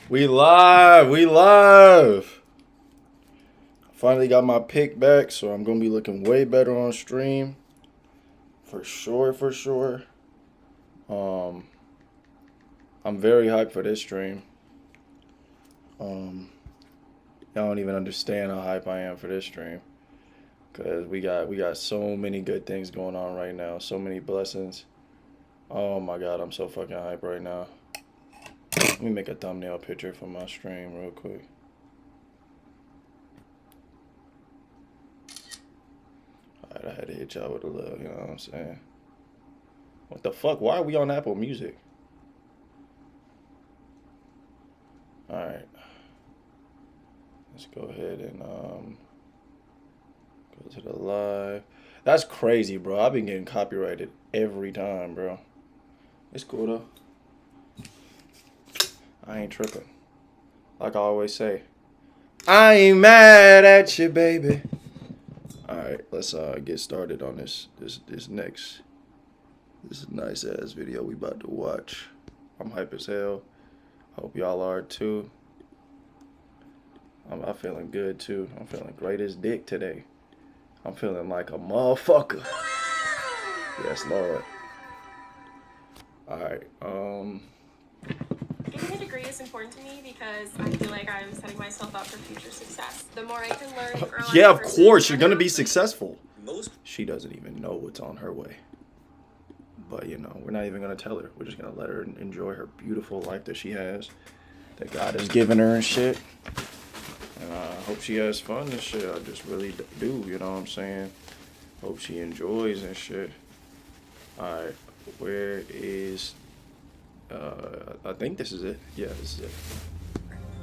We live. We live. Finally got my pick back, so I'm gonna be looking way better on stream. For sure, for sure. Um, I'm very hyped for this stream. Um, y'all don't even understand how hype I am for this stream. Cause we got so many good things going on right now. So many blessings. Oh my god, I'm so fucking hyped right now. Let me make a thumbnail picture for my stream real quick. Alright, I had to hit y'all with a little, you know what I'm saying? What the fuck? Why are we on Apple Music? Alright. Let's go ahead and go to the live. That's crazy, bro. I've been getting copyrighted every time, bro. It's cool though. I ain't tripping. Like I always say, I ain't mad at you, baby. Alright, let's get started on this next nice ass video we about to watch. I'm hype as hell. Hope y'all are too. I'm feeling good too. I'm feeling great as dick today. I'm feeling like a motherfucker. Yes, Lord. Alright, Getting a degree is important to me because I feel like I'm setting myself up for future success. The more I can learn and grow yeah, as of a person, course, you're the gonna more be successful. She doesn't even know what's on her way. But, you know, we're not even gonna tell her. We're just gonna let her enjoy her beautiful life that she has, that God has given her and shit. And I hope she has fun and shit. I just really do, you know what I'm saying? Hope she enjoys and shit. Alright, where is... I think this is it. Yeah, this is it.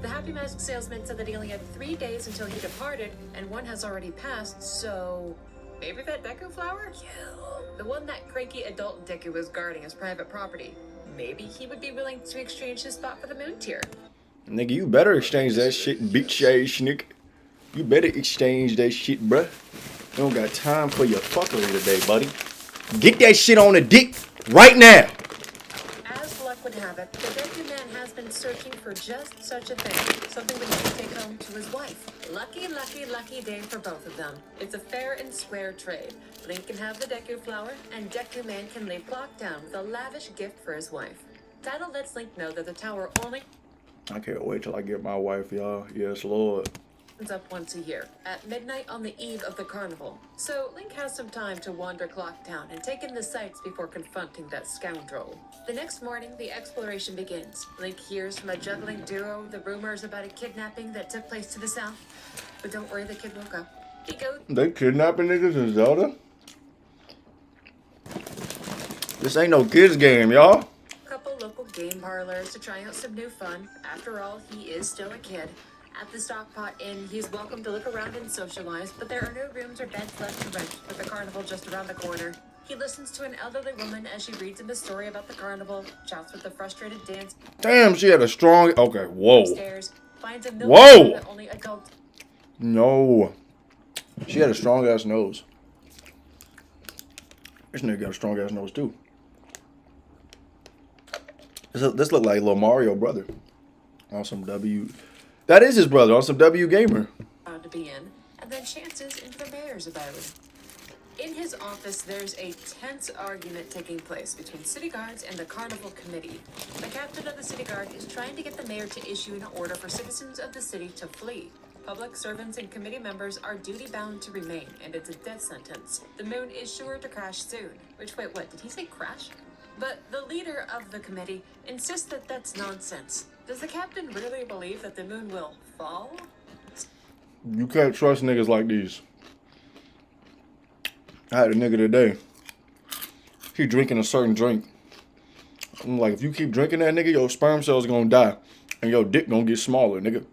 The Happy Mask salesman said that he only had 3 days until he departed, and one has already passed, so... maybe that Deku flower? Kill. The one that cranky adult Deku was guarding as private property. Maybe he would be willing to exchange his spot for the moon tier. Nigga, you better exchange that shit, bitch ass nigga. You better exchange that shit, bruh. You don't got time for your fuckery today, buddy. Get that shit on the dick right now. As luck would have it, the Deku man has been searching for just such a thing. Something that he can take home to his wife. Lucky, lucky, lucky day for both of them. It's a fair and square trade. Link can have the Deku flower, and Deku man can lay Block down with a lavish gift for his wife. Title lets Link know that the tower only I can't wait till I get my wife, y'all. Yes, Lord. opens up once a year, at midnight on the eve of the carnival. So Link has some time to wander Clocktown and take in the sights before confronting that scoundrel. The next morning, the exploration begins. Link hears from a juggling duo the rumors about a kidnapping that took place to the south. But don't worry, the kid woke up. He goes... They kidnapping niggas in Zelda? This ain't no kids game, y'all. couple local game parlors to try out some new fun. After all, he is still a kid. At the Stockpot Inn, he's welcome to look around and socialize, but there are no rooms or beds left to rent, with the carnival just around the corner. He listens to an elderly woman as she reads him a story about the carnival, chats with the frustrated dance Damn, she had a strong... Okay, whoa. upstairs, finds a milk Whoa! that only adults... No. She had a strong ass nose. This nigga got a strong ass nose too. This look like Lil Mario brother. On some W... That is his brother, on some W Gamer. to be in, and then chances into the mayor's abode. In his office, there's a tense argument taking place between city guards and the carnival committee. The captain of the city guard is trying to get the mayor to issue an order for citizens of the city to flee. Public servants and committee members are duty-bound to remain, and it's a death sentence. The moon is sure to crash soon. Which, wait, what, did he say crash? But the leader of the committee insists that that's nonsense. Does the captain really believe that the moon will fall? You can't trust niggas like these. I had a nigga today. He drinking a certain drink. I'm like, if you keep drinking that, nigga, your sperm cells gonna die. And your dick gonna get smaller, nigga.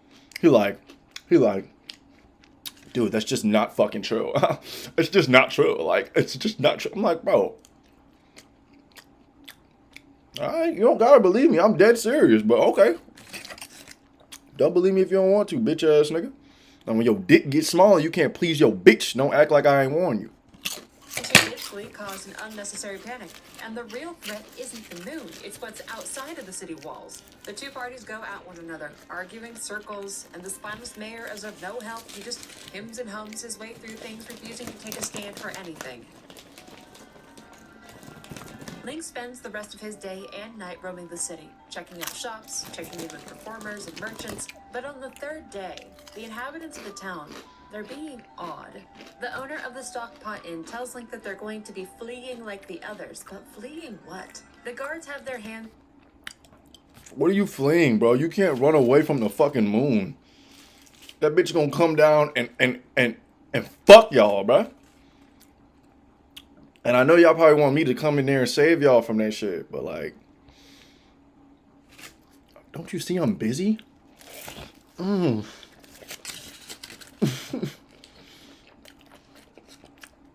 He like, dude, that's just not fucking true. It's just not true. Like, it's just not true. I'm like, bro. Alright, you don't gotta believe me. I'm dead serious, but okay. Don't believe me if you don't want to, bitch ass nigga. And when your dick gets smaller, you can't please your bitch. Don't act like I ain't warned you. actually caused an unnecessary panic. And the real threat isn't the moon, it's what's outside of the city walls. The two parties go at one another, arguing circles, and the spineless mayor is of no help. He just hums and hums his way through things, refusing to take a stand for anything. Link spends the rest of his day and night roaming the city, checking out shops, checking in with performers and merchants. But on the third day, the inhabitants of the town, they're being odd. The owner of the Stockpot Inn tells Link that they're going to be fleeing like the others, but fleeing what? The guards have their hands. What are you fleeing, bro? You can't run away from the fucking moon. That bitch gonna come down and fuck y'all, bro. And I know y'all probably want me to come in there and save y'all from that shit, but like, don't you see I'm busy?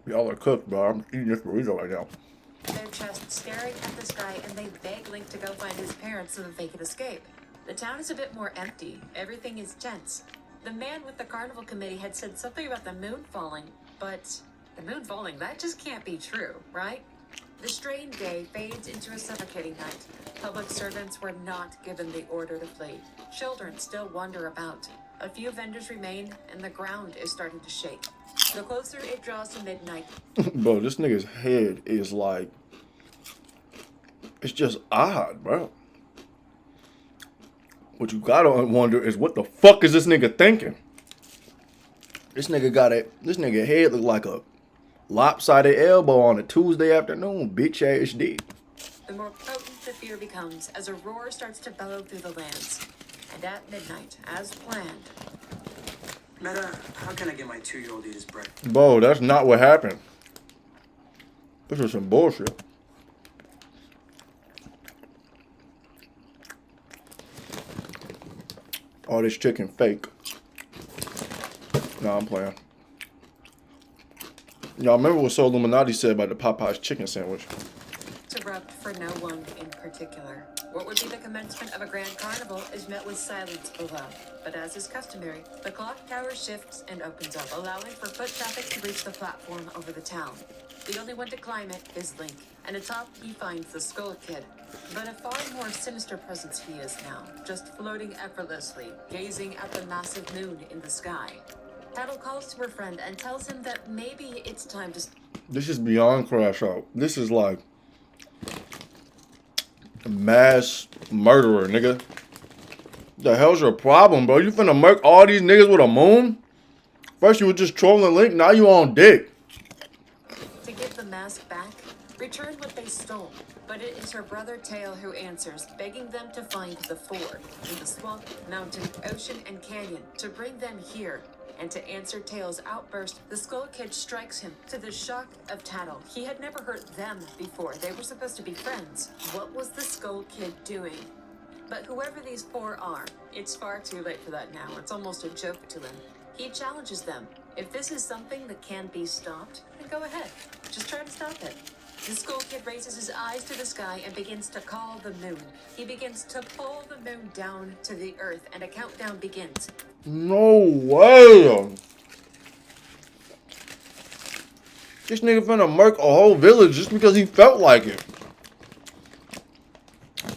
Y'all are cooked, bro. I'm eating this burrito right now. Their chests staring at the sky, and they beg Link to go find his parents so that they can escape. The town is a bit more empty. Everything is tense. The man with the carnival committee had said something about the moon falling, but the moon falling, that just can't be true, right? The strained day fades into a suffocating night. Public servants were not given the order to flee. Children still wander about. A few vendors remain, and the ground is starting to shake. The closer it draws to midnight. Bro, this nigga's head is like, it's just odd, bro. What you gotta wonder is what the fuck is this nigga thinking? This nigga head look like a lopsided elbow on a Tuesday afternoon, bitch ass D. The more potent the fear becomes as a roar starts to bellow through the lands. And at midnight, as planned. Meta, how can I get my 2-year-old eat his bread? Bro, that's not what happened. This is some bullshit. All this chicken fake. Nah, I'm playing. Y'all remember what Soul Illuminati said about the Popeye's chicken sandwich? Erupt for no one in particular. What would be the commencement of a grand carnival is met with silence below. But as is customary, the clock tower shifts and opens up, allowing for foot traffic to reach the platform over the town. The only one to climb it is Link, and atop he finds the Skull Kid. But a far more sinister presence he is now, just floating effortlessly, gazing at the massive moon in the sky. Tattle calls to her friend and tells him that maybe it's time to... This is beyond crash out. This is like a mass murderer, nigga. The hell's your problem, bro? You finna murk all these niggas with a moon? First you were just trolling Link, now you on dick. To give the mask back, return what they stole. But it is her brother Tail who answers, begging them to find the ford in the swamp, mountain, ocean, and canyon, to bring them here. And to answer Tail's outburst, the Skull Kid strikes him, to the shock of Tattle. He had never hurt them before. They were supposed to be friends. What was the Skull Kid doing? But whoever these four are, it's far too late for that now. It's almost a joke to him. He challenges them. If this is something that can be stopped, then go ahead. Just try to stop it. The Skull Kid raises his eyes to the sky and begins to call the moon. He begins to pull the moon down to the earth, and a countdown begins. No way. This nigga finna murk a whole village just because he felt like it.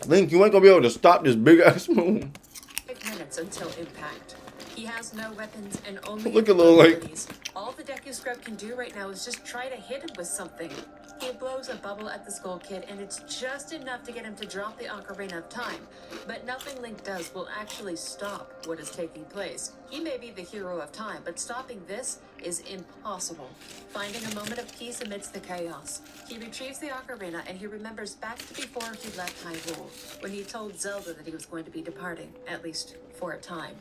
Link, you ain't gonna be able to stop this big ass moon. 5 minutes until impact. He has no weapons and only Look at little Link. abilities. All the Deku Scrub can do right now is just try to hit him with something. He blows a bubble at the Skull Kid, and it's just enough to get him to drop the Ocarina of Time. But nothing Link does will actually stop what is taking place. He may be the hero of time, but stopping this is impossible. Finding a moment of peace amidst the chaos, he retrieves the Ocarina and he remembers back to before he left Hyrule, when he told Zelda that he was going to be departing, at least for a time.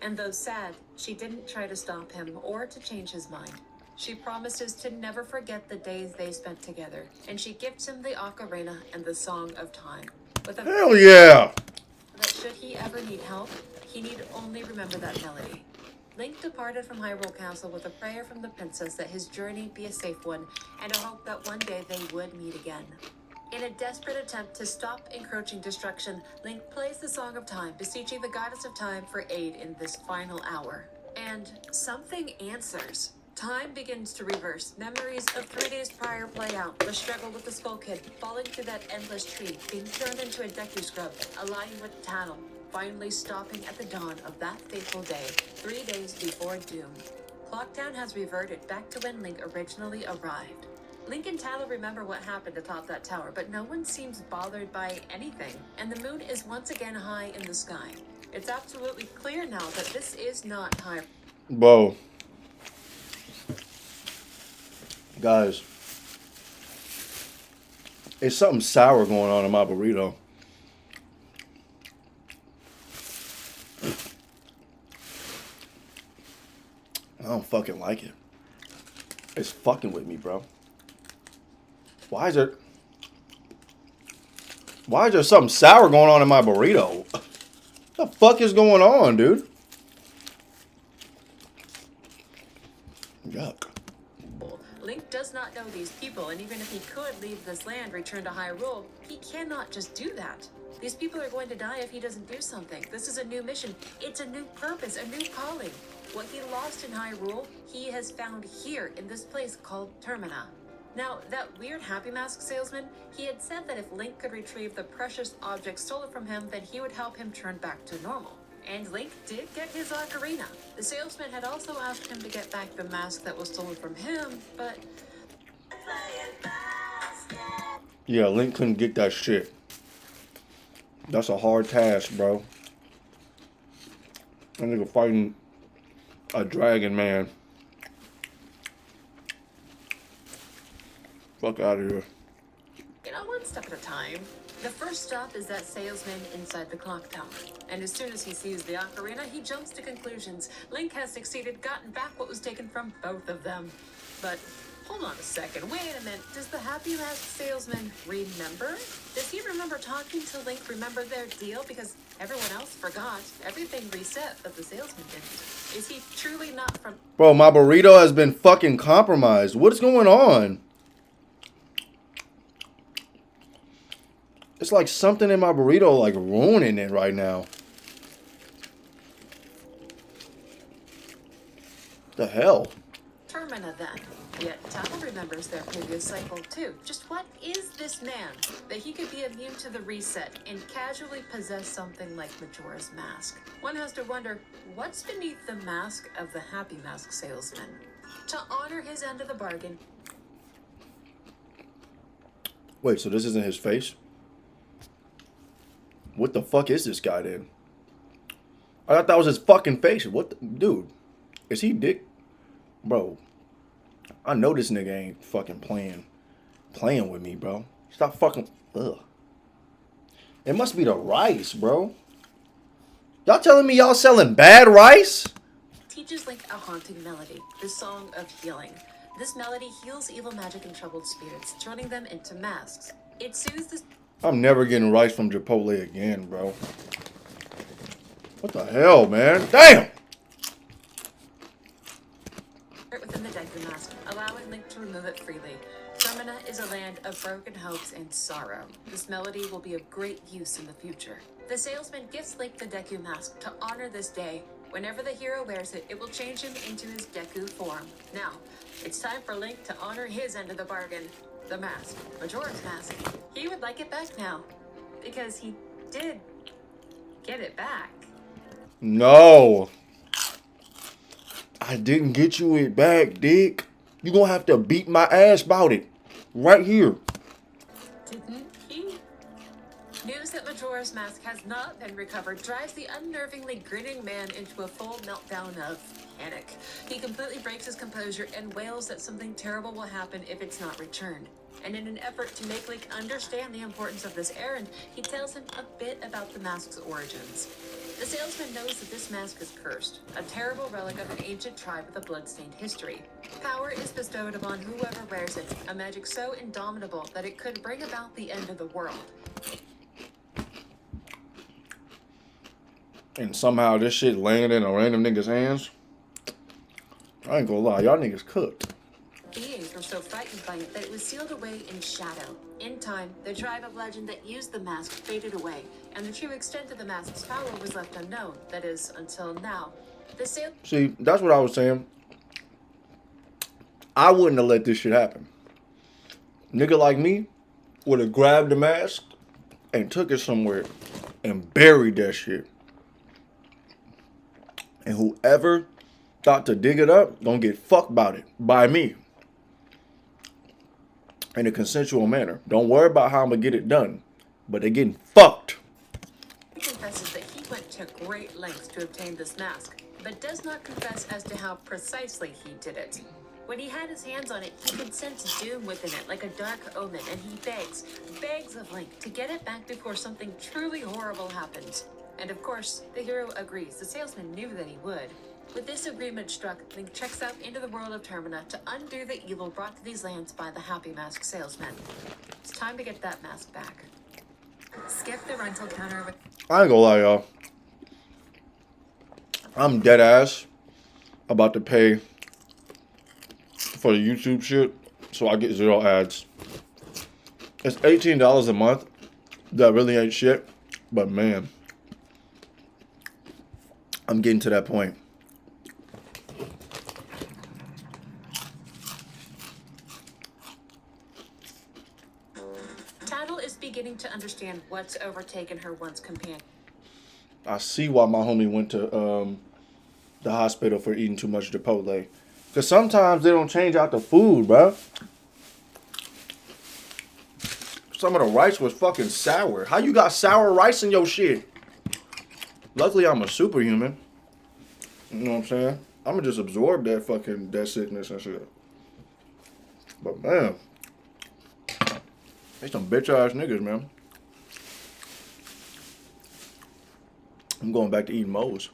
And though sad, she didn't try to stop him or to change his mind. She promises to never forget the days they spent together, and she gifts him the Ocarina and the Song of Time. With a Hell yeah. that should he ever need help, he need only remember that melody. Link departed from Hyrule Castle with a prayer from the princess that his journey be a safe one, and a hope that one day they would meet again. In a desperate attempt to stop encroaching destruction, Link plays the Song of Time, beseeching the Goddess of Time for aid in this final hour. And something answers. Time begins to reverse. Memories of 3 days prior play out. The struggle with the Skull Kid, falling through that endless tree, being turned into a Deku scrub, aligning with Tattle, finally stopping at the dawn of that fateful day, 3 days before doom. Clocktown has reverted back to when Link originally arrived. Link and Tattle remember what happened atop that tower, but no one seems bothered by anything, and the moon is once again high in the sky. It's absolutely clear now that this is not high. Bro. Guys. It's something sour going on in my burrito. I don't fucking like it. It's fucking with me, bro. Why is there something sour going on in my burrito? What the fuck is going on, dude? Yuck. Link does not know these people, and even if he could leave this land, return to Hyrule, he cannot just do that. These people are going to die if he doesn't do something. This is a new mission. It's a new purpose, a new calling. What he lost in Hyrule, he has found here in this place called Termina. Now, that weird Happy Mask salesman, he had said that if Link could retrieve the precious object stolen from him, then he would help him turn back to normal. And Link did get his ocarina. The salesman had also asked him to get back the mask that was stolen from him, but... Yeah, Link couldn't get that shit. That's a hard task, bro. That nigga fighting a dragon, man. Fuck out of here. You know, one step at a time. The first stop is that salesman inside the clock tower. And as soon as he sees the ocarina, he jumps to conclusions. Link has succeeded, gotten back what was taken from both of them. But hold on a second, wait a minute. Does the Happy Mask salesman remember? Does he remember talking to Link, remember their deal? Because everyone else forgot. Everything reset, but the salesman didn't. Is he truly not from... Bro, my burrito has been fucking compromised. What is going on? It's like something in my burrito like ruining it right now. The hell? Termina then. Yet Tattle remembers their previous cycle too. Just what is this man that he could be immune to the reset and casually possess something like Majora's Mask? One has to wonder, what's beneath the mask of the Happy Mask salesman? To honor his end of the bargain. Wait, so this isn't his face? What the fuck is this guy then? I thought that was his fucking face. What the, dude? Is he dick? Bro, I know this nigga ain't fucking playing with me, bro. Stop fucking, ugh. It must be the rice, bro. Y'all telling me y'all selling bad rice? Teaches Link a haunting melody, the Song of Healing. This melody heals evil magic and troubled spirits, turning them into masks. It soothes the... I'm never getting rice from Chipotle again, bro. What the hell, man? Damn! within the Deku Mask, allowing Link to remove it freely. Termina is a land of broken hopes and sorrow. This melody will be of great use in the future. The salesman gifts Link the Deku Mask to honor this day. Whenever the hero wears it, it will change him into his Deku form. Now, it's time for Link to honor his end of the bargain. The mask, Majora's Mask. He would like it back now, because he did get it back. No. I didn't get you it back, Dick. You gonna have to beat my ass about it. Right here. Didn't he? News that Majora's Mask has not been recovered drives the unnervingly grinning man into a full meltdown of panic. He completely breaks his composure and wails that something terrible will happen if it's not returned. And in an effort to make Link understand the importance of this errand, he tells him a bit about the mask's origins. The salesman knows that this mask is cursed, a terrible relic of an ancient tribe with a blood-stained history. Power is bestowed upon whoever wears it, a magic so indomitable that it could bring about the end of the world. And somehow this shit landed in a random nigga's hands. I ain't gonna lie, y'all niggas cooked. Beings were so frightened by it that it was sealed away in shadow. In time, the tribe of legend that used the mask faded away, and the true extent of the mask's power was left unknown. That is, until now. See, that's what I was saying. I wouldn't have let this shit happen. Nigga like me would have grabbed the mask and took it somewhere and buried that shit. And whoever thought to dig it up, gonna get fucked about it by me. In a consensual manner. Don't worry about how I'm gonna get it done. But they're getting fucked. He confesses that he went to great lengths to obtain this mask, but does not confess as to how precisely he did it. When he had his hands on it, he could sense doom within it, like a dark omen, and he begs of Link to get it back before something truly horrible happens. And of course, the hero agrees. The salesman knew that he would. With this agreement struck, Link checks out into the world of Termina to undo the evil brought to these lands by the Happy Mask salesman. It's time to get that mask back. Skip the rental counter with... I ain't gonna lie, y'all. I'm dead ass about to pay for the YouTube shit so I get 0 ads. It's $18 a month. That really ain't shit. But man, I'm getting to that point. Tattle is beginning to understand what's overtaken her once companion. I see why my homie went to the hospital for eating too much Chipotle. Because sometimes they don't change out the food, bro. Some of the rice was fucking sour. How you got sour rice in your shit? Luckily, I'm a superhuman. You know what I'm saying? I'm going to just absorb that sickness and shit. But man, they some bitch ass niggas, man. I'm going back to eating Moe's.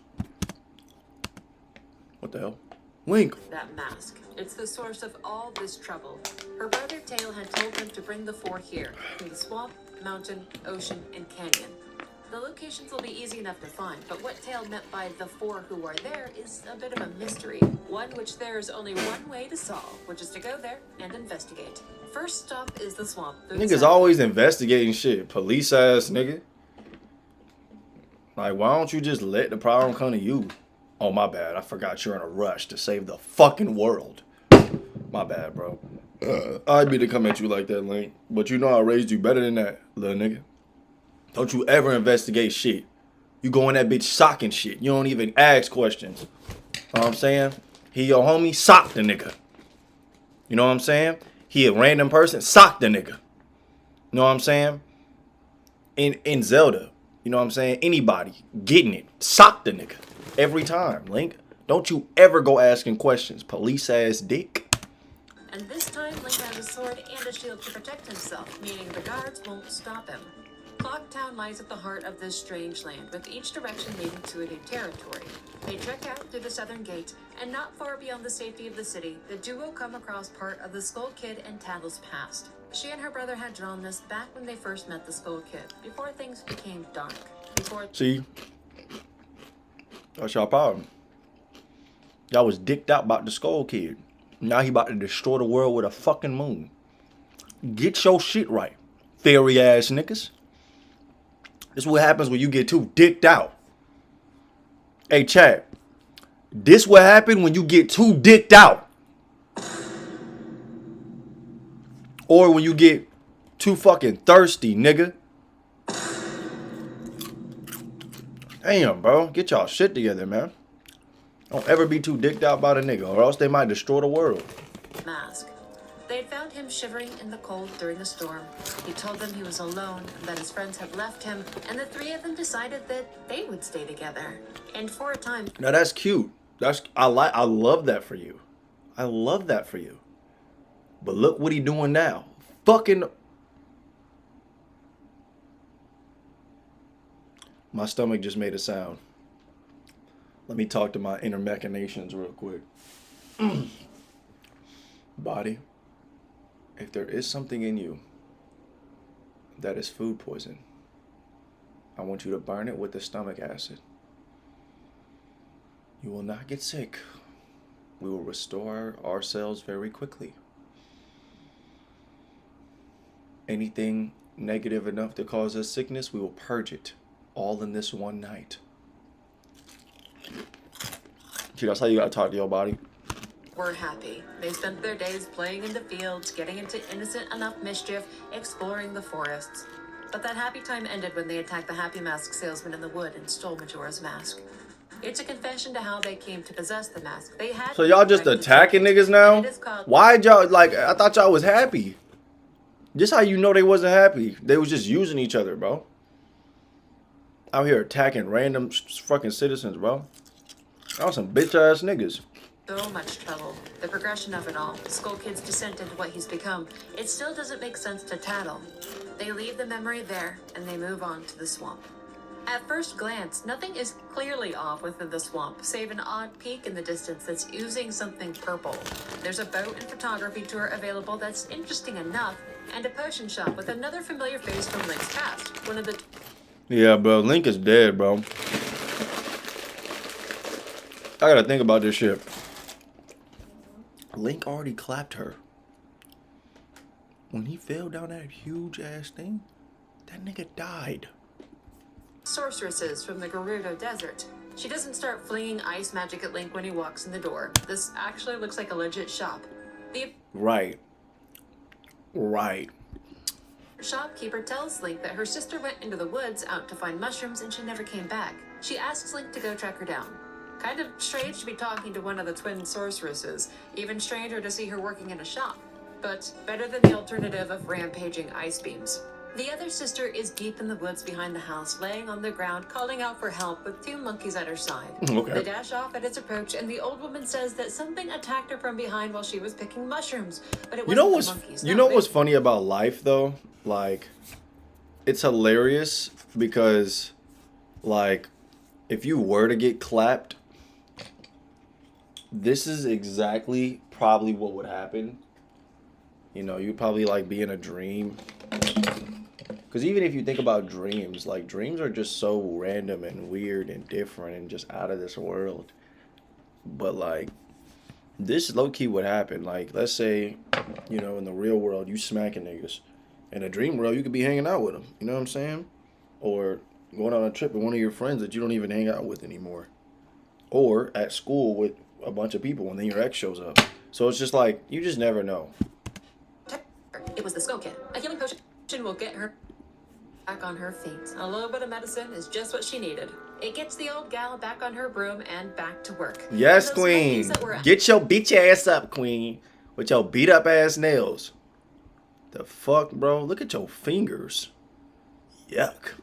What the hell? Link. That mask. It's the source of all this trouble. Her brother Tail had told them to bring the 4 here, from the swamp, mountain, ocean, and canyon. The locations will be easy enough to find, but what Tail meant by the 4 who are there is a bit of a mystery. One which there is only one way to solve, which is to go there and investigate. First stop is the swamp. Niggas always investigating shit. Police ass nigga. Like, why don't you just let the problem come to you? Oh, my bad. I forgot you're in a rush to save the fucking world. My bad, bro. I'd be to come at you like that, Link. But you know I raised you better than that, little nigga. Don't you ever investigate shit. You go in that bitch socking shit. You don't even ask questions. Know what I'm saying? He your homie, sock the nigga. You know what I'm saying? He a random person, sock the nigga. You know what I'm saying? In Zelda, you know what I'm saying? Anybody getting it, sock the nigga. Every time, Link. Don't you ever go asking questions, police ass dick. And this time, Link has a sword and a shield to protect himself, meaning the guards won't stop him. Clocktown lies at the heart of this strange land, with each direction leading to a new territory. They trek out through the southern gate, and not far beyond the safety of the city, the duo come across part of the Skull Kid and Tattle's past. She and her brother had drawn this back when they first met the Skull Kid, before things became dark. See? That's y'all problem. Y'all was dicked out about the Skull Kid. Now he about to destroy the world with a fucking moon. Get your shit right, fairy ass niggas. This is what happens when you get too dicked out. Hey, chat. This what happen when you get too dicked out. Or when you get too fucking thirsty, nigga. Damn, bro. Get y'all shit together, man. Don't ever be too dicked out by the nigga, or else they might destroy the world. Mask. They found him shivering in the cold during the storm. He told them he was alone, and that his friends had left him, and the 3 of them decided that they would stay together. And for a time... Now that's cute. I love that for you. I love that for you. But look what he doing now. Fucking... My stomach just made a sound. Let me talk to my inner machinations real quick. Body, if there is something in you that is food poison, I want you to burn it with the stomach acid. You will not get sick. We will restore ourselves very quickly. Anything negative enough to cause us sickness, we will purge it all in this one night. See, that's how you gotta talk to your body. were happy. They spent their days playing in the fields, getting into innocent enough mischief, exploring the forests. But that happy time ended when they attacked the Happy Mask salesman in the wood and stole Majora's mask. It's a confession to how they came to possess the mask. They had. So y'all just attacking niggas now? Why y'all like? I thought y'all was happy. Just how you know they wasn't happy? They was just using each other, bro. Out here attacking random fucking citizens, bro. Y'all some bitch ass niggas. So much trouble. The progression of it all. Skull Kid's descent into what he's become. It still doesn't make sense to Tattle. They leave the memory there and they move on to the swamp. At first glance, nothing is clearly off within the swamp, save an odd peak in the distance that's oozing something purple. There's a boat and photography tour available that's interesting enough, and a potion shop with another familiar face from Link's past. One of the... Yeah, bro. Link is dead, bro. I gotta think about this shit. Link already clapped her. When he fell down that huge ass thing, that nigga died. sorceresses from the Gerudo Desert. She doesn't start flinging ice magic at Link when he walks in the door. This actually looks like a legit shop. The Right. shopkeeper tells Link that her sister went into the woods out to find mushrooms and she never came back. She asks Link to go track her down. Kind of strange to be talking to one of the twin sorceresses. Even stranger to see her working in a shop. But better than the alternative of rampaging ice beams. The other sister is deep in the woods behind the house, laying on the ground, calling out for help with two monkeys at her side. Okay. They dash off at its approach, and the old woman says that something attacked her from behind while she was picking mushrooms. But it wasn't the monkeys. You know what's funny about life though? Like, it's hilarious because, like, if you were to get clapped, this is exactly probably what would happen. You know, you'd probably like be in a dream. Because even if you think about dreams, like dreams are just so random and weird and different and just out of this world. But like, this low-key would happen. Like, let's say, you know, in the real world, you smacking niggas. In a dream world, you could be hanging out with them. You know what I'm saying? Or going on a trip with one of your friends that you don't even hang out with anymore. Or at school with a bunch of people and then your ex shows up. So it's just like, you just never know. It was the Skull Kid. A healing potion will get her back on her feet. A little bit of medicine is just what she needed. It gets the old gal back on her broom and back to work. Yes, queen. Get your bitch ass up, queen. With your beat up ass nails. The fuck, bro? Look at your fingers. Yuck.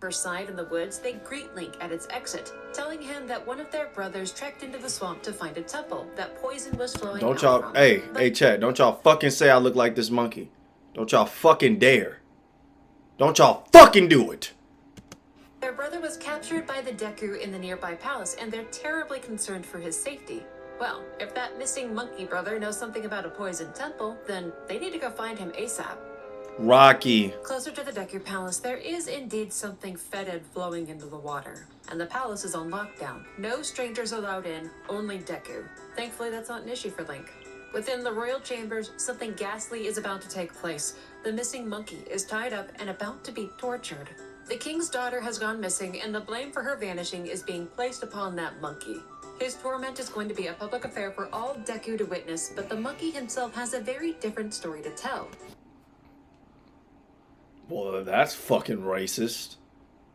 Her side in the woods, they greet Link at its exit, telling him that one of their brothers trekked into the swamp to find a temple that poison was flowing Don't out y'all, from. hey, chat, don't y'all fucking say I look like this monkey. Don't y'all fucking dare. Don't y'all fucking do it. Their brother was captured by the Deku in the nearby palace, and they're terribly concerned for his safety. Well, if that missing monkey brother knows something about a poisoned temple, then they need to go find him ASAP. Rocky. Closer to the Deku Palace, there is indeed something fetid flowing into the water. And the palace is on lockdown. No strangers allowed in, only Deku. Thankfully, that's not an issue for Link. Within the royal chambers, something ghastly is about to take place. The missing monkey is tied up and about to be tortured. The king's daughter has gone missing, and the blame for her vanishing is being placed upon that monkey. His torment is going to be a public affair for all Deku to witness, but the monkey himself has a very different story to tell. Well, that's fucking racist.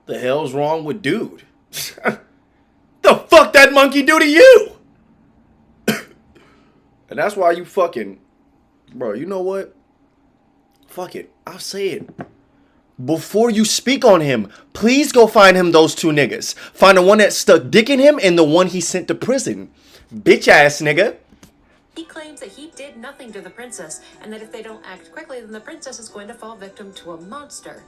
The hell's wrong with dude? The fuck that monkey do to you? And that's why you fucking... Bro, you know what? Fuck it. I'll say it. Before you speak on him, please go find him those two niggas. Find the one that stuck dick in him and the one he sent to prison. Bitch ass nigga. He claims that he did nothing to the princess, and that if they don't act quickly, then the princess is going to fall victim to a monster.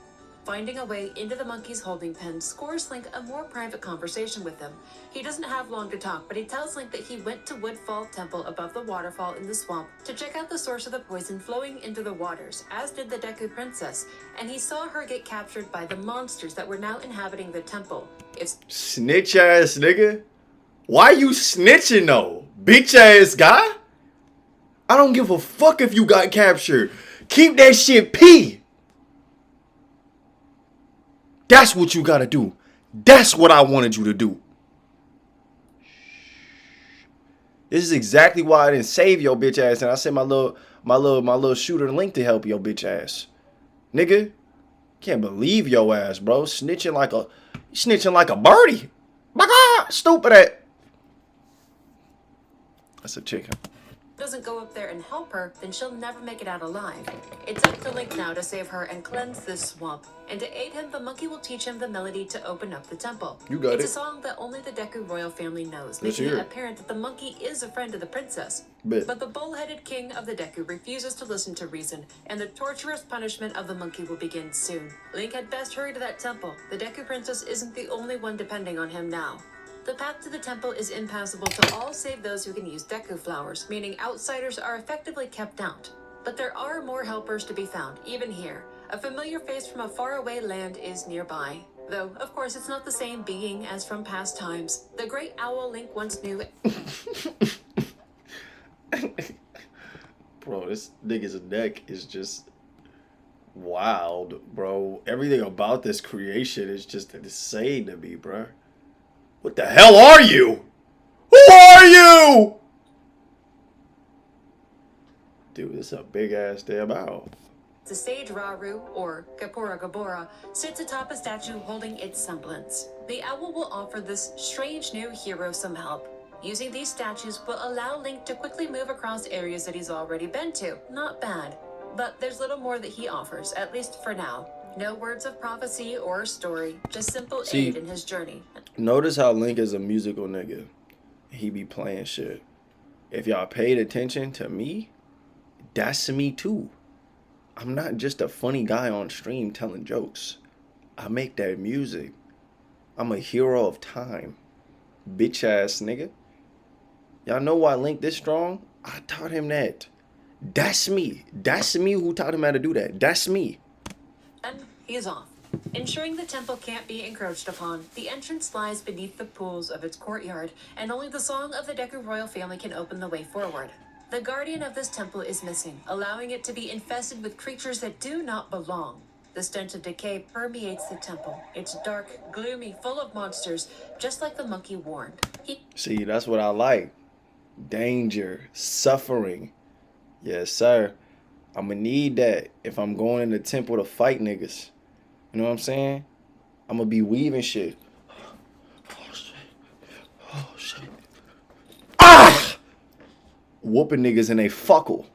Finding a way into the monkey's holding pen scores Link a more private conversation with him. He doesn't have long to talk, but he tells Link that he went to Woodfall Temple above the waterfall in the swamp to check out the source of the poison flowing into the waters, as did the Deku princess, and he saw her get captured by the monsters that were now inhabiting the temple. Snitch ass nigga. Why you snitching though? Bitch ass guy? I don't give a fuck if you got captured. Keep that shit P. That's what you gotta do. That's what I wanted you to do. This is exactly why I didn't save your bitch ass, and I sent my little shooter Link to help your bitch ass, nigga. Can't believe your ass, bro. Snitching like a birdie. My God, stupid at. That's a chicken. Doesn't go up there and help her, then she'll never make it out alive. It's up to Link now to save her and cleanse this swamp. And to aid him, the monkey will teach him the melody to open up the temple. You got It's it. a song that only the Deku royal family knows, Let's making hear it it. apparent that the monkey is a friend of the princess. Bet. But the bull-headed king of the Deku refuses to listen to reason, and the torturous punishment of the monkey will begin soon. Link had best hurry to that temple. The Deku princess isn't the only one depending on him now. The path to the temple is impassable to all save those who can use Deku flowers, meaning outsiders are effectively kept out. But there are more helpers to be found, even here. A familiar face from a faraway land is nearby. Though, of course, it's not the same being as from past times. The great owl Link once knew. Bro, this nigga's deck is just wild, bro. Everything about this creation is just insane to me, bro. What the hell are you? Who are you? Dude, this is a big ass damn owl. The sage Raru, or Gapura Gabora, sits atop a statue holding its semblance. The owl will offer this strange new hero some help. Using these statues will allow Link to quickly move across areas that he's already been to. Not bad. But there's little more that he offers, at least for now. No words of prophecy or story, just simple aid in his journey. Notice how Link is a musical nigga. He be playing shit. If y'all paid attention to me, that's me too. I'm not just a funny guy on stream telling jokes. I make that music. I'm a hero of time. Bitch ass nigga. Y'all know why Link this strong? I taught him that. That's me. That's me who taught him how to do that. That's me. And he's off. Ensuring the temple can't be encroached upon, the entrance lies beneath the pools of its courtyard, and only the song of the Deku royal family can open the way forward. The guardian of this temple is missing, allowing it to be infested with creatures that do not belong. The stench of decay permeates the temple. It's dark, gloomy, full of monsters, just like the monkey warned. See, that's what I like. Danger, suffering. Yes, sir. I'ma need that if I'm going in the temple to fight niggas. You know what I'm saying? I'ma be weaving shit. Oh, shit. Oh, shit. Ah! Whooping niggas in a fuckle.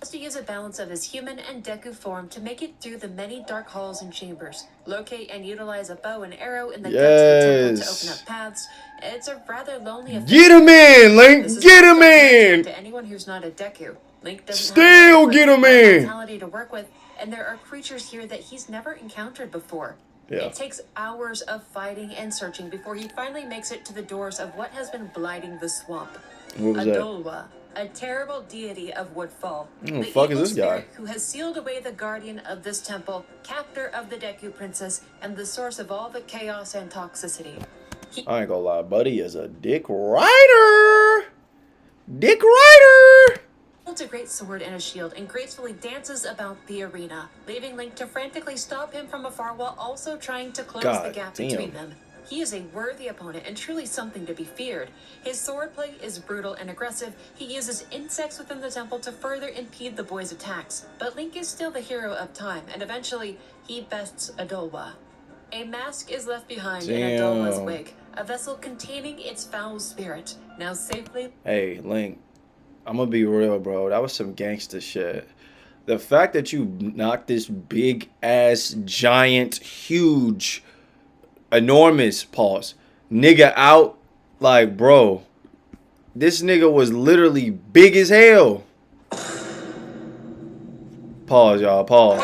Has to use a balance of his human and Deku form to make it through the many dark halls and chambers. Locate and utilize a bow and arrow in the guts of the temple to open up paths. It's a rather lonely affair. Get him in, Link! Get him in! To anyone who's not a Deku, Link doesn't Still get him in! Mentality to work with, and there are creatures here that he's never encountered before. Yeah. It takes hours of fighting and searching before he finally makes it to the doors of what has been blighting the swamp. What was that? Adolwa, a terrible deity of Woodfall. Who the the fuck is evil this guy? spirit who has sealed away the guardian of this temple, captor of the Deku princess, and the source of all the chaos and toxicity. I ain't gonna lie, buddy is a dick rider. Dick rider. Holds a great sword and a shield and gracefully dances about the arena, leaving Link to frantically stop him from afar while also trying to close the gap between them. He is a worthy opponent and truly something to be feared. His swordplay is brutal and aggressive. He uses insects within the temple to further impede the boy's attacks. But Link is still the hero of time, and eventually, he bests Adolwa. A mask is left behind in Adolwa's wake, a vessel containing its foul spirit, now safely... Hey, Link, I'm gonna be real, bro. That was some gangster shit. The fact that you knocked this big-ass, giant, huge... enormous nigga out, like, bro, this nigga was literally big as hell. Pause, y'all. Pause.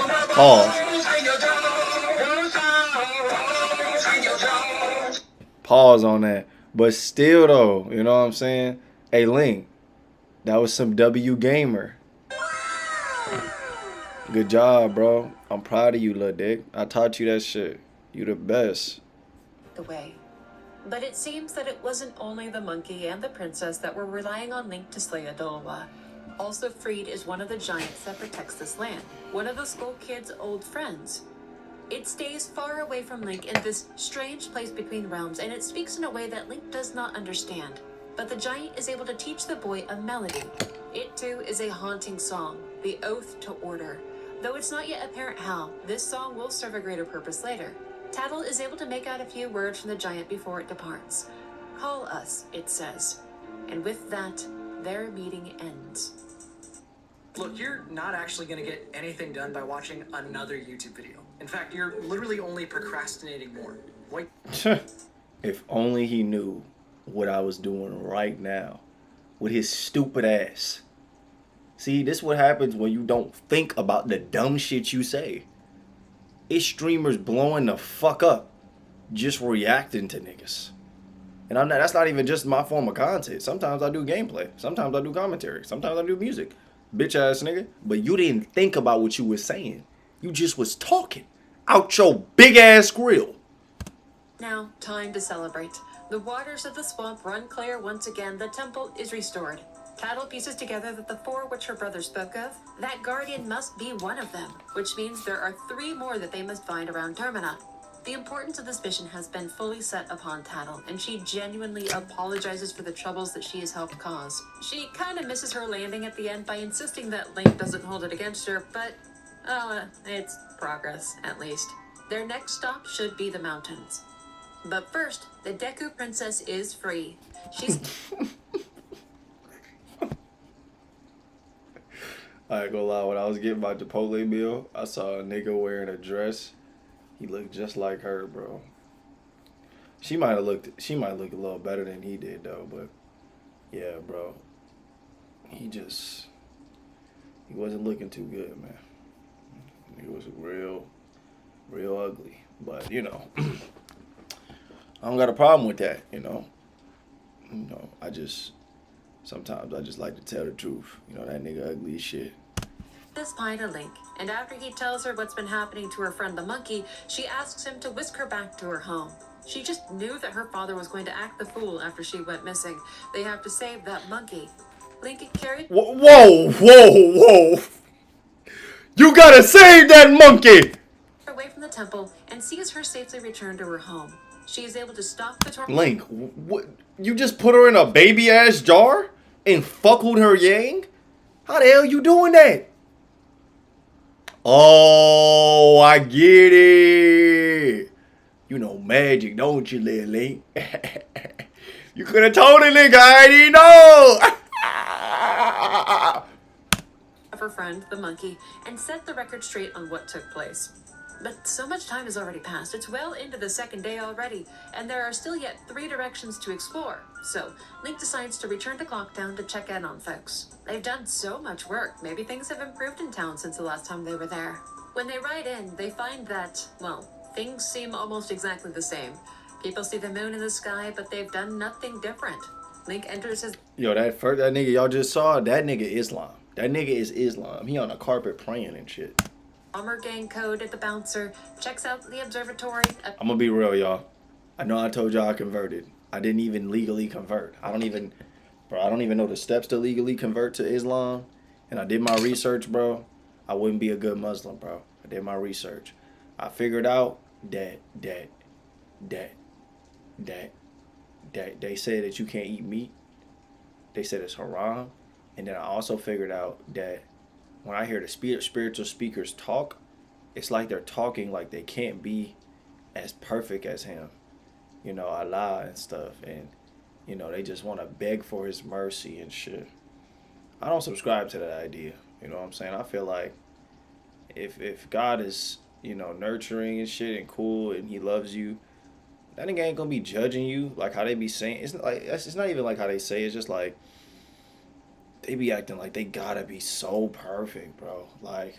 Pause on that. But still, though, you know what I'm saying? Hey, Link, that was some W gamer. Good job, bro. I'm proud of you, little dick. I taught you that shit. You the best. The way. But it seems that it wasn't only the monkey and the princess that were relying on Link to slay Adolwa. Also freed is one of the giants that protects this land, one of the Skull Kid's old friends. It stays far away from Link in this strange place between realms, and it speaks in a way that Link does not understand. but the giant is able to teach the boy a melody. It too is a haunting song, the Oath to Order. Though it's not yet apparent how, this song will serve a greater purpose later. Tattle is able to make out a few words from the giant before it departs. Call us, it says. And with that, their meeting ends. Look, you're not actually going to get anything done by watching another YouTube video. In fact, you're literally only procrastinating more. Wait. If only he knew what I was doing right now with his stupid ass. See, this is what happens when you don't think about the dumb shit you say. It's streamers blowing the fuck up just reacting to niggas. And that's not even just my form of content. Sometimes I do gameplay. Sometimes I do commentary. Sometimes I do music. Bitch ass nigga. But you didn't think about what you was saying. You just was talking out your big ass grill. Now, time to celebrate. The waters of the swamp run clear once again. The temple is restored. Tattle pieces together that the four which her brother spoke of, that guardian must be one of them, which means there are 3 more that they must find around Termina. The importance of this mission has been fully set upon Tattle, and she genuinely apologizes for the troubles that she has helped cause. She kind of misses her landing at the end by insisting that Link doesn't hold it against her, but, it's progress, at least. Their next stop should be the mountains. But first, the Deku Princess is free. She's... I ain't gonna lie, when I was getting my Chipotle meal, I saw a nigga wearing a dress. He looked just like her, bro. She might look a little better than he did though, but yeah, bro. He wasn't looking too good, man. He was real ugly. But you know, I don't got a problem with that, you know. Sometimes I just like to tell the truth. You know, that nigga ugly as shit. This pie to Link, and after he tells her what's been happening to her friend the monkey, she asks him to whisk her back to her home. She just knew that her father was going to act the fool after she went missing. They have to save that monkey. Link carried... Whoa! You gotta save that monkey! ...away from the temple and sees her safely return to her home. She is able to stop the tornado. Link, what? You just put her in a baby-ass jar and fuckled her yang? How the hell you doing that? Oh, I get it. You know magic, don't you, little Link? You could have told a nigga I didn't know. Of her friend, the monkey, and set the record straight on what took place. But so much time has already passed. It's well into the 2nd day already, and there are still yet 3 directions to explore. So, Link decides to return to Clocktown to check in on folks. They've done so much work. Maybe things have improved in town since the last time they were there. When they ride in, they find that, well, things seem almost exactly the same. People see the moon in the sky, but they've done nothing different. Link enters his... Yo, that nigga y'all just saw, that nigga Islam. That nigga is Islam. He on the carpet praying and shit. Bomber gang code at the bouncer, checks out the observatory. I'm gonna be real, y'all. I know I told y'all I converted. I didn't even legally convert. I don't even know the steps to legally convert to Islam. And I did my research, bro. I wouldn't be a good Muslim, bro. I did my research. I figured out that they said that you can't eat meat. They said it's haram. And then I also figured out that when I hear the spiritual speakers talk, it's like they're talking like they can't be as perfect as him. You know, Allah and stuff. And, you know, they just want to beg for his mercy and shit. I don't subscribe to that idea. You know what I'm saying? I feel like if God is, you know, nurturing and shit and cool and he loves you, that nigga ain't gonna be judging you like how they be saying. It's not even like how they say it. It's just like they be acting like they gotta be so perfect, bro. Like,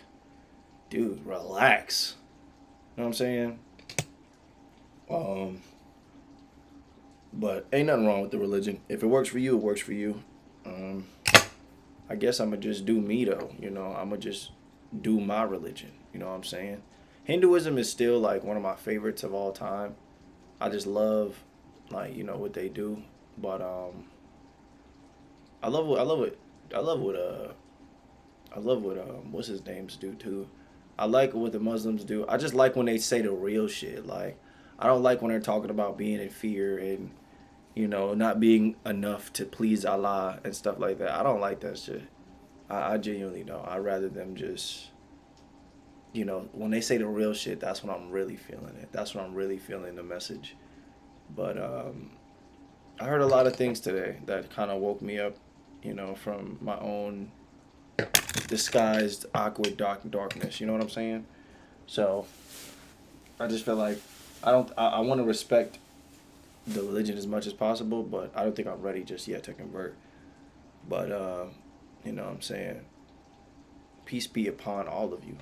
dude, relax. You know what I'm saying? But ain't nothing wrong with the religion. If it works for you, it works for you. I guess I'm gonna just do me though. You know, I'm gonna just do my religion. You know what I'm saying? Hinduism is still like one of my favorites of all time. I just love, like, you know, what they do. But I love what what's his name's do too. I like what the Muslims do. I just like when they say the real shit. Like, I don't like when they're talking about being in fear and you know, not being enough to please Allah and stuff like that. I don't like that shit. I genuinely don't. I'd rather them just, you know, when they say the real shit, that's when I'm really feeling it. That's when I'm really feeling the message. But I heard a lot of things today that kind of woke me up, you know, from my own disguised, awkward darkness. You know what I'm saying? So I just feel like I want to respect the religion as much as possible, but I don't think I'm ready just yet to convert. But you know what I'm saying? Peace be upon all of you.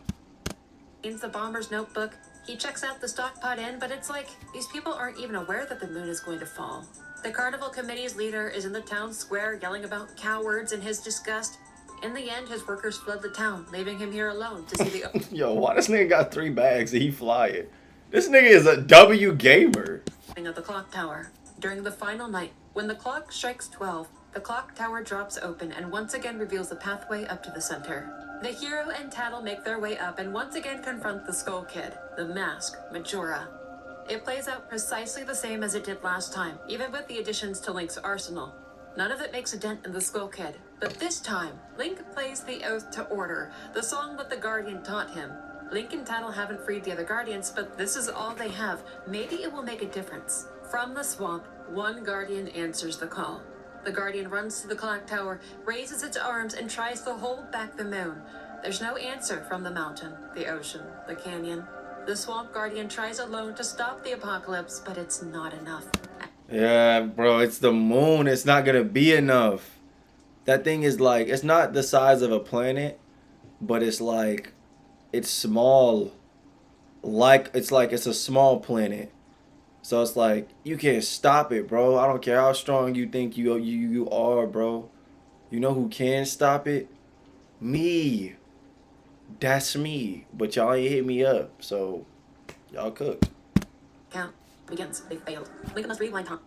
In the bomber's notebook, he checks out the stockpot inn, but it's like these people aren't even aware that the moon is going to fall. The carnival committee's leader is in the town square yelling about cowards in his disgust. In the end, his workers fled the town, leaving him here alone to see the Yo, why this nigga got 3 bags and he fly it? This nigga is a W gamer. opening of the clock tower. During the final night, when the clock strikes 12, the clock tower drops open and once again reveals the pathway up to the center. The hero and Tattle make their way up and once again confront the Skull Kid, the mask, Majora. It plays out precisely the same as it did last time, even with the additions to Link's arsenal. None of it makes a dent in the Skull Kid, but this time, Link plays the Oath to Order, the song that the Guardian taught him. Link and Tattle haven't freed the other Guardians, but this is all they have. Maybe it will make a difference. From the swamp, one Guardian answers the call. The Guardian runs to the clock tower, raises its arms, and tries to hold back the moon. There's no answer from the mountain, the ocean, the canyon. The Swamp Guardian tries alone to stop the apocalypse, but it's not enough. Yeah, bro, it's the moon. It's not gonna be enough. That thing is like, it's not the size of a planet, but it's like, it's small. It's a small planet. So it's like, you can't stop it, bro. I don't care how strong you think you are, bro. You know who can stop it? Me. That's me. But y'all ain't hit me up, so y'all cooked. Count begins. They failed. Link must rewind time.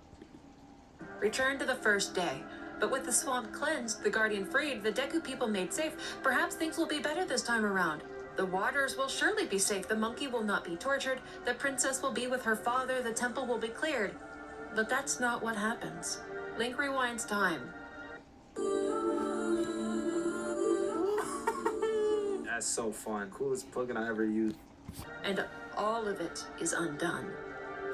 Return to the first day. But with the swamp cleansed, the Guardian freed, the Deku people made safe, perhaps things will be better this time around. The waters will surely be safe, the monkey will not be tortured, the princess will be with her father, the temple will be cleared. But that's not what happens. Link rewinds time. That's so fun. Coolest plugin I ever used. And all of it is undone.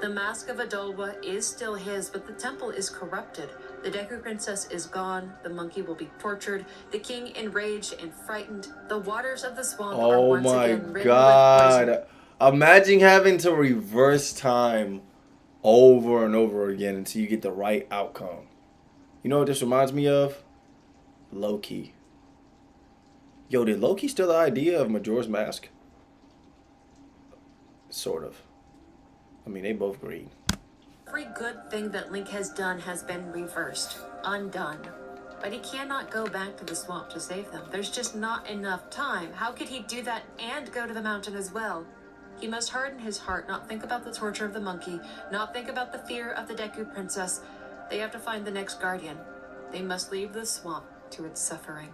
The Mask of Adolwa is still his, but the temple is corrupted. The Deku Princess is gone, the monkey will be tortured, the king enraged and frightened. The waters of the swamp are Oh once my again ridden with poison. god. Imagine having to reverse time over and over again until you get the right outcome. You know what this reminds me of? Loki. Yo, did Loki steal the idea of Majora's Mask? Sort of. I mean, they both green. Every good thing that Link has done has been reversed, undone. But he cannot go back to the swamp to save them. There's just not enough time. How could he do that and go to the mountain as well? He must harden his heart, not think about the torture of the monkey, not think about the fear of the Deku Princess. They have to find the next Guardian. They must leave the swamp to its suffering.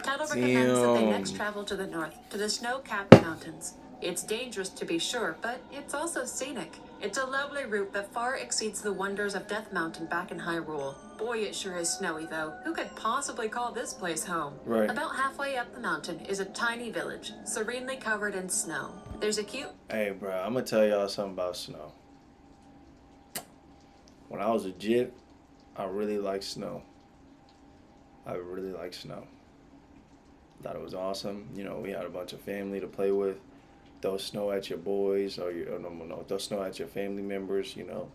Tattle recommends that they next travel to the north, to the snow-capped mountains. It's dangerous to be sure, but it's also scenic. It's a lovely route that far exceeds the wonders of Death Mountain back in Hyrule. Boy, it sure is snowy though. Who could possibly call this place home? Right. About halfway up the mountain is a tiny village, serenely covered in snow. There's a cute... Hey, bro, I'm gonna tell y'all something about snow. When I was a jit, I really liked snow. I really liked snow. Thought it was awesome. You know, we had a bunch of family to play with. Throw snow at your boys, or throw snow at your family members, you know.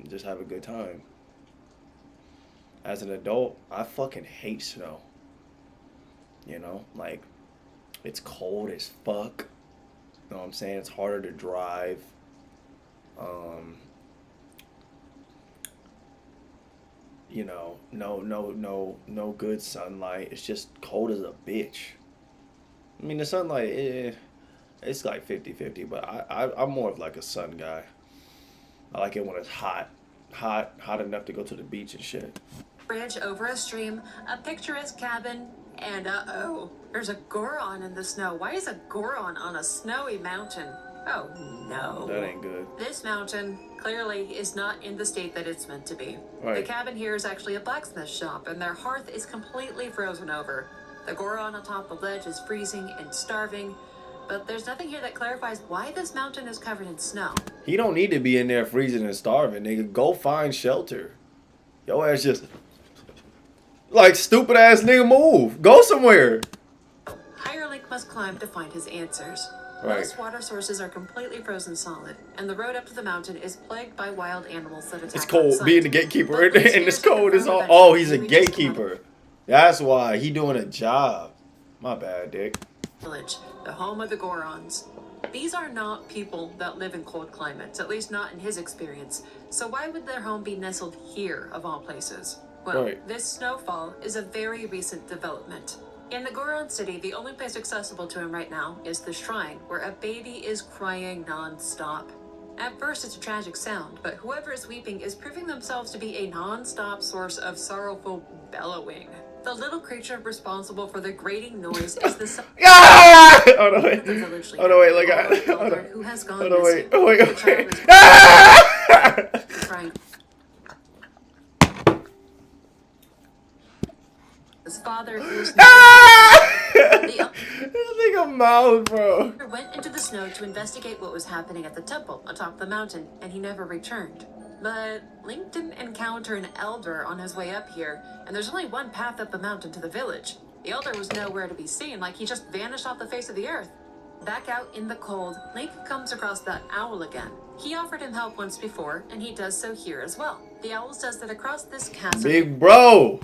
Just have a good time. As an adult, I fucking hate snow. You know, like, it's cold as fuck. You know what I'm saying? It's harder to drive. You know, no good sunlight. It's just cold as a bitch. I mean, the sunlight, it's like 50-50, but I'm more of like a sun guy. I like it when it's hot enough to go to the beach and shit. Bridge over a stream, a picturesque cabin, and uh-oh, there's a Goron in the snow. Why is a Goron on a snowy mountain? Oh no. That ain't good. This mountain clearly is not in the state that it's meant to be. Right. The cabin here is actually a blacksmith shop, and their hearth is completely frozen over. The Goron on top of the ledge is freezing and starving, but there's nothing here that clarifies why this mountain is covered in snow. He don't need to be in there freezing and starving, nigga. Go find shelter. Yo ass just like stupid ass nigga move. Go somewhere. Higher Link must climb to find his answers. Right. Most water sources are completely frozen solid, and the road up to the mountain is plagued by wild animals that attack. It's cold. on sight. Being the gatekeeper But and Link's it's fears are cold. It's all. confirmed Oh, he's a eventually. He reaches the gatekeeper. That's why he doing a job. My bad, Dick. village, the home of the Gorons. These are not people that live in cold climates, at least not in his experience. So why would their home be nestled here, of all places? Well, Right. this snowfall is a very recent development. In the Goron city, the only place accessible to him right now is the shrine, where a baby is crying non-stop. At first, it's a tragic sound, but whoever is weeping is proving themselves to be a non-stop source of sorrowful bellowing. The little creature responsible for the grating noise is the son Ah! Oh no wait. of the village leader, Oh no wait. Like Oliver I. Oh Elder, no. who has gone Oh no missing. wait. Oh wait. The Oh child wait. is Ah! crying. His father, who is Ah! the This nigga mouth, bro. elder, went into the snow to investigate what was happening at the temple atop the mountain, and he never returned. But Link didn't encounter an elder on his way up here, and there's only one path up the mountain to the village. The elder was nowhere to be seen, like he just vanished off the face of the earth. Back out in the cold, Link comes across that owl again. He offered him help once before, and he does so here as well. The owl says that across this chasm, Big bro.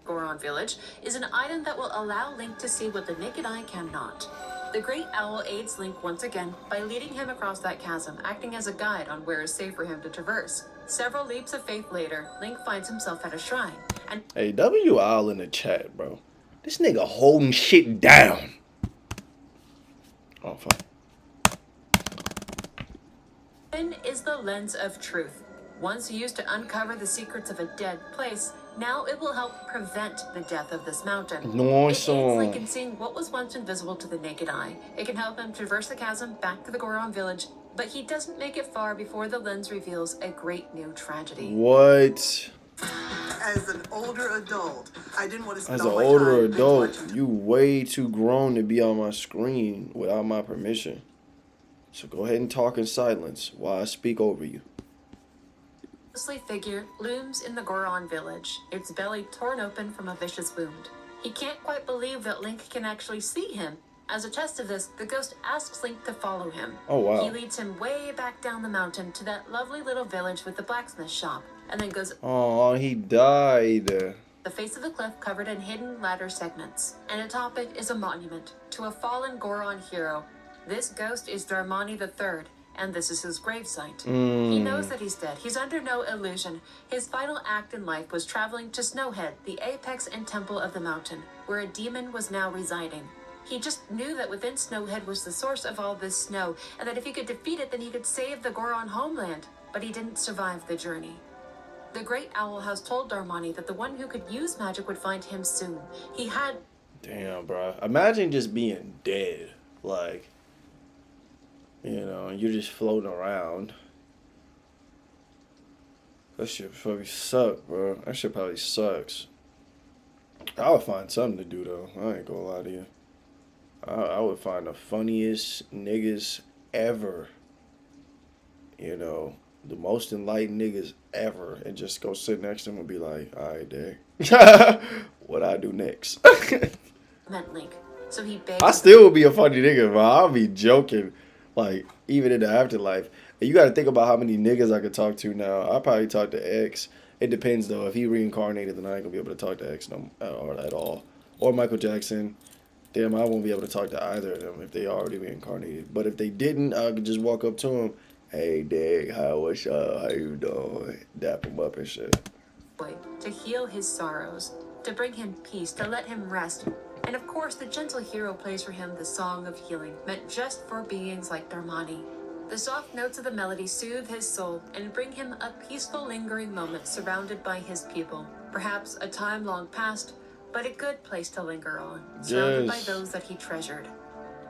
Goron Village, is an item that will allow Link to see what the naked eye cannot. The Great Owl aids Link once again by leading him across that chasm, acting as a guide on where is safe for him to traverse. Several leaps of faith later, Link finds himself at a shrine, and Hey, W Owl in the chat, bro. This nigga holding shit down. Oh fuck. Fin is the lens of truth. Once used to uncover the secrets of a dead place, now it will help prevent the death of this mountain. Nice It aids Link one. in seeing what was once invisible to the naked eye. It can help him traverse the chasm back to the Goron village, but he doesn't make it far before the lens reveals a great new tragedy. What? As an older adult, I didn't want to spend As an all my older time adult, binge-watching. you way too grown to be on my screen without my permission. So go ahead and talk in silence while I speak over you. Ghostly figure looms in the Goron village, its belly torn open from a vicious wound. He can't quite believe that Link can actually see him. As a test of this, the ghost asks Link to follow him. Oh, wow. He leads him way back down the mountain to that lovely little village with the blacksmith shop, and then goes Oh, he died. the face of the cliff covered in hidden ladder segments, and atop it is a monument to a fallen Goron hero. This ghost is Darmani III, and this is his gravesite. He knows that he's dead. He's under no illusion. His final act in life was traveling to Snowhead, the apex and temple of the mountain, where a demon was now residing. He just knew that within Snowhead was the source of all this snow, and that if he could defeat it, then he could save the Goron homeland. But he didn't survive the journey. The Great Owl has told Darmani that the one who could use magic would find him soon. He had Damn, bro. Imagine just being dead. Like, you know, and you're just floating around. That shit probably suck, bro. That shit probably sucks. I would find something to do, though. I ain't gonna lie to you. I would find the funniest niggas ever. You know, the most enlightened niggas ever. And just go sit next to them and be like, alright, there. What I do next? met Link, so he begged. I still would be a funny nigga, bro. I'll be joking, like, even in the afterlife. And you gotta think about how many niggas I could talk to now. I'll probably talk to X. It depends, though. If he reincarnated, then I ain't gonna be able to talk to X at all. Or Michael Jackson. Damn, I won't be able to talk to either of them if they already reincarnated. But if they didn't, I could just walk up to him. Hey, Dig, what's up? How you doing? Dap him up and shit. To heal his sorrows, to bring him peace, to let him rest. And of course, the gentle hero plays for him the song of healing, meant just for beings like Darmani. The soft notes of the melody soothe his soul and bring him a peaceful, lingering moment surrounded by his people. Perhaps a time long past, but a good place to linger on, surrounded by Yes. those that he treasured.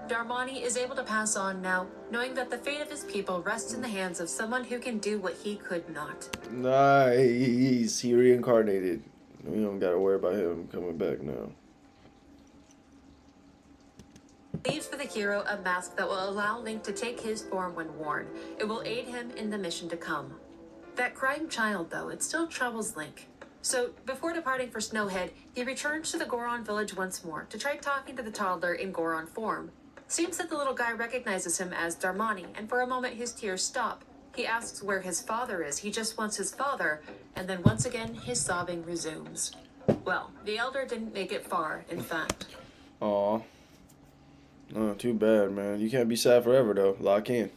Darmani is able to pass on now, knowing that the fate of his people rests in the hands of someone who can do what he could not. Nice. He reincarnated. We don't gotta worry about him coming back now. Leaves for the hero a mask that will allow Link to take his form when worn. It will aid him in the mission to come. That crying child, though, it still troubles Link. So, before departing for Snowhead, he returns to the Goron village once more to try talking to the toddler in Goron form. Seems that the little guy recognizes him as Darmani, and for a moment his tears stop. He asks where his father is, he just wants his father, and then once again his sobbing resumes. Well, the elder didn't make it far, in fact. Aw. Oh, too bad, man. You can't be sad forever, though. Lock in.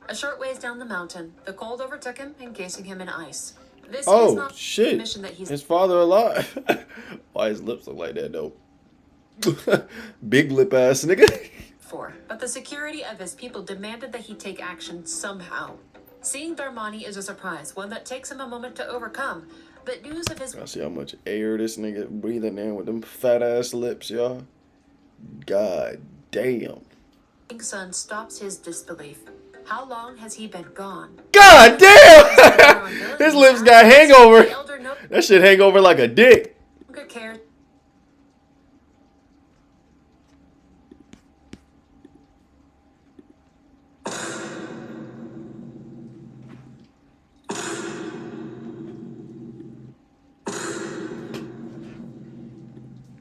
A short ways down the mountain, the cold overtook him, encasing him in ice. This is not the shit. mission that he's His father alive. Why his lips look like that, though? Big lip ass nigga. for, but the security of his people demanded that he take action somehow. Seeing Darmani is a surprise, one that takes him a moment to overcome, but news of his I see how much air this nigga breathing in with them fat ass lips, y'all. God damn. son stops his disbelief. How long has he been gone? God damn! His lips got hangover. The elder no That shit hangover like a dick. longer cared.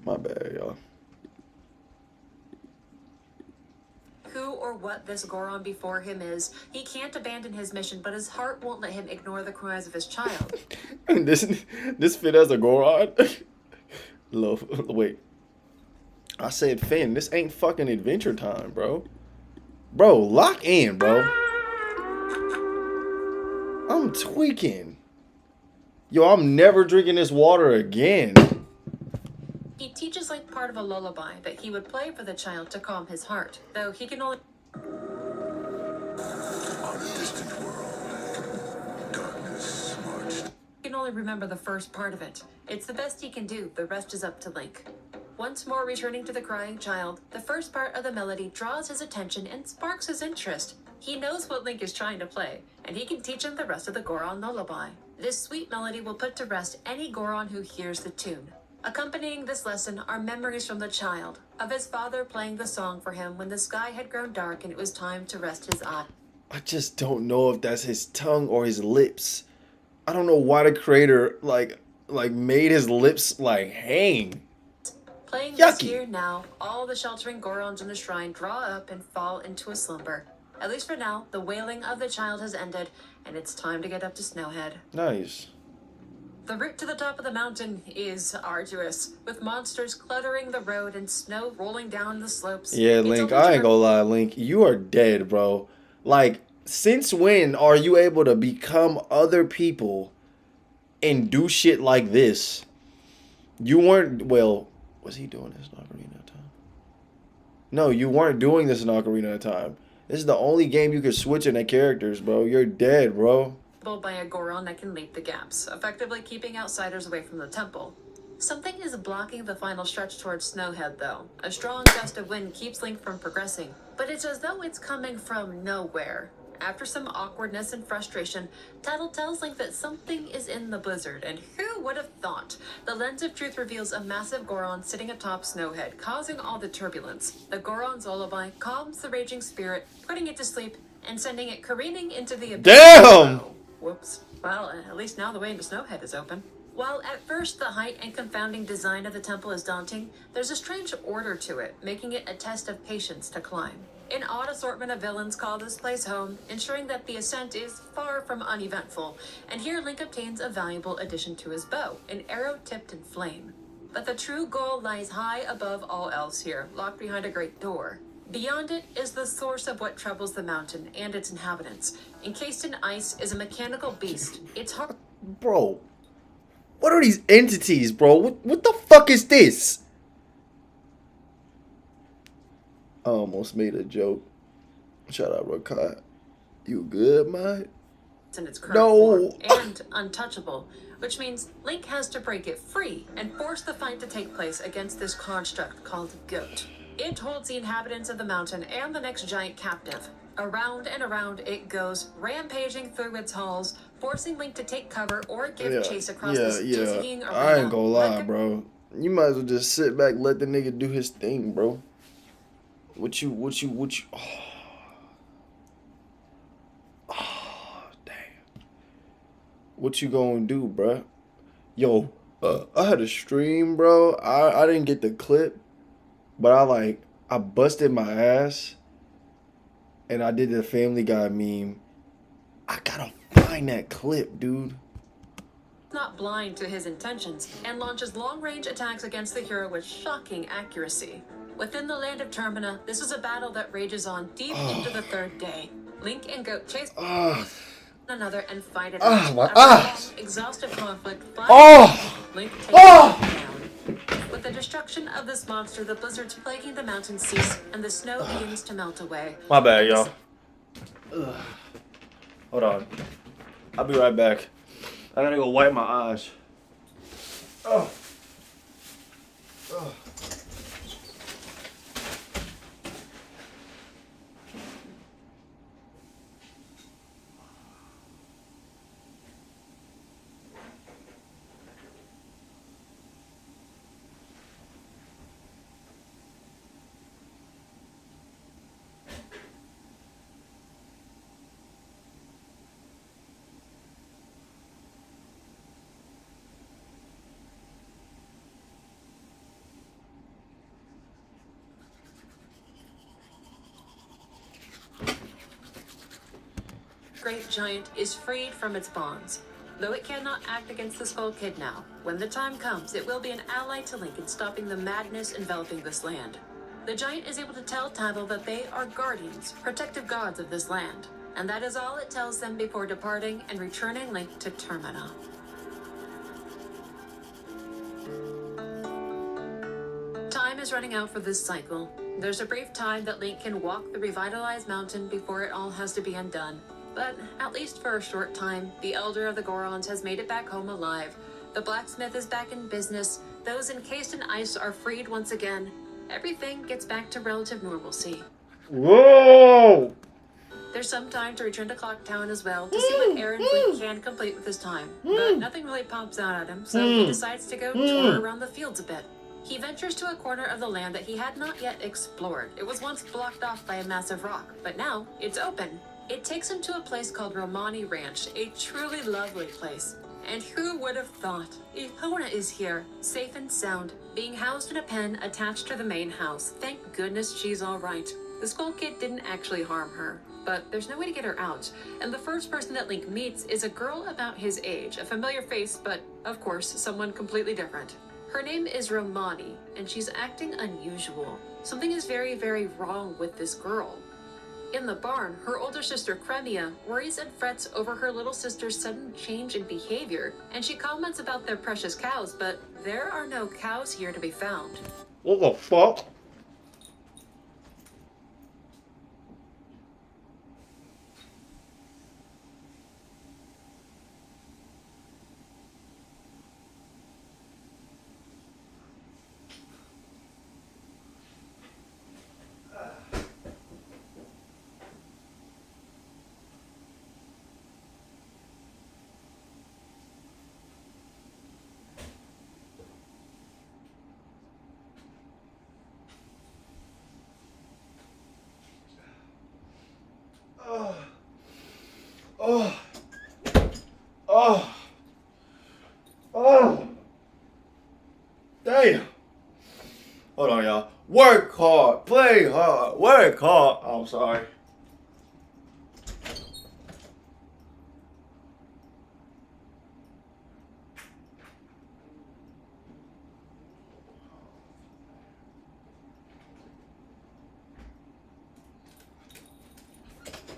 My bad, y'all. Who or what this Goron before him is, he can't abandon his mission, but his heart won't let him ignore the cries of his child. this fit as a Goron. Wait. I said Finn. This ain't fucking Adventure Time, bro. Bro, lock in, bro. I'm tweaking. Yo, I'm never drinking this water again. He teaches like part of a lullaby that he would play for the child to calm his heart, though he can only On a distant world, darkness marched. remember the first part of it. It's the best he can do, the rest is up to Link. Once more returning to the crying child, the first part of the melody draws his attention and sparks his interest. He knows what Link is trying to play, and he can teach him the rest of the Goron lullaby. This sweet melody will put to rest any Goron who hears the tune. Accompanying this lesson are memories from the child, of his father playing the song for him when the sky had grown dark and it was time to rest his eyes. I just don't know if that's his tongue or his lips. I don't know why the creator like made his lips like hang. Playing Yucky. this here now, all the sheltering Gorons in the shrine draw up and fall into a slumber. At least for now, the wailing of the child has ended, and it's time to get up to Snowhead. Nice. The route to the top of the mountain is arduous, with monsters cluttering the road and snow rolling down the slopes. Yeah, It's Link, only I ain't gonna lie, Link, you are dead, bro. Like, since when are you able to become other people and do shit like this? You weren't, well, was he doing this in Ocarina of Time? No, you weren't doing this in Ocarina of Time. This is the only game you could switch in the characters, bro. You're dead, bro. by a Goron that can leap the gaps, effectively keeping outsiders away from the temple. Something is blocking the final stretch towards Snowhead, though. A strong gust of wind keeps Link from progressing, but it's as though it's coming from nowhere. After some awkwardness and frustration, Tattle tells Link that something is in the blizzard, and who would have thought? The lens of truth reveals a massive Goron sitting atop Snowhead, causing all the turbulence. The Goron's lullaby calms the raging spirit, putting it to sleep, and sending it careening into the abyss. Damn! Whoops. Well, at least now the way into Snowhead is open. While at first the height and confounding design of the temple is daunting, there's a strange order to it, making it a test of patience to climb. An odd assortment of villains call this place home, ensuring that the ascent is far from uneventful, and here Link obtains a valuable addition to his bow, an arrow tipped in flame. But the true goal lies high above all else here, locked behind a great door. Beyond it is the source of what troubles the mountain and its inhabitants. Encased in ice is a mechanical beast. It's hard. Bro, what are these entities, bro? What the fuck is this? I almost made a joke. Shout out, Rakat. You good, man? In its current No. form and untouchable, which means Link has to break it free and force the fight to take place against this construct called Goat. It holds the inhabitants of the mountain and the next giant captive. Around and around it goes, rampaging through its halls, forcing Link to take cover or give chase across this dizzying arena. I ain't gonna lie, bro. You might as well just sit back, let the nigga do his thing, bro. What you oh, damn. What you gonna do, bro? Yo, I had a stream, bro. I didn't get the clip, but I busted my ass and I did the Family Guy meme. I gotta find that clip, dude. Not blind to his intentions and launches long-range attacks against the hero with shocking accuracy. Within the land of Termina, this is a battle that rages on deep into the third day. Link and Goat chase one another and fight it out. After a long, exhaustive conflict, Link takes it down. With the destruction of this monster, the blizzards plaguing the mountains cease and the snow begins to melt away. My bad, y'all. Hold on. I'll be right back. I gotta go wipe my eyes. Oh. Oh. Great Giant is freed from its bonds. Though it cannot act against the Skull Kid now, when the time comes, it will be an ally to Link in stopping the madness enveloping this land. The Giant is able to tell Tybalt that they are guardians, protective gods of this land, and that is all it tells them before departing and returning Link to Termina. Time is running out for this cycle. There's a brief time that Link can walk the revitalized mountain before it all has to be undone. But at least for a short time, the Elder of the Gorons has made it back home alive. The blacksmith is back in business. Those encased in ice are freed once again. Everything gets back to relative normalcy. Whoa! There's some time to return to Clock Town as well to see what errands Link can complete with his time. But nothing really pops out at him, so he decides to go tour around the fields a bit. He ventures to a corner of the land that he had not yet explored. It was once blocked off by a massive rock, but now it's open. It takes him to a place called Romani Ranch, a truly lovely place. And who would have thought? Epona is here, safe and sound, being housed in a pen attached to the main house. Thank goodness she's all right. The Skull Kid didn't actually harm her, but there's no way to get her out. And the first person that Link meets is a girl about his age, a familiar face, but of course, someone completely different. Her name is Romani, and she's acting unusual. Something is very, very wrong with this girl. In the barn, her older sister Cremia worries and frets over her little sister's sudden change in behavior, and she comments about their precious cows, but there are no cows here to be found. What the fuck? Oh. Oh. Oh. Damn. Hold on, y'all. Work hard. Play hard. Work hard. Oh, I'm sorry.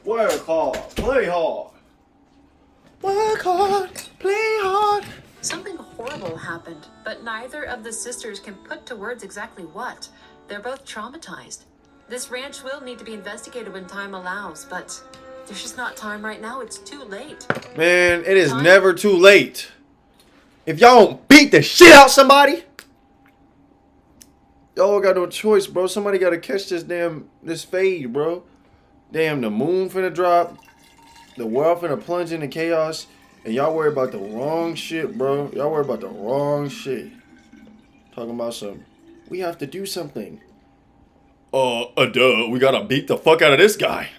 Work hard. Play hard. Work hard. Play hard. Something horrible happened, but neither of the sisters can put to words exactly what. They're both traumatized. This ranch will need to be investigated when time allows, but there's just not time right now. It's too late. Man, it is never too late. If y'all don't beat the shit out somebody, Y'all got no choice, bro. Somebody gotta catch this fade, bro. Damn, the moon finna drop. The world finna plunge into chaos. And y'all worry about the wrong shit, bro. Y'all worry about the wrong shit. Talking about some, we have to do something. Duh. We gotta beat the fuck out of this guy.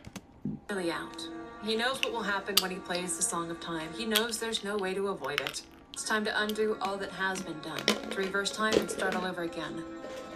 Really out. He knows what will happen when he plays the Song of Time. He knows there's no way to avoid it. It's time to undo all that has been done, to reverse time and start all over again.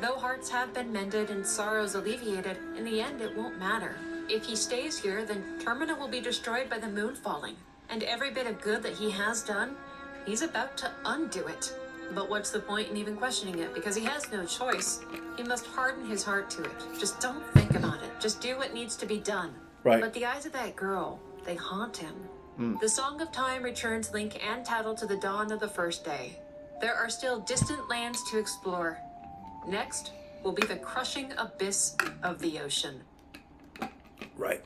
Though hearts have been mended and sorrows alleviated, in the end it won't matter. If he stays here, then Termina will be destroyed by the moon falling. And every bit of good that he has done, he's about to undo it. But what's the point in even questioning it? Because he has no choice. He must harden his heart to it. Just don't think about it. Just do what needs to be done. Right. But the eyes of that girl, they haunt him. The Song of Time returns Link and Tattle to the dawn of the first day. There are still distant lands to explore. Next will be the crushing abyss of the ocean. Right.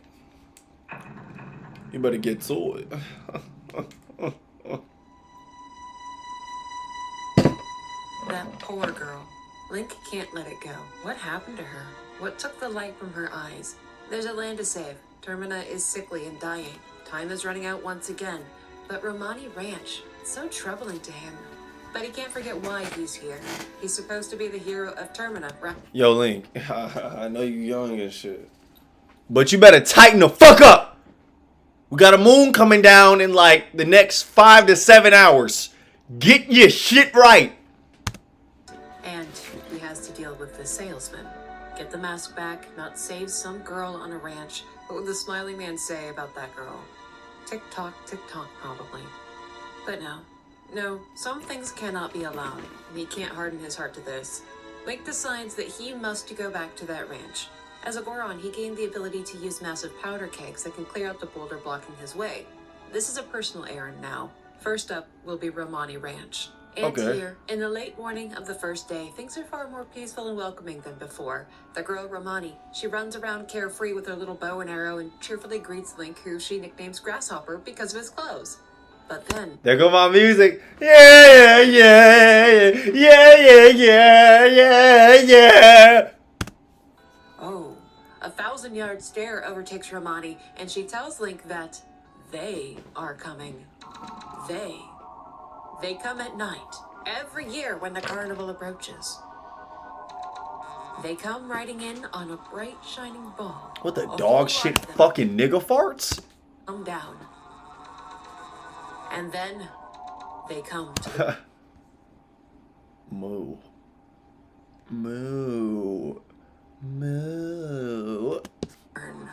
You better get to it. That poor girl. Link can't let it go. What happened to her? What took the light from her eyes? There's a land to save. Termina is sickly and dying. Time is running out once again. But Romani Ranch, it's so troubling to him. But he can't forget why he's here. He's supposed to be the hero of Termina, right? Yo, Link. I know you young and shit. But you better tighten the fuck up. We got a moon coming down in like the next 5 to 7 hours. Get your shit right. And he has to deal with the salesman. Get the mask back, not save some girl on a ranch. What would the smiling man say about that girl? Tick-tock, probably. But no, some things cannot be allowed, and he can't harden his heart to this. Link decides that he must go back to that ranch. As a Goron, he gained the ability to use massive powder kegs that can clear out the boulder blocking his way. This is a personal errand now. First up will be Romani Ranch. And Okay. here, in the late morning of the first day, things are far more peaceful and welcoming than before. The girl Romani, she runs around carefree with her little bow and arrow and cheerfully greets Link, who she nicknames Grasshopper because of his clothes. But then, There go my music. Yeah. oh, a 1,000-yard stare overtakes Romani, and she tells Link that they are coming. They come at night, every year when the carnival approaches. They come riding in on a bright, shining ball. What the A whole dog lot shit of them fucking nigga farts? come down. And then they come to the Moo. burn.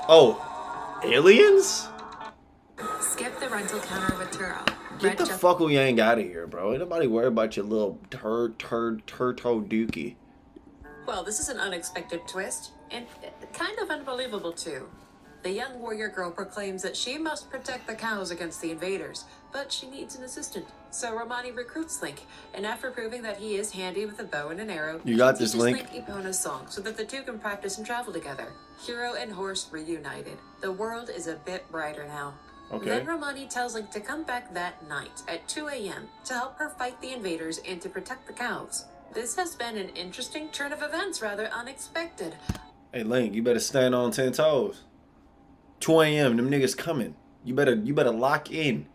Oh, aliens? Skip the rental counter with Turo. Get the fuck yang out of here, bro. Ain't nobody worry about your little turtle dookie. Well, this is an unexpected twist, and kind of unbelievable too. The young warrior girl proclaims that she must protect the cows against the invaders, but she needs an assistant. So Romani recruits Link, and after proving that he is handy with a bow and an arrow, You got she this, teaches Link. Epona's song so that the two can practice and travel together. Hero and horse reunited. The world is a bit brighter now. Okay. Then Romani tells Link to come back that night at 2 a.m. to help her fight the invaders and to protect the cows. This has been an interesting turn of events, rather unexpected. Hey, Link, you better stand on 10 toes. 2 a.m. Them niggas coming. You better lock in.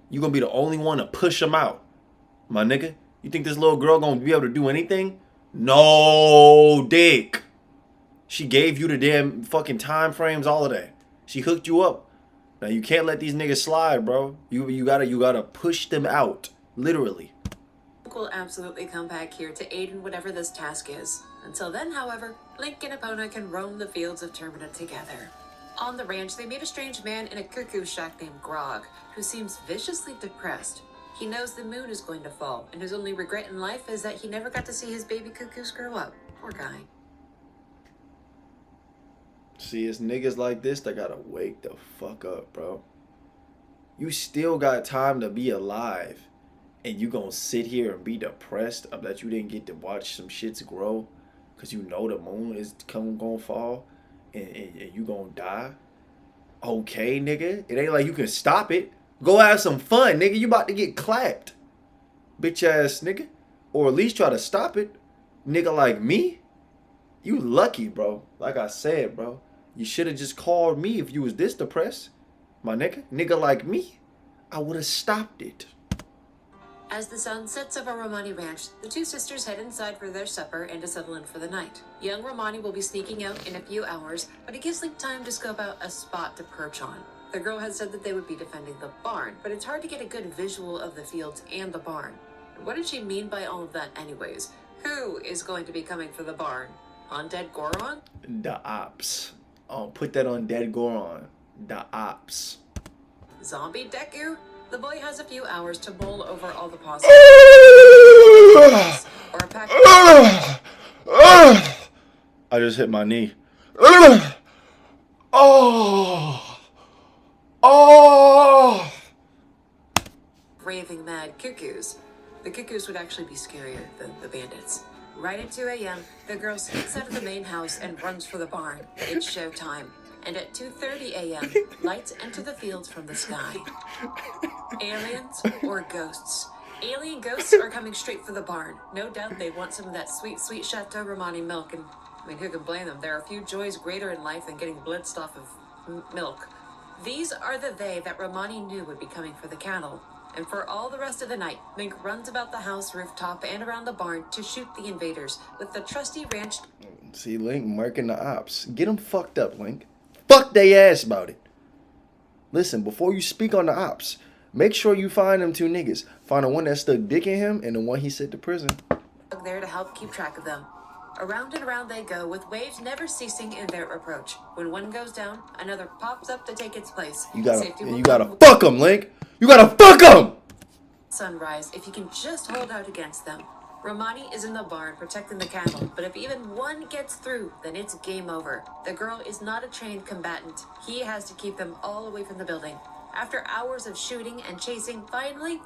You gonna be the only one to push them out. My nigga, you think this little girl gonna be able to do anything? No, dick. She gave you the damn fucking time frames, all of that. She hooked you up. Now you can't let these niggas slide, bro. You gotta push them out. Literally. Link will absolutely come back here to aid in whatever this task is. Until then, however, Link and Epona can roam the fields of Termina together. On the ranch, they meet a strange man in a cuckoo shack named Grog, who seems viciously depressed. He knows the moon is going to fall, and his only regret in life is that he never got to see his baby cuckoos grow up. Poor guy. See, it's niggas like this that gotta wake the fuck up, bro. You still got time to be alive, and you gonna sit here and be depressed of that you didn't get to watch some shits grow, cause you know the moon is gonna fall, and you gonna die. Okay, nigga, it ain't like you can stop it. Go have some fun, nigga. You about to get clapped, bitch ass nigga. or at least try to stop it. Nigga like me, you lucky, bro. Like I said, bro, you should have just called me if you was this depressed. My nigga, nigga like me, I would have stopped it. As the sun sets over Romani Ranch, the two sisters head inside for their supper and to settle in for the night. Young Romani will be sneaking out in a few hours, but it gives Link time to scope out a spot to perch on. The girl had said that they would be defending the barn, but it's hard to get a good visual of the fields and the barn. What did she mean by all of that anyways? Who is going to be coming for the barn? Undead Goron? The ops. Oh, put that on Dead Goron. The ops. Zombie Deku? The boy has a few hours to mull over all the possible or a pack I just hit my knee. Oh. Oh. raving mad cuckoos. The cuckoos would actually be scarier than the bandits. Right at 2 a.m., the girl sneaks out of the main house and runs for the barn. It's showtime. And at 2:30 a.m., lights enter the fields from the sky. Aliens or ghosts? Alien ghosts are coming straight for the barn. No doubt they want some of that sweet, sweet Chateau Romani milk, and I mean, who can blame them? There are few joys greater in life than getting blitzed off of milk. These are the they that Romani knew would be coming for the cattle. And for all the rest of the night, Link runs about the house rooftop and around the barn to shoot the invaders with the trusty ranch. See, Link marking the ops. Get them fucked up, Link. Fuck they ass about it. Listen, before you speak on the ops, make sure you find them two niggas. Find the one that stuck dick in him and the one he sent to prison. There to help keep track of them. Around and around they go, with waves never ceasing in their approach. When one goes down, another pops up to take its place. You gotta fuck them, Link. You gotta fuck them! Sunrise, if you can just hold out against them. Romani is in the barn protecting the cattle, but if even one gets through, then it's game over. The girl is not a trained combatant. He has to keep them all away from the building. After hours of shooting and chasing, finally,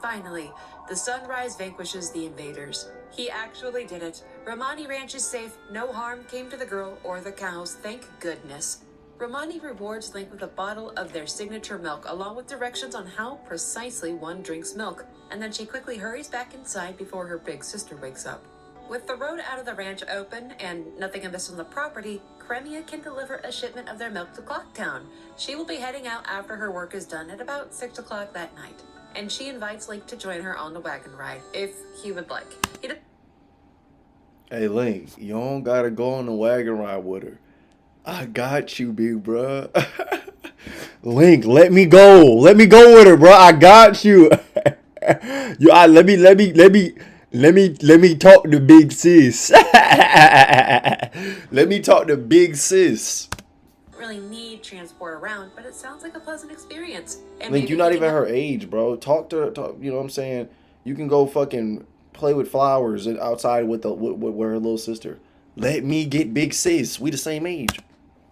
the sunrise vanquishes the invaders. He actually did it. Romani Ranch is safe. No harm came to the girl or the cows, thank goodness. Romani rewards Link with a bottle of their signature milk, along with directions on how precisely one drinks milk, and then she quickly hurries back inside before her big sister wakes up. With the road out of the ranch open and nothing amiss on the property, Cremia can deliver a shipment of their milk to Clocktown. She will be heading out after her work is done at about 6 o'clock that night, and she invites Link to join her on the wagon ride, if he would like. Hey, Link, you don't gotta go on the wagon ride with her. I got you, big bruh. Link, let me go. Let me go with her, bro. I got you. Let me talk to big sis. Let me talk to big sis. Really need transport around, but it sounds like a pleasant experience. And Link, you're not even her age, bro. Talk to her. You know what I'm saying? You can go fucking play with flowers outside with her little sister. Let me get big sis. We the same age.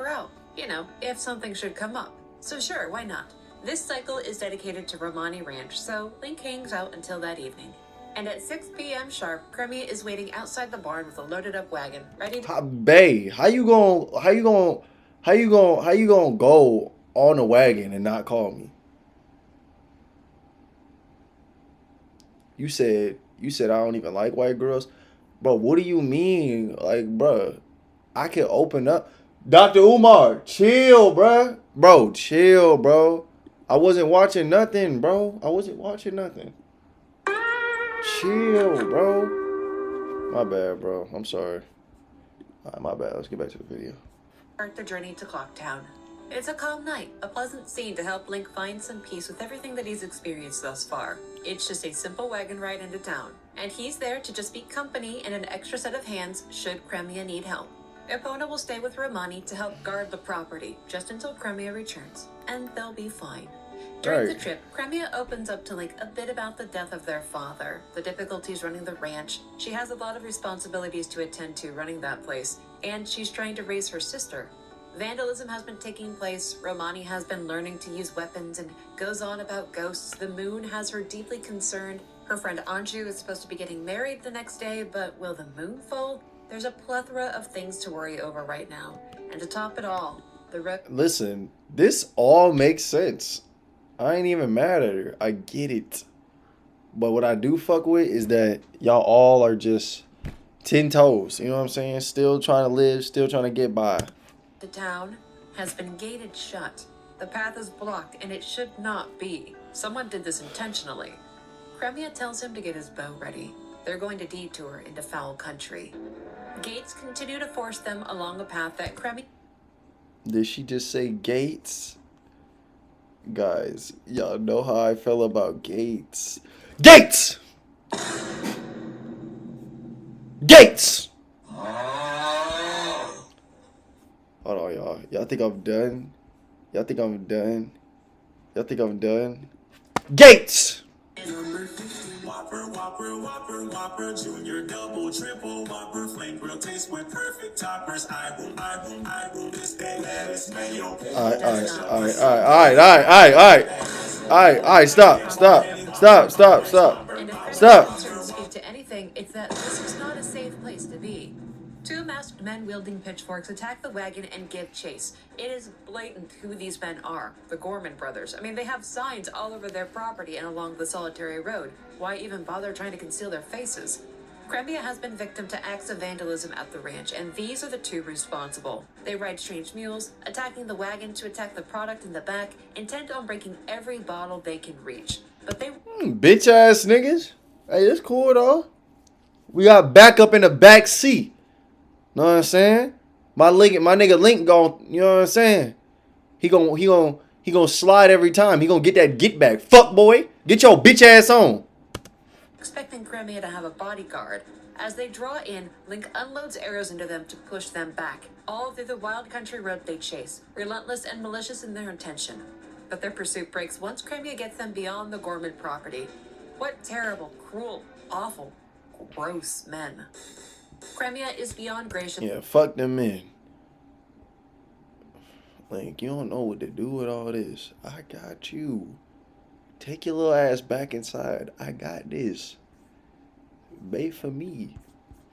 Out, you know, if something should come up. So sure, why not? This cycle is dedicated to Romani Ranch, so Link hangs out until that evening. And at 6 p.m. sharp, Cremia is waiting outside the barn with a loaded up wagon, ready to... Bae, how you gonna go on a wagon and not call me? You said I don't even like white girls. Bro, what do you mean? Like, bro, I can open up. Dr. Umar, chill, bro. Bro, chill, bro. I wasn't watching nothing, bro. Chill, bro. My bad, bro. I'm sorry. My bad. Let's get back to the video. Start the journey to Clocktown. It's a calm night, a pleasant scene to help Link find some peace with everything that he's experienced thus far. It's just a simple wagon ride into town, and he's there to just be company and an extra set of hands should Cremia need help. Epona will stay with Romani to help guard the property, just until Cremia returns, and they'll be fine. During the trip, Cremia opens up to Link a bit about the death of their father, the difficulties running the ranch. She has a lot of responsibilities to attend to running that place, and she's trying to raise her sister. Vandalism has been taking place, Romani has been learning to use weapons, and goes on about ghosts. The moon has her deeply concerned. Her friend Anju is supposed to be getting married the next day, but will the moon fall? There's a plethora of things to worry over right now. And to top it all, Listen, this all makes sense. I ain't even mad at her. I get it. But what I do fuck with is that y'all all are just 10 toes. You know what I'm saying? Still trying to live, still trying to get by. The town has been gated shut. The path is blocked, and it should not be. Someone did this intentionally. Cremia tells him to get his bow ready. They're going to detour into foul country. Gates continue to force them along a path that Cremia... Did she just say Gates? Guys, y'all know how I feel about Gates. Gates! Gates! Hold on, y'all. Y'all think I'm done? Y'all think I'm done? Y'all think I'm done? Gates! Whopper, Whopper, Whopper, Whopper, Junior, Double, Triple, Whopper, Flame Grill taste with perfect toppers. I will this day. Lettuce, mayo. Alright, stop. And if Stop. concerns speak to anything, it's that this is not a safe place to be. Two masked men wielding pitchforks attack the wagon and give chase. It is blatant who these men are, the Gorman brothers. I mean, they have signs all over their property and along the solitary road. Why even bother trying to conceal their faces? Cremia has been victim to acts of vandalism at the ranch, and these are the two responsible. They ride strange mules, attacking the wagon to attack the product in the back, intent on breaking every bottle they can reach. But they... Bitch ass niggas. Hey, that's cool though. We got backup in the back seat. Know what I'm saying? My nigga Link gon', you know what I'm saying? He gon' slide every time. He gon' get that get back. Fuck boy. Get your bitch ass on. expecting Cremia to have a bodyguard. As they draw in, Link unloads arrows into them to push them back, all through the wild country road they chase, relentless and malicious in their intention. But their pursuit breaks once Cremia gets them beyond the Gorman property. What terrible, cruel, awful, gross men. Cremia is beyond gracious. Yeah, fuck them men. Link, you don't know what to do with all this. I got you. Take your little ass back inside. I got this. Wait for me.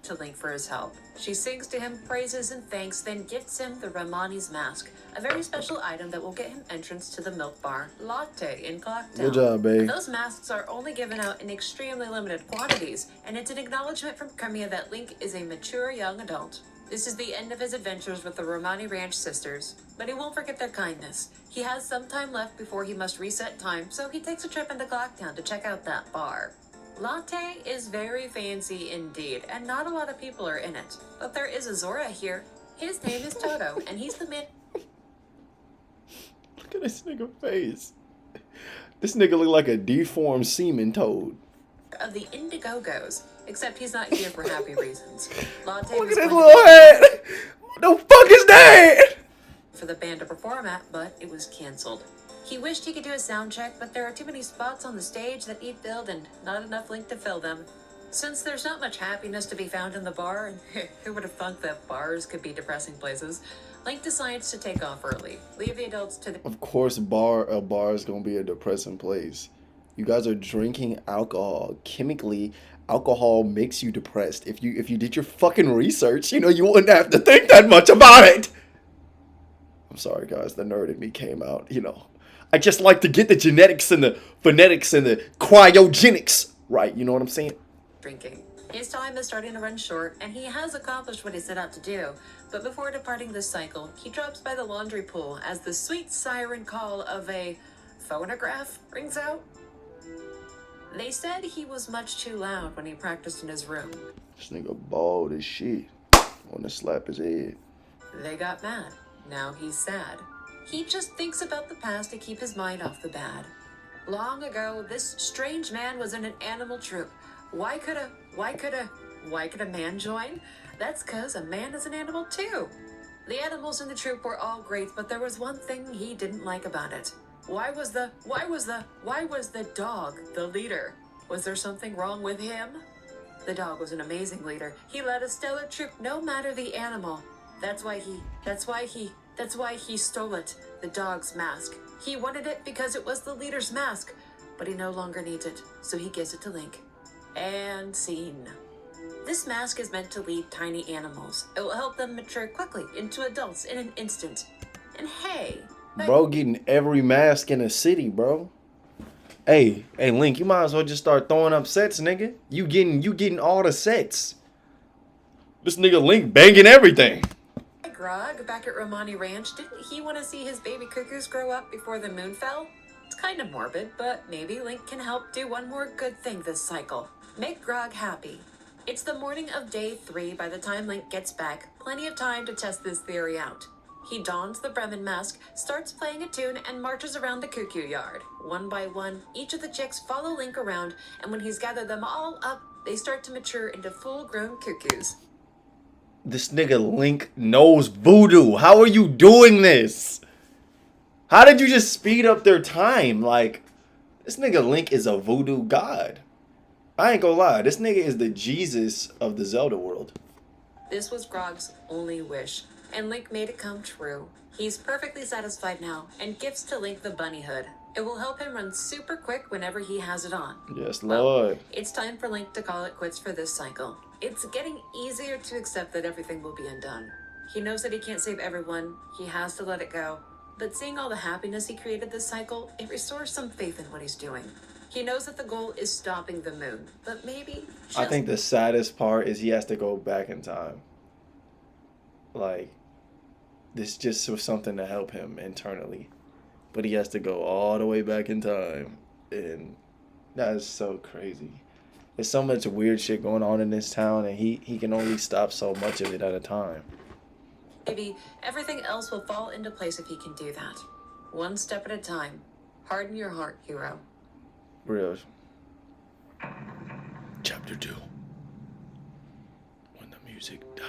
To Link for his help. She sings to him praises and thanks, then gifts him the Romani's mask, a very special item that will get him entrance to the milk bar Latte in Clocktown. Good job, babe. Those masks are only given out in extremely limited quantities, and it's an acknowledgement from Cremia that Link is a mature young adult. This is the end of his adventures with the Romani Ranch sisters, but he won't forget their kindness. He has some time left before he must reset time, so he takes a trip into Clocktown to check out that bar. Latte is very fancy indeed, and not a lot of people are in it. But there is a Zora here. His name is Toto, and he's the man. Look at this nigga face. This nigga look like a deformed semen toad. Of the Indigogos, except he's not here for happy reasons. Latte Look was at his going little head. What the fuck is that? for the band to perform at, but it was canceled. He wished he could do a sound check, but there are too many spots on the stage that need filled and not enough Link to fill them. Since there's not much happiness to be found in the bar, and who would have thunk that bars could be depressing places, Link decides to take off early, leave the adults to the... Of course, a bar is gonna be a depressing place. You guys are drinking alcohol. Chemically, alcohol makes you depressed. If you did your fucking research, you know, you wouldn't have to think that much about it. I'm sorry, guys. The nerd in me came out. You know, I just like to get the genetics and the phonetics and the cryogenics right. You know what I'm saying? drinking. His time is starting to run short, and he has accomplished what he set out to do. But before departing this cycle, he drops by the laundry pool as the sweet siren call of a phonograph rings out. They said he was much too loud when he practiced in his room. This nigga bald as shit. Wanna slap his head. They got mad. Now he's sad. He just thinks about the past to keep his mind off the bad. Long ago, this strange man was in an animal troupe. Why could a man join? That's 'cause a man is an animal too. The animals in the troupe were all great, but there was one thing he didn't like about it. Why was the dog the leader? Was there something wrong with him? The dog was an amazing leader. He led a stellar troop no matter the animal. That's why he stole it, the dog's mask. He wanted it because it was the leader's mask, but he no longer needs it, so he gives it to Link. And scene. This mask is meant to lead tiny animals. It will help them mature quickly into adults in an instant. And hey, Bro getting every mask in the city, bro. Hey, Link, you might as well just start throwing up sets, nigga. You getting all the sets. This nigga Link banging everything. Grog back at Romani Ranch, didn't he want to see his baby cuckoos grow up before the moon fell? It's kind of morbid, but maybe Link can help do one more good thing this cycle. Make Grog happy. It's the morning of day 3 by the time Link gets back, plenty of time to test this theory out. He dons the Bremen mask, starts playing a tune, and marches around the cuckoo yard. One by one, each of the chicks follow Link around, and when he's gathered them all up, they start to mature into full-grown cuckoos. This nigga Link knows voodoo. How are you doing this? How did you just speed up their time? Like, this nigga Link is a voodoo god. I ain't gonna lie. This nigga is the Jesus of the Zelda world. This was Grog's only wish, and Link made it come true. He's perfectly satisfied now, and gifts to Link the bunny hood. It will help him run super quick whenever he has it on. Yes, Lord. Well, it's time for Link to call it quits for this cycle. It's getting easier to accept that everything will be undone. He knows that he can't save everyone, he has to let it go. But seeing all the happiness he created this cycle, it restores some faith in what he's doing. He knows that the goal is stopping the moon, but maybe I think the saddest part is he has to go back in time. Like, this just was something to help him internally. But he has to go all the way back in time. And that is so crazy. There's so much weird shit going on in this town, and he can only stop so much of it at a time. Maybe everything else will fall into place if he can do that. One step at a time. Harden your heart, hero. Real. Chapter 2. When the music died.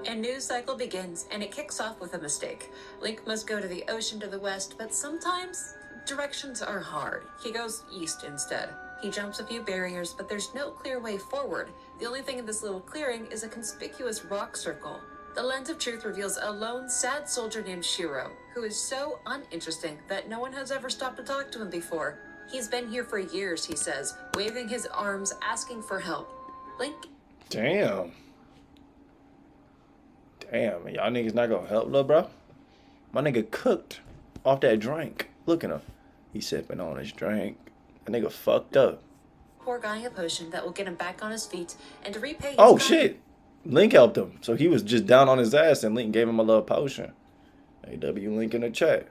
A new cycle begins, and it kicks off with a mistake. Link must go to the ocean to the west, but sometimes directions are hard. He goes east instead. He jumps a few barriers, but there's no clear way forward. The only thing in this little clearing is a conspicuous rock circle. The lens of truth reveals a lone, sad soldier named Shiro, who is so uninteresting that no one has ever stopped to talk to him before. He's been here for years, he says, waving his arms, asking for help. Link... Damn, y'all niggas not gonna help, little bro? My nigga cooked off that drink. Look at him. He sipping on his drink. That nigga fucked up. Poor guy a potion that will get him back on his feet and to repay his Oh, shit. Link helped him. So he was just down on his ass and Link gave him a little potion. AW Link in the chat.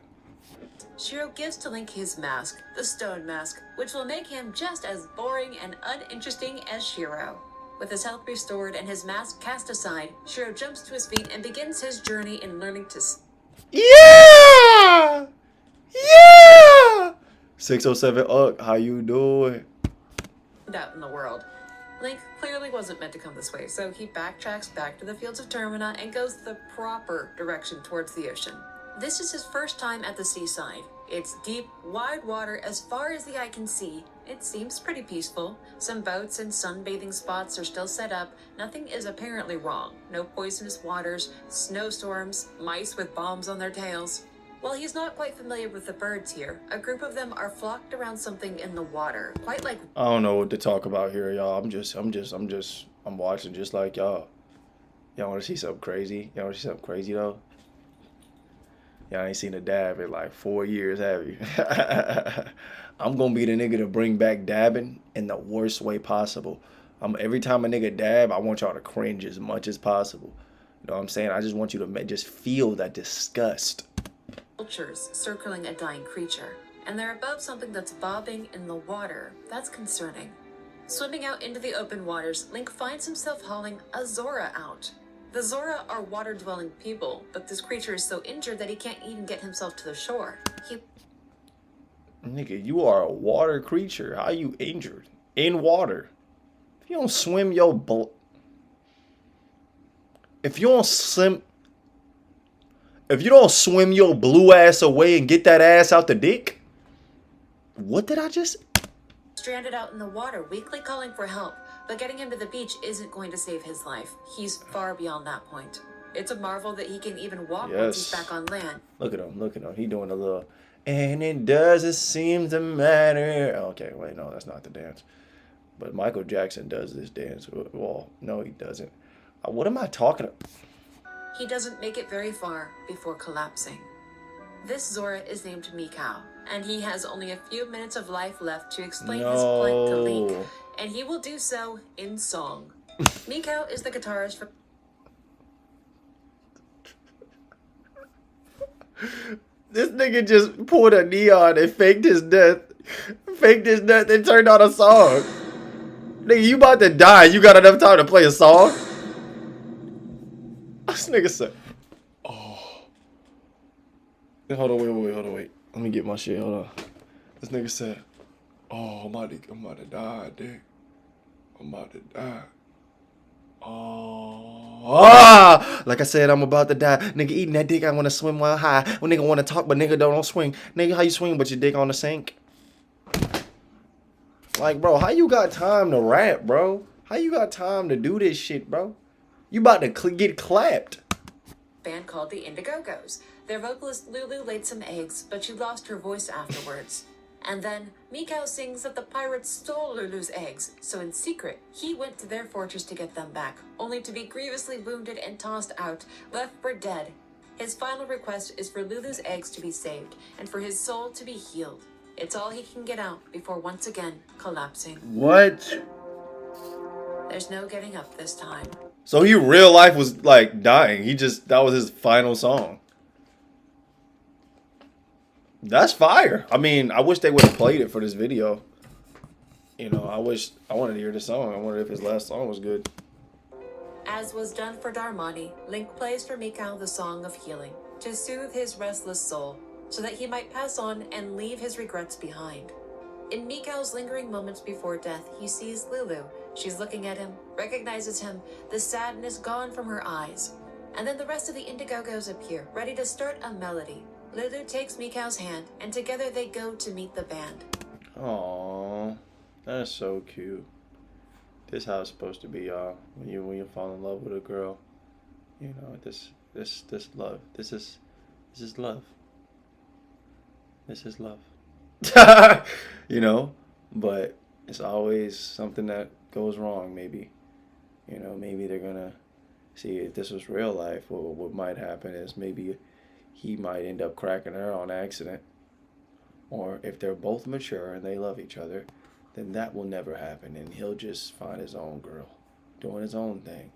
Shiro gives to Link his mask, the stone mask, which will make him just as boring and uninteresting as Shiro. With his health restored and his mask cast aside, Shiro jumps to his feet and begins his journey in learning to... Yeah! Yeah! 607 Uck, how you doing? ...out in the world. Link clearly wasn't meant to come this way, so he backtracks back to the fields of Termina and goes the proper direction towards the ocean. This is his first time at the seaside. It's deep, wide water as far as the eye can see. It seems pretty peaceful. Some boats and sunbathing spots are still set up. Nothing is apparently wrong. No poisonous waters, snowstorms, mice with bombs on their tails. While he's not quite familiar with the birds here, a group of them are flocked around something in the water, quite like... I don't know what to talk about here, y'all. I'm watching just like y'all. Y'all want to see something crazy? Y'all want to see something crazy, though? Y'all ain't seen a dab in like 4 years, have you? I'm going to be the nigga to bring back dabbing in the worst way possible. Every time a nigga dab, I want y'all to cringe as much as possible. You know what I'm saying? I just want you to just feel that disgust. Vultures circling a dying creature, and they're above something that's bobbing in the water. That's concerning. Swimming out into the open waters, Link finds himself hauling a Zora out. The Zora are water-dwelling people, but this creature is so injured that he can't even get himself to the shore. Nigga, you are a water creature. How you injured? In water. If you don't swim your If you don't swim your blue ass away and get that ass out the dick. What did I just... Stranded out in the water, weakly calling for help, but getting him to the beach isn't going to save his life. He's far beyond that point. It's a marvel that he can even walk once he's back on land. Look at him. He doing a little... And it doesn't seem to matter. Okay, wait, no, that's not the dance. But Michael Jackson does this dance. Well, no, he doesn't. What am I talking about? He doesn't make it very far before collapsing. This Zora is named Mikau, and he has only a few minutes of life left to explain his plight to Link, No. and he will do so in song. Mikau is the guitarist for... This nigga just pulled a neon and faked his death. Faked his death and turned on a song. Nigga, you about to die. You got enough time to play a song? This nigga said, oh. Hold on, wait. Let me get my shit, hold on. This nigga said, oh, I'm about to die, dick. I'm about to die. Oh, like I said, I'm about to die. Nigga eating that dick, I want to swim while high. When nigga want to talk, but nigga don't swing. Nigga, how you swing, but your dick on the sink? Like, bro, how you got time to rap, bro? How you got time to do this shit, bro? You about to get clapped. Band called the Indiegogo's. Their vocalist Lulu laid some eggs, but she lost her voice afterwards. And then Mikau sings that the pirates stole Lulu's eggs, so in secret, he went to their fortress to get them back, only to be grievously wounded and tossed out, left for dead. His final request is for Lulu's eggs to be saved, and for his soul to be healed. It's all he can get out before once again collapsing. What? There's no getting up this time. So he real life was like dying. That was his final song. That's fire. I mean, I wish they would have played it for this video. You know, I wanted to hear the song. I wondered if his last song was good. As was done for Darmani, Link plays for Mikau the Song of Healing to soothe his restless soul, so that he might pass on and leave his regrets behind. In Mikau's lingering moments before death, he sees Lulu. She's looking at him, recognizes him, the sadness gone from her eyes. And then the rest of the Indiegogos appear, ready to start a melody. Lulu takes Mikau's hand, and together they go to meet the band. Aww, that's so cute. This how it's supposed to be, y'all. When you fall in love with a girl, you know, this love. This is love. This is love. You know, but it's always something that goes wrong. Maybe, you know, maybe they're gonna see if this was real life. What might happen is maybe he might end up cracking her on accident, or if they're both mature and they love each other, then that will never happen, and he'll just find his own girl, doing his own thing,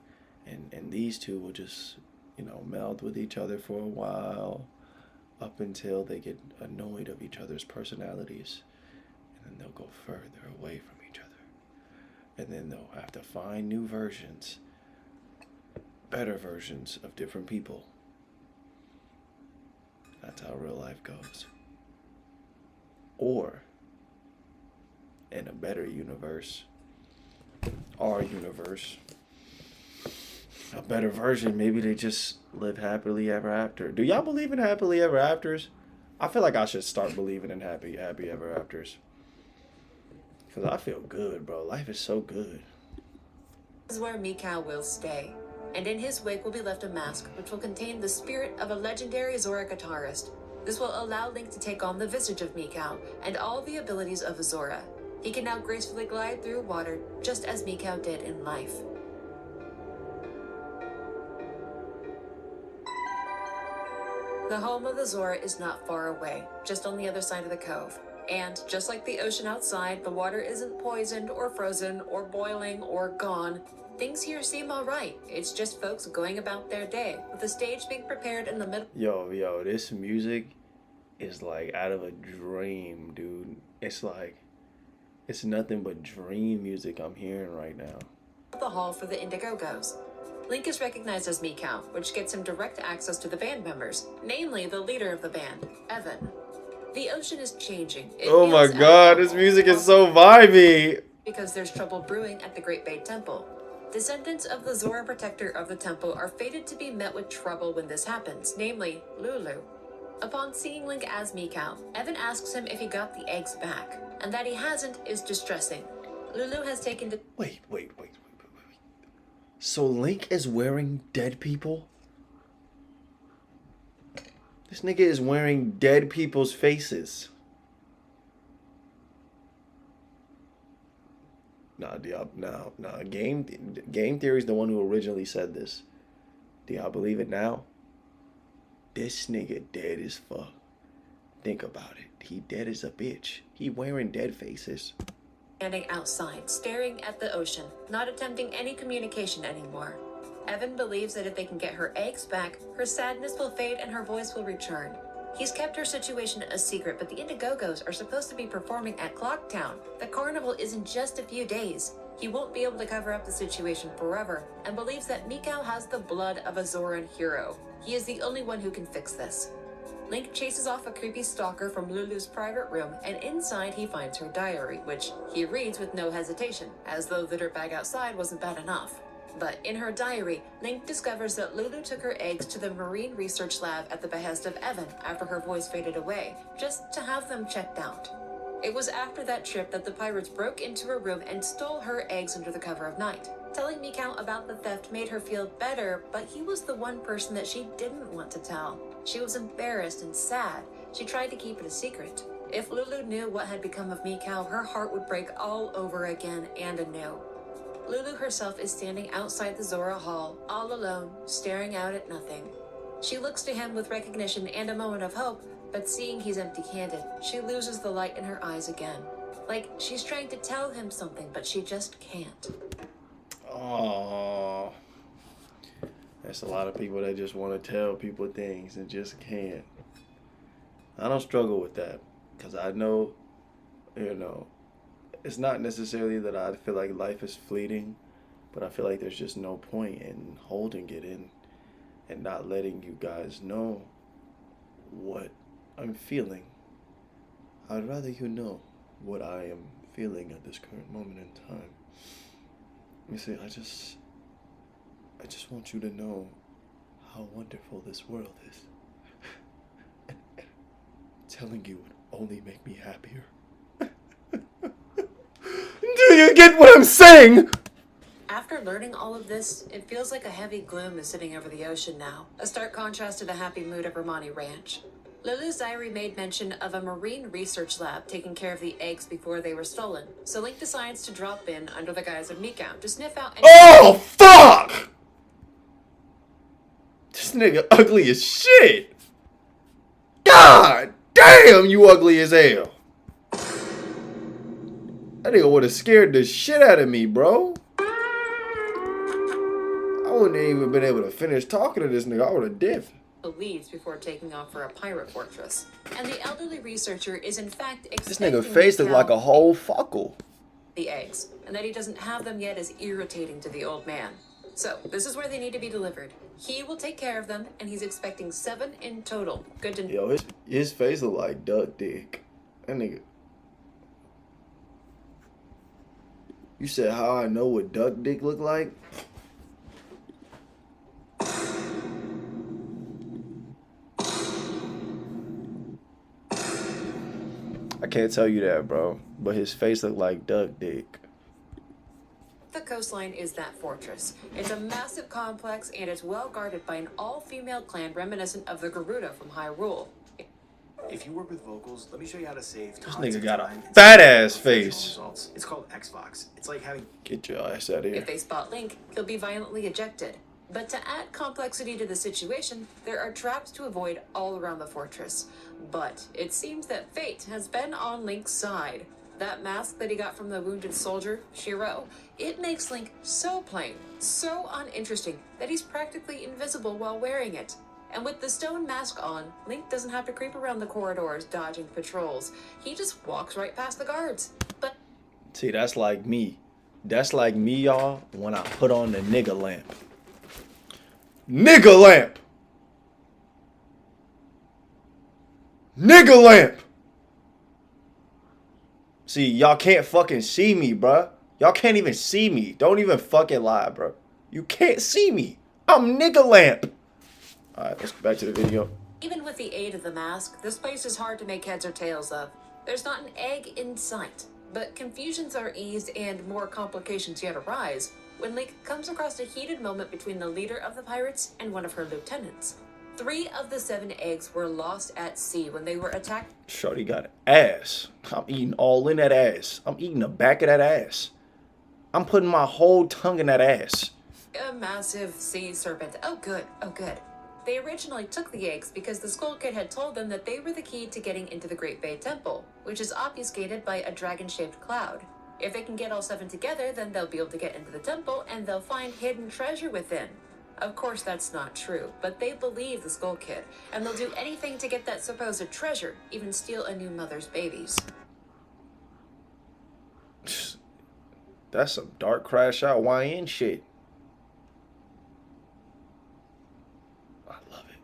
and these two will just, you know, meld with each other for a while, up until they get annoyed of each other's personalities, and then they'll go further away from each other, and then they'll have to find new versions, better versions of different people. That's how real life goes. Or, in a better universe, our universe, a better version, maybe they just live happily ever after. Do y'all believe in happily ever afters? I feel like I should start believing in happy ever afters. Because I feel good, bro. Life is so good. This is where Mikau will stay, and in his wake will be left a mask which will contain the spirit of a legendary Zora guitarist. This will allow Link to take on the visage of Mikau and all the abilities of Zora. He can now gracefully glide through water, just as Mikau did in life. The home of the Zora is not far away, just on the other side of the cove. And just like the ocean outside, the water isn't poisoned or frozen or boiling or gone. Things here seem alright. It's just folks going about their day, with the stage being prepared in the middle. Yo, this music is like out of a dream, dude. It's like, it's nothing but dream music I'm hearing right now. The hall for the Indiegogos. Link is recognized as Mikau, which gets him direct access to the band members, namely the leader of the band, Evan. The ocean is changing. Oh my god, this music is so vibey! Because there's trouble brewing at the Great Bay Temple. Descendants of the Zora protector of the temple are fated to be met with trouble when this happens, namely Lulu. Upon seeing Link as Mikau, Evan asks him if he got the eggs back, and that he hasn't is distressing. Lulu has taken to... Wait. So Link is wearing dead people? This nigga is wearing dead people's faces. Nah. Game Theory's the one who originally said this. Do y'all believe it now? This nigga dead as fuck. Think about it. He dead as a bitch. He wearing dead faces. Standing outside, staring at the ocean, not attempting any communication anymore. Evan believes that if they can get her eggs back, her sadness will fade and her voice will return. He's kept her situation a secret, but the Indogogos are supposed to be performing at Clocktown. The carnival is in just a few days. He won't be able to cover up the situation forever, and believes that Mikau has the blood of a Zoran hero. He is the only one who can fix this. Link chases off a creepy stalker from Lulu's private room, and inside he finds her diary, which he reads with no hesitation, as though the dirtbag outside wasn't bad enough. But in her diary, Link discovers that Lulu took her eggs to the Marine Research Lab at the behest of Evan after her voice faded away, just to have them checked out. It was after that trip that the pirates broke into her room and stole her eggs under the cover of night. Telling Mikau about the theft made her feel better, but he was the one person that she didn't want to tell. She was embarrassed and sad. She tried to keep it a secret. If Lulu knew what had become of Mikau, her heart would break all over again and anew. Lulu herself is standing outside the Zora Hall, all alone, staring out at nothing. She looks to him with recognition and a moment of hope, but seeing he's empty-handed, she loses the light in her eyes again. Like she's trying to tell him something, but she just can't. Oh, that's a lot of people that just want to tell people things and just can't. I don't struggle with that because I know, it's not necessarily that I feel like life is fleeting, but I feel like there's just no point in holding it in and not letting you guys know what I'm feeling. I'd rather you know what I am feeling at this current moment in time. You see, I just want you to know how wonderful this world is. And telling you would only make me happier. Do you get what I'm saying? After learning all of this, it feels like a heavy gloom is sitting over the ocean now, a stark contrast to the happy mood of Romani Ranch. Lulu's diary made mention of a marine research lab taking care of the eggs before they were stolen, so Link decides to drop in under the guise of Mikau to sniff out any— Oh, fuck! This nigga ugly as shit! God damn, you ugly as hell! That nigga would have scared the shit out of me, bro. I wouldn't have even been able to finish talking to this nigga. I would have dipped. leaves before taking off for a pirate fortress. And the elderly researcher is in fact This expecting nigga face look Mikau like a whole fuckle. the eggs, and that he doesn't have them yet is irritating to the old man. So, this is where they need to be delivered. He will take care of them, and he's expecting 7 in total. Good to know. Yo, his face look like duck dick. That nigga. You said how I know what duck dick look like? I can't tell you that, bro. But his face look like duck dick. The coastline is that fortress. It's a massive complex, and it's well guarded by an all-female clan reminiscent of the Garuda from Hyrule. If you work with vocals, let me show you how to save This tons nigga of got a time and fat save ass professional face. results. It's called Xbox. It's like having Get your ass out of here. If they spot Link, he'll be violently ejected. But to add complexity to the situation, there are traps to avoid all around the fortress. But it seems that fate has been on Link's side. That mask that he got from the wounded soldier, Shiro, it makes Link so plain, so uninteresting, that he's practically invisible while wearing it. And with the stone mask on, Link doesn't have to creep around the corridors dodging patrols. He just walks right past the guards. But See, that's like me. That's like me, y'all, when I put on the nigga lamp. Nigga lamp! Nigga lamp! See, y'all can't fucking see me, bruh. Y'all can't even see me. Don't even fucking lie, bro. You can't see me. I'm nigga lamp. Alright, let's get back to the video. even with the aid of the mask, this place is hard to make heads or tails of. There's not an egg in sight, but confusions are eased and more complications yet arise when Link comes across a heated moment between the leader of the pirates and one of her lieutenants. 3 of the 7 eggs were lost at sea when they were attacked. Shorty got ass. I'm eating all in that ass. I'm eating the back of that ass. I'm putting my whole tongue in that ass. A massive sea serpent. Oh good, oh good. They originally took the eggs because the Skull Kid had told them that they were the key to getting into the Great Bay Temple, which is obfuscated by a dragon-shaped cloud. If they can get all 7 together, then they'll be able to get into the temple and they'll find hidden treasure within. Of course, that's not true, but they believe the Skull Kid, and they'll do anything to get that supposed treasure, even steal a new mother's babies. That's some dark crash out YN shit. I love it.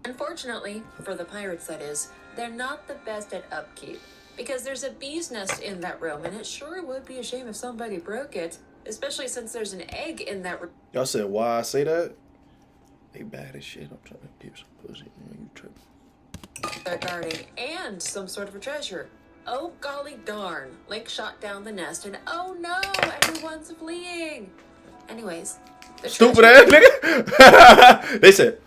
Unfortunately, for the pirates that is, they're not the best at upkeep, because there's a bee's nest in that room, and it sure would be a shame if somebody broke it, especially since there's an egg in that room. Y'all said why I say that? They bad as shit. I'm trying to get some pussy. Man, you tripping. They're guarding, and some sort of a treasure. Oh golly darn, Link shot down the nest, and oh no, everyone's fleeing. Anyways, the Stupid ass nigga. They said,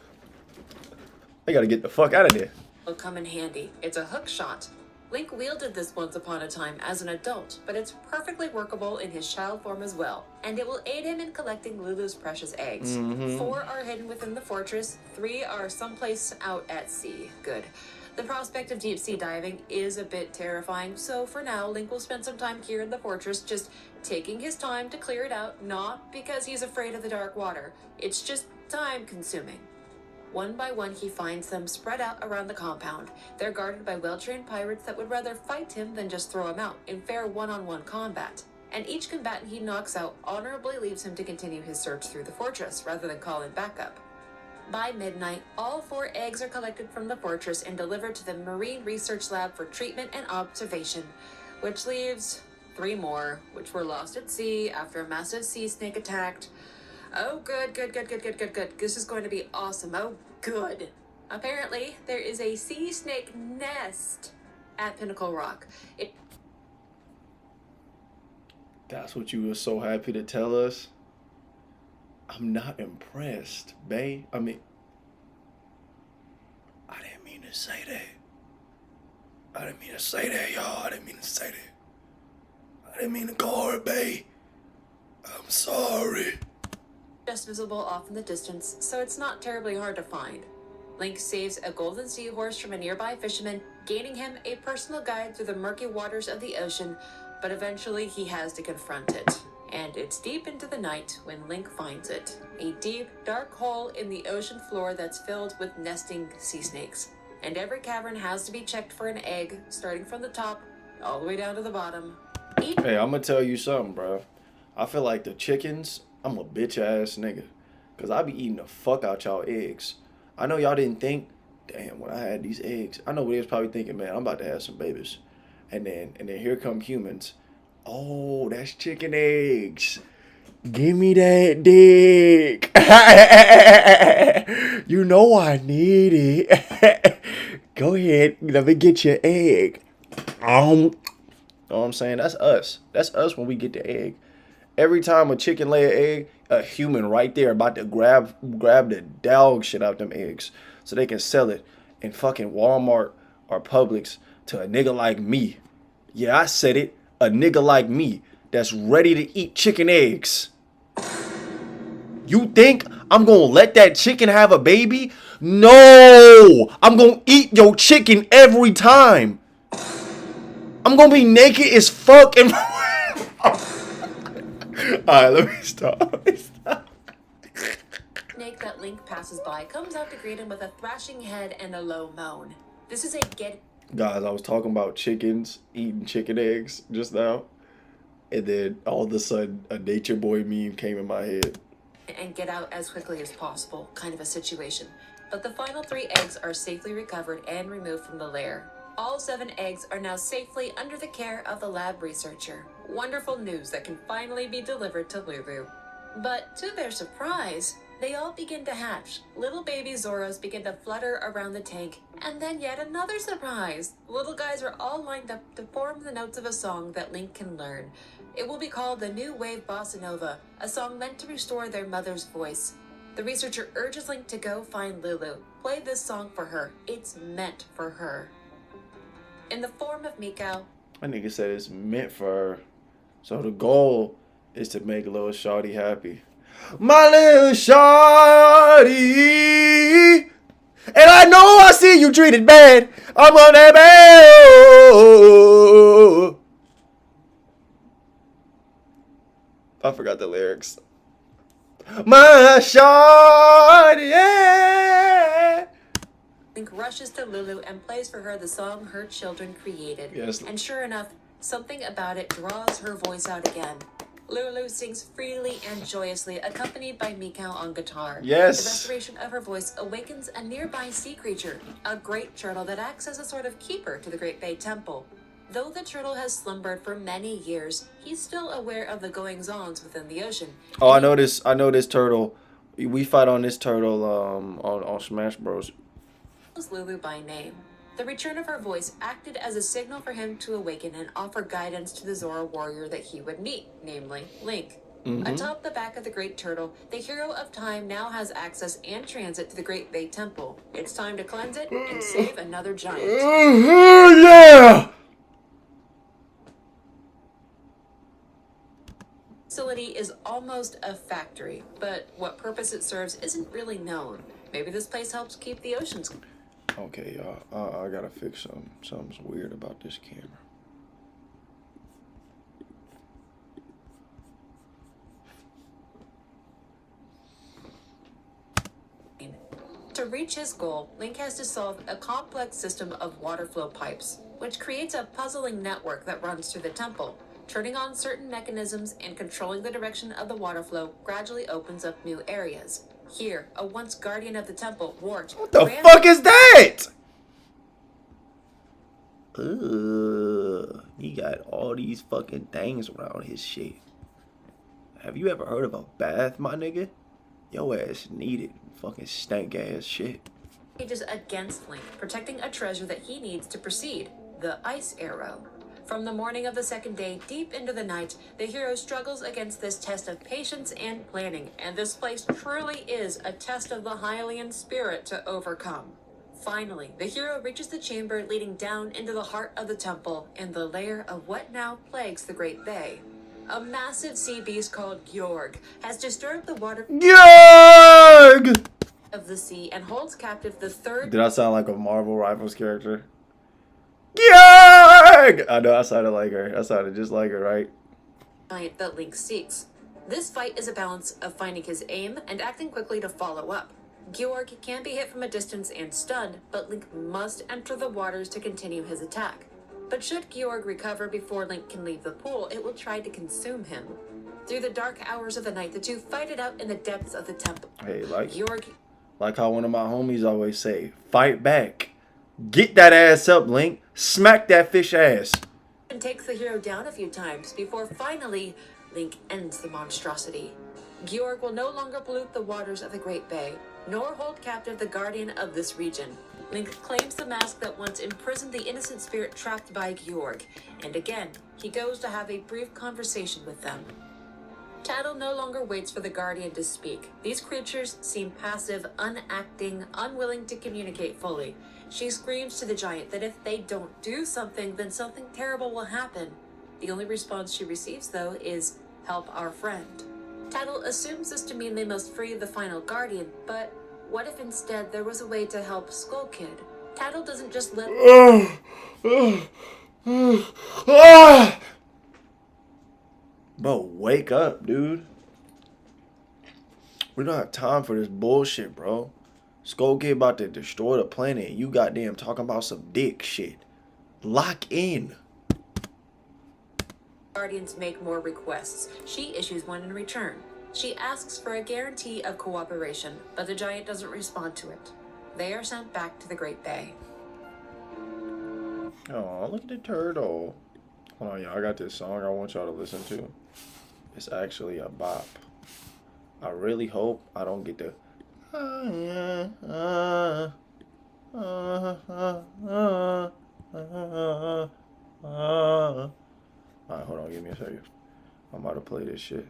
they gotta get the fuck out of there. will come in handy. It's a hook shot. Link wielded this once upon a time as an adult, but it's perfectly workable in his child form as well, and it will aid him in collecting Lulu's precious eggs. 4 are hidden within the fortress, 3 are someplace out at sea. Good. The prospect of deep sea diving is a bit terrifying, so for now, Link will spend some time here in the fortress just taking his time to clear it out, not because he's afraid of the dark water. It's just time consuming. One by one, he finds them spread out around the compound. They're guarded by well-trained pirates that would rather fight him than just throw him out in fair one-on-one combat. And each combatant he knocks out honorably leaves him to continue his search through the fortress rather than call in backup. By midnight, all 4 eggs are collected from the fortress and delivered to the Marine Research Lab for treatment and observation, which leaves 3 more, which were lost at sea after a massive sea snake attacked. Oh, good. This is going to be awesome. Oh, good. Apparently, there is a sea snake nest at Pinnacle Rock. That's what you were so happy to tell us? I'm not impressed, bae. I didn't mean to say that. I didn't mean to say that, y'all. I didn't mean to say that. I didn't mean to call her, bae. I'm sorry. Just visible off in the distance, so it's not terribly hard to find. Link saves a golden seahorse from a nearby fisherman, gaining him a personal guide through the murky waters of the ocean, but eventually he has to confront it. And it's deep into the night when Link finds it. A deep, dark hole in the ocean floor that's filled with nesting sea snakes. And every cavern has to be checked for an egg, starting from the top, all the way down to the bottom. Hey, I'm gonna tell you something, bro. I feel like the chickens, I'm a bitch ass nigga. Cause I be eating the fuck out y'all eggs. I know y'all didn't think, damn, when I had these eggs, I know they was probably thinking, man, I'm about to have some babies. And then here come humans. Oh, that's chicken eggs. Give me that dick. You know I need it. Go ahead, let me get your egg. Know what I'm saying? That's us. That's us when we get the egg. Every time a chicken lay an egg, a human right there about to grab the dog shit out them eggs so they can sell it in fucking Walmart or Publix to a nigga like me. Yeah, I said it. A nigga like me that's ready to eat chicken eggs. You think I'm gonna let that chicken have a baby? No! I'm gonna eat your chicken every time. I'm gonna be naked as fuck and... Alright, let me stop. Snake that Link passes by comes out to greet him with a thrashing head and a low moan. This is a get... Guys, I was talking about chickens eating chicken eggs just now. And then all of a sudden, a Nature Boy meme came in my head. And get out as quickly as possible kind of a situation. But the final 3 eggs are safely recovered and removed from the lair. All 7 eggs are now safely under the care of the lab researcher. Wonderful news that can finally be delivered to Lulu. But to their surprise, they all begin to hatch. Little baby Zoros begin to flutter around the tank. And then yet another surprise. The little guys are all lined up to form the notes of a song that Link can learn. It will be called the New Wave Bossa Nova, a song meant to restore their mother's voice. The researcher urges Link to go find Lulu. Play this song for her. It's meant for her. In the form of Mikau. My nigga said it's meant for her. So the goal is to make little shawty happy. My little shawty. And I know I see you treated bad. I'm on that bad. I forgot the lyrics. My shawty, yeah. Link rushes to Lulu and plays for her the song her children created. Yes. And sure enough, something about it draws her voice out again. Lulu sings freely and joyously, accompanied by Mikau on guitar. Yes. The restoration of her voice awakens a nearby sea creature, a great turtle that acts as a sort of keeper to the Great Bay Temple. Though the turtle has slumbered for many years, he's still aware of the goings-ons within the ocean. Oh, I know this turtle. We fight on this turtle on Smash Bros. Lulu by name. The return of her voice acted as a signal for him to awaken and offer guidance to the Zora warrior that he would meet, namely Link. Atop the back of the Great Turtle, the hero of time now has access and transit to the Great Bay Temple. It's time to cleanse it and save another giant. Yeah! Facility is almost a factory, but what purpose it serves isn't really known. Maybe this place helps keep the oceans. Okay, y'all. I gotta fix something. Something's weird about this camera. To reach his goal, Link has to solve a complex system of water flow pipes, which creates a puzzling network that runs through the temple. Turning on certain mechanisms and controlling the direction of the water flow gradually opens up new areas. Here, a once guardian of the temple, Wart. What the fuck is that? He got all these fucking things around his shit. Have you ever heard of a bath, my nigga? Yo ass needed fucking stank ass shit. Pages against Link, protecting a treasure that he needs to proceed, the Ice Arrow. From the morning of the second day, deep into the night, the hero struggles against this test of patience and planning, and this place truly is a test of the Hylian spirit to overcome. Finally, the hero reaches the chamber leading down into the heart of the temple, in the lair of what now plagues the Great Bay. A massive sea beast called Georg has disturbed the water Georg! of the sea and holds captive the third. Did I sound like a Marvel Rivals character? Georg! I know I sounded like her. I sounded just like her, right? Giant that Link seeks. This fight is a balance of finding his aim and acting quickly to follow up. Georg can be hit from a distance and stunned, but Link must enter the waters to continue his attack. But should Georg recover before Link can leave the pool, it will try to consume him. Through the dark hours of the night, the two fight it out in the depths of the temple. Hey, like Georg how one of my homies always say, fight back. Get that ass up, Link. Smack that fish ass. takes the hero down a few times before finally Link ends the monstrosity. Georg will no longer pollute the waters of the Great Bay, nor hold captive the guardian of this region. Link claims the mask that once imprisoned the innocent spirit trapped by Georg, and again, he goes to have a brief conversation with them. Tattle no longer waits for the Guardian to speak. These creatures seem passive, unacting, unwilling to communicate fully. She screams to the giant that if they don't do something, then something terrible will happen. The only response she receives, though, is, "Help our friend." Tattle assumes this to mean they must free the final Guardian, but what if instead there was a way to help Skull Kid? Tattle doesn't just let... Bro, wake up, dude. We don't have time for this bullshit, bro. Skull Kid about to destroy the planet and you goddamn talking about some dick shit. Lock in. Guardians make more requests. She issues one in return. She asks for a guarantee of cooperation, but the giant doesn't respond to it. They are sent back to the Great Bay. Oh, look at the turtle. Hold on, y'all. I got this song I want y'all to listen to. It's actually a bop. I really hope I don't get the... Alright, hold on. Give me a second. I'm about to play this shit.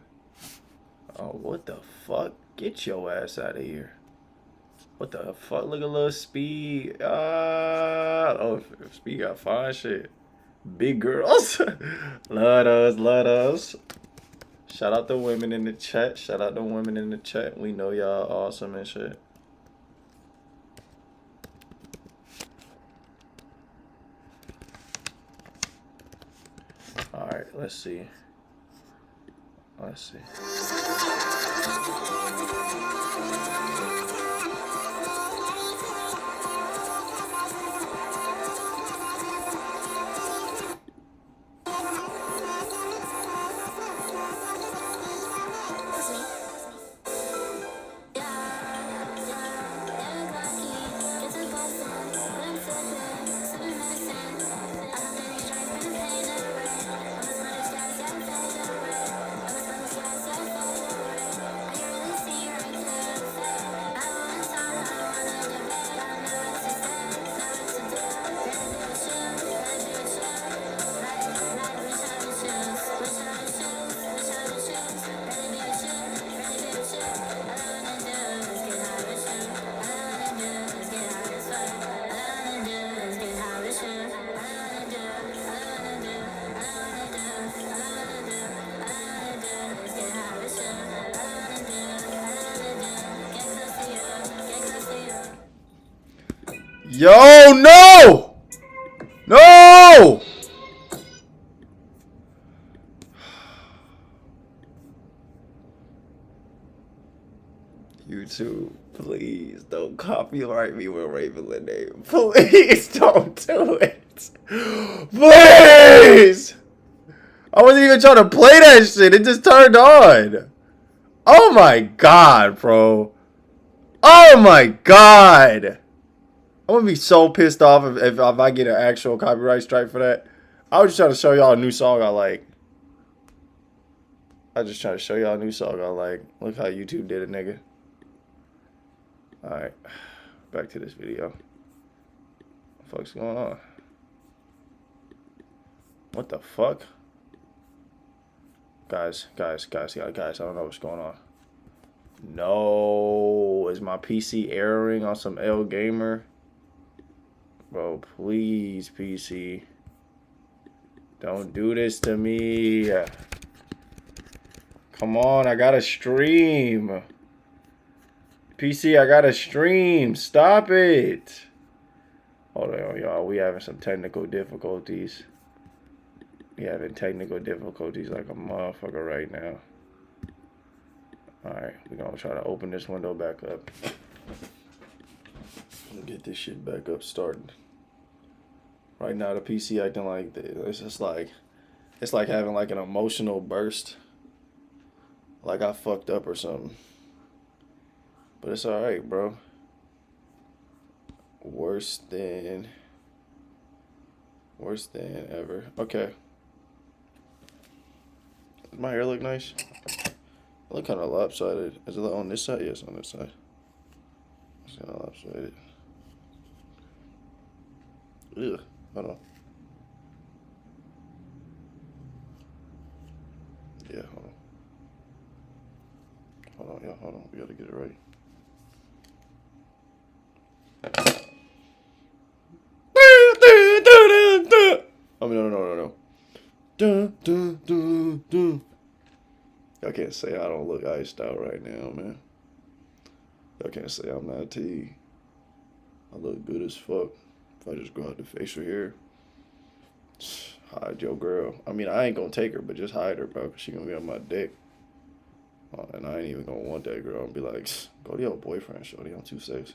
Oh, what the fuck? Get your ass out of here. What the fuck? Look at little Speed. Oh, Speed got fine shit. Big girls. Love those, love those. Shout out the women in the chat. Shout out the women in the chat. We know y'all awesome and shit. All right, let's see. Let's see. Yo, no! No! YouTube, please don't copyright me with Ravenland name. Please don't do it. Please! I wasn't even trying to play that shit. It just turned on. Oh my god, bro. Oh my god. I'm gonna be so pissed off if I get an actual copyright strike for that. I was just trying to show y'all a new song I like. I just trying to show y'all a new song I like. Look how YouTube did it, nigga. Alright. Back to this video. What the fuck's going on? What the fuck? Guys, I don't know what's going on. No. Is my PC erroring on some L Gamer? Bro, please, PC. Don't do this to me. Come on, I gotta stream. PC, I gotta stream. Stop it. Hold on, y'all. We having some technical difficulties. We having technical difficulties like a motherfucker right now. Alright, we're gonna try to open this window back up. Get this shit back up started. Right now the PC acting like it's just like it's like having like an emotional burst. Like I fucked up or something. But it's alright, bro. Worse than ever. Okay. Does my hair look nice? I look kind of lopsided. Is it on this side? Yes, on this side. It's kind of lopsided. Ugh. Hold on. Yeah, hold on. Hold on, yeah, hold on. We gotta get it right. I mean, no. Y'all can't say I don't look iced out right now, man. Y'all can't say I'm not T. I look good as fuck. If I just go out the facial hair, hide your girl. I mean, I ain't gonna take her, but just hide her, bro, because she gonna be on my dick. And I ain't even gonna want that girl and be like, go to your boyfriend, shorty. I'm 2'6".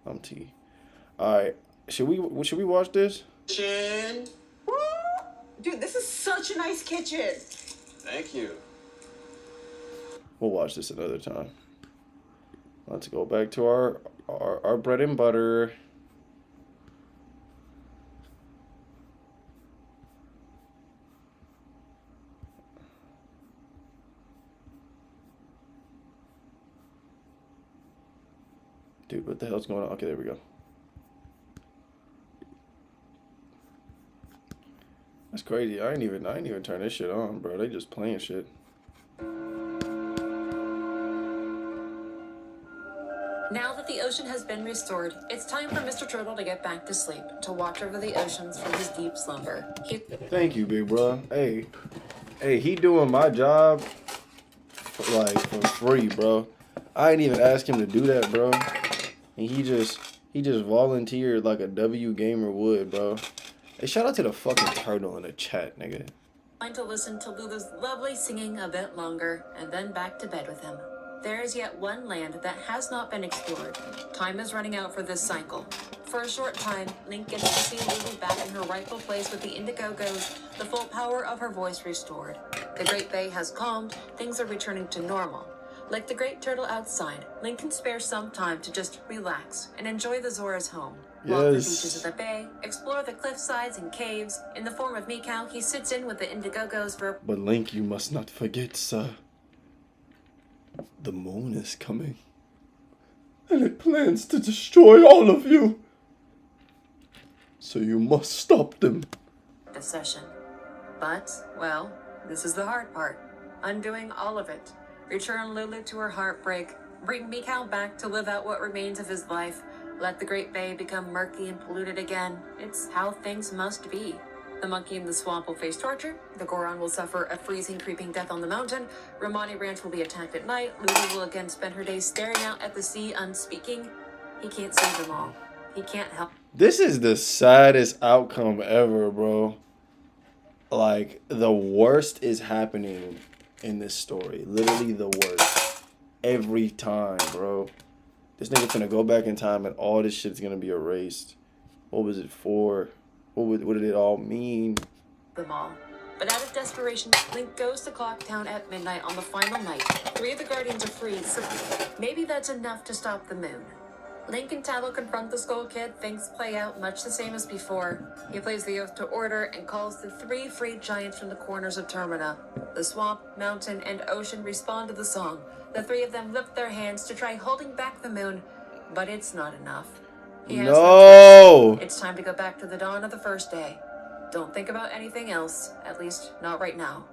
I'm T. Alright, should we watch this? Kitchen. Woo! Dude, this is such a nice kitchen. Thank you. We'll watch this another time. Let's go back to our bread and butter. Dude, what the hell's going on? Okay, there we go. That's crazy. I ain't even turn this shit on, bro. They just playing shit. Now that the ocean has been restored, it's time for Mr. Turtle to get back to sleep, to watch over the oceans from his deep slumber. Thank you, big bro. Hey, he doing my job like for free, bro. I didn't even ask him to do that, bro. And he just volunteered like a W gamer would, bro. Hey, shout out to the fucking turtle in the chat, nigga. To listen to Lulu's lovely singing a bit longer, and then back to bed with him. There is yet one land that has not been explored. Time is running out for this cycle. For a short time, Link gets to see Lulu back in her rightful place with the Indiegogo's, the full power of her voice restored. The Great Bay has calmed, things are returning to normal. Like the great turtle outside, Link can spare some time to just relax and enjoy the Zora's home. Walk the beaches of the bay, explore the cliff sides and caves. In the form of Mikau, he sits in with the Indigogos for... But Link, you must not forget, sir. The moon is coming. And it plans to destroy all of you. So you must stop them. ...the session. But, well, this is the hard part. Undoing all of it. Return Lulu to her heartbreak. Bring Mikau back to live out what remains of his life. Let the Great Bay become murky and polluted again. It's how things must be. The monkey in the swamp will face torture. The Goron will suffer a freezing, creeping death on the mountain. Romani Ranch will be attacked at night. Lulu will again spend her days staring out at the sea, unspeaking. He can't save them all. He can't help. This is the saddest outcome ever, bro. Like, the worst is happening in this story. Literally the worst. Every time, bro. This nigga finna go back in time and all this shit's gonna be erased. What was it for? What did it all mean? Them all. But out of desperation, Link goes to Clocktown at midnight on the final night. 3 of the Guardians are freed, so maybe that's enough to stop the moon. Link and Tattle confront the Skull Kid. Things play out much the same as before. He plays the Oath to Order and calls the 3 freed giants from the corners of Termina. The swamp, mountain, and ocean respond to the song. The 3 of them lift their hands to try holding back the moon, but it's not enough. He has no choice. It's time to go back to the dawn of the first day. Don't think about anything else, at least not right now.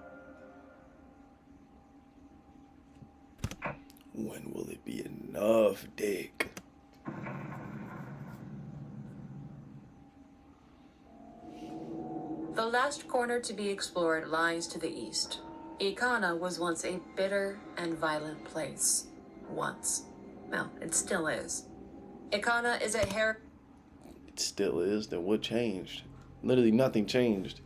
When will it be enough, Dick? The last corner to be explored lies to the east. Ikana was once a bitter and violent place. Once. Well, it still is. Ikana is a It still is? Then what changed? Literally nothing changed.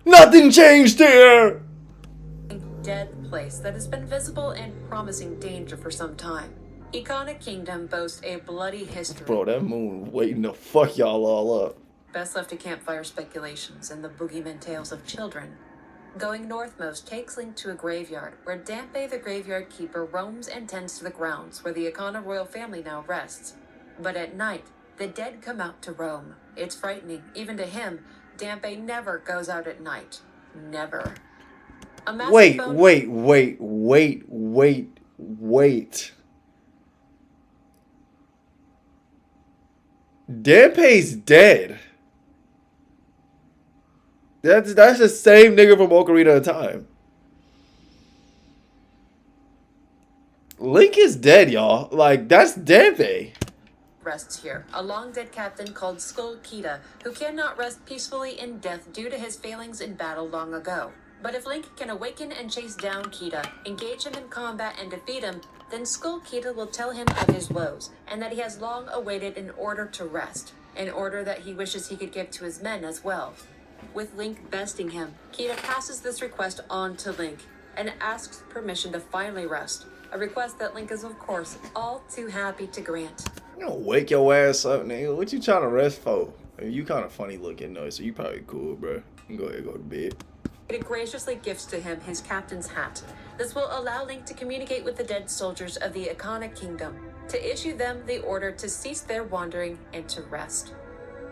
Nothing changed here! dead place that has been visible and promising danger for some time. Ikana Kingdom boasts a bloody history. Bro, that moon waiting to fuck y'all all up. Best left to campfire speculations and the boogeyman tales of children. Going northmost takes Link to a graveyard, where Dampé the graveyard keeper roams and tends to the grounds where the Ikana royal family now rests. But at night, the dead come out to roam. It's frightening, even to him. Dampé never goes out at night. Never. Wait. Dampé's dead. That's the same nigga from Ocarina of Time. Link is dead, y'all. Like, that's Dampé. Rests here, a long-dead captain called Skull Kida, who cannot rest peacefully in death due to his failings in battle long ago. But if Link can awaken and chase down Kida, engage him in combat and defeat him, then Skull Kida will tell him of his woes, and that he has long awaited an order to rest, an order that he wishes he could give to his men as well. With Link besting him, Kida passes this request on to Link, and asks permission to finally rest, a request that Link is of course all too happy to grant. You don't wake your ass up, nigga. What you trying to rest for? I mean, you kind of funny looking though, so you probably cool, bro. You can go ahead and go to bed. It graciously gifts to him his captain's hat. This will allow Link to communicate with the dead soldiers of the Ikana Kingdom, to issue them the order to cease their wandering and to rest.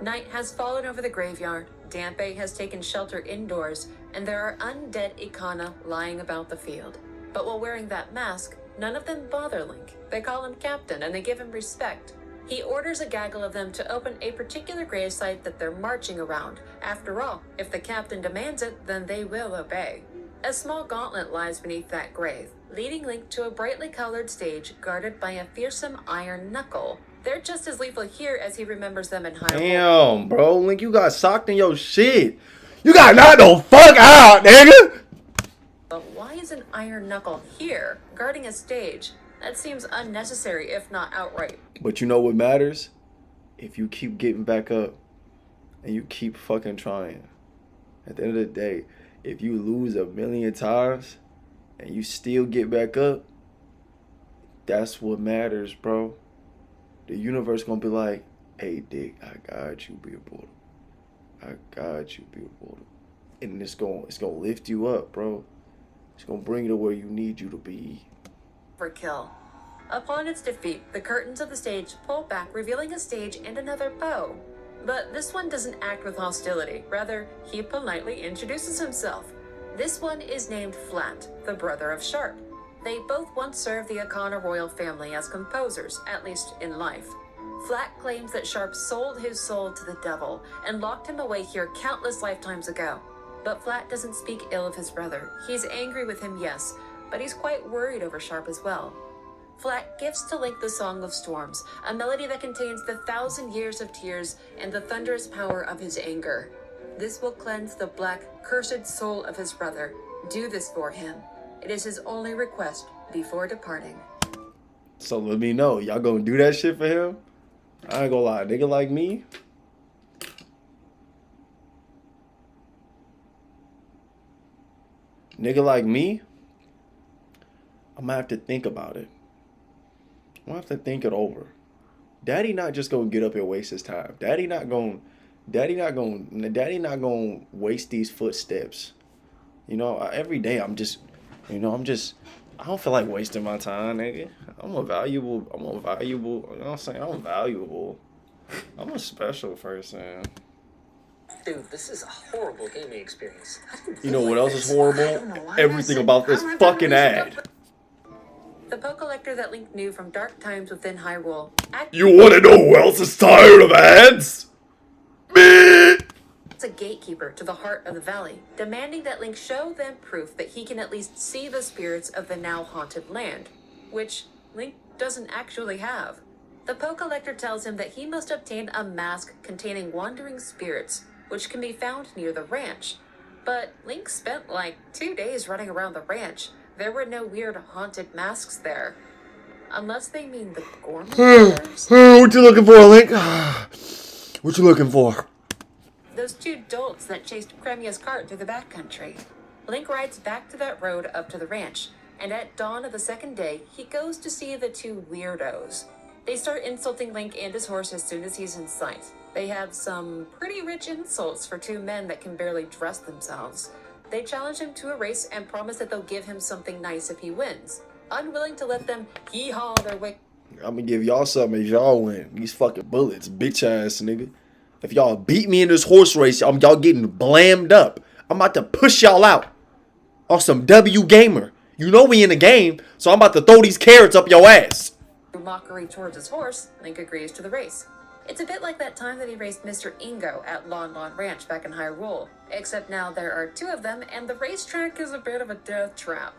Night has fallen over the graveyard, Dampé has taken shelter indoors, and there are undead Ikana lying about the field. But while wearing that mask, none of them bother Link. They call him Captain and they give him respect. He orders a gaggle of them to open a particular gravesite that they're marching around. After all, if the captain demands it, then they will obey. A small gauntlet lies beneath that grave, leading Link to a brightly colored stage guarded by a fearsome iron knuckle. They're just as lethal here as he remembers them in Hyrule. Damn, bro. Link, you got socked in your shit. You got knocked the fuck out, nigga. But why is use an iron knuckle here, guarding a stage. That seems unnecessary, if not outright. But you know what matters? If you keep getting back up and you keep fucking trying. At the end of the day, if you lose 1,000,000 times and you still get back up, that's what matters, bro. The universe gonna be like, hey, Dick, I got you, Bill Porter. I got you, Bill Porter. And it's gonna lift you up, bro. It's gonna bring you to where you need you to be. For kill. Upon its defeat, the curtains of the stage pull back, revealing a stage and another bow. But this one doesn't act with hostility. Rather, he politely introduces himself. This one is named Flat, the brother of Sharp. They both once served the Akana royal family as composers, at least in life. Flat claims that Sharp sold his soul to the devil and locked him away here countless lifetimes ago. But Flat doesn't speak ill of his brother. He's angry with him, yes, but he's quite worried over Sharp as well. Flat gives to Link the Song of Storms, a melody that contains the 1,000 years of tears and the thunderous power of his anger. This will cleanse the black, cursed soul of his brother. Do this for him. It is his only request before departing. So let me know. Y'all gonna do that shit for him? I ain't gonna lie. Nigga like me? Nigga like me? I'm gonna have to think about it. I'm gonna have to think it over. Daddy not just gonna get up and waste his time. Daddy not gonna waste these footsteps. You know, every day I'm just, I don't feel like wasting my time, nigga. I'm a valuable, you know what I'm saying? I'm valuable. I'm a special person. Dude, this is a horrible gaming experience. You know what else is horrible? Everything about this fucking ad. The Poe Collector that Link knew from dark times within Hyrule. You wanna know who else is tired of ads? Me! It's a gatekeeper to the heart of the valley, demanding that Link show them proof that he can at least see the spirits of the now haunted land, which Link doesn't actually have. The Poe Collector tells him that he must obtain a mask containing wandering spirits, which can be found near the ranch. But Link spent like 2 days running around the ranch. There were no weird haunted masks there. Unless they mean the Gorman brothers. What you looking for, Link? What you looking for? Those two dolts that chased Cremia's cart through the backcountry. Link rides back to that road up to the ranch, and at dawn of the second day, he goes to see the two weirdos. They start insulting Link and his horse as soon as he's in sight. They have some pretty rich insults for two men that can barely dress themselves. They challenge him to a race and promise that they'll give him something nice if he wins, unwilling to let them hee-haw their way. I'm gonna give y'all something if y'all win. These fucking bullets, bitch ass nigga. If y'all beat me in this horse race, y'all getting blammed up. I'm about to push y'all out on some W gamer. You know we in the game, so I'm about to throw these carrots up your ass. Through mockery towards his horse, Link agrees to the race. It's a bit like that time that he raced Mr. Ingo at Lon Lon Ranch back in Hyrule, except now there are two of them and the racetrack is a bit of a death trap.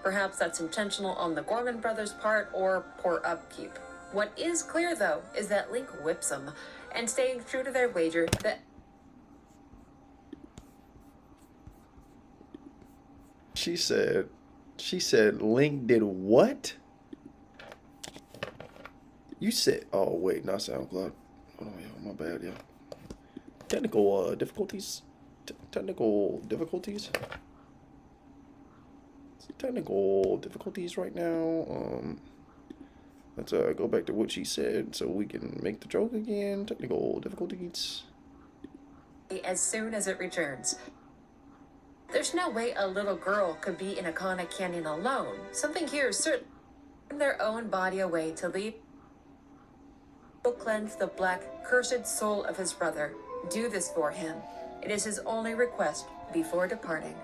Perhaps that's intentional on the Gorman brothers' part or poor upkeep. What is clear though is that Link whips them, and staying true to their wager that She said Link did what? You said, oh wait, not SoundCloud. Oh, yeah, my bad, yeah. Technical difficulties. Technical difficulties right now. Let's go back to what she said so we can make the joke again. Technical difficulties. as soon as it returns. There's no way a little girl could be in Akana Canyon alone. Something here is certain. Their own body away to leave. Will cleanse the black, cursed soul of his brother. Do this for him. It is his only request before departing.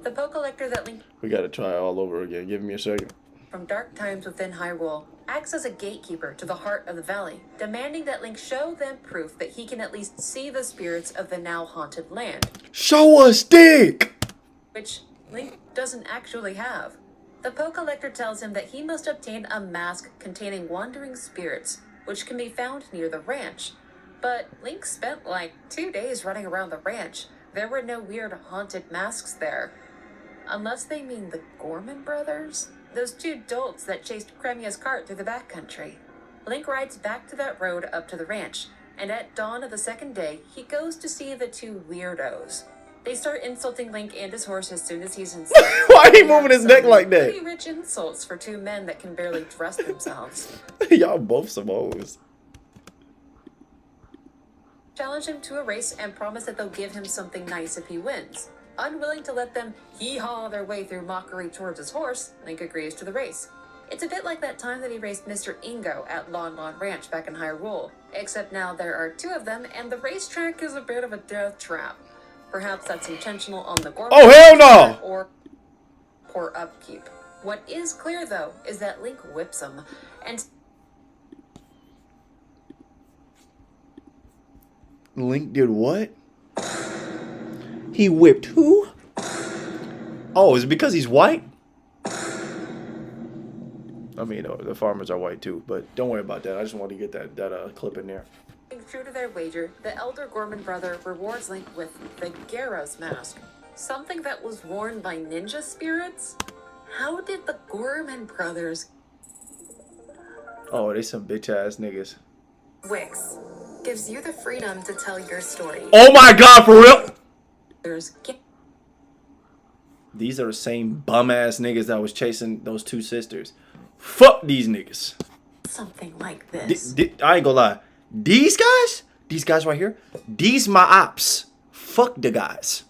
The Poe Collector that Link We gotta try all over again. Give me a second. from dark times within Hyrule acts as a gatekeeper to the heart of the valley, demanding that Link show them proof that he can at least see the spirits of the now haunted land, Show us dick! which Link doesn't actually have. The Poe Collector tells him that he must obtain a mask containing wandering spirits, which can be found near the ranch. But Link spent like 2 days running around the ranch. There were no weird haunted masks there. Unless they mean the Gorman brothers? Those two dolts that chased Kremia's cart through the backcountry. Link rides back to that road up to the ranch, and at dawn of the second day, he goes to see the two weirdos. They start insulting Link and his horse as soon as he's in sight. Why he moving his neck like that? Pretty rich insults for two men that can barely dress themselves. Y'all both some hoes. Challenge him to a race and promise that they'll give him something nice if he wins. Unwilling to let them hee-haw their way through mockery towards his horse, Link agrees to the race. It's a bit like that time that he raced Mr. Ingo at Lon Lon Ranch back in Hyrule, except now there are two of them and the racetrack is a bit of a death trap. Perhaps that's intentional on the Gorman. Oh, hell no! Or poor upkeep. What is clear though is that Link whips him, and Link did what? He whipped who? Oh, is it because he's white? I mean, the farmers are white too, but don't worry about that. I just wanted to get that clip in there. true to their wager, the elder Gorman brother rewards Link with the Gyara's mask, something that was worn by ninja spirits. How did the Gorman brothers? Oh, they some bitch ass niggas. Wix gives you the freedom to tell your story. Oh my god, for real? There's These are the same bum ass niggas that was chasing those two sisters. Fuck these niggas. something like this. I ain't gonna lie. These guys right here, these my ops. Fuck the guys.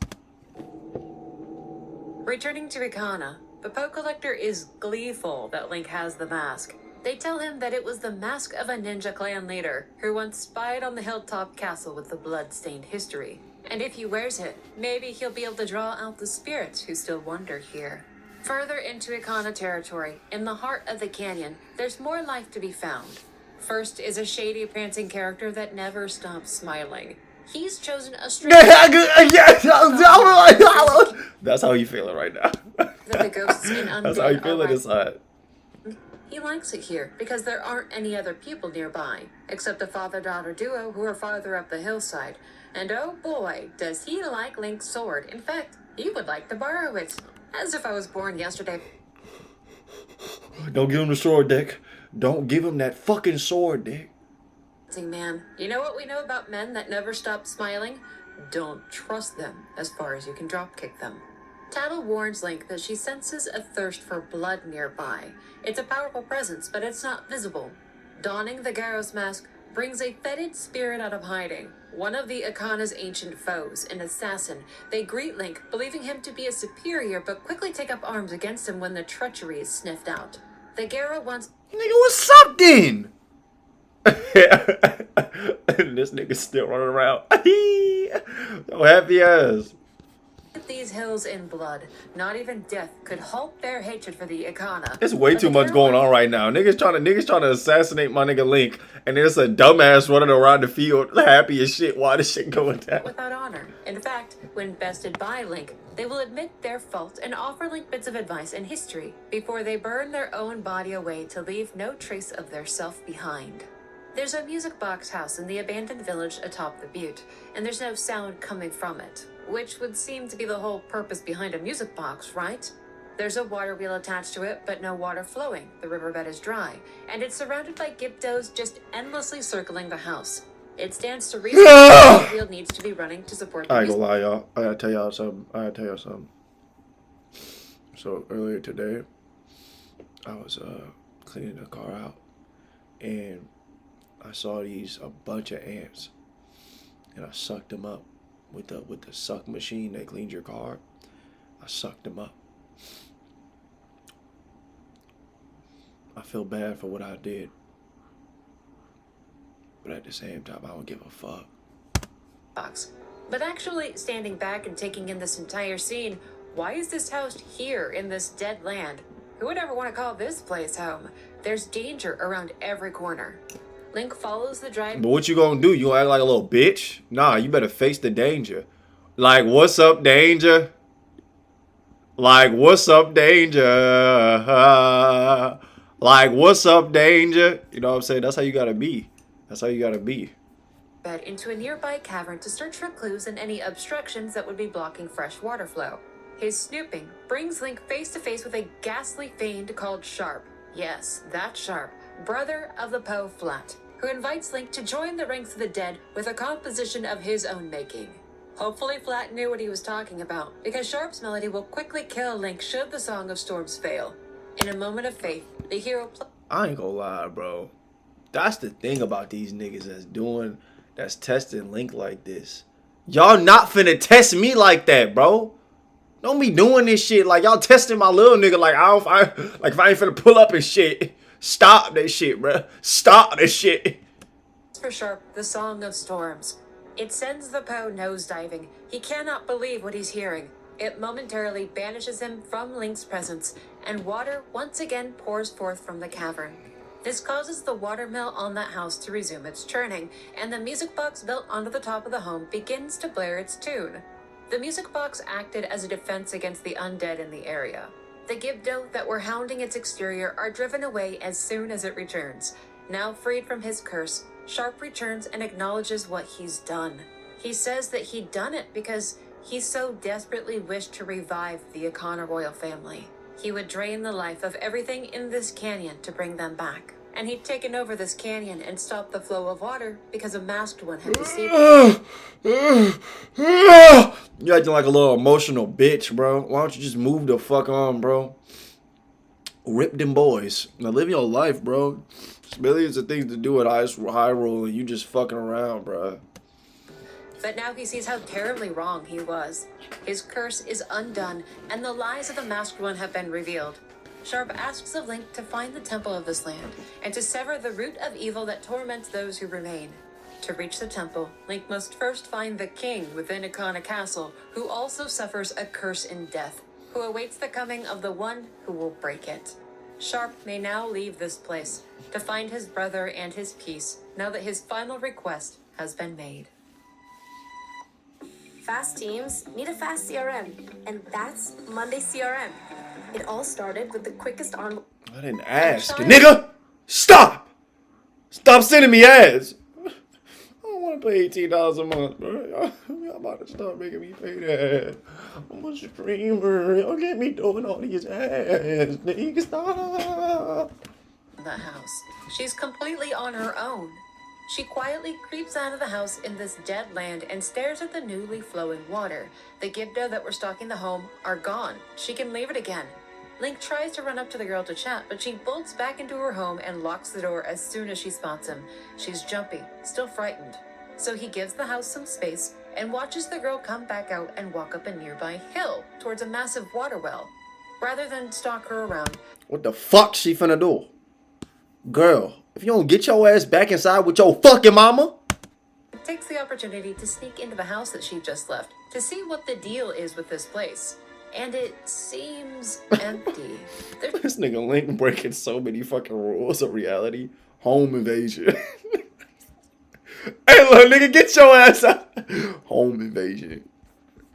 Returning to Ikana, the Poe Collector is gleeful that Link has the mask. They tell him that it was the mask of a ninja clan leader who once spied on the hilltop castle with the blood-stained history. And if he wears it, maybe he'll be able to draw out the spirits who still wander here. Further into Ikana territory, in the heart of the canyon, there's more life to be found. First is a shady, prancing character that never stops smiling. He's chosen a strange... That's how you feeling right now. that the ghosts in undead That's how you are feeling inside. He likes it here because there aren't any other people nearby, except a father-daughter duo who are farther up the hillside. And oh boy, does he like Link's sword. In fact, he would like to borrow it. As if I was born yesterday. Don't give him the sword, Dick. Don't give him that fucking sword, Dick. Man, you know what we know about men that never stop smiling? Don't trust them as far as you can dropkick them. Tattle warns Link that she senses a thirst for blood nearby. It's a powerful presence, but it's not visible. Donning the Gyara's mask brings a fetid spirit out of hiding. One of the Ikana's ancient foes, an assassin. They greet Link, believing him to be a superior, but quickly take up arms against him when the treachery is sniffed out. The Gyara wants... Nigga, what's up then? And this nigga still running around. So happy ass. these hills in blood. Not even death could halt their hatred for the Ikana. There's way too much going on right now. Niggas trying to assassinate my nigga Link, and there's a dumbass running around the field happy as shit while this shit going down. Without honor. In fact, when bested by Link, they will admit their fault and offer Link bits of advice and history before they burn their own body away to leave no trace of their self behind. There's a music box house in the abandoned village atop the butte, and there's no sound coming from it, which would seem to be the whole purpose behind a music box, right? There's a water wheel attached to it, but no water flowing. The riverbed is dry, and it's surrounded by Gyptos just endlessly circling the house. It stands to reason that the wheel needs to be running to support the I ain't gonna music. lie, y'all. I gotta tell y'all something. So earlier today, I was cleaning the car out, and I saw a bunch of ants, and I sucked them up with the suck machine that cleans your car. I sucked them up. I feel bad for what I did, but at the same time, I don't give a fuck. Box. But actually, standing back and taking in this entire scene, why is this house here in this dead land? Who would ever want to call this place home? There's danger around every corner. Link follows the drive. But what you gonna do? You gonna act like a little bitch? Nah, you better face the danger. Like, what's up, danger? Like, what's up, danger? Like, what's up, danger? You know what I'm saying? That's how you gotta be. That's how you gotta be. Bed into a nearby cavern to search for clues and any obstructions that would be blocking fresh water flow. His snooping brings Link face to face with a ghastly fiend called Sharp. Yes, that Sharp, brother of the Poe Flat, who invites Link to join the ranks of the dead with a composition of his own making. Hopefully Flat knew what he was talking about, because Sharp's melody will quickly kill Link should the Song of Storms fail. In a moment of faith, the hero I ain't gonna lie, bro. That's the thing about these niggas that's testing Link like this. Y'all not finna test me like that, bro. Don't be doing this shit like y'all testing my little nigga like if I ain't finna pull up and shit. Stop that shit, bro. Stop that shit. for Sharp, the Song of Storms. It sends the Poe nosediving. He cannot believe what he's hearing. It momentarily banishes him from Link's presence, and water once again pours forth from the cavern. This causes the watermill on that house to resume its churning, and the music box built onto the top of the home begins to blare its tune. The music box acted as a defense against the undead in the area. The Gibdo that were hounding its exterior are driven away as soon as it returns. Now freed from his curse, Sharp returns and acknowledges what he's done. He says that he'd done it because he so desperately wished to revive the Akana royal family. He would drain the life of everything in this canyon to bring them back. And he'd taken over this canyon and stopped the flow of water because a masked one had deceived him. You acting like a little emotional bitch, bro. Why don't you just move the fuck on, bro? Rip them boys. Now live your life, bro. There's millions of things to do at Hyrule and you just fucking around, bro. But now he sees how terribly wrong he was. His curse is undone, and the lies of the Masked One have been revealed. Sharp asks of Link to find the temple of this land, and to sever the root of evil that torments those who remain. To reach the temple, Link must first find the king within Akana Castle, who also suffers a curse in death, who awaits the coming of the one who will break it. Sharp may now leave this place, to find his brother and his peace, now that his final request has been made. Fast teams need a fast CRM, and that's Monday CRM. It all started with the quickest on. I didn't ask. Nigga! Stop! Stop sending me ads! I don't want to pay $18 a month, bro. Y'all about to start making me pay that. I'm a streamer. Y'all get me doing all these ads. Nigga, stop! The house. She's completely on her own. She quietly creeps out of the house in this dead land and stares at the newly flowing water. The Gibdo that were stalking the home are gone. She can leave it again. Link tries to run up to the girl to chat, but she bolts back into her home and locks the door as soon as she spots him. She's jumpy, still frightened. So he gives the house some space and watches the girl come back out and walk up a nearby hill towards a massive water well. Rather than stalk her around, What the fuck she finna do? Girl, if you don't get your ass back inside with your fucking mama. takes the opportunity to sneak into the house that she just left to see what the deal is with this place. And it seems empty. This nigga Link breaking so many fucking rules of reality. Home invasion. Hey, look, nigga, get your ass out. Home invasion.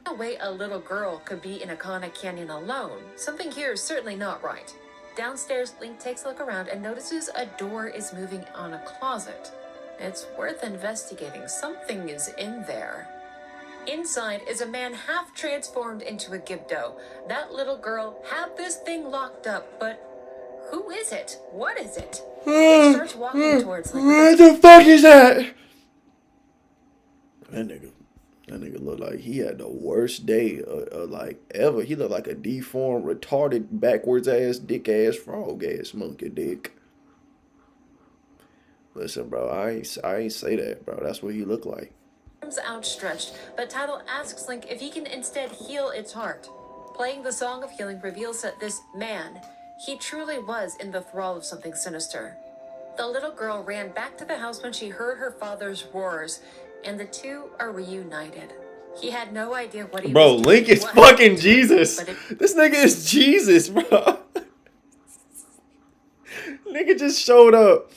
No way a little girl could be in Akana Canyon alone. Something here is certainly not right. Downstairs, Link takes a look around and notices a door is moving on a closet. It's worth investigating. Something is in there. Inside is a man half transformed into a Gibdo. That little girl had this thing locked up, but who is it? What is it? It starts walking towards Link. What the fuck is that? That nigga looked like he had the worst day like ever. He looked like a deformed, retarded, backwards ass, dick ass, frog ass monkey dick. Listen, bro, I ain't say that, bro. That's what he looked like. Arms outstretched, but Tattle asks Link if he can instead heal its heart. Playing the Song of Healing reveals that this man, he truly was in the thrall of something sinister. The little girl ran back to the house when she heard her father's roars, and the two are reunited. He had no idea what he bro, was doing. Link is fucking Jesus. This nigga is Jesus, bro. Nigga just showed up.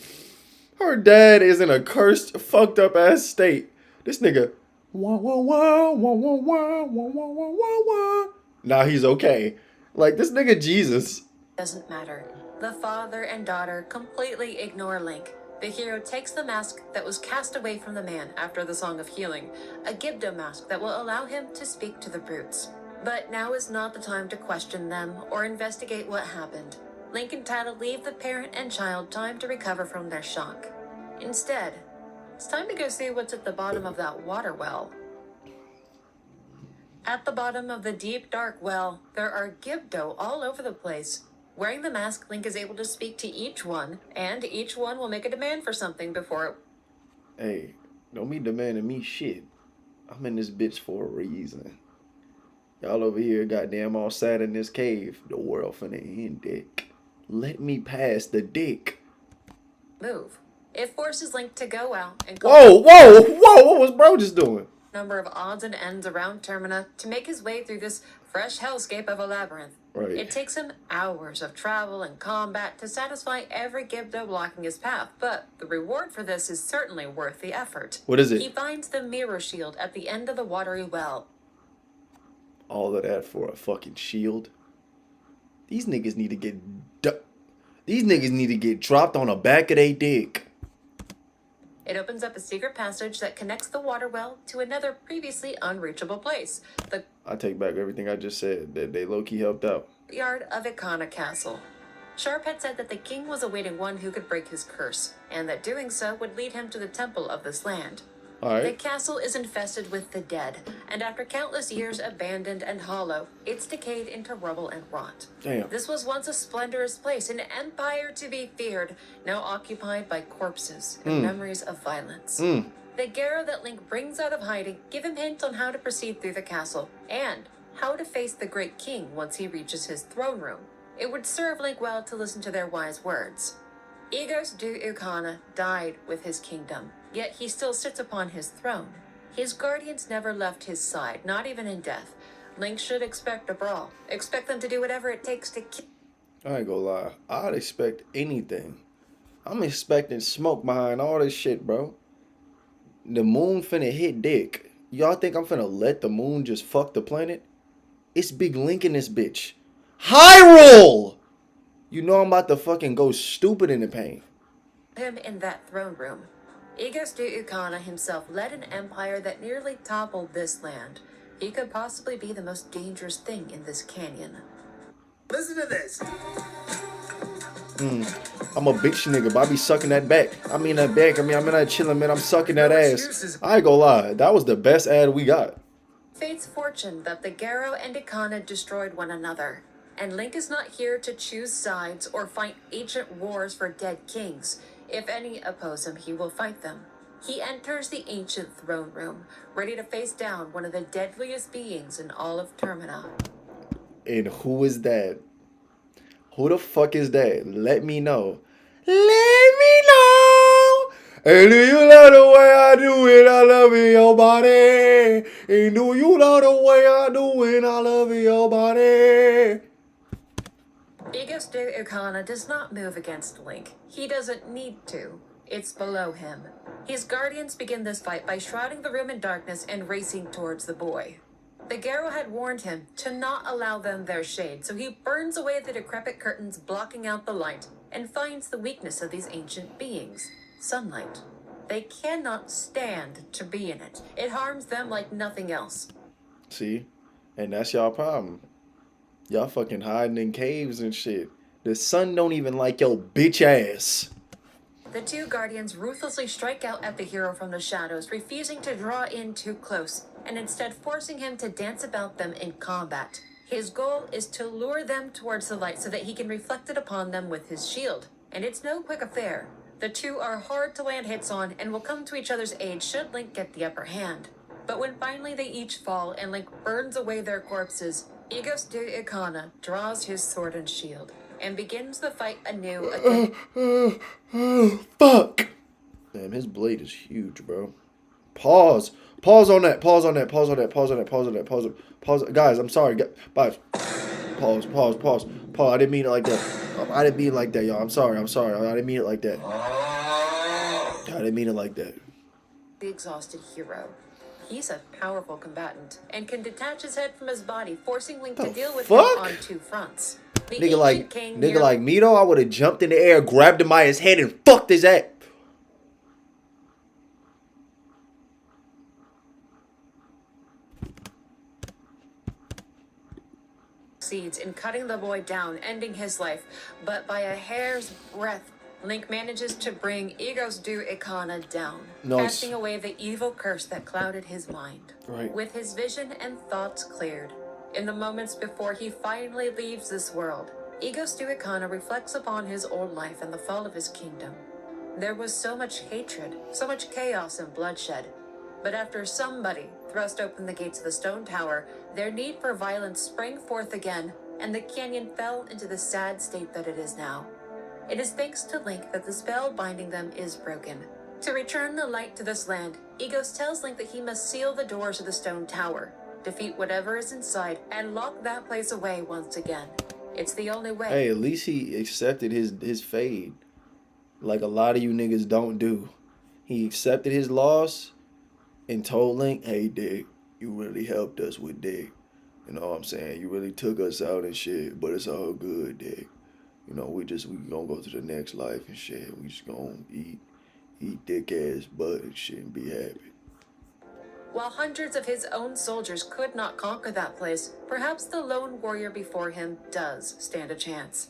Her dad is in a cursed, fucked up ass state. This nigga, wah, wah, wah, wah, wah, wah, wah, wah, wah, wah, wah. Now he's okay. Like, this nigga Jesus. Doesn't matter. The father and daughter completely ignore Link. The hero takes the mask that was cast away from the man after the Song of Healing, a Gibdo mask that will allow him to speak to the brutes. But now is not the time to question them or investigate what happened. Link and Tata leave the parent and child time to recover from their shock. Instead, it's time to go see what's at the bottom of that water well. At the bottom of the deep, dark well, there are Gibdo all over the place. Wearing the mask, Link is able to speak to each one, and each one will make a demand for something before it... Hey, don't be demanding me shit. I'm in this bitch for a reason. Y'all over here goddamn all sad in this cave. The world finna end, dick. Let me pass the dick. move. It forces Link to go out and Whoa! What was bro just doing? Number of odds and ends around Termina to make his way through this fresh hellscape of a labyrinth. Right. It takes him hours of travel and combat to satisfy every Gibdo blocking his path, but the reward for this is certainly worth the effort. What is it? He finds the mirror shield at the end of the watery well. All of that for a fucking shield? These niggas need to get dropped on the back of their dick. It opens up a secret passage that connects the water well to another previously unreachable place, the I take back everything I just said. That they low-key helped out. yard of Ikana Castle. Sharp had said that the king was awaiting one who could break his curse, and that doing so would lead him to the temple of this land. The Alright. castle is infested with the dead, and after countless years abandoned and hollow, it's decayed into rubble and rot. Damn. This was once a splendorous place, an empire to be feared, now occupied by corpses and memories of violence. The Garo that Link brings out of hiding give him hints on how to proceed through the castle, and how to face the Great King once he reaches his throne room. It would serve Link well to listen to their wise words. Egos du Ukana died with his kingdom, yet he still sits upon his throne. His guardians never left his side, not even in death. Link should expect a brawl. Expect them to do whatever it takes to kill. I ain't gonna lie. I'd expect anything. I'm expecting smoke behind all this shit, bro. The moon finna hit dick. Y'all think I'm finna let the moon just fuck the planet? It's Big Link in this bitch. Hyrule! You know I'm about to fucking go stupid in the pain. him in that throne room. Egos du Ukana himself led an empire that nearly toppled this land. He could possibly be the most dangerous thing in this canyon. Listen to this. I'm a bitch nigga, but I be sucking that back. I'm in that chilling, man. I'm sucking that ass. I ain't gonna lie. That was the best ad we got. Fate's fortune that the Garo and Ikana destroyed one another. And Link is not here to choose sides or fight ancient wars for dead kings. If any oppose him, he will fight them. He enters the ancient throne room, ready to face down one of the deadliest beings in all of Termina. And who is that? Who the fuck is that? Let me know. Let me know. And do you love the way I do it? I love it, your body. And do you love the way I do it? I love it, your body. Egos du Ukana does not move against Link. He doesn't need to. It's below him. His guardians begin this fight by shrouding the room in darkness and racing towards the boy. The Garo had warned him to not allow them their shade, so he burns away the decrepit curtains blocking out the light and finds the weakness of these ancient beings. Sunlight. They cannot stand to be in it. It harms them like nothing else. See? And that's y'all problem. Y'all fucking hiding in caves and shit. The sun don't even like your bitch ass. The two guardians ruthlessly strike out at the hero from the shadows, refusing to draw in too close, and instead forcing him to dance about them in combat. His goal is to lure them towards the light so that he can reflect it upon them with his shield. And it's no quick affair. The two are hard to land hits on and will come to each other's aid should Link get the upper hand. But when finally they each fall and Link burns away their corpses, Egos du Ikana draws his sword and shield and begins the fight anew against... Fuck. Damn, his blade is huge, bro. Pause. Pause on that. Pause on that. Pause on that. Pause on that. Pause on that. Pause. Pause. Guys, I'm sorry. Bye. Pause. Pause. Pause. Pause. I didn't mean it like that. I didn't mean it like that, y'all. I'm sorry. I'm sorry. I didn't mean it like that. I didn't mean it like that. The exhausted hero. He's a powerful combatant and can detach his head from his body, forcing Link to deal with him on two fronts. The Nigga like me though, I would have jumped in the air, grabbed him by his head, and fucked his ass. succeeds in cutting the boy down, ending his life, but by a hair's breadth, Link manages to bring Egos du Ikana down, Nice. casting away the evil curse that clouded his mind. Right. With his vision and thoughts cleared, in the moments before he finally leaves this world, Egos du Ikana reflects upon his old life and the fall of his kingdom. There was so much hatred, so much chaos and bloodshed. But after somebody thrust open the gates of the stone tower, their need for violence sprang forth again, and the canyon fell into the sad state that it is now. It is thanks to Link that the spell binding them is broken. To return the light to this land, Egos tells Link that he must seal the doors of the stone tower, defeat whatever is inside, and lock that place away once again. It's the only way. Hey, at least he accepted his fate. Like a lot of you niggas don't do. He accepted his loss and told Link, hey, Dick, you really helped us with Dick. You know what I'm saying? You really took us out and shit, but it's all good, Dick. You know, we gonna go to the next life and shit. We just gonna eat dick ass butt and shit and be happy. While hundreds of his own soldiers could not conquer that place, perhaps the lone warrior before him does stand a chance.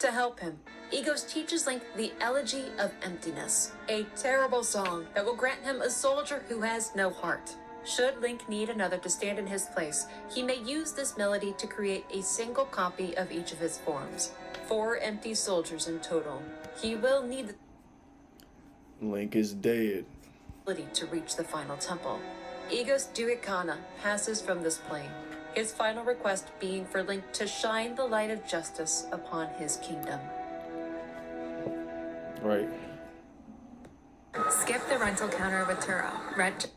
To help him, Egos teaches Link the Elegy of Emptiness, a terrible song that will grant him a soldier who has no heart. Should Link need another to stand in his place, he may use this melody to create a single copy of each of his forms. 4 empty soldiers in total. He will need the Link is dead. ability to reach the final temple. Egos du Ikana passes from this plane, his final request being for Link to shine the light of justice upon his kingdom. Right. Skip the rental counter with Turo. Rent.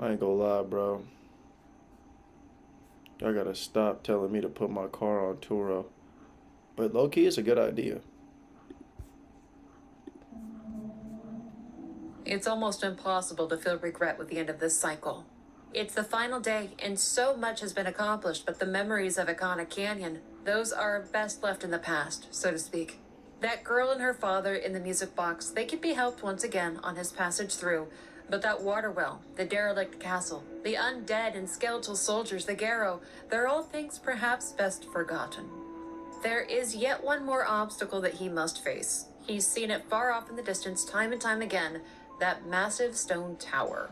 I ain't gonna lie, bro. Y'all gotta stop telling me to put my car on Turo. But low-key, it's a good idea. It's almost impossible to feel regret with the end of this cycle. It's the final day, and so much has been accomplished, but the memories of Ikana Canyon, those are best left in the past, so to speak. That girl and her father in the music box, they could be helped once again on his passage through, but that water well, the derelict castle, the undead and skeletal soldiers, the Garrow, they're all things perhaps best forgotten. There is yet one more obstacle that he must face. He's seen it far off in the distance time and time again, that massive stone tower.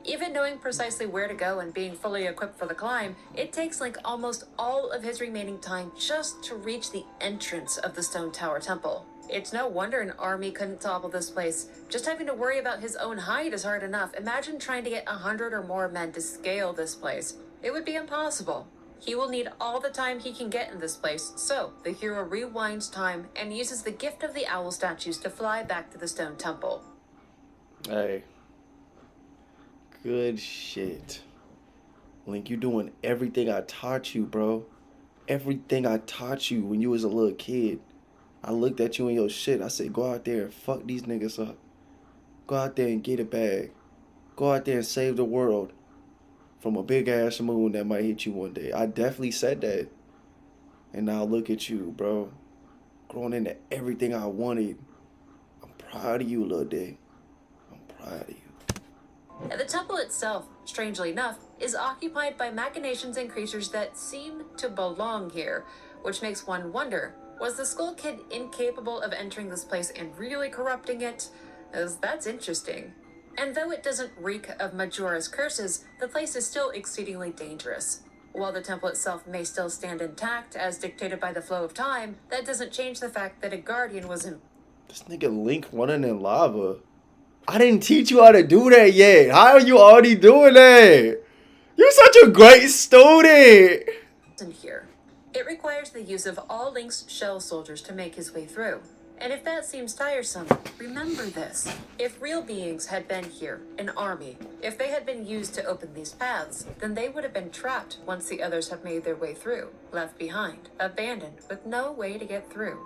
Even knowing precisely where to go and being fully equipped for the climb, it takes Link almost all of his remaining time just to reach the entrance of the stone tower temple. It's no wonder an army couldn't topple this place. Just having to worry about his own height is hard enough. Imagine trying to get 100 or more men to scale this place. It would be impossible. He will need all the time he can get in this place, so the hero rewinds time and uses the gift of the owl statues to fly back to the stone temple. Hey. Good shit. Link, you doing everything I taught you, bro. Everything I taught you when you was a little kid. I looked at you and your shit. I said, go out there and fuck these niggas up. Go out there and get a bag. Go out there and save the world from a big ass moon that might hit you one day. I definitely said that. And now look at you, bro. Growing into everything I wanted. I'm proud of you, little dick. I'm proud of you. The temple itself, strangely enough, is occupied by machinations and creatures that seem to belong here, which makes one wonder, was the Skull Kid incapable of entering this place and really corrupting it? As that's interesting. And though it doesn't reek of Majora's curses, the place is still exceedingly dangerous. While the temple itself may still stand intact, as dictated by the flow of time, that doesn't change the fact that a guardian was in. This nigga Link running in lava. I didn't teach you how to do that yet. How are you already doing that? You're such a great student. Here. It requires the use of all Link's shell soldiers to make his way through. And if that seems tiresome, remember this. If real beings had been here, an army, if they had been used to open these paths, then they would have been trapped once the others have made their way through, left behind, abandoned, with no way to get through.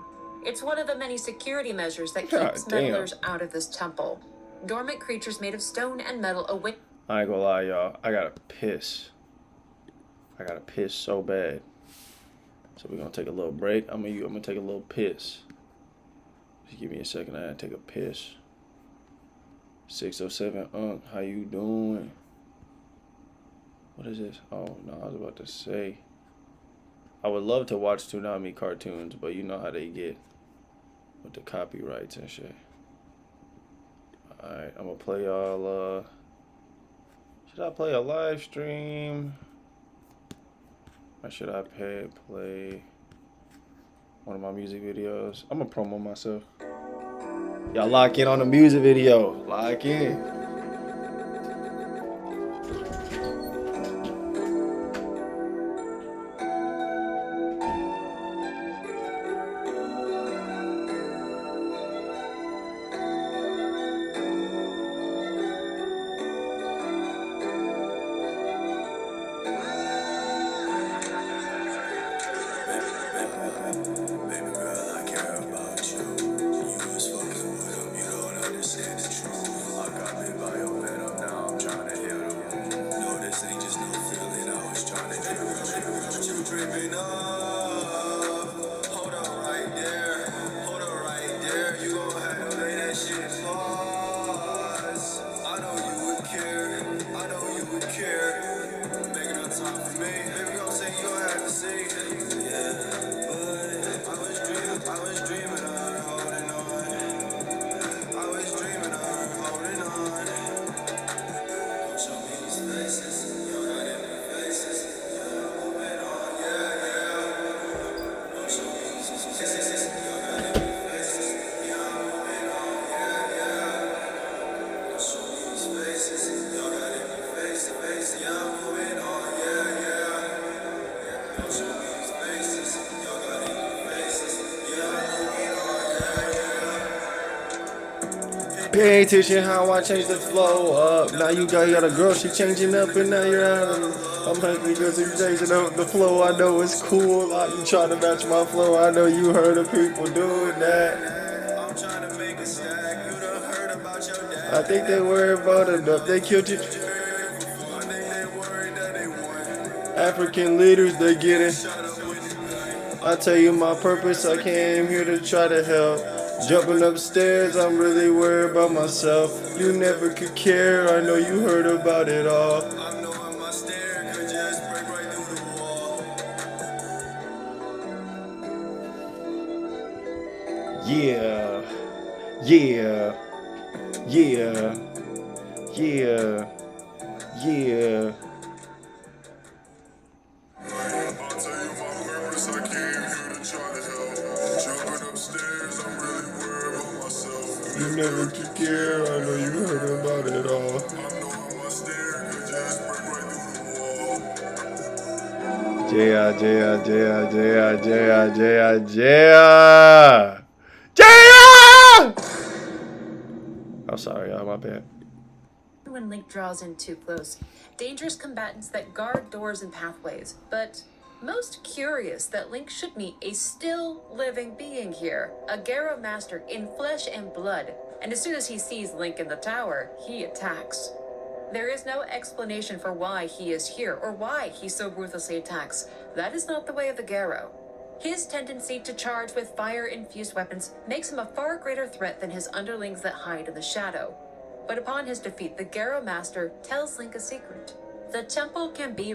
It's one of the many security measures that keeps meddlers out of this temple. Dormant creatures made of stone and metal await. I ain't gonna lie, y'all. I gotta piss. I gotta piss so bad. So we're gonna take a little break. I'm gonna take a little piss. Just give me a second. I gotta take a piss. 607 how you doing? What is this? Oh no, I was about to say. I would love to watch Toonami cartoons, but you know how they get with the copyrights and shit. Alright, I'm gonna play y'all, should I play a live stream? Or should I play one of my music videos? I'm gonna promo myself. Y'all lock in on the music video. Lock in. Pay attention how I change the flow up. Now you got a girl, she changing up, and now you're out of. I'm happy because you changing up the flow. I know it's cool. You trying to match my flow. I know you heard of people doing that. I'm trying to make a stack. You done heard about your dad. I think they worried about enough. They killed you. African leaders, they get it. I tell you my purpose. I came here to try to help. Jumping upstairs, I'm really worried about myself. You never could care, I know you heard about it all. I know how my stare could just break right through the wall. Yeah, yeah, yeah, yeah, yeah. I'll tell you my purpose, I came here to try to help. Jumping upstairs, I'm really worried about myself. You never took care, I know you heard about it all. I know how my stare could just break right through the wall. I'm sorry, y'all, my bad. When Link draws in too close, dangerous combatants that guard doors and pathways, but most curious that Link should meet a still living being here, a Garo master in flesh and blood, and as soon as he sees Link in the tower, he attacks. There is no explanation for why he is here or why he so ruthlessly attacks. That is not the way of the Garo. His tendency to charge with fire-infused weapons makes him a far greater threat than his underlings that hide in the shadow. But upon his defeat, the Garo Master tells Link a secret. The temple can be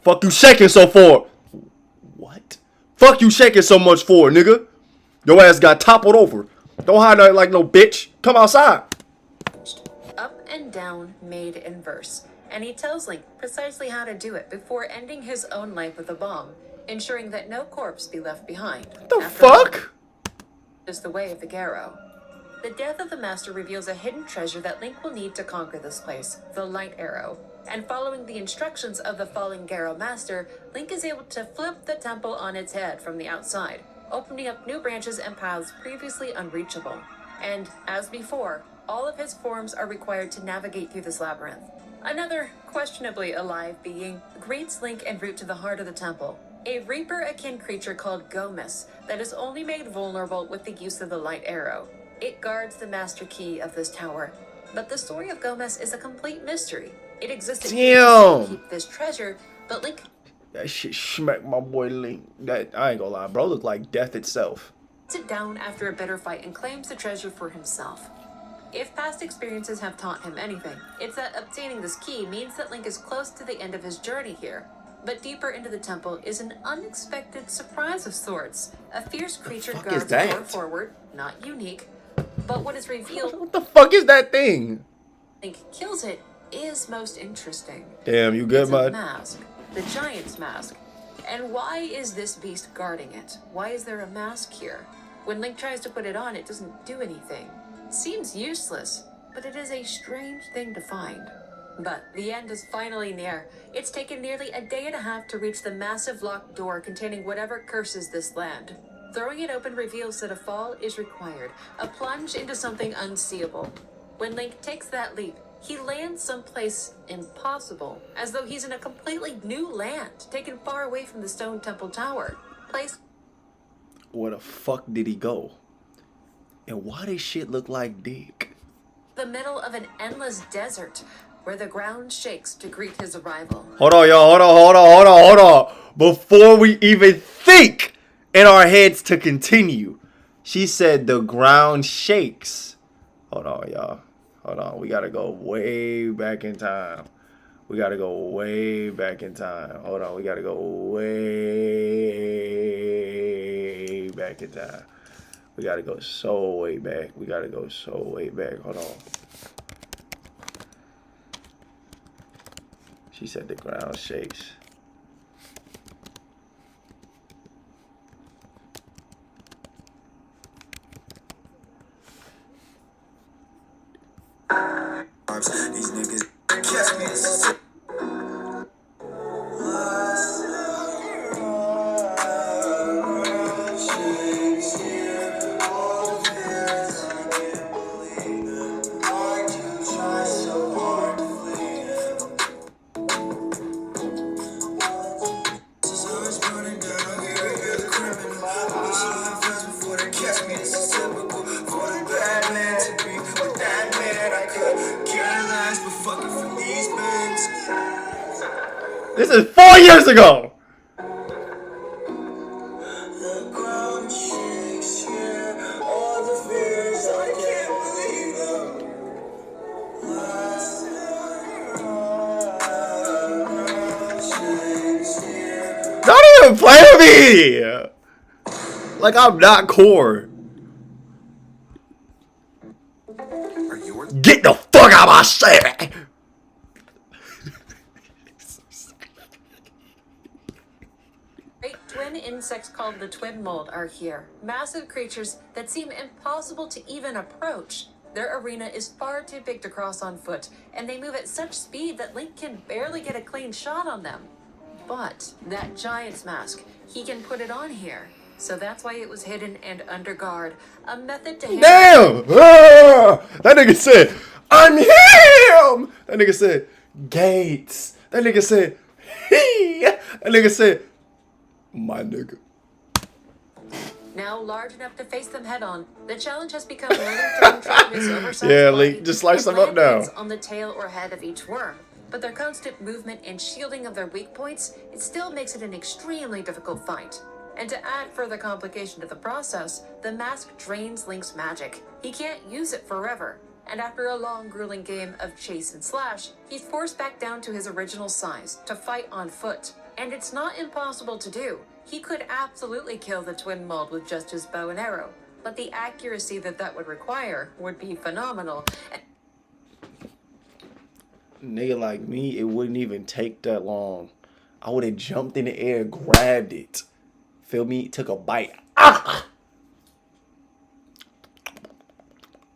Fuck you shaking so for? What? Fuck you shaking so much for, nigga? Your ass got toppled over. Don't hide like no bitch. Come outside. Up and down, made in verse. And he tells Link precisely how to do it before ending his own life with a bomb, ensuring that no corpse be left behind. What the fuck? Is the way of the Garo. The death of the Master reveals a hidden treasure that Link will need to conquer this place, the Light Arrow. And following the instructions of the fallen Garo Master, Link is able to flip the temple on its head from the outside, opening up new branches and paths previously unreachable. And, as before, all of his forms are required to navigate through this labyrinth. Another, questionably alive being, greets Link en route to the heart of the temple. A Reaper-akin creature called Gomus that is only made vulnerable with the use of the Light Arrow. It guards the master key of this tower. But the story of Gomus is a complete mystery. It existed to keep this treasure, but Link... That shit smacked my boy Link. That, I ain't gonna lie, bro, look like death itself. ...it down after a bitter fight and claims the treasure for himself. If past experiences have taught him anything, it's that obtaining this key means that Link is close to the end of his journey here. But deeper into the temple is an unexpected surprise of sorts. A fierce creature fuck guards is the door that? forward, not unique. But what is revealed What the fuck is that thing? Link kills it is most interesting. Damn, you good, It's a bud? mask, the giant's mask. And why is this beast guarding it? Why is there a mask here? When Link tries to put it on, it doesn't do anything. Seems useless, but it is a strange thing to find. But the end is finally near. It's taken nearly a day and a half to reach the massive locked door containing whatever curses this land. Throwing it open reveals that a fall is required, a plunge into something unseeable. When Link takes that leap, he lands someplace impossible, as though he's in a completely new land, taken far away from the Stone Temple Tower. Place Where the fuck did he go? And why does shit look like dick? the middle of an endless desert, where the ground shakes to greet his arrival. Hold on, y'all. Hold on. Before we even think in our heads to continue, she said the ground shakes. Hold on, y'all. Hold on. We gotta go way back in time. Hold on. We gotta go way back in time. We gotta go so way back. Hold on. She said the ground shakes. These niggas catch me. This is 4 years ago. Don't even play with me. Like I'm not core. Get the fuck out of my shit. Great twin insects called the twin mold are here. Massive creatures that seem impossible to even approach. Their arena is far too big to cross on foot, and they move at such speed that Link can barely get a clean shot on them. But that giant's mask, he can put it on here. So that's why it was hidden and under guard. A method to Damn! Ah! That nigga said, I'm him! That nigga said, Gates. That nigga said, he. That nigga said, my nigga. Now large enough to face them head on, the challenge has become learning to control his oversized Yeah, body Link, just slice and them up land now. on the tail or head of each worm. But their constant movement and shielding of their weak points, it still makes it an extremely difficult fight. And to add further complication to the process, the mask drains Link's magic. He can't use it forever. And after a long, grueling game of chase and slash, he's forced back down to his original size to fight on foot. And it's not impossible to do. He could absolutely kill the twin mold with just his bow and arrow, but the accuracy that would require would be phenomenal. Nigga like me, it wouldn't even take that long. I would have jumped in the air, grabbed it. Feel me? Took a bite. Ah!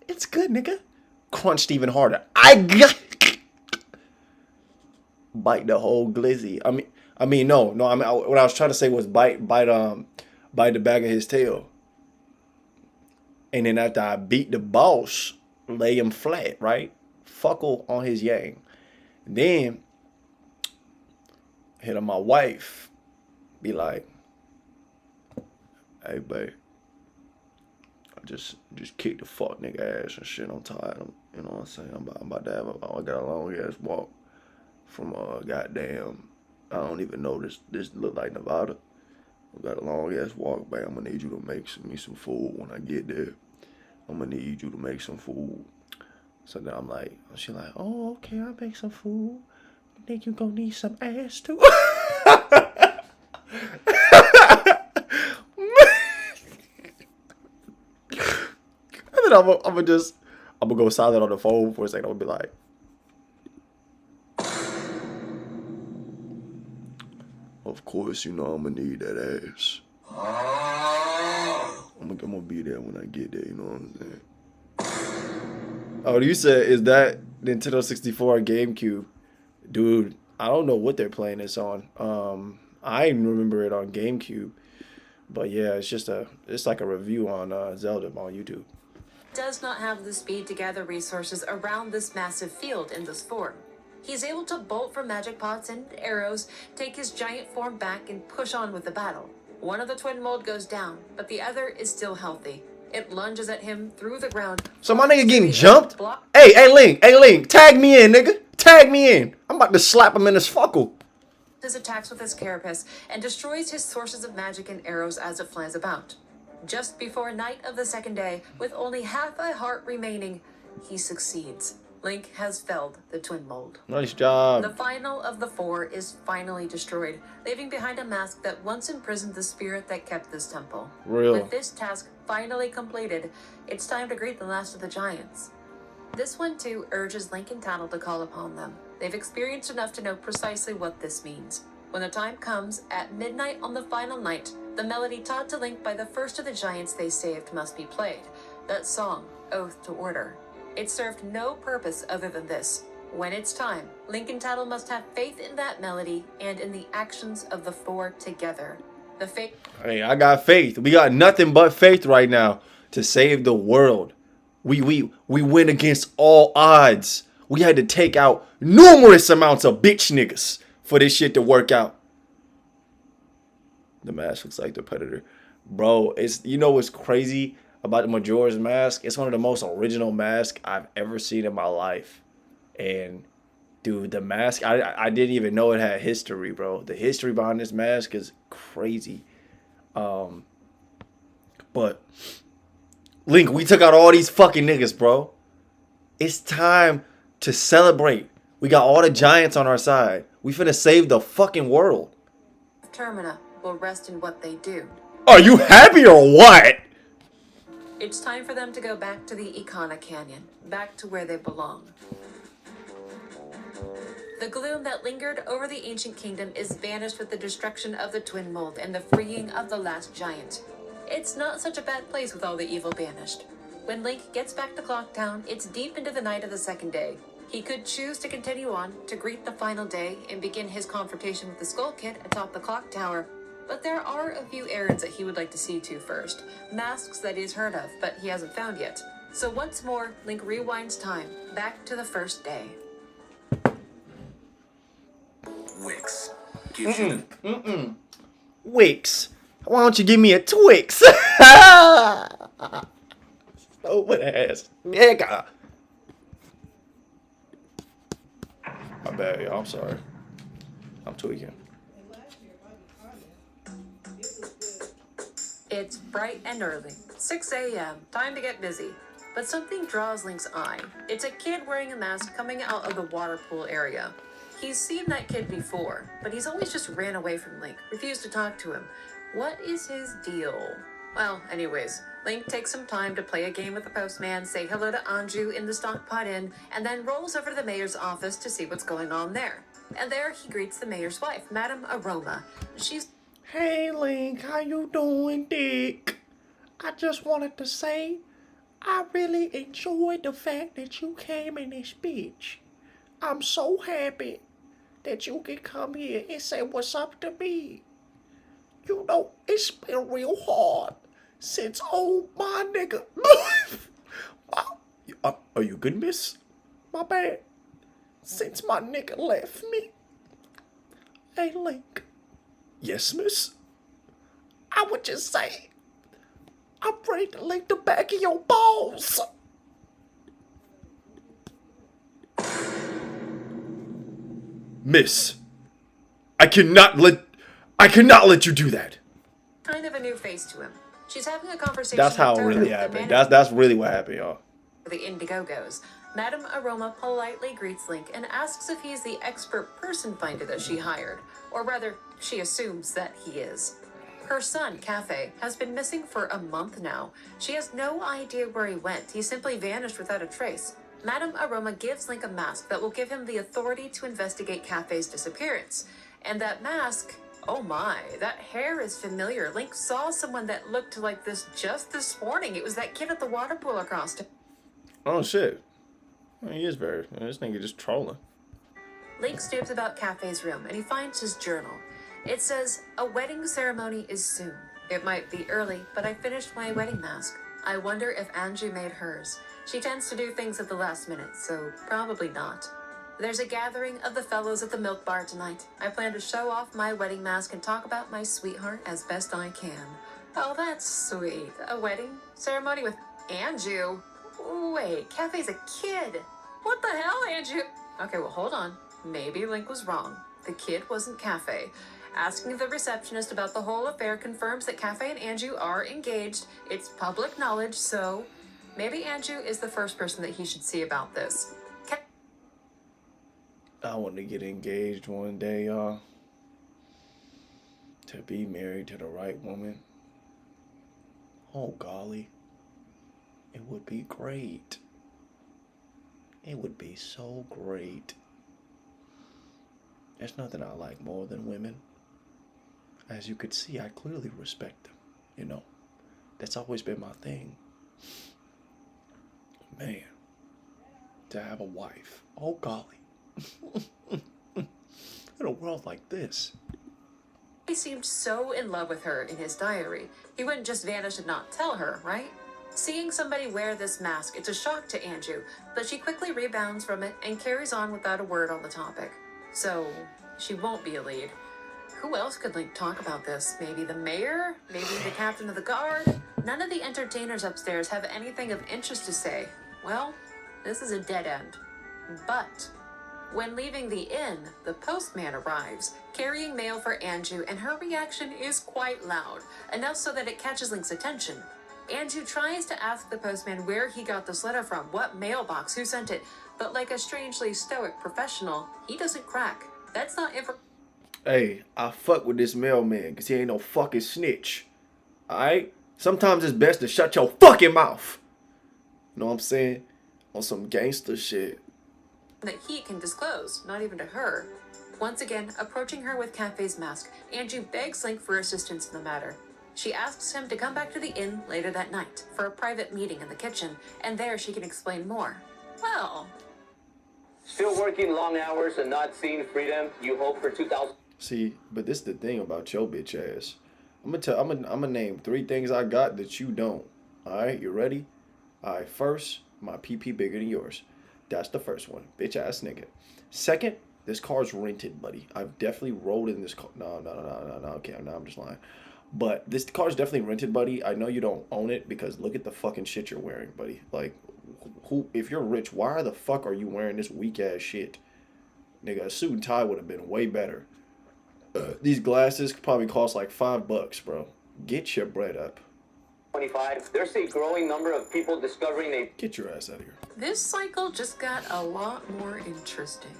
It's good, nigga. Crunched even harder. I got bite the whole glizzy. No. What I was trying to say was bite the back of his tail. And then after I beat the boss, lay him flat, right? Fuckle on his yang. Then hit on my wife. Be like, hey, babe. I just kicked the fuck nigga ass and shit. I'm tired. You know what I'm saying? I'm about to have I got a long ass walk from goddamn. I don't even know this look like Nevada. I got a long ass walk back. I'm gonna need you to make me some food when I get there. I'm gonna need you to make some food. So then I'm like, she like, oh, okay, I'll make some food. You think you gonna need some ass too? I'm gonna go silent on the phone for a second. I'm gonna be like, of course, you know I'm gonna need that ass. I'm gonna be there when I get there. You know what I'm saying? Oh, you said, is that Nintendo 64 or GameCube? Dude, I don't know what they're playing this on. I remember it on GameCube. But yeah, it's like a review on Zelda on YouTube. Does not have the speed to gather resources around this massive field in this form. He's able to bolt from magic pots and arrows, take his giant form back, and push on with the battle. One of the twin mold goes down, but the other is still healthy. It lunges at him through the ground. So my nigga getting jumped? Hey, Link, tag me in, nigga. Tag me in. I'm about to slap him in his fuckle. His attacks with his carapace and destroys his sources of magic and arrows as it flies about. Just before night of the second day, with only half a heart remaining, he succeeds. Link has felled the twin mold. Nice job. The final of the four is finally destroyed, leaving behind a mask that once imprisoned the spirit that kept this temple. Real. With this task finally completed, it's time to greet the last of the giants. This one too urges Link and Tattle to call upon them. They've experienced enough to know precisely what this means. When the time comes, at midnight on the final night, the melody taught to Link by the first of the giants they saved must be played. That song, Oath to Order. It served no purpose other than this. When it's time, Link and Tattle must have faith in that melody and in the actions of the four together. The faith. Hey, I got faith. We got nothing but faith right now to save the world. We win against all odds. We had to take out numerous amounts of bitch niggas for this shit to work out. The mask looks like the Predator. Bro, you know what's crazy about the Majora's Mask? It's one of the most original masks I've ever seen in my life. And dude, the mask, I didn't even know it had history, bro. The history behind this mask is crazy. But Link, we took out all these fucking niggas, bro. It's time to celebrate. We got all the giants on our side. We finna save the fucking world. Termina will rest in what they do. Are you happy or what? It's time for them to go back to the Ikana Canyon, back to where they belong. The gloom that lingered over the ancient kingdom is vanished with the destruction of the twin mold and the freeing of the last giant. It's not such a bad place with all the evil banished. When Link gets back to Clocktown, it's deep into the night of the second day. He could choose to continue on, to greet the final day, and begin his confrontation with the Skull Kid atop the clock tower. But there are a few errands that he would like to see to first. Masks that he's heard of, but he hasn't found yet. So once more, Link rewinds time, back to the first day. Wix. Gives you the Wix. Why don't you give me a Twix? Open ass. Nigga. My bad, y'all. I'm sorry. I'm tweaking. It's bright and early, 6 a.m., time to get busy. But something draws Link's eye. It's a kid wearing a mask coming out of the water pool area. He's seen that kid before, but he's always just ran away from Link, refused to talk to him. What is his deal? Well, anyways, Link takes some time to play a game with the postman, say hello to Anju in the Stockpot Inn, and then rolls over to the mayor's office to see what's going on there. And there he greets the mayor's wife, Madame Aroma. She's... Hey, Link, how you doing, Dick? I just wanted to say, I really enjoyed the fact that you came in this bitch. I'm so happy that you can come here and say what's up to me. You know, it's been real hard since old my nigga... Are you good, miss? My bad. Since my nigga left me. Hey, Link. Yes, miss? I would just say, I'm ready to lick the back of your balls. Miss, I cannot let you do that. kind of a new face to him. She's having a conversation That's how with it really Turner, happened. the manager That's really what happened, y'all. of the Indigogos. Madame Aroma politely greets Link and asks if he's the expert person finder that she hired. Or rather, she assumes that he is. Her son, Cafe, has been missing for a month now. She has no idea where he went. He simply vanished without a trace. Madame Aroma gives Link a mask that will give him the authority to investigate Cafe's disappearance. And that mask, oh my, that hair is familiar. Link saw someone that looked like this just this morning. It was that kid at the water cooler costume. Oh shit. He is very. This nigga just trolling. Link snoops about Cafe's room and he finds his journal. It says, "A wedding ceremony is soon. It might be early, but I finished my wedding mask. I wonder if Angie made hers. She tends to do things at the last minute, so probably not. There's a gathering of the fellows at the milk bar tonight. I plan to show off my wedding mask and talk about my sweetheart as best I can." Oh, that's sweet. A wedding ceremony with Anju? Wait, Cafe's a kid. What the hell, Anju? Okay, well, hold on. Maybe Link was wrong. The kid wasn't Cafe. Asking the receptionist about the whole affair confirms that Cafe and Anju are engaged. It's public knowledge, so maybe Anju is the first person that he should see about this. I want to get engaged one day, y'all. To be married to the right woman. Oh, golly. It would be great. It would be so great. There's nothing I like more than women. As you could see, I clearly respect them. You know, that's always been my thing. Man, to have a wife. Oh, golly. In a world like this. He seemed so in love with her in his diary. He wouldn't just vanish and not tell her, right? Seeing somebody wear this mask, it's a shock to Anju, but she quickly rebounds from it and carries on without a word on the topic. So, she won't be a lead. Who else could Link talk about this? Maybe the mayor? Maybe the captain of the guard? None of the entertainers upstairs have anything of interest to say. Well, this is a dead end. But when leaving the inn, the postman arrives, carrying mail for Anju, and her reaction is quite loud, enough so that it catches Link's attention. Anju tries to ask the postman where he got this letter from, what mailbox, who sent it, but like a strangely stoic professional, he doesn't crack. That's not Hey, I fuck with this mailman because he ain't no fucking snitch. Alright? Sometimes it's best to shut your fucking mouth. You know what I'm saying? On some gangster shit. That he can disclose, not even to her. Once again, approaching her with Cafe's mask, Anju begs Link for assistance in the matter. She asks him to come back to the inn later that night for a private meeting in the kitchen, and there she can explain more. Well, still working long hours and not seeing freedom. You hope for 2000. See, but this is the thing about your bitch ass. I'm gonna name 3 things I got that you don't. Alright, you ready? Alright, first, my PP bigger than yours. That's the first one. Bitch ass nigga. Second, this car's rented, buddy. I've definitely rolled in this car. No. Okay, now I'm just lying. But this car's definitely rented, buddy. I know you don't own it because look at the fucking shit you're wearing, buddy. Like, who? If you're rich, why the fuck are you wearing this weak ass shit? Nigga, a suit and tie would have been way better. These glasses probably cost like $5, bro. Get your bread up. 25. There's a growing number of people discovering they... Get your ass out of here. this cycle just got a lot more interesting.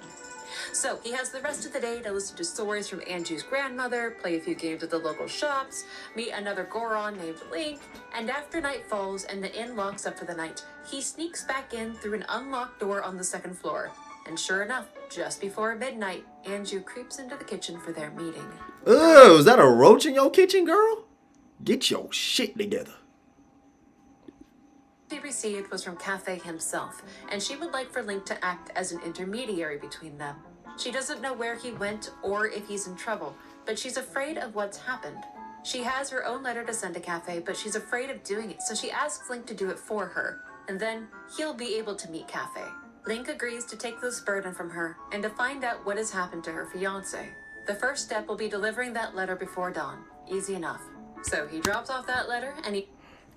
So he has the rest of the day to listen to stories from Anju's grandmother, play a few games at the local shops, meet another Goron named Link, and after night falls and the inn locks up for the night, he sneaks back in through an unlocked door on the 2nd floor. And sure enough, just before midnight, Anju creeps into the kitchen for their meeting. Oh, is that a roach in your kitchen, girl? Get your shit together. She received was from Cafe himself, and she would like for Link to act as an intermediary between them. She doesn't know where he went or if he's in trouble, but she's afraid of what's happened. She has her own letter to send to Cafe, but she's afraid of doing it, so she asks Link to do it for her, and then he'll be able to meet Cafe. Link agrees to take this burden from her and to find out what has happened to her fiancé. The first step will be delivering that letter before dawn. Easy enough. So he drops off that letter and he...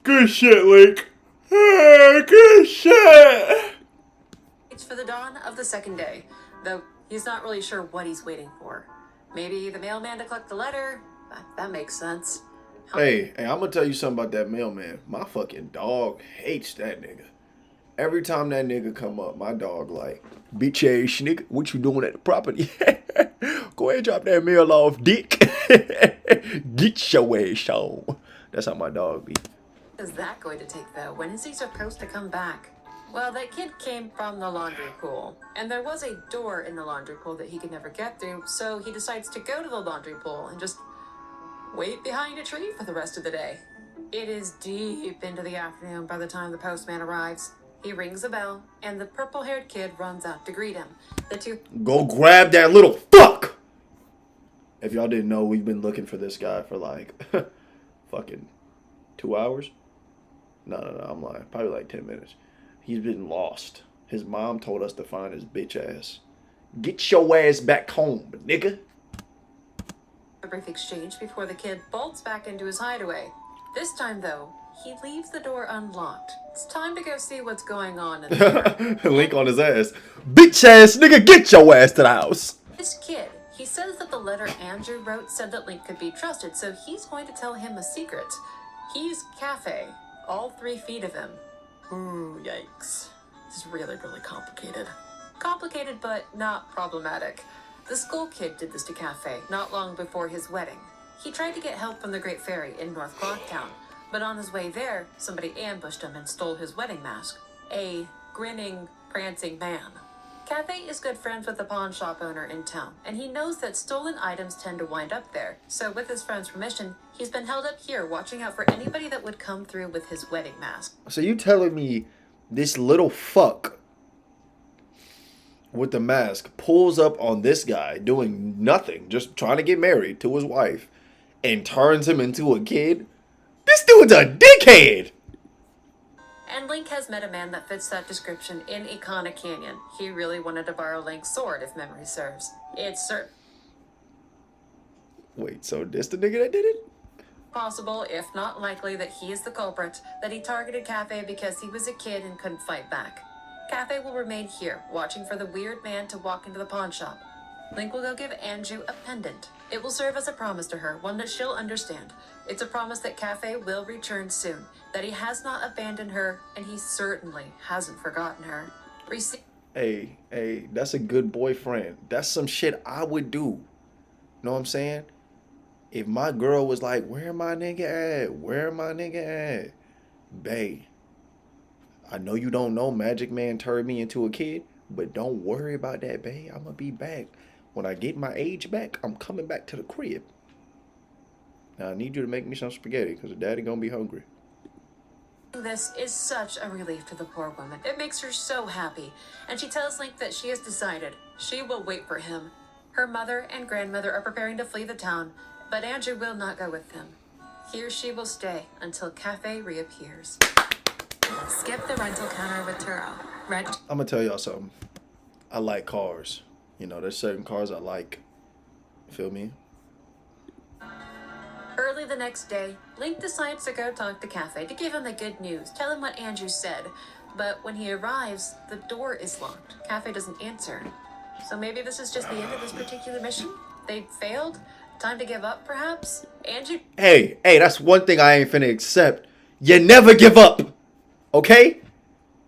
Good shit, Link. Good shit. It's for the dawn of the 2nd day, though he's not really sure what he's waiting for. Maybe the mailman to collect the letter? That makes sense. Hey, I'm gonna tell you something about that mailman. My fucking dog hates that nigga. Every time that nigga come up, my dog like, bitch ass nigga, what you doing at the property? Go ahead and drop that mail off, dick. Get your ass on. That's how my dog be. Is that going to take though? When is he supposed to come back? Well, that kid came from the laundry pool, and there was a door in the laundry pool that he could never get through, so he decides to go to the laundry pool and just wait behind a tree for the rest of the day. It is deep into the afternoon by the time the postman arrives. He rings a bell, and the purple-haired kid runs out to greet him. The two... Go grab that little fuck! If y'all didn't know, we've been looking for this guy for like, fucking 2 hours? No, I'm lying. Probably like 10 minutes. He's been lost. His mom told us to find his bitch ass. Get your ass back home, nigga. A brief exchange before the kid bolts back into his hideaway. This time, though, he leaves the door unlocked. It's time to go see what's going on in there. Link on his ass. Bitch ass nigga, get your ass to the house. This kid, he says that the letter Andrew wrote said that Link could be trusted, so he's going to tell him a secret. He's Cafe, all 3 feet of him. Ooh, yikes. This is really, really complicated. Complicated, but not problematic. The school kid did this to Cafe not long before his wedding. He tried to get help from the Great Fairy in North Clocktown, but on his way there, somebody ambushed him and stole his wedding mask. A grinning, prancing man. Cafe is good friends with the pawn shop owner in town, and he knows that stolen items tend to wind up there. So with his friend's permission, he's been held up here watching out for anybody that would come through with his wedding mask. So you telling me this little fuck with the mask pulls up on this guy doing nothing, just trying to get married to his wife, and turns him into a kid? This dude's a dickhead! And Link has met a man that fits that description in Icona Canyon. He really wanted to borrow Link's sword, if memory serves. It's Wait, so this the nigga that did it? possible, if not likely, that he is the culprit, that he targeted Cafe because he was a kid and couldn't fight back. Cafe will remain here, watching for the weird man to walk into the pawn shop. Link will go give Anju a pendant. It will serve as a promise to her, one that she'll understand. It's a promise that Cafe will return soon, that he has not abandoned her, and he certainly hasn't forgotten her. Hey, that's a good boyfriend. That's some shit I would do. Know what I'm saying? If my girl was like, where my nigga at? Where my nigga at? Bae, I know you don't know Magic Man turned me into a kid, but don't worry about that, bae. I'm gonna be back. When I get my age back, I'm coming back to the crib. Now I need you to make me some spaghetti, because daddy gonna be hungry. This is such a relief to the poor woman. It makes her so happy. And she tells Link that she has decided she will wait for him. Her mother and grandmother are preparing to flee the town, but Andrew will not go with them. Here she will stay until Cafe reappears. Skip the rental counter with Turo. I'm gonna tell y'all something. I like cars. You know, there's certain cars I like. Feel me? Early the next day, Link decides to go talk to Cafe to give him the good news, tell him what Andrew said. But when he arrives, the door is locked. Cafe doesn't answer. So maybe this is just the end of this particular mission? They failed? Time to give up, perhaps? Andrew... Hey, that's one thing I ain't finna accept. You never give up. Okay?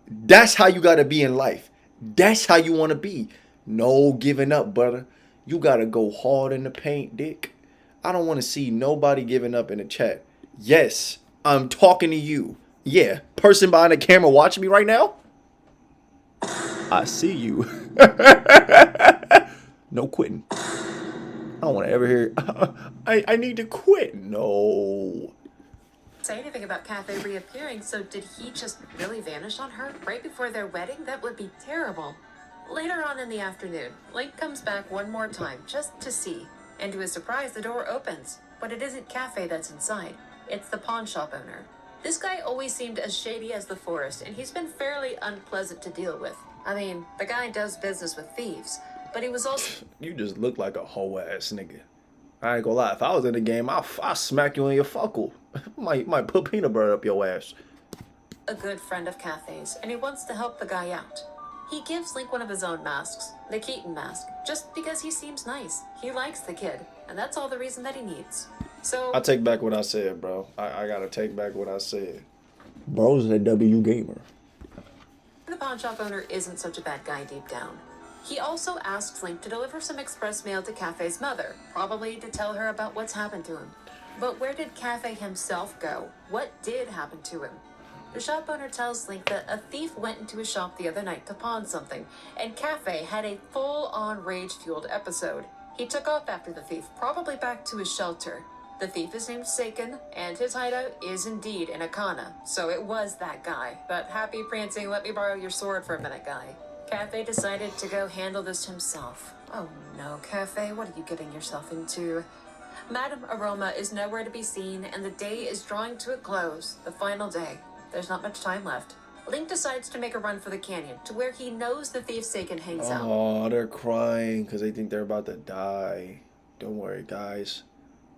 That's how you gotta be in life. That's how you wanna be. No giving up, brother. You gotta go hard in the paint, dick. I don't want to see nobody giving up in the chat. Yes, I'm talking to you. Yeah, person behind the camera watching me right now. I see you. No quitting. I don't want to ever hear, I need to quit. No. Say anything about Cafe reappearing, so did he just really vanish on her right before their wedding? That would be terrible. Later on in the afternoon, Link comes back one more time just to see. And to his surprise, the door opens. But it isn't Cafe that's inside. It's the pawn shop owner. This guy always seemed as shady as the forest, and he's been fairly unpleasant to deal with. I mean, the guy does business with thieves, but he was also... You just look like a hoe ass nigga. I ain't gonna lie, if I was in the game, I'll smack you in your fuckle. might put peanut butter up your ass. A good friend of Cafe's, and he wants to help the guy out. He gives Link one of his own masks, the Keaton mask, just because he seems nice. He likes the kid, and that's all the reason that he needs. So... I take back what I said, bro. I gotta take back what I said. Bro's a W gamer. pawn shop owner isn't such a bad guy deep down. He also asks Link to deliver some express mail to Cafe's mother, probably to tell her about what's happened to him. But where did Cafe himself go? What did happen to him? The shop owner tells Link that a thief went into his shop the other night to pawn something, and Cafe had a full-on rage-fueled episode. He took off after the thief, probably back to his shelter. The thief is named Seiken, and his hideout is indeed in Akana, so it was that guy. But happy prancing, let me borrow your sword for a minute guy. Cafe decided to go handle this himself. Oh no, Cafe, what are you getting yourself into? Madame Aroma is nowhere to be seen, and the day is drawing to a close, the final day. There's not much time left. Link decides to make a run for the canyon, to where he knows the thief Seiken hangs out. Oh, they're crying because they think they're about to die. Don't worry, guys.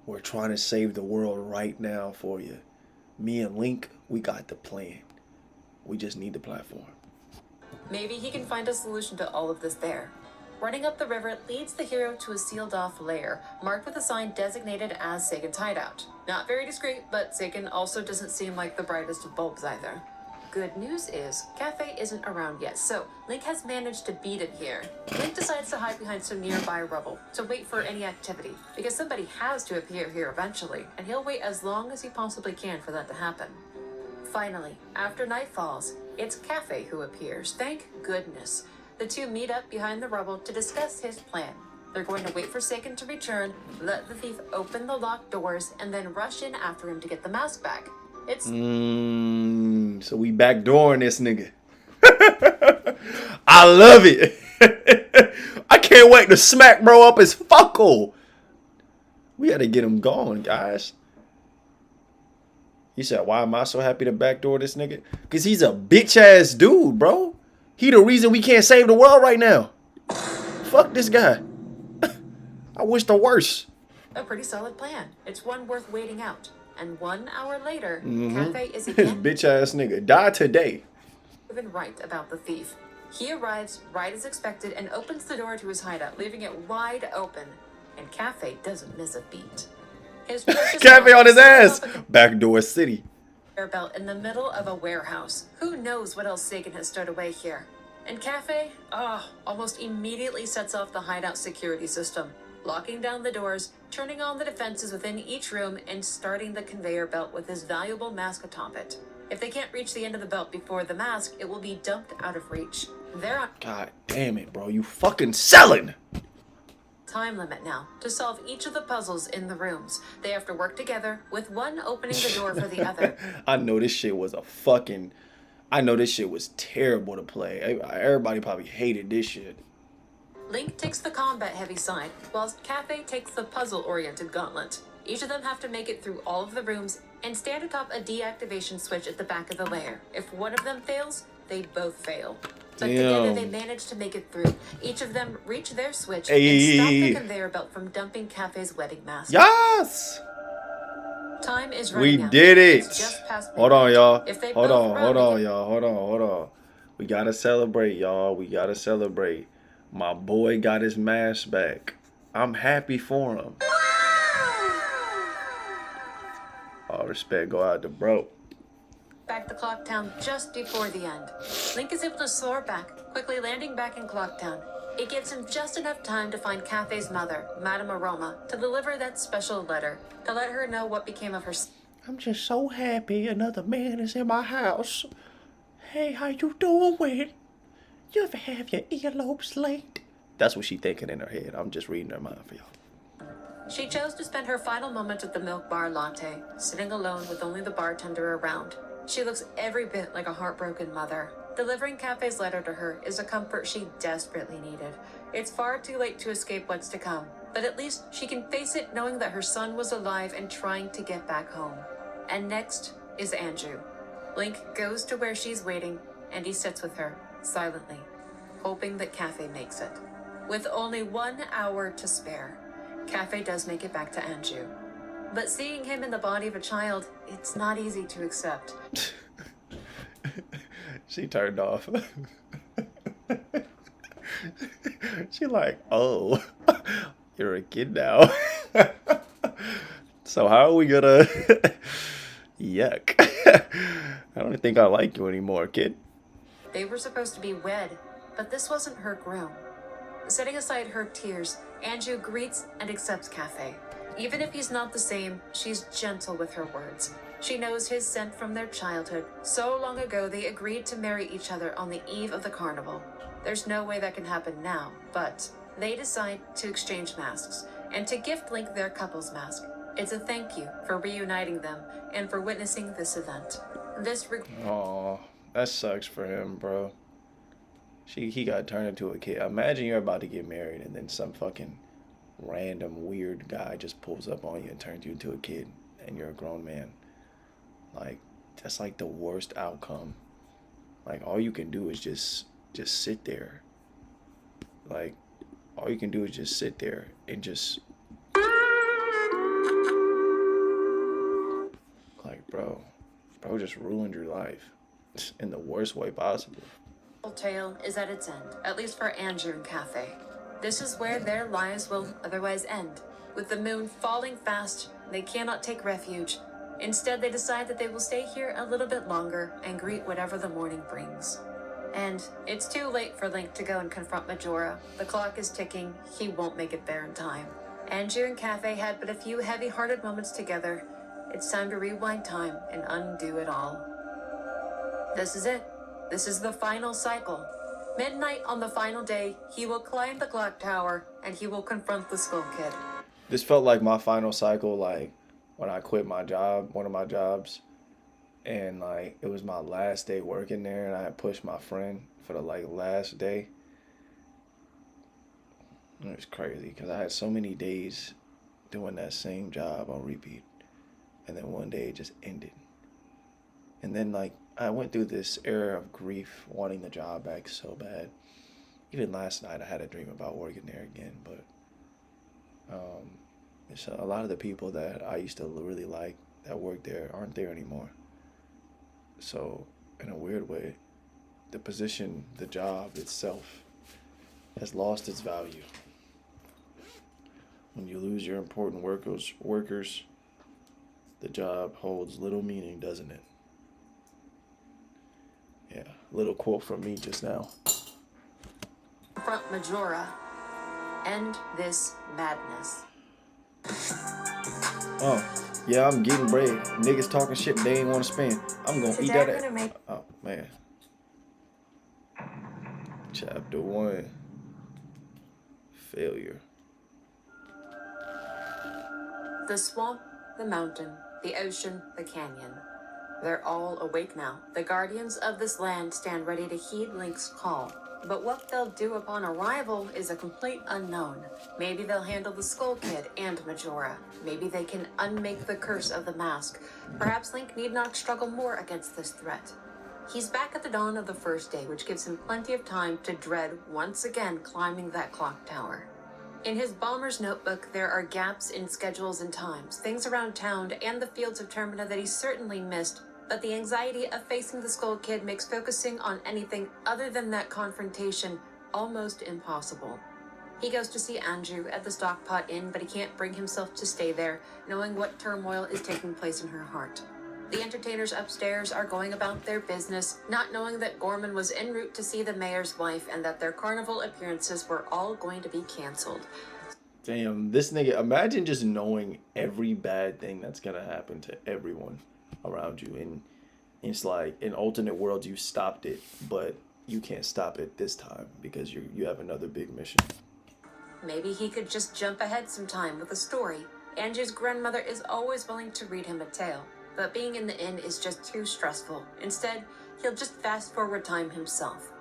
We're trying to save the world right now for you. Me and Link, we got the plan. We just need the platform. Maybe he can find a solution to all of this there. Running up the river leads the hero to a sealed-off lair, marked with a sign designated as Seiken's hideout. Not very discreet, but Seiken also doesn't seem like the brightest of bulbs either. Good news is, Cafe isn't around yet, so Link has managed to beat him here. Link decides to hide behind some nearby rubble to wait for any activity, because somebody has to appear here eventually, and he'll wait as long as he possibly can for that to happen. Finally, after night falls, it's Cafe who appears, thank goodness. The two meet up behind the rubble to discuss his plan. They're going to wait for Seiken to return, let the thief open the locked doors, and then rush in after him to get the mask back. It's... So we backdooring this nigga. I love it. I can't wait to smack bro up his fuckle. We gotta get him going, guys. He said, why am I so happy to backdoor this nigga? Because he's a bitch ass dude, bro. He the reason we can't save the world right now. Fuck this guy. I wish the worst. A pretty solid plan. It's one worth waiting out. And 1 hour later, Cafe is again This bitch ass nigga die today. proven right about the thief. He arrives right as expected and opens the door to his hideout, leaving it wide open. And Cafe doesn't miss a beat. His Cafe on his ass. Backdoor city. Belt in the middle of a warehouse. Who knows what else Seiken has stowed away here? And Cafe, almost immediately sets off the hideout security system, locking down the doors, turning on the defenses within each room, and starting the conveyor belt with his valuable mask atop it. If they can't reach the end of the belt before the mask, it will be dumped out of reach. They're on God damn it, bro. You fucking selling. time limit now to solve each of the puzzles in the rooms. They have to work together, with one opening the door for the other. I know this shit was I know this shit was terrible to play. Everybody probably hated this shit. Link takes the combat-heavy side, whilst Cafe takes the puzzle-oriented gauntlet. Each of them have to make it through all of the rooms and stand atop a deactivation switch at the back of the lair. If one of them fails, they both fail. But together they manage to make it through. Each of them reach their switch and stop the conveyor belt from dumping Cafe's wedding mask. Yes! Time is running out. We did it! It's just past Hold on, y'all. If they Hold both on, run, hold they on, can- y'all. Hold on. We gotta celebrate, y'all. We gotta celebrate. My boy got his mask back. I'm happy for him. All respect go out to bro. Back to Clocktown just before the end. Link is able to soar back, quickly landing back in Clocktown. It gives him just enough time to find Cafe's mother, Madame Aroma, to deliver that special letter, to let her know what became of her. I'm just so happy another man is in my house. Hey, how you doing? You ever have your earlobes linked? That's what she thinking in her head. I'm just reading her mind for y'all. She chose to spend her final moments at the milk bar latte, sitting alone with only the bartender around. She looks every bit like a heartbroken mother. Delivering Cafe's letter to her is a comfort she desperately needed. It's far too late to escape what's to come, but at least she can face it knowing that her son was alive and trying to get back home. And next is Andrew. Link goes to where she's waiting, and he sits with her, silently, hoping that Cafe makes it. With only 1 hour to spare, Cafe does make it back to Andrew. But seeing him in the body of a child, it's not easy to accept. She turned off. She like, oh, you're a kid now. So how are we gonna... Yuck. I don't think I like you anymore, kid. They were supposed to be wed, but this wasn't her groom. Setting aside her tears, Anju greets and accepts Cafe. Even if he's not the same, she's gentle with her words. She knows his scent from their childhood. So long ago, they agreed to marry each other on the eve of the carnival. There's no way that can happen now, but they decide to exchange masks and to gift Link their couple's mask. It's a thank you for reuniting them and for witnessing this event. Oh, that sucks for him, bro. He got turned into a kid. Imagine you're about to get married and then some fucking random weird guy just pulls up on you and turns you into a kid and you're a grown man. Like, that's like the worst outcome. Like, all you can do is just sit there. Like, all you can do is just sit there and just, like, bro just ruined your life in the worst way possible. Tale is at its end, at least for Anju and Cafe. This is where their lives will otherwise end. With the moon falling fast, they cannot take refuge. Instead, they decide that they will stay here a little bit longer and greet whatever the morning brings. And it's too late for Link to go and confront Majora. The clock is ticking. He won't make it there in time. Anju and Cafe had but a few heavy-hearted moments together. It's time to rewind time and undo it all. This is it. This is the final cycle. Midnight on the final day, he will climb the clock tower and he will confront the Skull Kid. This felt like my final cycle, like when I quit my job, one of my jobs, and like it was my last day working there, and I had pushed my friend for the like last day. And it was crazy because I had so many days doing that same job on repeat, and then one day it just ended. And then like I went through this era of grief, wanting the job back so bad. Even last night I had a dream about working there again, but it's a lot of the people that I used to really like that work there aren't there anymore. So in a weird way, the position, the job itself has lost its value. When you lose your important workers, the job holds little meaning, doesn't it? Yeah, little quote from me just now. Confront Majora. End this madness. Oh, yeah, I'm getting bread. Niggas talking shit they ain't want to spend. I'm gonna eat that. Oh, man. Chapter 1. Failure. The swamp, the mountain, the ocean, the canyon. They're all awake now. The guardians of this land stand ready to heed Link's call. But what they'll do upon arrival is a complete unknown. Maybe they'll handle the Skull Kid and Majora. Maybe they can unmake the curse of the mask. Perhaps Link need not struggle more against this threat. He's back at the dawn of the first day, which gives him plenty of time to dread once again climbing that clock tower. In his bomber's notebook, there are gaps in schedules and times, things around town and the fields of Termina that he certainly missed, but the anxiety of facing the Skull Kid makes focusing on anything other than that confrontation almost impossible. He goes to see Anju at the Stockpot Inn, but he can't bring himself to stay there, knowing what turmoil is taking place in her heart. The entertainers upstairs are going about their business, not knowing that Gorman was en route to see the mayor's wife and that their carnival appearances were all going to be canceled. Damn, this nigga, imagine just knowing every bad thing that's gonna happen to everyone around you. And it's like, in alternate worlds, you stopped it, but you can't stop it this time because you have another big mission. Maybe he could just jump ahead some time with a story. Anju's grandmother is always willing to read him a tale, but being in the inn is just too stressful. Instead, he'll just fast forward time himself.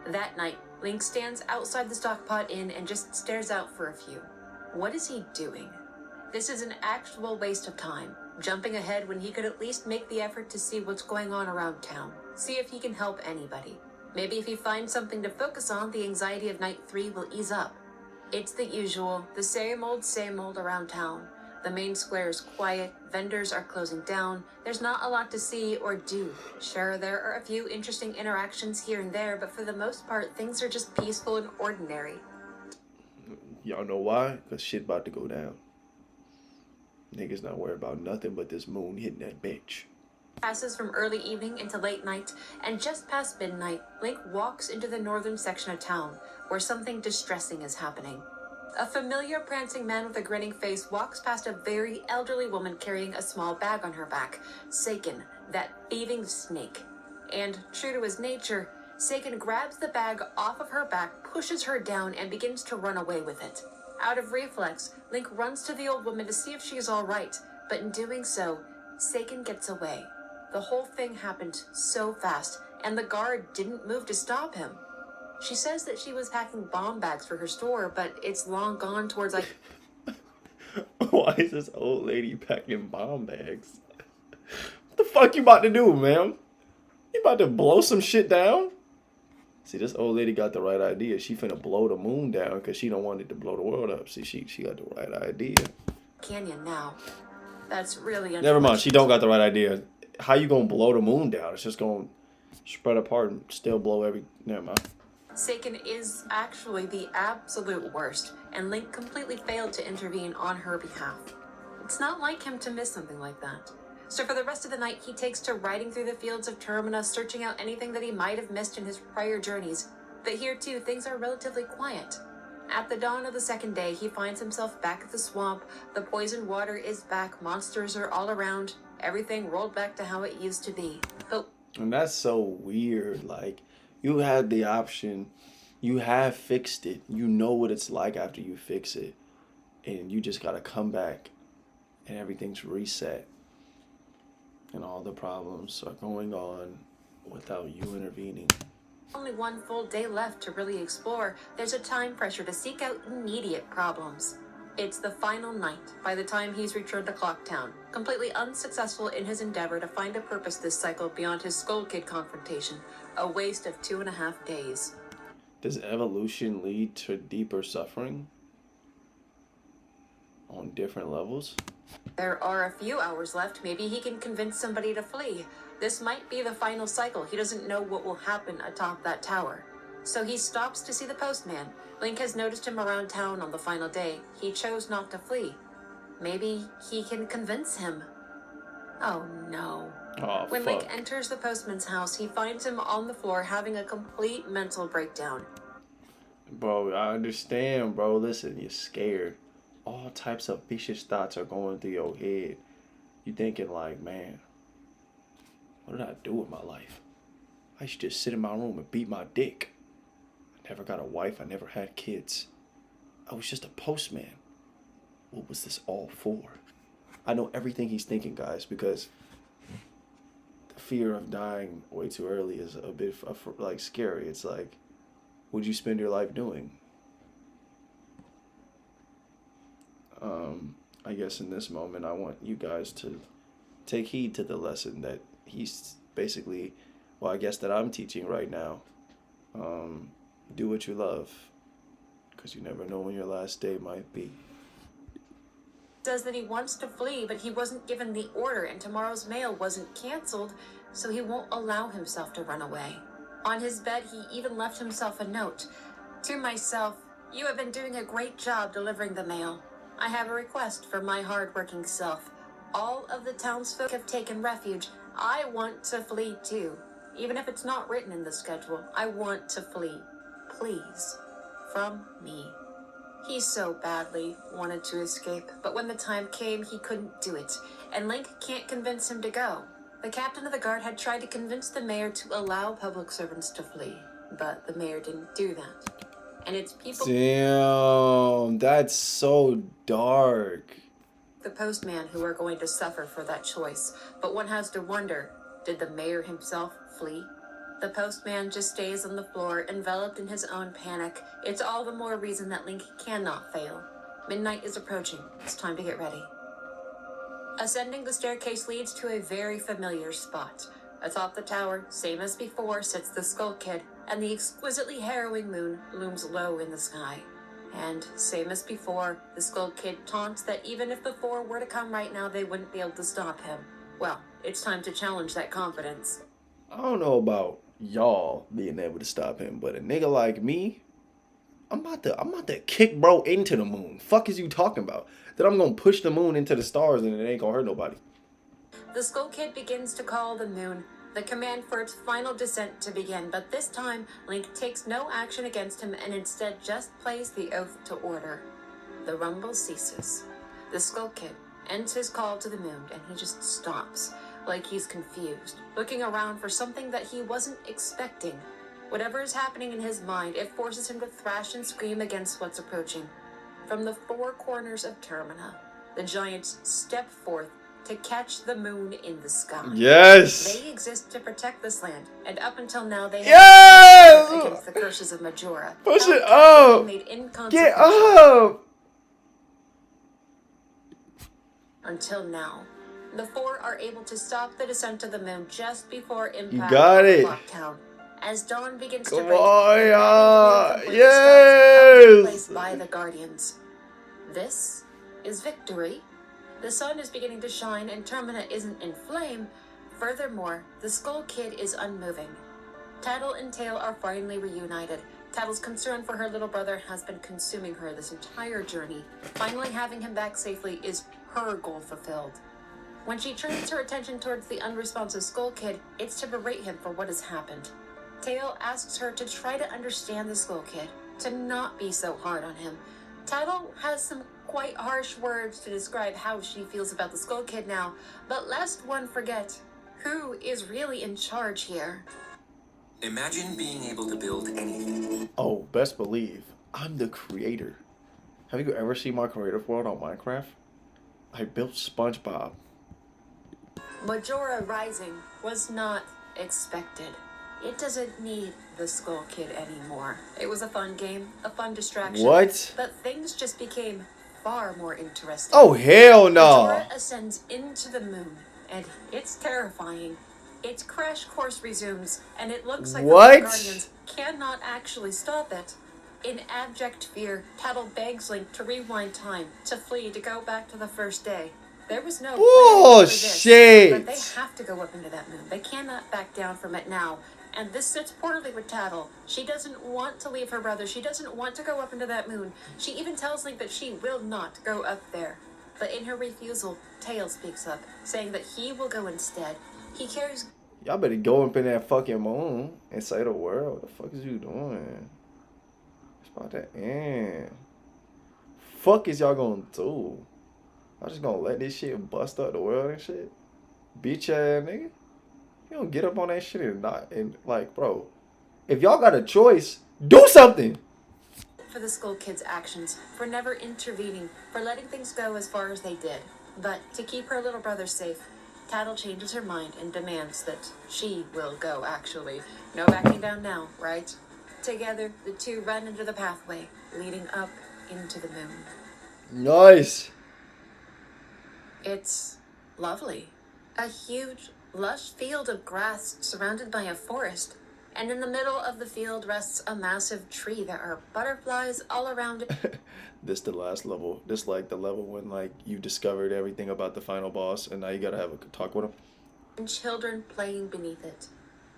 That night, Link stands outside the Stockpot Inn and just stares out for a few. What is he doing? This is an actual waste of time, jumping ahead when he could at least make the effort to see what's going on around town, see if he can help anybody. Maybe if he finds something to focus on, the anxiety of night 3 will ease up. It's the usual, the same old around town. The main square is quiet, vendors are closing down, there's not a lot to see or do. Sure, there are a few interesting interactions here and there, but for the most part, things are just peaceful and ordinary. Y'all know why? Because shit about to go down. Niggas not worried about nothing but this moon hitting that bitch. Passes from early evening into late night, and just past midnight, Link walks into the northern section of town, where something distressing is happening. A familiar prancing man with a grinning face walks past a very elderly woman carrying a small bag on her back, Seiken, that thieving snake. And, true to his nature, Seiken grabs the bag off of her back, pushes her down, and begins to run away with it. Out of reflex, Link runs to the old woman to see if she is all right, but in doing so, Seiken gets away. The whole thing happened so fast, and the guard didn't move to stop him. She says that she was packing bomb bags for her store, but it's long gone towards like... Why is this old lady packing bomb bags? What the fuck you about to do, ma'am? You about to blow some shit down? See, this old lady got the right idea. She finna blow the moon down because she don't want it to blow the world up. See, she got the right idea. Canyon now. That's really Never mind, she don't got the right idea. How you gonna blow the moon down? It's just gonna spread apart and still blow every... Never mind. Seiken is actually the absolute worst, and Link completely failed to intervene on her behalf. It's not like him to miss something like that. So for the rest of the night, he takes to riding through the fields of Termina, searching out anything that he might have missed in his prior journeys. But here too, things are relatively quiet. At the dawn of the second day, he finds himself back at the swamp. The poisoned water is back, monsters are all around, everything rolled back to how it used to be. But... And that's so weird. Like, you had the option, you have fixed it, you know what it's like after you fix it, and you just gotta come back and everything's reset. And all the problems are going on without you intervening. Only one full day left to really explore. There's a time pressure to seek out immediate problems. It's the final night by the time he's returned to Clocktown, completely unsuccessful in his endeavor to find a purpose this cycle beyond his Skull Kid confrontation, a waste of 2.5 days. Does evolution lead to deeper suffering on different levels? There are a few hours left. Maybe he can convince somebody to flee. This might be the final cycle. He doesn't know what will happen atop that tower. So he stops to see the postman. Link has noticed him around town on the final day. He chose not to flee. Maybe he can convince him. Oh no. Oh, when fuck. Link enters the postman's house, he finds him on the floor having a complete mental breakdown. Bro, I understand, bro. Listen, you're scared. All types of vicious thoughts are going through your head. You thinking like, man, what did I do with my life? I used to just sit in my room and beat my dick. I never got a wife. I never had kids. I was just a postman. What was this all for? I know everything he's thinking, guys, because the fear of dying way too early is a bit like scary. It's like, what'd you spend your life doing? I guess in this moment, I want you guys to take heed to the lesson that he's basically, well, I guess that I'm teaching right now. Do what you love, because you never know when your last day might be. Says that he wants to flee, but he wasn't given the order and tomorrow's mail wasn't canceled, so he won't allow himself to run away. On his bed, he even left himself a note. To myself, you have been doing a great job delivering the mail. I have a request for my hard-working self. All of the townsfolk have taken refuge. I want to flee too. Even if it's not written in the schedule, I want to flee. Please. From me. He so badly wanted to escape, but when the time came, he couldn't do it, and Link can't convince him to go. The captain of the guard had tried to convince the mayor to allow public servants to flee, but the mayor didn't do that. And it's people... Damn, that's so dark. The postman who are going to suffer for that choice, but one has to wonder, did the mayor himself flee? The postman just stays on the floor, enveloped in his own panic. It's all the more reason that Link cannot fail. Midnight is approaching. It's time to get ready. Ascending the staircase leads to a very familiar spot. Atop the tower, same as before, sits the Skull Kid, and the exquisitely harrowing moon looms low in the sky. And, same as before, the Skull Kid taunts that even if the four were to come right now, they wouldn't be able to stop him. Well, it's time to challenge that confidence. I don't know about y'all being able to stop him, but a nigga like me, I'm about to kick bro into the moon. Fuck is you talking about? That I'm gonna push the moon into the stars and it ain't gonna hurt nobody. The Skull Kid begins to call the moon, the command for its final descent to begin, but this time, Link takes no action against him and instead just plays the oath to order. The rumble ceases. The Skull Kid ends his call to the moon and he just stops, like he's confused, looking around for something that he wasn't expecting. Whatever is happening in his mind, it forces him to thrash and scream against what's approaching. From the four corners of Termina, the giants step forth to catch the moon in the sky. Yes! They exist to protect this land, and up until now they Yes! have against the curses of Majora. Push it up! Get up! Until now, the four are able to stop the descent of the moon just before impact. You got it. Town. As dawn begins Come to break, on, the y'all. completely Yes! starts by the Guardians. This is victory. The sun is beginning to shine and Termina isn't in flame. Furthermore, the Skull Kid is unmoving. Tattle and Tail are finally reunited. Tattle's concern for her little brother has been consuming her this entire journey. Finally having him back safely is her goal fulfilled. When she turns her attention towards the unresponsive Skull Kid, it's to berate him for what has happened. Tail asks her to try to understand the Skull Kid, to not be so hard on him. Tattle has some quite harsh words to describe how she feels about the Skull Kid now, but lest one forget, who is really in charge here? Imagine being able to build anything. Oh, best believe, I'm the creator. Have you ever seen my creative world on Minecraft? I built SpongeBob. Majora Rising was not expected. It doesn't need the Skull Kid anymore. It was a fun game, a fun distraction. What? But things just became far more interesting. Oh, hell no. Majora ascends into the moon, and it's terrifying. Its crash course resumes, and it looks like What? the Guardians cannot actually stop it. In abject fear, Tattle begs Link to rewind time, to flee, to go back to the first day. There was no plan for this, Bullshit. but they have to go up into that moon. They cannot back down from it now. And this sits poorly with Tattle. She doesn't want to leave her brother. She doesn't want to go up into that moon. She even tells Link that she will not go up there. But in her refusal, Tail speaks up, saying that he will go instead. He carries... Y'all better go up in that fucking moon and save the world. What the fuck is you doing? It's about to end. Fuck is y'all gonna do? Y'all just gonna let this shit bust up the world and shit? Bitch ass nigga. You don't get up on that shit and not, and like, bro, if y'all got a choice, do something. For the Skull Kid's actions, for never intervening, for letting things go as far as they did. But to keep her little brother safe, Tattle changes her mind and demands that she will go, actually. No backing down now, right? Together, the two run into the pathway, leading up into the moon. Nice. It's lovely. A huge, lush field of grass surrounded by a forest. And in the middle of the field rests a massive tree. There are butterflies all around it. This the last level. This like the level when like you discovered everything about the final boss and now you gotta have a talk with him. And children playing beneath it.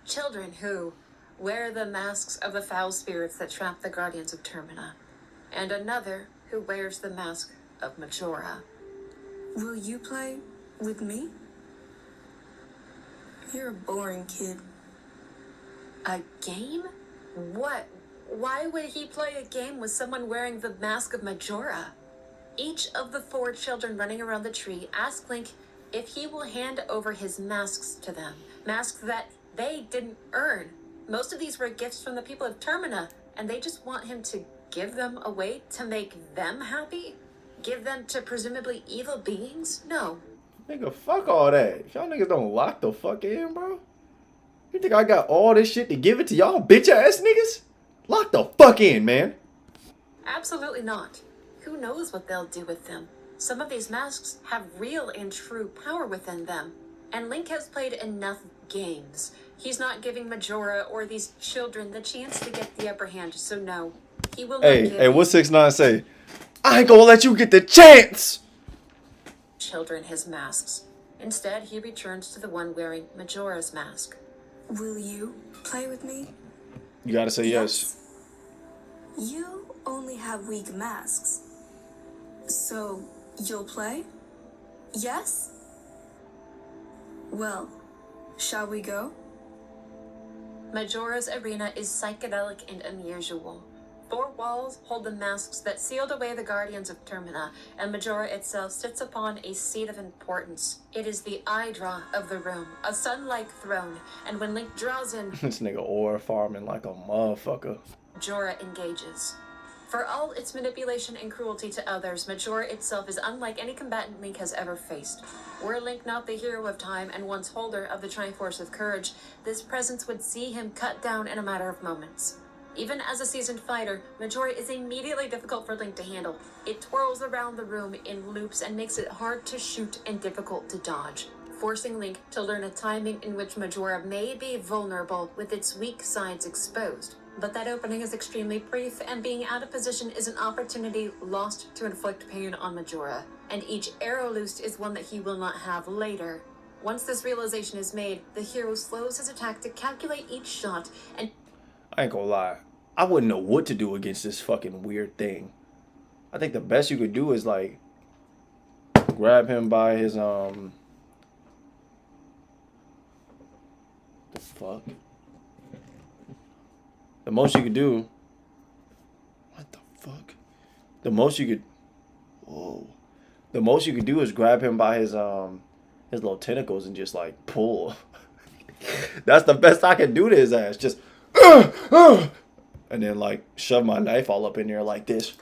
Children who wear the masks of the foul spirits that trap the Guardians of Termina. And another who wears the mask of Majora. Will you play with me? You're a boring kid. A game? What? Why would he play a game with someone wearing the mask of Majora? Each of the four children running around the tree ask Link if he will hand over his masks to them. Masks that they didn't earn. Most of these were gifts from the people of Termina, and they just want him to give them away to make them happy? Give them to presumably evil beings? No. Nigga, fuck all that. If y'all niggas don't lock the fuck in, bro. You think I got all this shit to give it to y'all bitch ass niggas? Lock the fuck in, man. Absolutely not. Who knows what they'll do with them? Some of these masks have real and true power within them. And Link has played enough games. He's not giving Majora or these children the chance to get the upper hand, so no. He will not give Hey, what 6ix9ine say? I ain't gonna let you get the chance! Children his masks. Instead, he returns to the one wearing Majora's mask. Will you play with me? You gotta say yes. You only have weak masks. So, you'll play? Yes? Well, shall we go? Majora's arena is psychedelic and unusual. 4 walls hold the masks that sealed away the Guardians of Termina, and Majora itself sits upon a seat of importance. It is the eye draw of the room, a sun-like throne, and when Link draws in, This nigga ore farming like a motherfucker. Majora engages. For all its manipulation and cruelty to others, Majora itself is unlike any combatant Link has ever faced. Were Link not the hero of time and once holder of the Triforce of Courage, this presence would see him cut down in a matter of moments. Even as a seasoned fighter, Majora is immediately difficult for Link to handle. It twirls around the room in loops and makes it hard to shoot and difficult to dodge, forcing Link to learn a timing in which Majora may be vulnerable with its weak sides exposed. But that opening is extremely brief, and being out of position is an opportunity lost to inflict pain on Majora. And each arrow loosed is one that he will not have later. Once this realization is made, the hero slows his attack to calculate each shot, and I ain't gonna lie. I wouldn't know what to do against this fucking weird thing. I think the best you could do is like grab him by his the fuck? The most you could do. What the fuck? The most you could. Whoa. The most you could do is grab him by his little tentacles and just like pull. That's the best I can do to his ass. Just and then like shove my knife all up in there like this.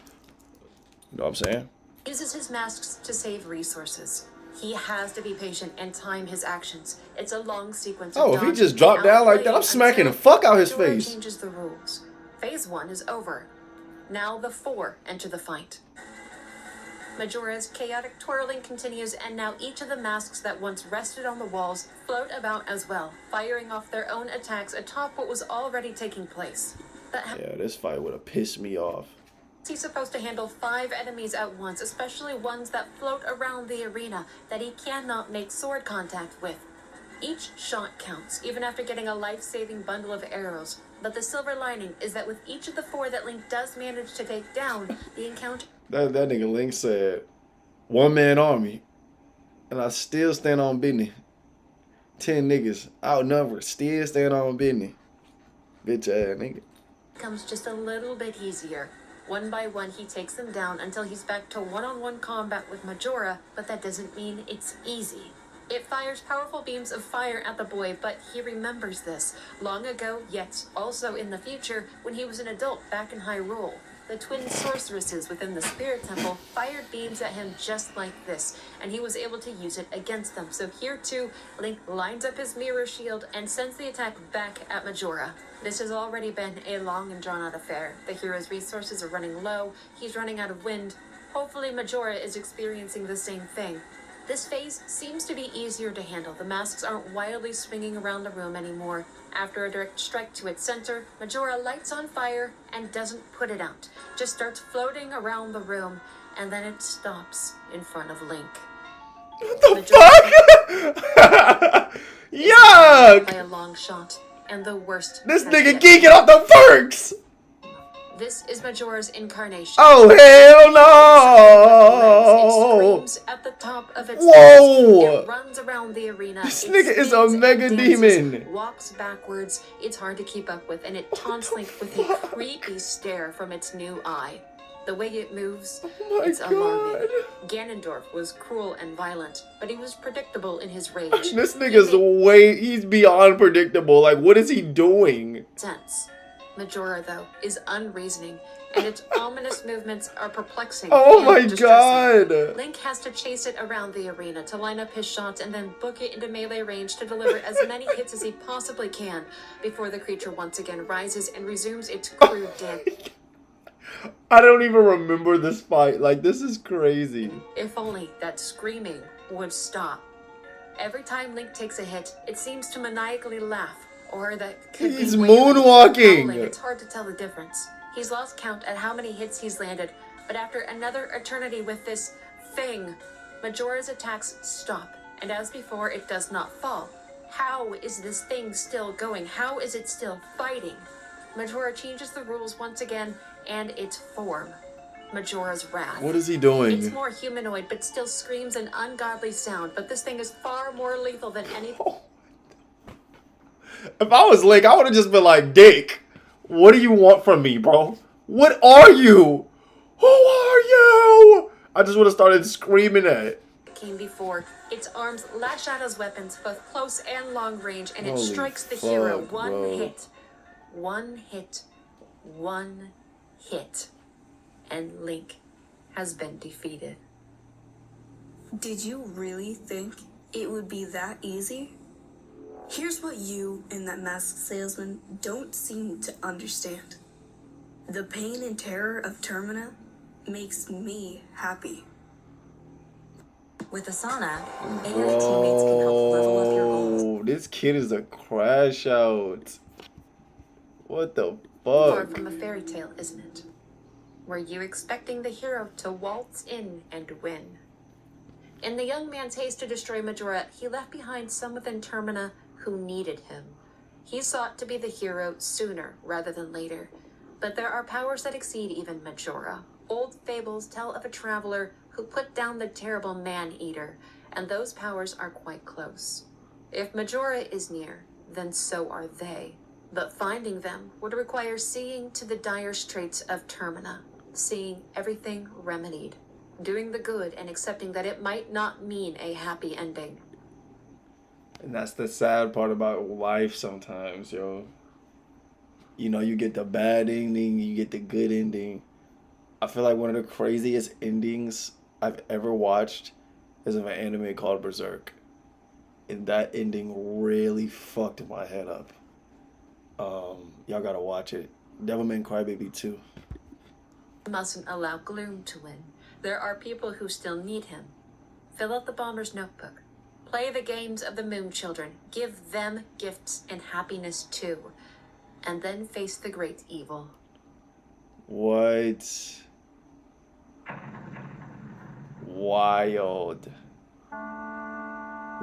You know what I'm saying? uses his masks to save resources. He has to be patient and time his actions. It's a long sequence of Oh, if he just dropped down like that, I'm smacking the fuck out his face. Changes the rules. Phase 1 is over. Now the 4 enter the fight. Majora's chaotic twirling continues, and now each of the masks that once rested on the walls float about as well, firing off their own attacks atop what was already taking place. Yeah, this fight would have pissed me off. He's supposed to handle 5 enemies at once, especially ones that float around the arena that he cannot make sword contact with. Each shot counts, even after getting a life-saving bundle of arrows. But the silver lining is that with each of the 4 that Link does manage to take down, the encounter... That nigga Link said, 1-man army, and I still stand on business. 10 niggas outnumbered, still stand on business. Bitch ass nigga. Becomes just a little bit easier. One by one, he takes them down until he's back to one-on-one combat with Majora, but that doesn't mean it's easy. It fires powerful beams of fire at the boy, but he remembers this. Long ago, yet also in the future, when he was an adult back in Hyrule. The twin sorceresses within the Spirit Temple fired beams at him just like this, and he was able to use it against them. So here too, Link lines up his mirror shield and sends the attack back at Majora. This has already been a long and drawn-out affair. The hero's resources are running low, he's running out of wind. Hopefully Majora is experiencing the same thing. This phase seems to be easier to handle. The masks aren't wildly swinging around the room anymore. After a direct strike to its center, Majora lights on fire and doesn't put it out. Just starts floating around the room, and then it stops in front of Link. What the fuck? Yuck! By a long shot, and the worst. This nigga geeking off the perks! This is Majora's incarnation. Oh, hell no! It screams at the top of its Whoa! It runs around the arena. This nigga is a mega demon. Walks backwards. It's hard to keep up with, and it taunts Link with a creepy stare from its new eye. The way it moves, it's alarming. Ganondorf was cruel and violent, but he was predictable in his rage. This nigga's he's beyond predictable. Like, what is he doing? Sense. Majora, though, is unreasoning, and its ominous movements are perplexing. Oh my distressing. god! Link has to chase it around the arena to line up his shots and then book it into melee range to deliver as many hits as he possibly can before the creature once again rises and resumes its crude dance. I don't even remember this fight. Like, this is crazy. If only that screaming would stop. Every time Link takes a hit, it seems to maniacally laugh. Or that could He's be moonwalking. It's hard to tell the difference. He's lost count at how many hits he's landed, but after another eternity with this thing, Majora's attacks stop, and as before, it does not fall. How is this thing still going? How is it still fighting? Majora changes the rules once again, and its form. Majora's Wrath. What is he doing? It's more humanoid, but still screams an ungodly sound. But this thing is far more lethal than any. If I was Link, I would have just been like, Dick, what do you want from me, bro? What are you? Who are you? I just would have started screaming at it. Came before. Its arms lash out as weapons, both close and long range, and it Holy strikes the fuck, hero bro. one hit, and Link has been defeated. Did you really think it would be that easy? Here's what you and that masked salesman don't seem to understand. The pain and terror of Termina makes me happy. With Asana, AI teammates can help level up your goals. Whoa, this kid is a crash out. What the Far fuck? from a fairy tale, isn't it? Were you expecting the hero to waltz in and win? In the young man's haste to destroy Majora, he left behind some within Termina who needed him. He sought to be the hero sooner rather than later. But there are powers that exceed even Majora. Old fables tell of a traveler who put down the terrible man-eater, and those powers are quite close. If Majora is near, then so are they. But finding them would require seeing to the dire straits of Termina, seeing everything remedied, doing the good and accepting that it might not mean a happy ending. And that's the sad part about life sometimes, yo. You know, you get the bad ending, you get the good ending. I feel like one of the craziest endings I've ever watched is of an anime called Berserk. And that ending really fucked my head up. Y'all gotta watch it. Devilman Crybaby 2. Mustn't allow gloom to win. There are people who still need him. Fill out the bomber's notebook. Play the games of the Moon Children. Give them gifts and happiness too. And then face the great evil. What? Wild.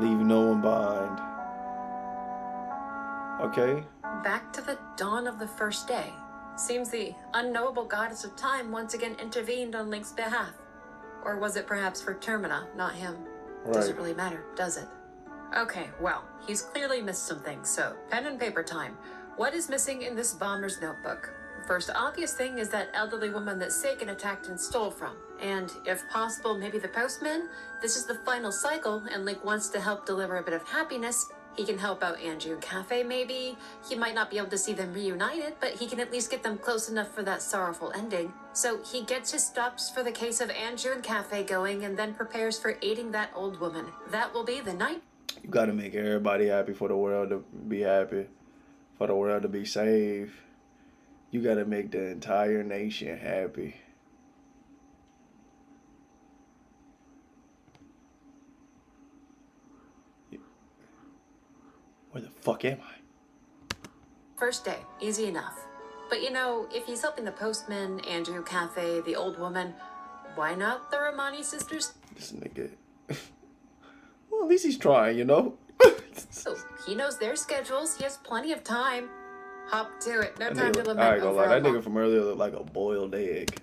Leave no one behind. Okay. Back to the dawn of the first day. Seems the unknowable goddess of time once again intervened on Link's behalf. Or was it perhaps for Termina, not him? Right. Doesn't really matter, does it? Okay, well, he's clearly missed some things, so pen and paper time. What is missing in this bomber's notebook? First obvious thing is that elderly woman that Seiken attacked and stole from. And if possible, maybe the postman? This is the final cycle, and Link wants to help deliver a bit of happiness. He can help out Anju and Cafe, maybe. He might not be able to see them reunited, but he can at least get them close enough for that sorrowful ending. So he gets his stops for the case of Anju and Cafe going, and then prepares for aiding that old woman. That will be the night. You gotta make everybody happy for the world to be happy. For the world to be saved. You gotta make the entire nation happy. Where the fuck am I? First day, easy enough. But you know, if he's helping the postman, Andrew, Cafe, the old woman, why not the Romani sisters? This nigga. Well, at least he's trying, you know? So, he knows their schedules, he has plenty of time. Hop to it, no That time to nigga, I lament ain't gonna over lie, a that nigga lot. from earlier looked like a boiled egg.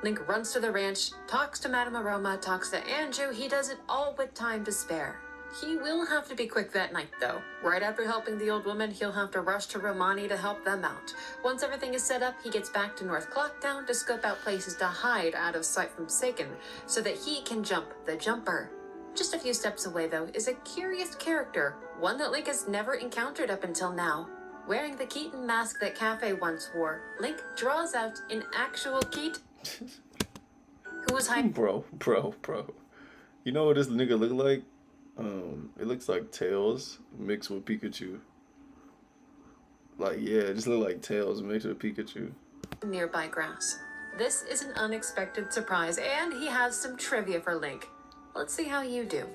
Link runs to the ranch, talks to Madame Aroma, talks to Andrew. He does it all with time to spare. He will have to be quick that night, though. Right after helping the old woman, he'll have to rush to Romani to help them out. Once everything is set up, he gets back to North Clocktown to scope out places to hide out of sight from Seiken, so that he can jump the jumper. Just a few steps away, though, is a curious character, one that Link has never encountered up until now. Wearing the Keaton mask that Cafe once wore, Link draws out an actual Keaton who was hiding. Bro. You know what this nigga look like? It looks like Tails mixed with Pikachu. Like, yeah, it just look like Tails mixed with Pikachu. Nearby grass. This is an unexpected surprise, and he has some trivia for Link. Let's see how you do.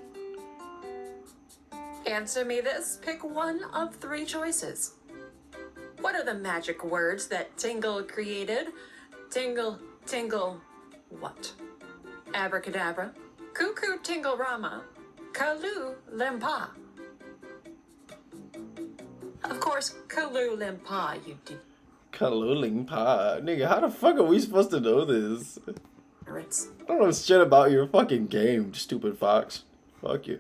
Answer me this. Pick one of three choices. What are the magic words that Tingle created? Tingle, what? Abracadabra, Cuckoo Tingle Rama, Kalu Limpa. Of course, Kalu Limpa, you do. Coloring pie. Nigga, how the fuck are we supposed to know this? Pirates. I don't know shit about your fucking game, stupid fox. Fuck you.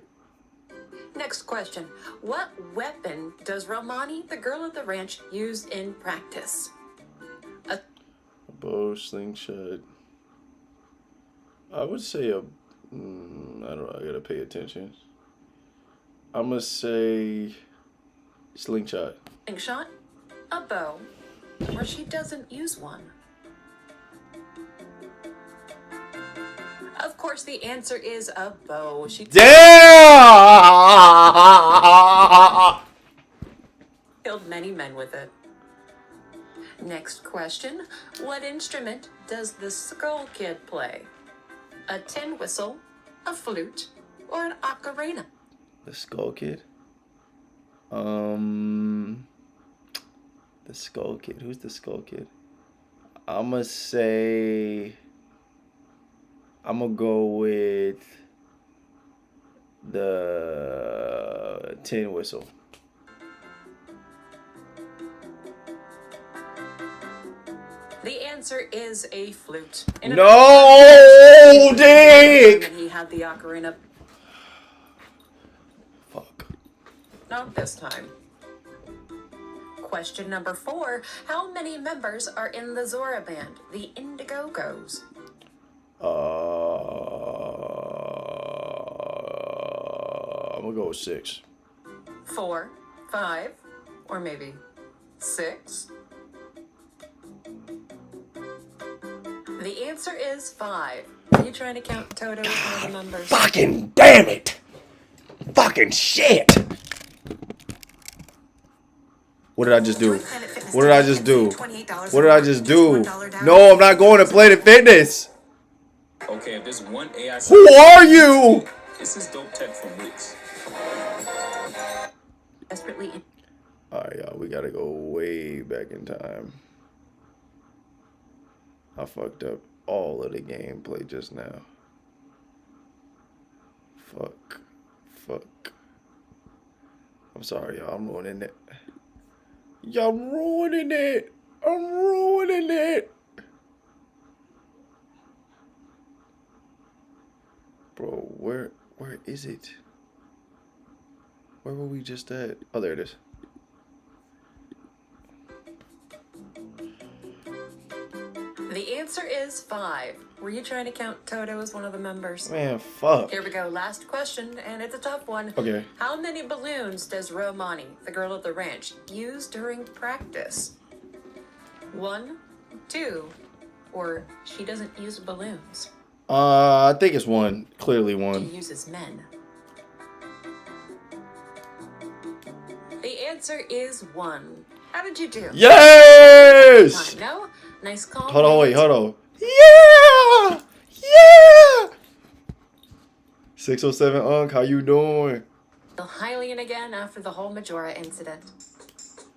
Next question. What weapon does Romani, the girl at the ranch, use in practice? A bow, slingshot. I would say a... I don't know, I gotta pay attention. I'm gonna say... slingshot. Slingshot? A bow? Or she doesn't use one? Of course, the answer is a bow. She killed many men with it. Next question. What instrument does the Skull Kid play? A tin whistle, a flute, or an ocarina? The Skull Kid? The Skull Kid. Who's the Skull Kid? I'm gonna say... I'm gonna go with the tin whistle. The answer is a flute. No, Dick! He had the ocarina. Fuck. Not this time. Question number 4. How many members are in the Zora band, the Indiegogo's? I'm gonna go with 6. 4, 5, or maybe 6? The answer is 5. Are you trying to count Toto as one of the members? Fucking damn it! Fucking shit! What did I just do? What did I just do? What did I just do? No, I'm not going to Planet Fitness! Okay, if there's one AI... Who are you? This is dope tech from Wix. Desperately. Alright, y'all, we gotta go way back in time. I fucked up all of the gameplay just now. Fuck. I'm sorry, y'all. I'm ruining it. Y'all ruining it. I'm ruining it. Bro, where is it? Where were we just at? Oh, there it is. The answer is 5. Were you trying to count Toto as one of the members? Man, fuck. Here we go. Last question, and it's a tough one. Okay. How many balloons does Romani, the girl at the ranch, use during practice? 1, 2, or she doesn't use balloons? I think it's 1. Clearly 1. She uses men. The answer is 1. How did you do? Yes! No? Nice call. Hold on, wait, hold on. Yeah! 607 how you doing? Hylian again after the whole Majora incident.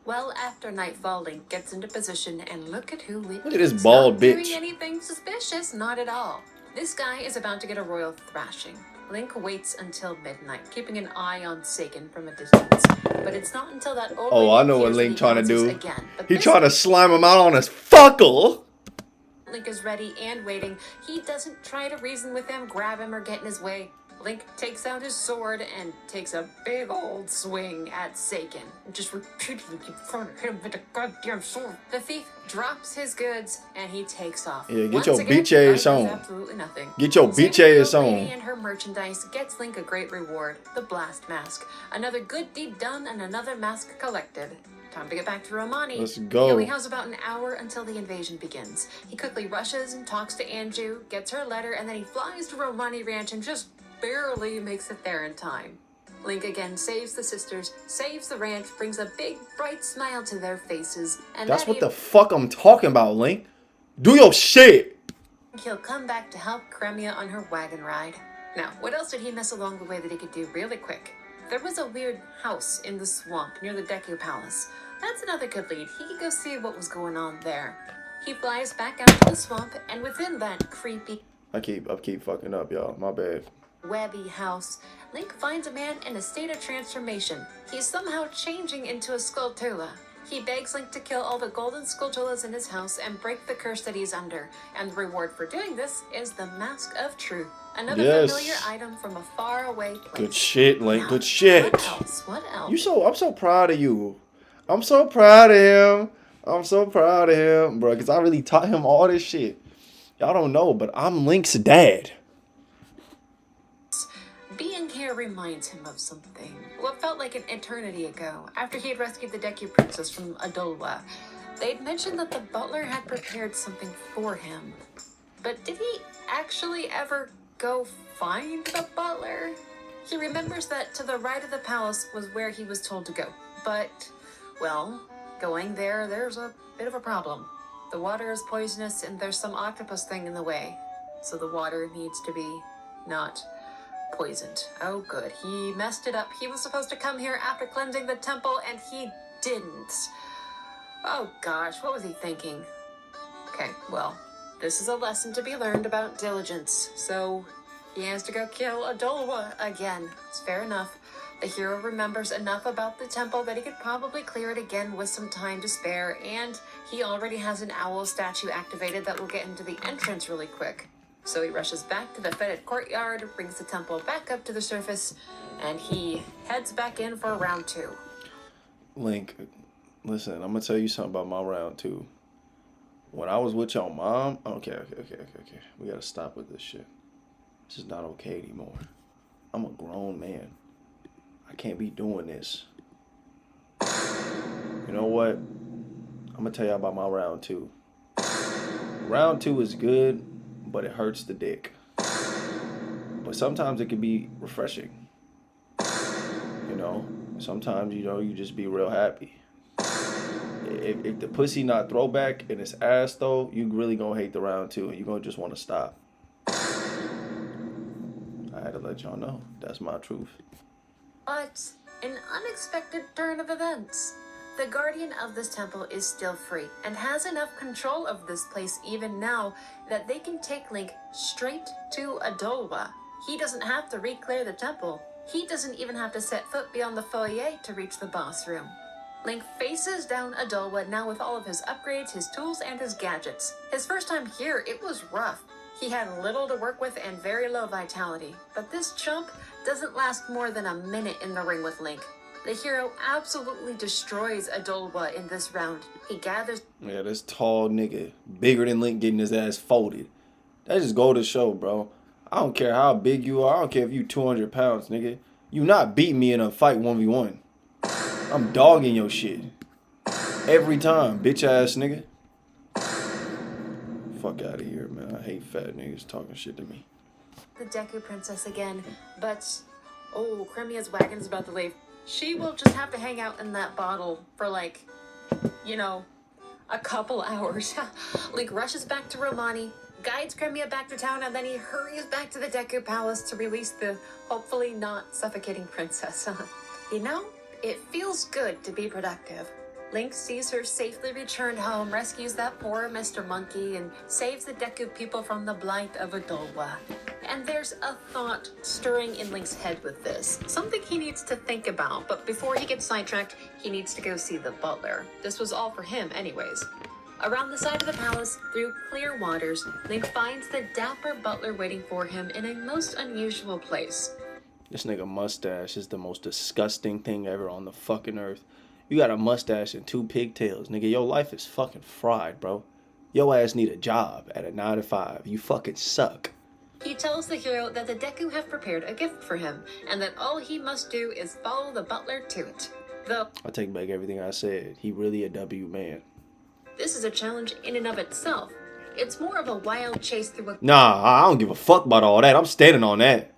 Well, after nightfall, Link gets into position, and look at who Link is. Look at this bald Not bitch. doing anything suspicious, not at all. This guy is about to get a royal thrashing. Link waits until midnight, keeping an eye on Seiken from a distance. But it's not until that old Oh, lady I know what appears Link that trying to do. again. But He this trying to slime him out on his fuckle. Link is ready and waiting. He doesn't try to reason with him, grab him, or get in his way. Link takes out his sword and takes a big old swing at Seiken, just repeatedly in front of him with a goddamn sword. The thief drops his goods and he takes off. Yeah, get Once your again, bitch ass Link does on. absolutely nothing. Get your Saving bitch the ass old lady on. and her merchandise gets Link a great reward, the Blast Mask. Another good deed done and another mask collected. Time to get back to Romani. Let's go. He only has about an hour until the invasion begins. He quickly rushes and talks to Anju, gets her letter, and then he flies to Romani Ranch and just barely makes it there in time. Link again saves the sisters, saves the ranch, brings a big, bright smile to their faces, and That's what the fuck I'm talking about, Link. Do your shit. He'll come back to help Cremia on her wagon ride. Now, what else did he miss along the way that he could do really quick? There was a weird house in the swamp near the Deku Palace. That's another good lead. He could go see what was going on there. He flies back out to the swamp, and within that creepy... I keep fucking up, y'all. My bad. Webby house, Link finds a man in a state of transformation. He's somehow changing into a Skulltula. He begs Link to kill all the golden Skulltulas in his house and break the curse that he's under. And the reward for doing this is the Mask of Truth, another familiar item from a faraway place. Good shit, Link. Good shit. What else? What else? I'm so proud of you. I'm so proud of him. I'm so proud of him, bro, because I really taught him all this shit. Y'all don't know, but I'm Link's dad. Being here reminds him of something. What felt like an eternity ago, after he had rescued the Deku Princess from Adolwa. They'd mentioned that the butler had prepared something for him. But did he actually ever go find the butler? He remembers that to the right of the palace was where he was told to go. But, well, going there's a bit of a problem. The water is poisonous and there's some octopus thing in the way. So the water needs to be not poisoned. Oh good, he messed it up. He was supposed to come here after cleansing the temple and he didn't. Oh gosh, what was he thinking? Okay, well, this is a lesson to be learned about diligence. So he has to go kill Adolwa again. It's fair enough. The hero remembers enough about the temple that he could probably clear it again with some time to spare, and he already has an owl statue activated that will get into the entrance really quick. So he rushes back to the fetid courtyard, brings the temple back up to the surface, and he heads back in for round 2. Link, listen, I'm going to tell you something about my round 2. When I was with your mom, okay. We got to stop with this shit. This is not okay anymore. I'm a grown man. I can't be doing this. You know what? I'm going to tell you about my round 2. Round 2 is good, but it hurts the dick. But sometimes it can be refreshing. You know, sometimes, you know, you just be real happy. If the pussy not throwback and it's ass though, you really gonna hate the round 2 and you gonna just want to stop. I had to let y'all know. That's my truth. But an unexpected turn of events. The guardian of this temple is still free and has enough control of this place even now that they can take Link straight to Adolwa. He doesn't have to re-clear the temple. He doesn't even have to set foot beyond the foyer to reach the boss room. Link faces down Adolwa now with all of his upgrades, his tools, and his gadgets. His first time here, it was rough. He had little to work with and very low vitality, but this chump doesn't last more than a minute in the ring with Link. The hero absolutely destroys Adolwa in this round. He gathers... Yeah, this tall nigga, bigger than Link, getting his ass folded. That just go to show, bro. I don't care how big you are. I don't care if you 200 pounds, nigga. You not beating me in a fight 1v1. I'm dogging your shit. Every time, bitch ass nigga. Fuck out of here, man. I hate fat niggas talking shit to me. The Deku Princess again, but... Oh, Cremia's wagon's about to leave. She will just have to hang out in that bottle for like, you know, a couple hours. Link rushes back to Romani, guides Cremia back to town, and then he hurries back to the Deku Palace to release the hopefully not suffocating princess. You know, it feels good to be productive. Link sees her safely returned home, rescues that poor Mr. Monkey, and saves the Deku people from the blight of Adolwa. And there's a thought stirring in Link's head with this. Something he needs to think about, but before he gets sidetracked, he needs to go see the butler. This was all for him anyways. Around the side of the palace, through clear waters, Link finds the dapper butler waiting for him in a most unusual place. This nigga mustache is the most disgusting thing ever on the fucking earth. You got a mustache and 2 pigtails, nigga. Your life is fucking fried, bro. Your ass need a job at a 9 to 5. You fucking suck. He tells the hero that the Deku have prepared a gift for him, and that all he must do is follow the butler to it. Though I take back everything I said. He really a W man. This is a challenge in and of itself. It's more of a wild chase through a Nah, I don't give a fuck about all that. I'm standing on that.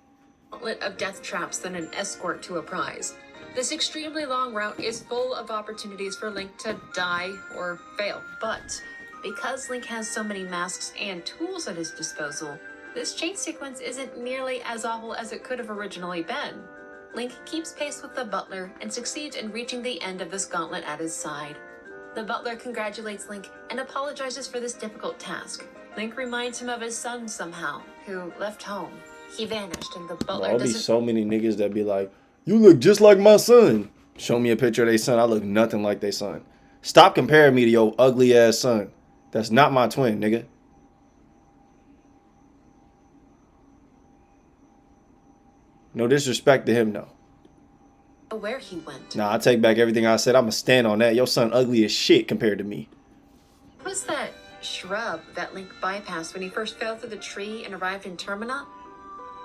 gauntlet of death traps than an escort to a prize. This extremely long route is full of opportunities for Link to die or fail, but because Link has so many masks and tools at his disposal, this chase sequence isn't nearly as awful as it could have originally been. Link keeps pace with the butler and succeeds in reaching the end of this gauntlet at his side. The butler congratulates Link and apologizes for this difficult task. Link reminds him of his son somehow, who left home. He vanished and the butler There'll be so many niggas that be like, you look just like my son. Show me a picture of their son. I look nothing like their son. Stop comparing me to your ugly ass son. That's not my twin, nigga. No disrespect to him, though. Where he went. Nah, I take back everything I said. I'ma stand on that. Your son ugly as shit compared to me. What was that shrub that Link bypassed when he first fell through the tree and arrived in Termina?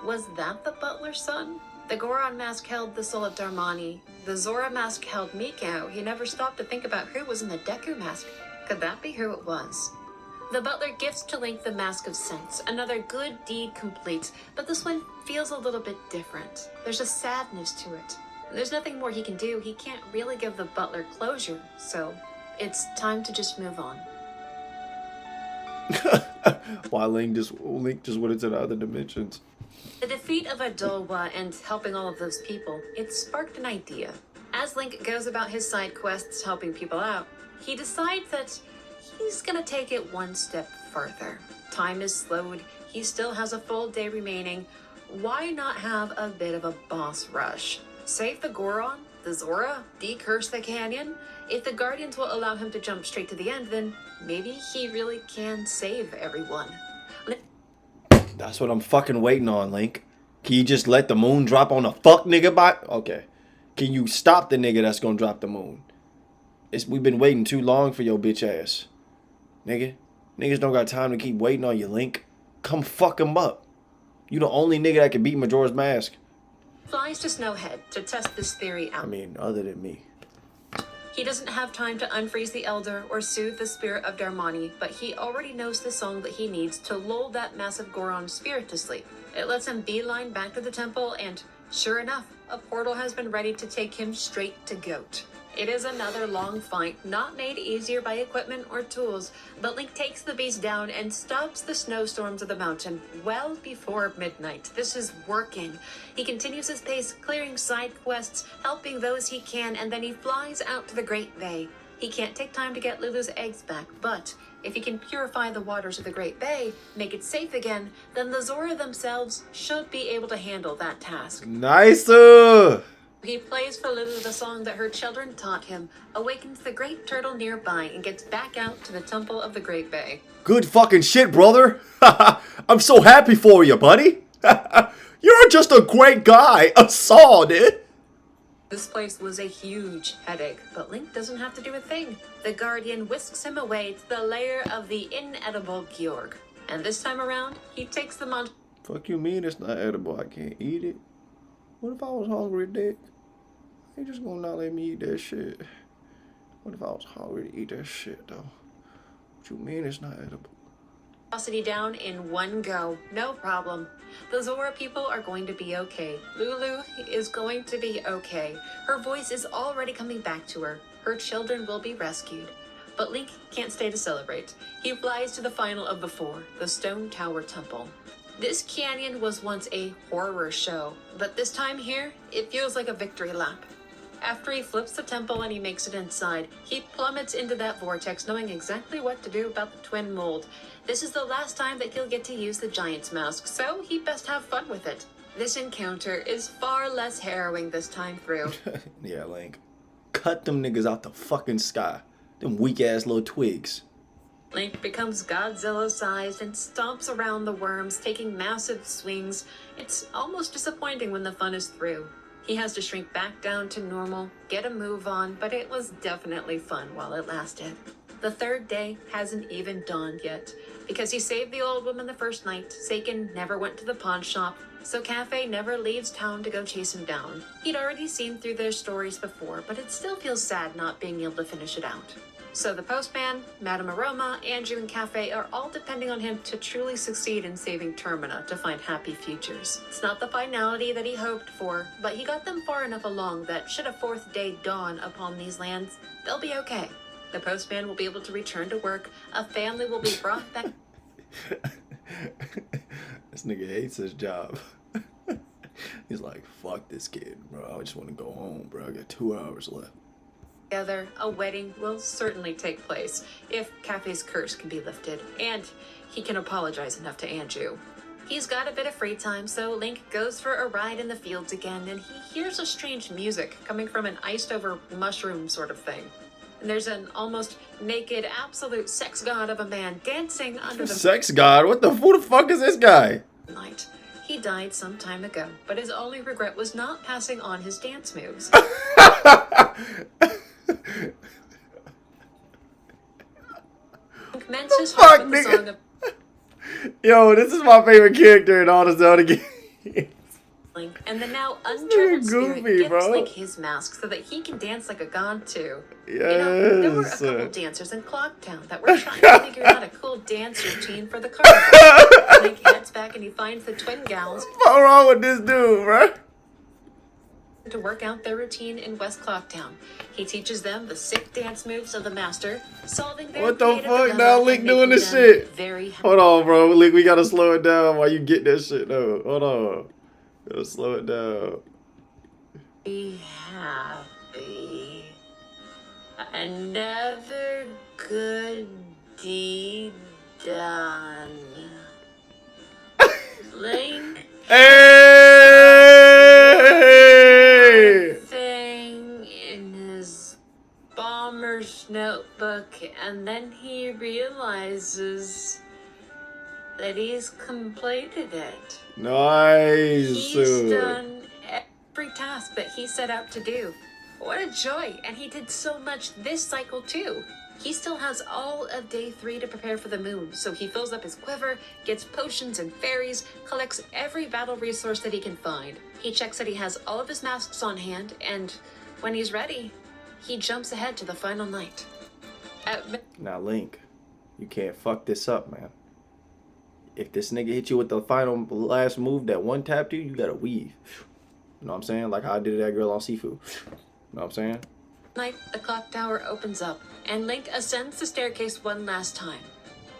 Was that the butler's son? The Goron mask held the soul of Darmani. The Zora mask held Mikau. He never stopped to think about who was in the Deku mask. Could that be who it was? The butler gifts to Link the Mask of Sense, another good deed complete, but this one feels a little bit different. There's a sadness to it. There's nothing more he can do. He can't really give the butler closure, so it's time to just move on. Why Link just went into the other dimensions? The defeat of Adolwa and helping all of those people, it sparked an idea. As Link goes about his side quests helping people out, he decides that he's gonna take it one step further. Time is slowed, he still has a full day remaining. Why not have a bit of a boss rush? Save the Goron, the Zora, decurse the canyon? If the Guardians will allow him to jump straight to the end, then maybe he really can save everyone. That's what I'm fucking waiting on, Link. Can you just let the moon drop on a fuck nigga by? Okay. Can you stop the nigga that's gonna drop the moon? We've been waiting too long for your bitch ass. Nigga. Niggas don't got time to keep waiting on you, Link. Come fuck him up. You the only nigga that can beat Majora's Mask. Flies to Snowhead to test this theory out. I mean, other than me. He doesn't have time to unfreeze the Elder or soothe the spirit of Darmani, but he already knows the song that he needs to lull that massive Goron spirit to sleep. It lets him beeline back to the temple, and sure enough, a portal has been ready to take him straight to Goat. It is another long fight, not made easier by equipment or tools, but Link takes the beast down and stops the snowstorms of the mountain well before midnight. This is working. He continues his pace, clearing side quests, helping those he can, and then he flies out to the Great Bay. He can't take time to get Lulu's eggs back, but if he can purify the waters of the Great Bay, make it safe again, then the Zora themselves should be able to handle that task. Nice! He plays for Lulu the song that her children taught him, awakens the great turtle nearby, and gets back out to the Temple of the Great Bay. Good fucking shit, brother. I'm so happy for you, buddy. You're just a great guy. I saw it. This place was a huge headache, but Link doesn't have to do a thing. The Guardian whisks him away to the lair of the inedible Georg. And this time around, he takes them on... Fuck you mean it's not edible? I can't eat it. What if I was hungry, Dick? They just gonna not let me eat that shit. What if I was hungry to eat that shit, though? What you mean it's not edible? Velocity down in one go. No problem. The Zora people are going to be okay. Lulu is going to be okay. Her voice is already coming back to her. Her children will be rescued. But Link can't stay to celebrate. He flies to the final of the four, the Stone Tower Temple. This canyon was once a horror show, but this time here, it feels like a victory lap. After he flips the temple and he makes it inside, he plummets into that vortex knowing exactly what to do about the twin mold. This is the last time that he'll get to use the Giant's Mask, so he best have fun with it. This encounter is far less harrowing this time through. Yeah, Link. Cut them niggas out the fucking sky. Them weak-ass little twigs. Link becomes Godzilla-sized and stomps around the worms, taking massive swings. It's almost disappointing when the fun is through. He has to shrink back down to normal, get a move on, but it was definitely fun while it lasted. The third day hasn't even dawned yet. Because he saved the old woman the first night, Seiken never went to the pawn shop, so Cafe never leaves town to go chase him down. He'd already seen through their stories before, but it still feels sad not being able to finish it out. So the postman, Madame Aroma, Andrew, and Cafe are all depending on him to truly succeed in saving Termina to find happy futures. It's not the finality that he hoped for, but he got them far enough along that should a fourth day dawn upon these lands, they'll be okay. The postman will be able to return to work, a family will be brought back. This nigga hates his job. He's like, fuck this kid, bro. I just want to go home, bro. I got 2 hours left. Together, a wedding will certainly take place if Cafe's curse can be lifted, and he can apologize enough to Andrew. He's got a bit of free time, so Link goes for a ride in the fields again, and he hears a strange music coming from an iced-over mushroom sort of thing. There's an almost naked, absolute sex god of a man dancing under the Sex god? What the? Who the fuck is this guy? night. He died some time ago, but his only regret was not passing on his dance moves. Commences Fuck, with the nigga. song of Yo, this is my favorite character in all the Zelda games. Link, and the now untraveled spirit goofy, gives bro. Link his mask so that he can dance like a god too. You know, there were a Yes. couple dancers in Clocktown that were trying to figure out a cool dance routine for the carnival. Link heads back and he finds the twin gals What's wrong with this dude, bro? to work out their routine in West Clocktown. He teaches them the sick dance moves of the master, solving their What the creative fuck? dilemma Now and Link doing making this them shit. very Hold on, bro. Link, we gotta slow it down while you get that shit though. Hold on. Gotta slow it down. be happy. Another good deed done. Link Hey! thing in his bomber's notebook, and then he realizes that he's completed it. Nice. He's done every task that he set out to do. What a joy! And he did so much this cycle too. He still has all of day 3 to prepare for the moon, so he fills up his quiver, gets potions and fairies, collects every battle resource that he can find. He checks that he has all of his masks on hand, and when he's ready, he jumps ahead to the final night. Now, Link, you can't fuck this up, man. If this nigga hit you with the final last move that one tapped you, you gotta weave. You know what I'm saying? Like how I did to that girl on Sifu. You know what I'm saying? Night, the clock tower opens up, and Link ascends the staircase one last time.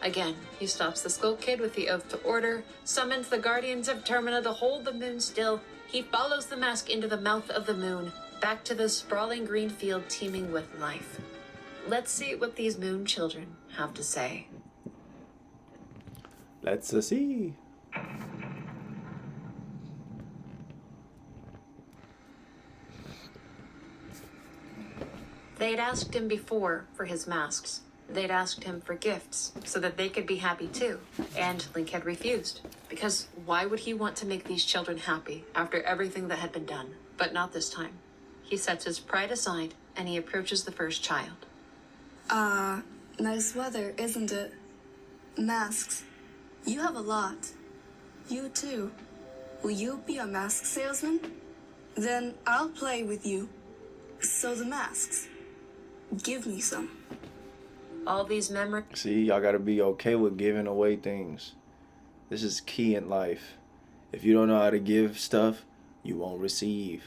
Again, he stops the Skull Kid with the Oath to Order, summons the Guardians of Termina to hold the moon still. He follows the mask into the mouth of the moon, back to the sprawling green field teeming with life. Let's see what these moon children have to say. Let's see. They'd asked him before for his masks. They'd asked him for gifts so that they could be happy too. And Link had refused. Because why would he want to make these children happy after everything that had been done? But not this time. He sets his pride aside and he approaches the first child. Nice weather, isn't it? Masks. You have a lot. You too. Will you be a mask salesman? Then I'll play with you. So the masks. Give me some. All these memories. See, y'all gotta be okay with giving away things. This is key in life. If you don't know how to give stuff, you won't receive.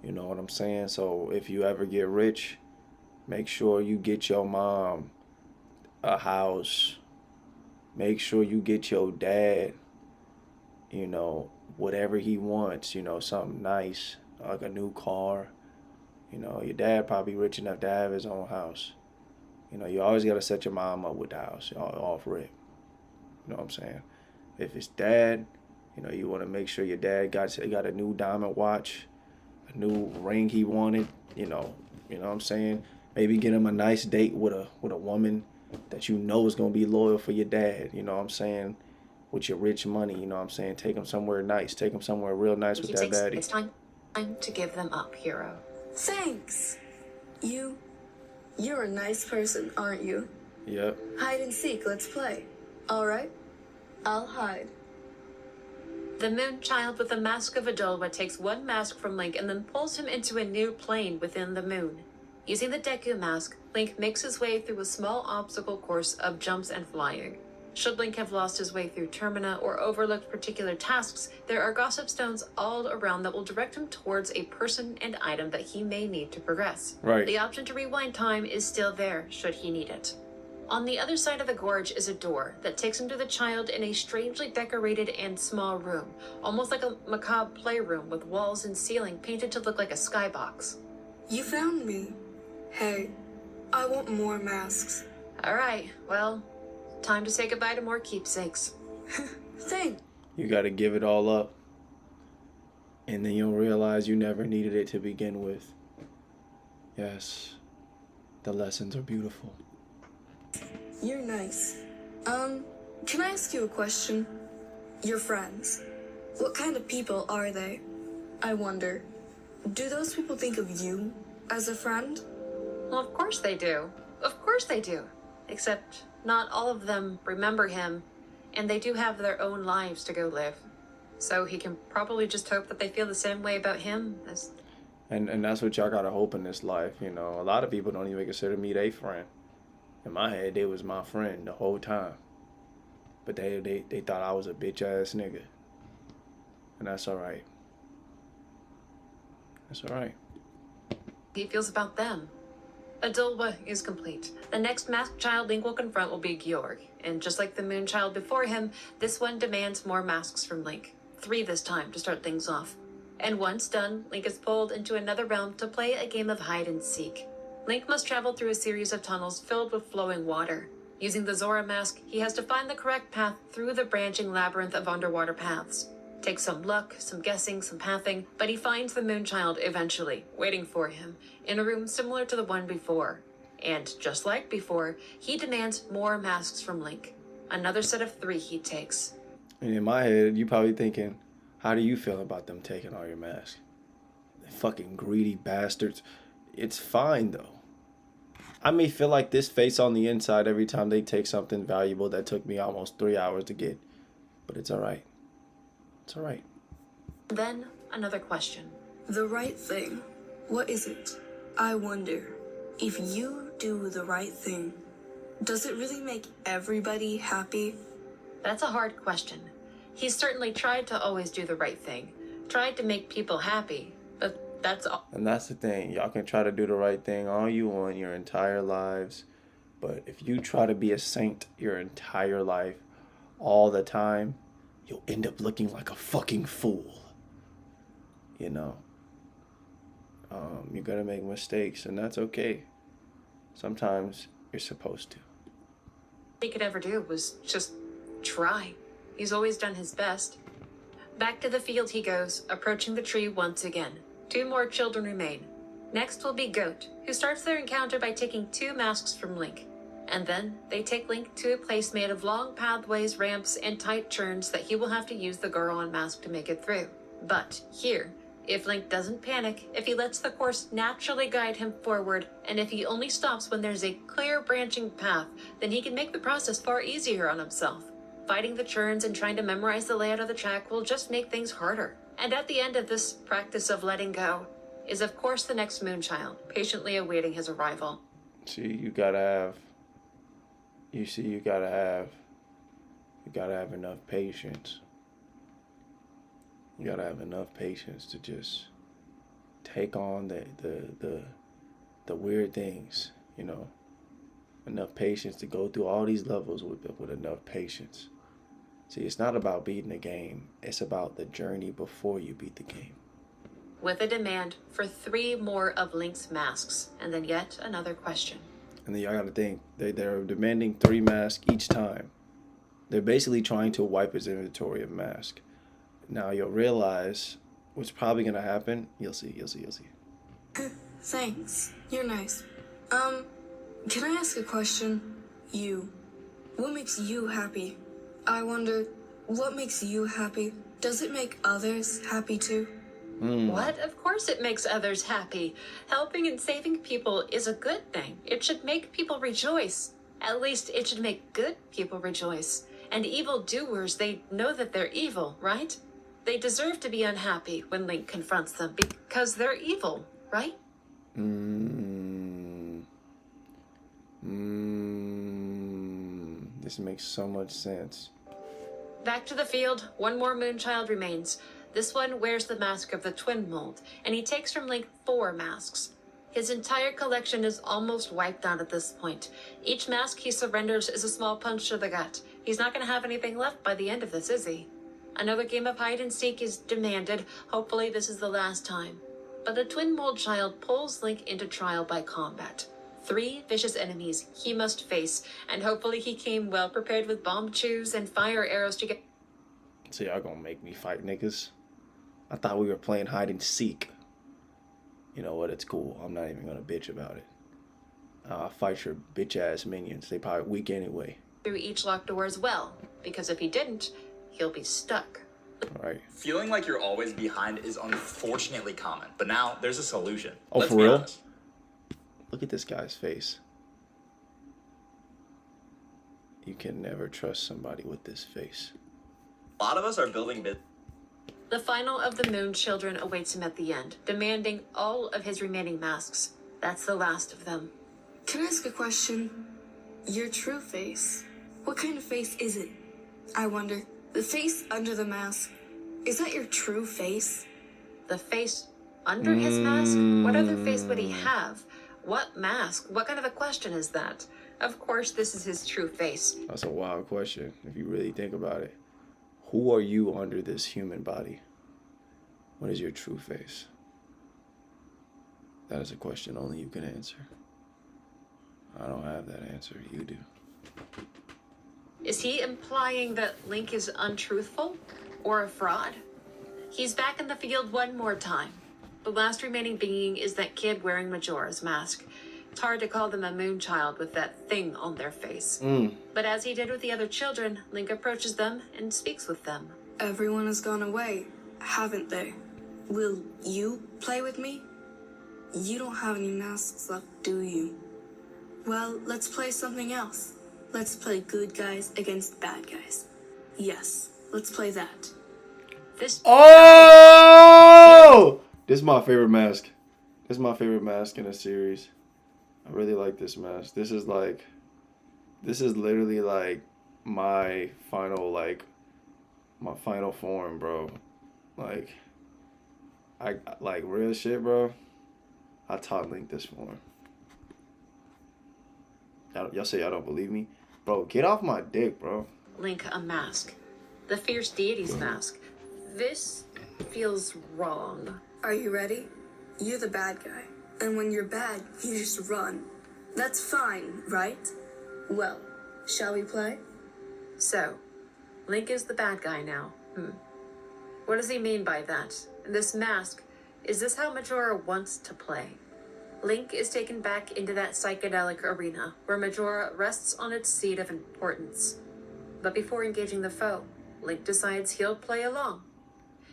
You know what I'm saying? So if you ever get rich, make sure you get your mom a house. Make sure you get your dad, you know, whatever he wants, you know, something nice, like a new car. You know, your dad probably rich enough to have his own house. You know, you always got to set your mom up with the house, off rip. You know what I'm saying? If it's dad, you know, you want to make sure your dad got a new diamond watch, a new ring he wanted, you know what I'm saying? Maybe get him a nice date with a woman that you know is going to be loyal for your dad, you know what I'm saying? With your rich money, you know what I'm saying? Take him somewhere nice. Take him somewhere real nice with that daddy. It's time to give them up, hero. Thanks. You're a nice person, aren't you? Yep. Hide and seek, let's play. All right? I'll hide. The moon child with the mask of Adolwa takes one mask from Link and then pulls him into a new plane within the moon. Using the Deku mask, Link makes his way through a small obstacle course of jumps and flying. Should Link have lost his way through Termina or overlooked particular tasks, there are gossip stones all around that will direct him towards a person and item that he may need to progress. Right. The option to rewind time is still there, should he need it. On the other side of the gorge is a door that takes him to the child in a strangely decorated and small room, almost like a macabre playroom with walls and ceiling painted to look like a skybox. You found me. Hey, I want more masks. All right, well, time to say goodbye to more keepsakes. Thanks. You got to give it all up. And then you'll realize you never needed it to begin with. Yes. The lessons are beautiful. You're nice. Can I ask you a question? Your friends. What kind of people are they? I wonder, do those people think of you as a friend? Well, of course they do. Of course they do. Except not all of them remember him, and they do have their own lives to go live. So he can probably just hope that they feel the same way about him as... And that's what y'all gotta hope in this life, you know. A lot of people don't even consider me their friend. In my head, they was my friend the whole time. But they thought I was a bitch ass nigga. And that's alright. That's alright. he feels about them. Adulba is complete. The next masked child Link will confront will be Georg, and just like the Moon Child before him, this one demands more masks from Link. 3 this time to start things off. And once done, Link is pulled into another realm to play a game of hide and seek. Link must travel through a series of tunnels filled with flowing water. Using the Zora mask, he has to find the correct path through the branching labyrinth of underwater paths. Takes some luck, some guessing, some pathing, but he finds the Moonchild eventually, waiting for him, in a room similar to the one before. And just like before, he demands more masks from Link. Another set of 3 he takes. And in my head, you probably thinking, how do you feel about them taking all your masks? They fucking greedy bastards. It's fine though. I may feel like this face on the inside every time they take something valuable that took me almost 3 hours to get. But it's alright. It's alright. Then, another question. The right thing. What is it? I wonder, if you do the right thing, does it really make everybody happy? That's a hard question. He's certainly tried to always do the right thing. Tried to make people happy. But that's all. And that's the thing. Y'all can try to do the right thing all you want your entire lives. But if you try to be a saint your entire life, all the time, you'll end up looking like a fucking fool. You know? You're gonna make mistakes, and that's okay. Sometimes you're supposed to. He could ever do was just try. He's always done his best. Back to the field he goes, approaching the tree once again. 2 more children remain. Next will be Goat, who starts their encounter by taking 2 masks from Link. And then they take Link to a place made of long pathways, ramps, and tight turns that he will have to use the Goron mask to make it through. But here, if Link doesn't panic, if he lets the course naturally guide him forward, and if he only stops when there's a clear branching path, then he can make the process far easier on himself. Fighting the churns and trying to memorize the layout of the track will just make things harder. And at the end of this practice of letting go is of course the next Moonchild, patiently awaiting his arrival. You gotta have enough patience. You gotta have enough patience to just take on the weird things, you know. Enough patience to go through all these levels with enough patience. See, it's not about beating the game. It's about the journey before you beat the game. With a demand for 3 more of Link's masks, and then yet another question. And then y'all gotta think, they're demanding 3 masks each time. They're basically trying to wipe his inventory of masks. Now you'll realize what's probably gonna happen. You'll see. Thanks. You're nice. Can I ask a question? What makes you happy? I wonder, what makes you happy? Does it make others happy too? What? Of course it makes others happy. Helping and saving people is a good thing. It should make people rejoice. At least it should make good people rejoice. And evildoers, they know that they're evil, right? They deserve to be unhappy when Link confronts them because they're evil, right? This makes so much sense. Back to the field, 1 more Moonchild remains. This one wears the mask of the Twin Mold, and he takes from Link 4 masks. His entire collection is almost wiped out at this point. Each mask he surrenders is a small punch to the gut. He's not going to have anything left by the end of this, is he? Another game of hide and seek is demanded. Hopefully this is the last time. But the Twin Mold Child pulls Link into trial by combat. 3 vicious enemies he must face, and hopefully he came well prepared with bomb chews and fire arrows to get... So y'all gonna make me fight niggas? I thought we were playing hide and seek. You know what, it's cool. I'm not even gonna bitch about it. Fight your bitch ass minions. They probably weak anyway. Through each locked door as well, because if he didn't, he'll be stuck. All right. Feeling like you're always behind is unfortunately common, but now there's a solution. Oh, Let's for be real? honest. Look at this guy's face. You can never trust somebody with this face. A lot of us are building business. The final of the Moon Children awaits him at the end, demanding all of his remaining masks. That's the last of them. Can I ask a question? Your true face. What kind of face is it? I wonder. The face under the mask. Is that your true face? The face under his mask? What other face would he have? What mask? What kind of a question is that? Of course, this is his true face. That's a wild question, if you really think about it. Who are you under this human body? What is your true face? That is a question only you can answer. I don't have that answer. You do. Is he implying that Link is untruthful or a fraud? He's back in the field one more time. The last remaining being is that kid wearing Majora's mask. It's hard to call them a moon child with that thing on their face. But as he did with the other children, Link approaches them and speaks with them. Everyone has gone away, haven't they? Will you play with me? You don't have any masks left, do you? Well, let's play something else. Let's play good guys against bad guys. Yes, let's play that. Oh! This is my favorite mask. This is my favorite mask in a series. I really like this mask. This is literally like my final form, bro. Like real shit, bro. I taught Link this form. Y'all say y'all don't believe me? Bro, get off my dick, bro. Link a mask. The fierce deity's mask. This feels wrong. Are you ready? You're the bad guy. And when you're bad, you just run. That's fine, right? Well, shall we play? So, Link is the bad guy now. What does he mean by that? This mask, is this how Majora wants to play? Link is taken back into that psychedelic arena, where Majora rests on its seat of importance. But before engaging the foe, Link decides he'll play along.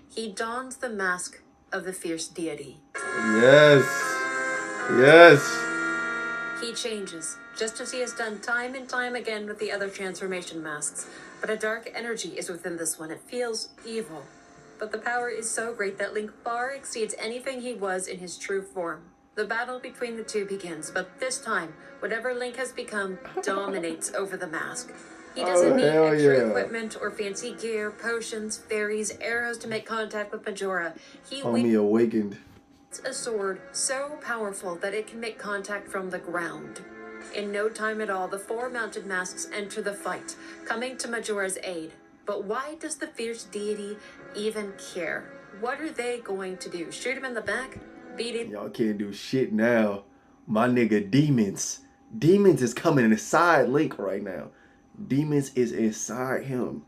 He dons the mask of the fierce deity. Yes. Yes. He changes, just as he has done time and time again with the other transformation masks. But a dark energy is within this one. It feels evil. But the power is so great that Link far exceeds anything he was in his true form. The battle between the two begins, but this time, whatever Link has become dominates over the mask. He doesn't need extra equipment or fancy gear, potions, fairies, arrows to make contact with Majora. He awakened. A sword so powerful that it can make contact from the ground. In no time at all, the four mounted masks enter the fight, coming to Majora's aid. But why does the fierce deity even care? What are they going to do? Shoot him in the back? Beat him? Y'all can't do shit now. My nigga Demons. Demons is coming inside Link right now. Demons is inside him.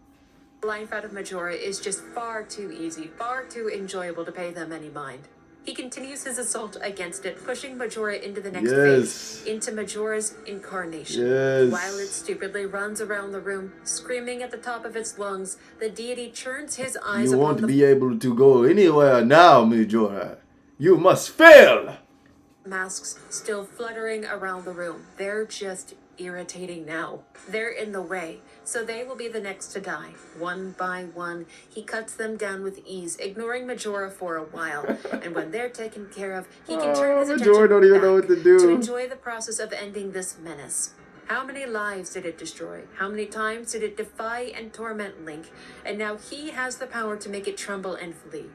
Life out of Majora is just far too easy, far too enjoyable to pay them any mind. He continues his assault against it, pushing Majora into the next phase, into Majora's incarnation. While it stupidly runs around the room, screaming at the top of its lungs, the deity turns his eyes You upon want to be able to go anywhere now, Majora. You must fail! Masks still fluttering around the room. They're just irritating now. They're in the way, so they will be the next to die. One by one, he cuts them down with ease, ignoring Majora for a while. And when they're taken care of, he can turn his attention don't even know what to do. to enjoy the process of ending this menace. How many lives did it destroy? How many times did it defy and torment Link? And now he has the power to make it tremble and flee.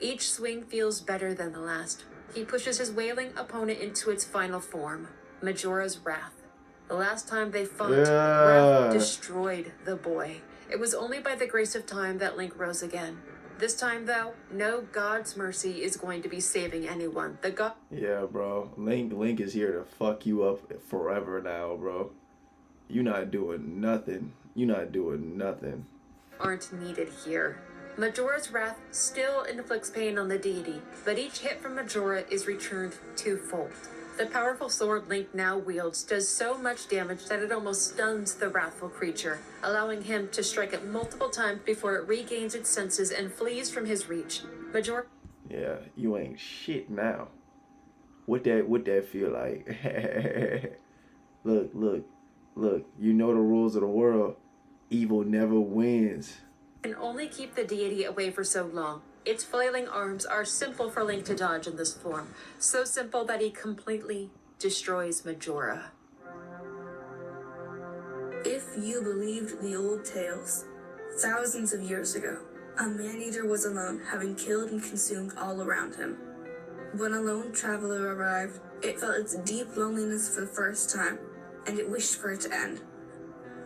Each swing feels better than the last. He pushes his wailing opponent into its final form, Majora's Wrath. The last time they fought, Wrath destroyed the boy. It was only by the grace of time that Link rose again. This time, though, no God's mercy is going to be saving anyone. Yeah, bro. Link is here to fuck you up forever now, bro. You not doing nothing. You not doing nothing. Aren't needed here. Majora's Wrath still inflicts pain on the deity, but each hit from Majora is returned twofold. The powerful sword Link now wields does so much damage that it almost stuns the wrathful creature, allowing him to strike it multiple times before it regains its senses and flees from his reach. Yeah, you ain't shit now. What that feel like? Look. You know the rules of the world. Evil never wins. Can only keep the deity away for so long. Its flailing arms are simple for Link to dodge in this form. So simple that he completely destroys Majora. If you believed the old tales, thousands of years ago, a man-eater was alone, having killed and consumed all around him. When a lone traveler arrived, it felt its deep loneliness for the first time, and it wished for it to end.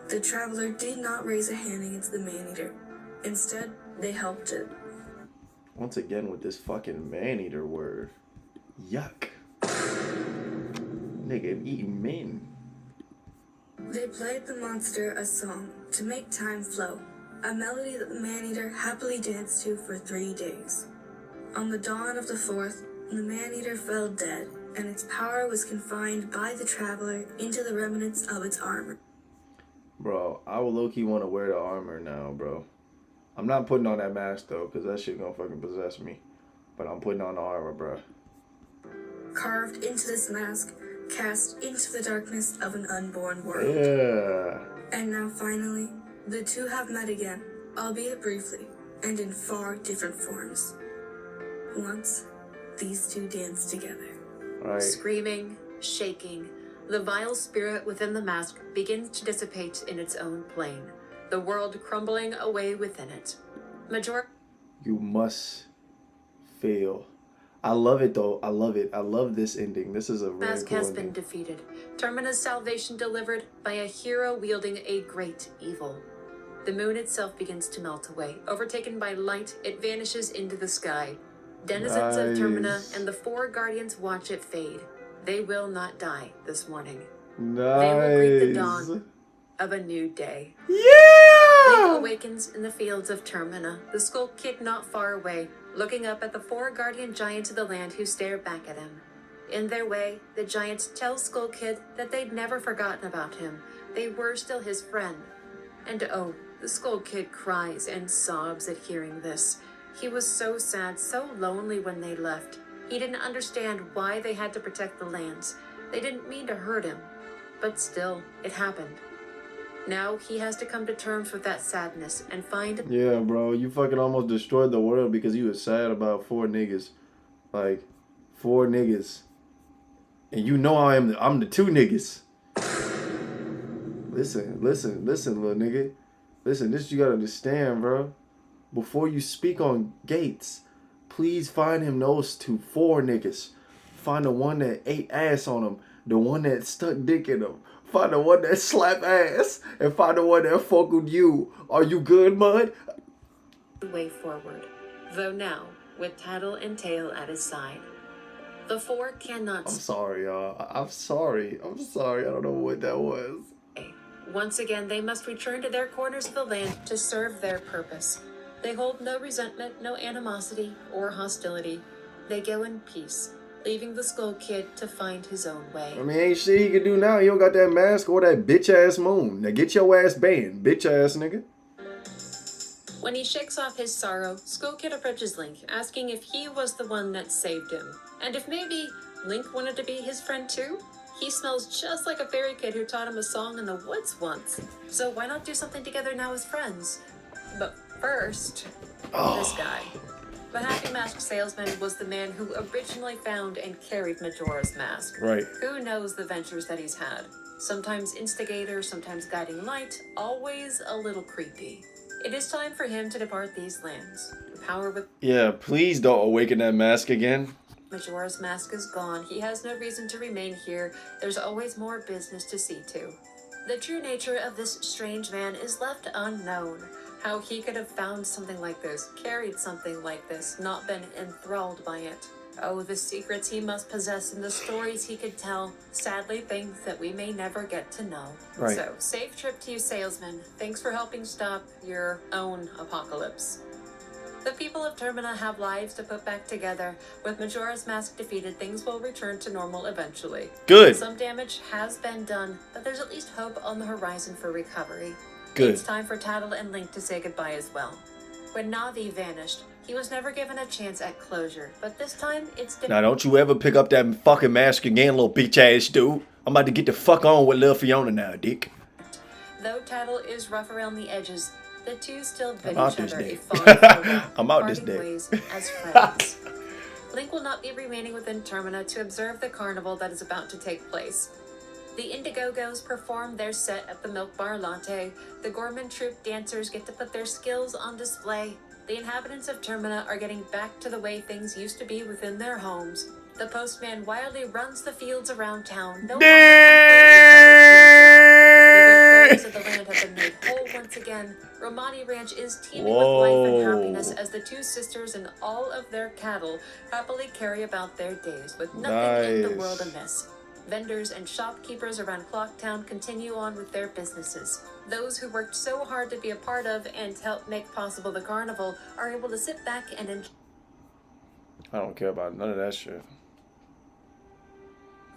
The traveler did not raise a hand against the man-eater. Instead, they helped it. Once again with this fucking man-eater word. Yuck. Nigga, I'm eating men. They played the monster a song to make time flow, a melody that the man-eater happily danced to for 3 days. On the dawn of the 4th, the man-eater fell dead, and its power was confined by the traveler into the remnants of its armor. Bro, I would low-key want to wear the armor now, bro. I'm not putting on that mask, though, because that shit gonna fucking possess me. But I'm putting on the armor, bro. Carved into this mask, cast into the darkness of an unborn world. Yeah. And now finally, the two have met again, albeit briefly, and in far different forms. Once, these two danced together. Right. Screaming, shaking, the vile spirit within the mask begins to dissipate in its own plane, the world crumbling away within it. You must fail. I love it, though. I love it. I love this ending. This is a really Mask cool has ending. been defeated. Termina's salvation delivered by a hero wielding a great evil. The moon itself begins to melt away. Overtaken by light, it vanishes into the sky. Denizens of Termina and the 4 guardians watch it fade. They will not die this morning. Nice. They will greet the dawn of a new day. Yeah! Link awakens in the fields of Termina, the Skull Kid not far away, looking up at the 4 guardian giants of the land who stare back at him. In their way, the giants tell Skull Kid that they'd never forgotten about him. They were still his friend. And oh, the Skull Kid cries and sobs at hearing this. He was so sad, so lonely when they left. He didn't understand why they had to protect the lands. They didn't mean to hurt him. But still, it happened. Now he has to come to terms with that sadness and find... Yeah, bro, you fucking almost destroyed the world because you was sad about 4 niggas. Like, 4 niggas. And you know I'm the 2 niggas. Listen, little nigga. Listen, this you gotta understand, bro. Before you speak on Gates, please find him those 4 niggas. Find the one that ate ass on him. The one that stuck dick in him. Find the one that slapped ass. And find the one that fucked with you. Are you good, mud? Way forward. Though now, with Tattle and Tail at his side. The 4 cannot... I'm sorry, y'all. I'm sorry. I don't know what that was. Once again, they must return to their corners of the land to serve their purpose. They hold no resentment, no animosity, or hostility. They go in peace, leaving the Skull Kid to find his own way. I mean, ain't shit he can do now. He don't got that mask or that bitch-ass moon. Now get your ass banned, bitch-ass nigga. When he shakes off his sorrow, Skull Kid approaches Link, asking if he was the one that saved him. And if maybe Link wanted to be his friend too? He smells just like a fairy kid who taught him a song in the woods once. So why not do something together now as friends? But first, this guy. The Happy Mask Salesman was the man who originally found and carried Majora's Mask. Right. Who knows the ventures that he's had? Sometimes instigator, sometimes guiding light, always a little creepy. It is time for him to depart these lands. The power with... Yeah, please don't awaken that mask again. Majora's Mask is gone. He has no reason to remain here. There's always more business to see to. The true nature of this strange man is left unknown. How he could have found something like this, carried something like this, not been enthralled by it. Oh, the secrets he must possess and the stories he could tell. Sadly, things that we may never get to know. Right. So, safe trip to you, salesman. Thanks for helping stop your own apocalypse. The people of Termina have lives to put back together. With Majora's Mask defeated, things will return to normal eventually. Good. Some damage has been done, but there's at least hope on the horizon for recovery. Good. It's time for Tattle and Link to say goodbye as well. When Navi vanished, he was never given a chance at closure, but this time it's different. Now, don't you ever pick up that fucking mask again, little bitch ass dude. I'm about to get the fuck on with Lil Fiona now, dick. Though Tattle is rough around the edges, the two still bid I'm out each this other day. a fond farewell, I'm out this parting day. ways as friends. Link will not be remaining within Termina to observe the carnival that is about to take place. The Indigogos perform their set at the Milk Bar Latte. The Gorman Troupe dancers get to put their skills on display. The inhabitants of Termina are getting back to the way things used to be within their homes. The postman wildly runs the fields around town. No longer completely tethered to his job. The great fairies of the land have been made whole once again. Romani Ranch is teeming with life and happiness as the two sisters and all of their cattle happily carry about their days with nothing in the world amiss. Vendors and shopkeepers around Clocktown continue on with their businesses. Those who worked so hard to be a part of and help make possible the carnival are able to sit back and enjoy. I don't care about none of that shit.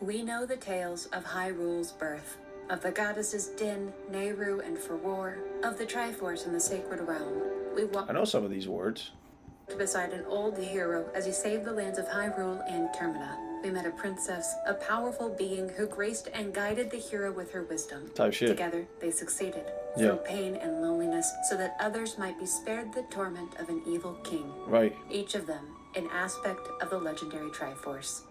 We know the tales of Hyrule's birth, of the goddesses Din, Nehru, and Furor, of the Triforce in the Sacred Realm. We walk I know some of these words. beside an old hero as he saved the lands of Hyrule and Termina. We met a princess, a powerful being who graced and guided the hero with her wisdom. Type shit. Together, they succeeded, Yeah. through pain and loneliness, so that others might be spared the torment of an evil king. Right. Each of them an aspect of the legendary Triforce.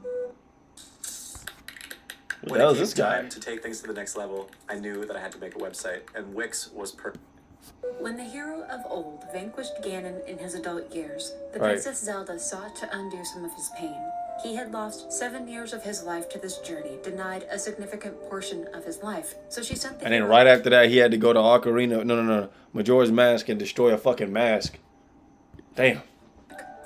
Who the When hell it is came this guy? time to take things to the next level, I knew that I had to make a website, and Wix was perfect. When the hero of old vanquished Ganon in his adult years, the Right. Princess Zelda sought to undo some of his pain. He had lost 7 years of his life to this journey, denied a significant portion of his life. So she sent the And then hero right after that, he had to go to Ocarina. No. Majora's Mask and destroy a fucking mask. Damn.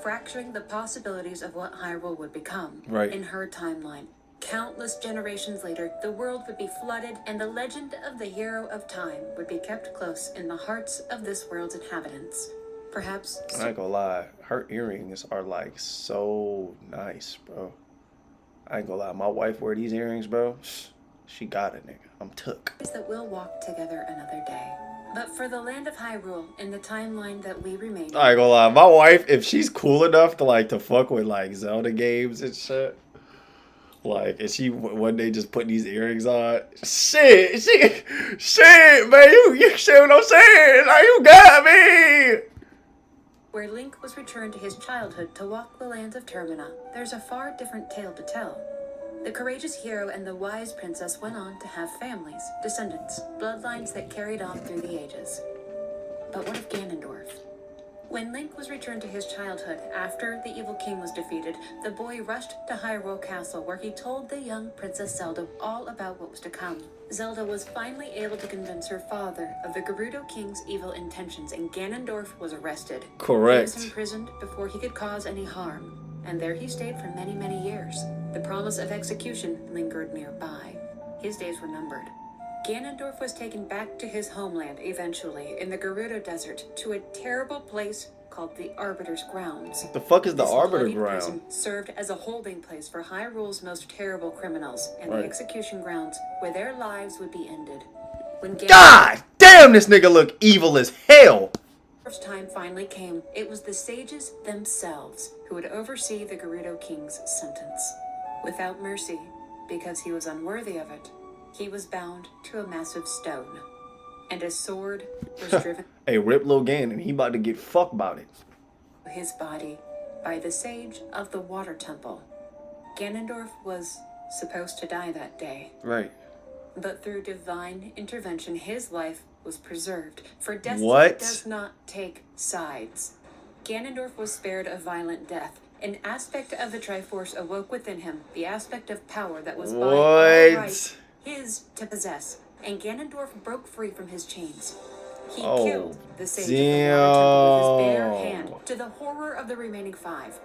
fracturing the possibilities of what Hyrule would become. Right. In her timeline, countless generations later, the world would be flooded and the legend of the hero of time would be kept close in the hearts of this world's inhabitants. Perhaps I ain't gonna lie. Her earrings are like so nice, bro. I ain't gonna lie. My wife wear these earrings, bro. She got it, nigga. I'm took. that we'll walk together another day. But for the land of Hyrule, in the timeline that we remain in, I ain't gonna lie. My wife, if she's cool enough to like to fuck with like Zelda games and shit, like, and she one day just put these earrings on, shit, man, you see what I'm saying? Like, you got me. where Link was returned to his childhood to walk the lands of Termina, there's a far different tale to tell. The courageous hero and the wise princess went on to have families, descendants, bloodlines that carried on through the ages. But what of Ganondorf? When Link was returned to his childhood after the evil king was defeated, the boy rushed to Hyrule Castle where he told the young Princess Zelda all about what was to come. Zelda was finally able to convince her father of the Gerudo King's evil intentions, and Ganondorf was arrested. Correct. He was imprisoned before he could cause any harm, and there he stayed for many, many years. The promise of execution lingered nearby. His days were numbered. Ganondorf was taken back to his homeland eventually in the Gerudo Desert to a terrible place called the Arbiter's Grounds. The fuck is the This Arbiter bloody Ground? prison served as a holding place for Hyrule's most terrible criminals and Right. the execution grounds where their lives would be ended. When God damn, this nigga look evil as hell. Ganondorf's time finally came, it was the sages themselves who would oversee the Gerudo King's sentence. Without mercy, because he was unworthy of it, he was bound to a massive stone, and a sword was driven Hey, rip Lil Ganon, he about to get fucked about it. to his body by the sage of the Water Temple. Ganondorf was supposed to die that day, Right. but through divine intervention, his life was preserved. For destiny What? does not take sides. Ganondorf was spared a violent death. An aspect of the Triforce awoke within him, the aspect of power that was by all right his to possess, and Ganondorf broke free from his chains. He killed the sage of the Water Temple with his bare hand, to the horror of the remaining 5.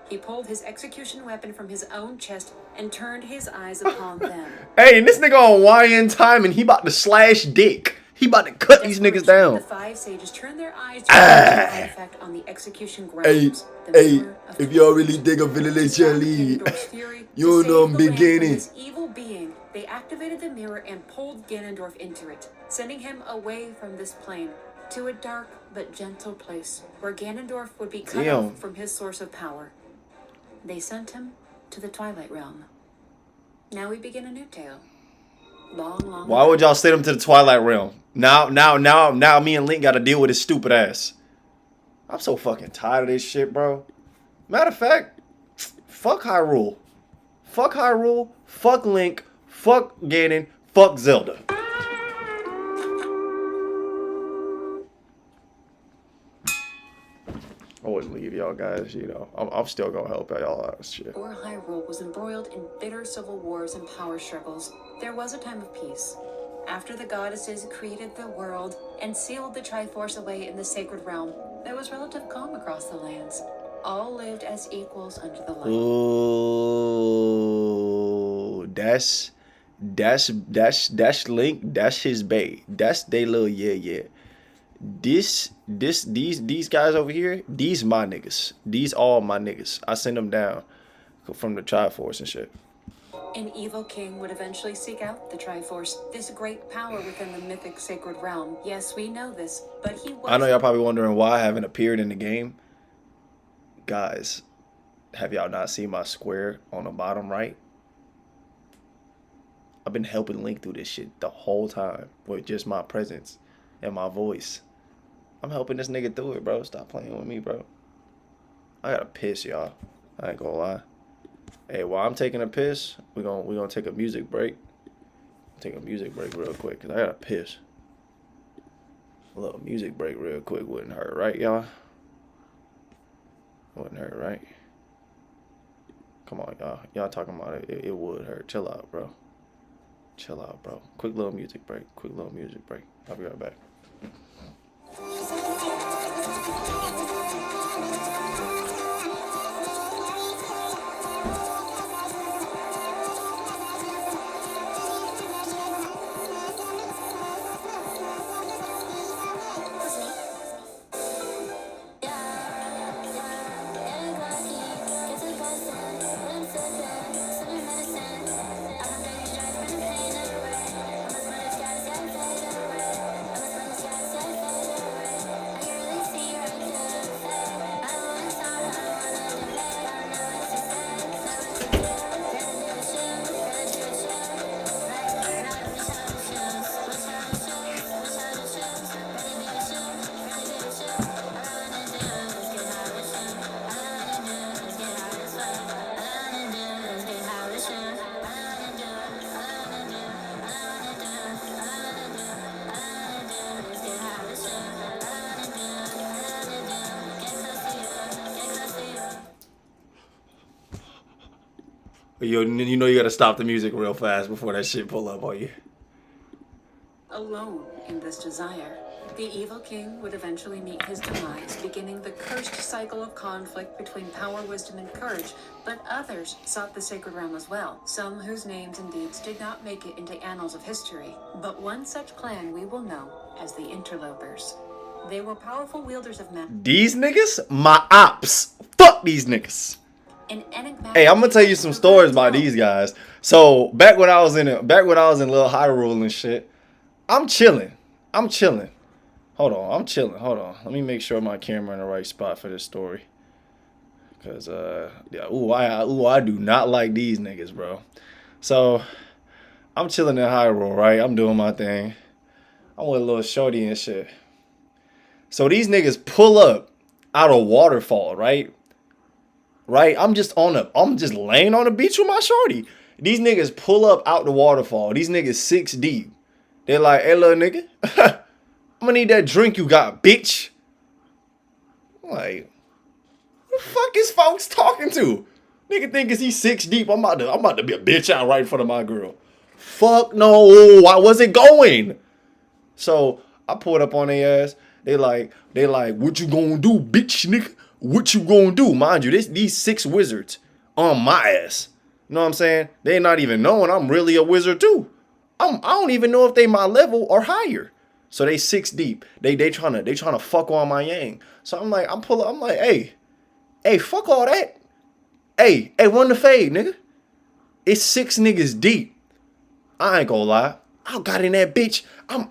He pulled his execution weapon from his own chest and turned his eyes upon them. Hey, and this nigga on YN time and he about to slash dick. He about to cut these niggas down. The five sages turned their eyes to the artifact on the execution grounds. If y'all really dig a village, you know I'm beginning. This evil being, they activated the mirror and pulled Ganondorf into it, sending him away from this plane to a dark but gentle place where Ganondorf would be cut off from his source of power. They sent him to the Twilight Realm. Now we begin a new tale. Long Why would y'all send him to the Twilight Realm? Now me and Link got to deal with his stupid ass. I'm so fucking tired of this shit, bro. Matter of fact, fuck Hyrule. Fuck Hyrule. Fuck Link. Fuck Ganon. Fuck Zelda. I wouldn't leave y'all guys, you know. I'm still gonna help y'all out. Shit. Before Hyrule was embroiled in bitter civil wars and power struggles, there was a time of peace. After the goddesses created the world and sealed the Triforce away in the sacred realm, there was relative calm across the lands. All lived as equals under the light. Ooh, that's Link. That's his bae. That's they little yeah. These guys over here, these my niggas. These all my niggas. I send them down from the Triforce and shit. An evil king would eventually seek out the Triforce, this great power within the mythic sacred realm. Yes, we know this, but he was... I know y'all probably wondering why I haven't appeared in the game. Guys, have y'all not seen my square on the bottom right? I've been helping Link through this shit the whole time with just my presence and my voice. I'm helping this nigga through it, bro. Stop playing with me, bro. I gotta piss, y'all. I ain't gonna lie. Hey, while I'm taking a piss, we're gonna take a music break. Take a music break real quick, cause I gotta piss. A little music break real quick wouldn't hurt, right, y'all? Wouldn't hurt, right? Come on, y'all. Y'all talking about it. It would hurt. Chill out, bro. Chill out, bro. Quick little music break. Quick little music break. I'll be right back. You know you gotta stop the music real fast before that shit pull up on you. Alone in this desire, the evil king would eventually meet his demise, beginning the cursed cycle of conflict between power, wisdom, and courage. But others sought the sacred realm as well, some whose names and deeds did not make it into annals of history. But one such clan we will know as the Interlopers. They were powerful wielders of magic. These niggas? My ops. Fuck these niggas. Hey, I'm gonna tell you some stories about these guys. So back when I was in Little Hyrule and shit, I'm chilling. Hold on, I'm chilling. Hold on. Let me make sure my camera in the right spot for this story. Cause I do not like these niggas, bro. So I'm chilling in Hyrule, right? I'm doing my thing. I'm with a little shorty and shit. So these niggas pull up out of waterfall, right? I'm just laying on the beach with my shorty. These niggas pull up out the waterfall. These niggas 6 deep. They're like, hey, little nigga, I'm gonna need that drink you got, bitch. I'm like, who the fuck is folks talking to? Nigga think is he 6 deep. I'm about to be a bitch out right in front of my girl. Fuck no. Why was it going? So I pulled up on their ass. They like, what you gonna do, bitch, nigga? What you gonna do? Mind you, these 6 wizards on my ass. You know what I'm saying? They not even knowing I'm really a wizard too. I don't even know if they my level or higher. So they 6 deep. They trying to fuck on my yang. So I'm like, hey, fuck all that. Hey, run the fade, nigga. It's 6 niggas deep. I ain't gonna lie. I got in that bitch. I'm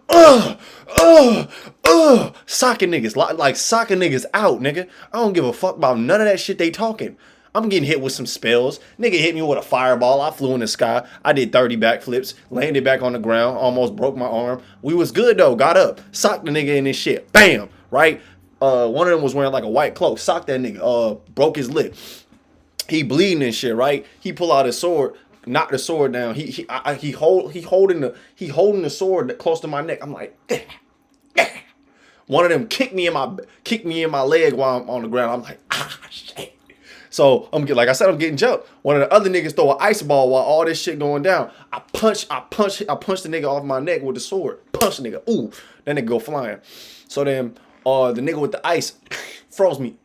socking niggas. Like socking niggas out, nigga. I don't give a fuck about none of that shit they talking. I'm getting hit with some spells. Nigga hit me with a fireball. I flew in the sky. I did 30 backflips. Landed back on the ground. Almost broke my arm. We was good though. Got up. Socked the nigga in this shit. Bam. Right? One of them was wearing like a white cloak. Socked that nigga. Broke his lip. He bleeding and shit, right? He pull out his sword, knock the sword down. He holding the sword close to my neck. I'm like, one of them kicked me in my leg while I'm on the ground. I'm like, shit. So like I said, I'm getting jumped. One of the other niggas throw an ice ball while all this shit going down. I punch the nigga off my neck with the sword. Punch the nigga. Ooh, that nigga go flying. So then the nigga with the ice froze me.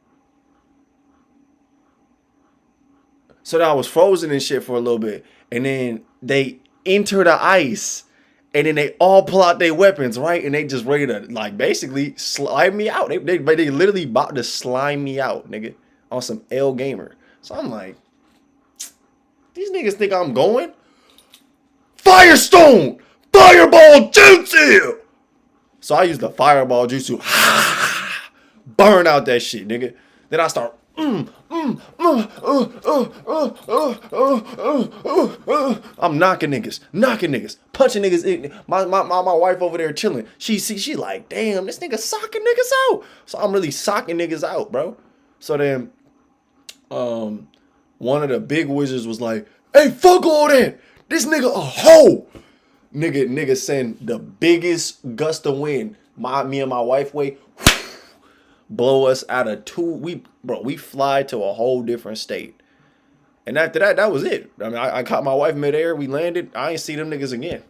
So that I was frozen and shit for a little bit. And then they enter the ice. And then they all pull out their weapons, right? And they just ready to, like, basically slime me out. They literally about to slime me out, nigga. On some L Gamer. So I'm like, these niggas think I'm going? Firestone! Fireball Jutsu! So I use the Fireball Jutsu. Burn out that shit, nigga. Then I start I'm knocking niggas, punching niggas. My wife over there chilling. She like, damn, this nigga socking niggas out. So I'm really socking niggas out, bro. So then, one of the big wizards was like, hey, fuck all that. This nigga a hoe. Nigga send the biggest gust of wind. Me and my wife way. Blow us out of we fly to a whole different state. And after that was it. I mean, I caught my wife midair. We landed. I ain't see them niggas again.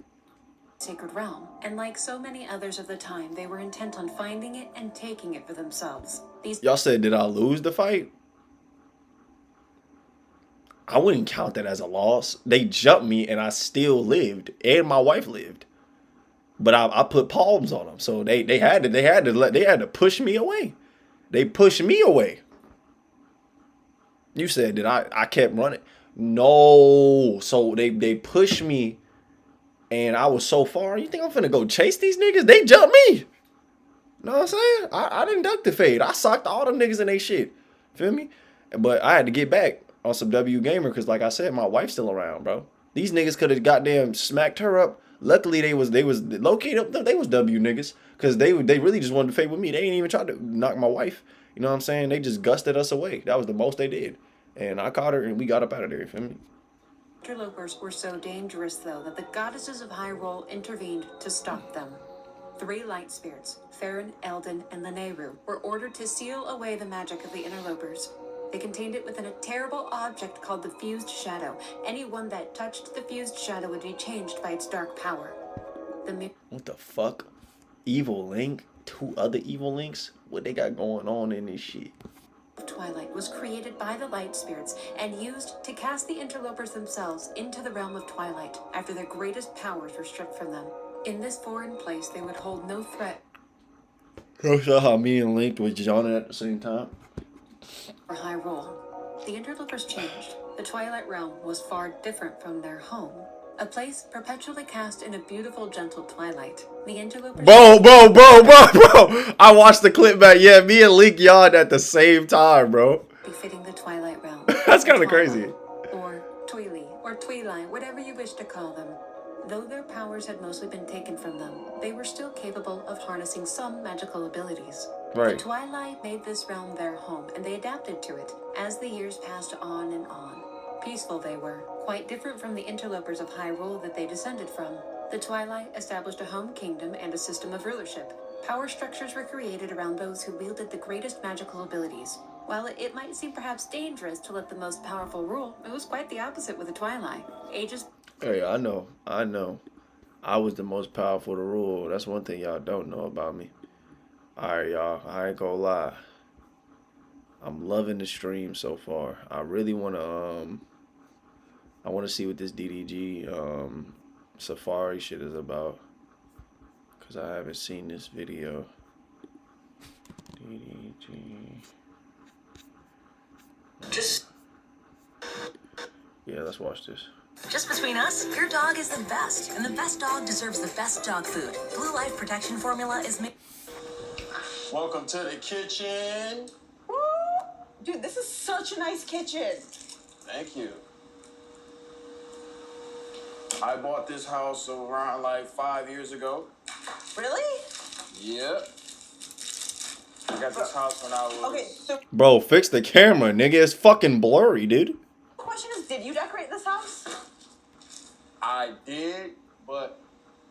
Sacred realm, and like so many others of the time, they were intent on finding it and taking it for themselves. Y'all said, did I lose the fight? I wouldn't count that as a loss. They jumped me and I still lived, and my wife lived. But I put palms on them, so they had to push me away. They pushed me away. You said that I kept running. No. So they pushed me and I was so far. You think I'm finna go chase these niggas? They jumped me. Know what I'm saying? I didn't duck the fade. I socked all them niggas in they shit. Feel me? But I had to get back on some W Gamer because like I said, my wife's still around, bro. These niggas could have goddamn smacked her up. Luckily they was located up. They was W niggas. Because they really just wanted to fade with me. They ain't even tried to knock my wife. You know what I'm saying? They just gusted us away. That was the most they did. And I caught her and we got up out of there. You feel me? Interlopers were so dangerous, though, that the goddesses of Hyrule intervened to stop them. 3 light spirits, Farron, Eldon, and Lanayru, were ordered to seal away the magic of the interlopers. They contained it within a terrible object called the Fused Shadow. Anyone that touched the Fused Shadow would be changed by its dark power. What the fuck? Evil Link? 2 other evil links? What they got going on in this shit? Twilight was created by the light spirits and used to cast the interlopers themselves into the realm of Twilight after their greatest powers were stripped from them. In this foreign place, they would hold no threat. Show how me and Link was yawning at the same time. For Hyrule, the interlopers changed. The Twilight realm was far different from their home. A place perpetually cast in a beautiful, gentle twilight. The interlopers... Bro. I watched the clip back. Yeah, me and Link yawned at the same time, bro. Befitting the Twilight realm. That's kind of crazy. Or Twili, or Twili, whatever you wish to call them. Though their powers had mostly been taken from them, they were still capable of harnessing some magical abilities. Right. The Twilight made this realm their home, and they adapted to it as the years passed on and on. Peaceful they were, quite different from the interlopers of Hyrule that they descended from. The Twilight established a home kingdom and a system of rulership. Power structures were created around those who wielded the greatest magical abilities. While it might seem perhaps dangerous to let the most powerful rule, it was quite the opposite with the Twilight. Ages... Hey, I know. I was the most powerful to rule. That's one thing y'all don't know about me. Alright, y'all. I ain't gonna lie. I'm loving the stream so far. I really want to see what this DDG Safari shit is about. because I haven't seen this video. DDG. Just. Yeah, let's watch this. Just between us, your dog is the best, and the best dog deserves the best dog food. Blue Life Protection Formula is made. Welcome to the kitchen. Woo! Dude, this is such a nice kitchen. Thank you. I bought this house around like 5 years ago. Really? Yep. I got this house when I was. Okay, so Bro, fix the camera, nigga. It's fucking blurry, dude. the question is, did you decorate this house? I did, but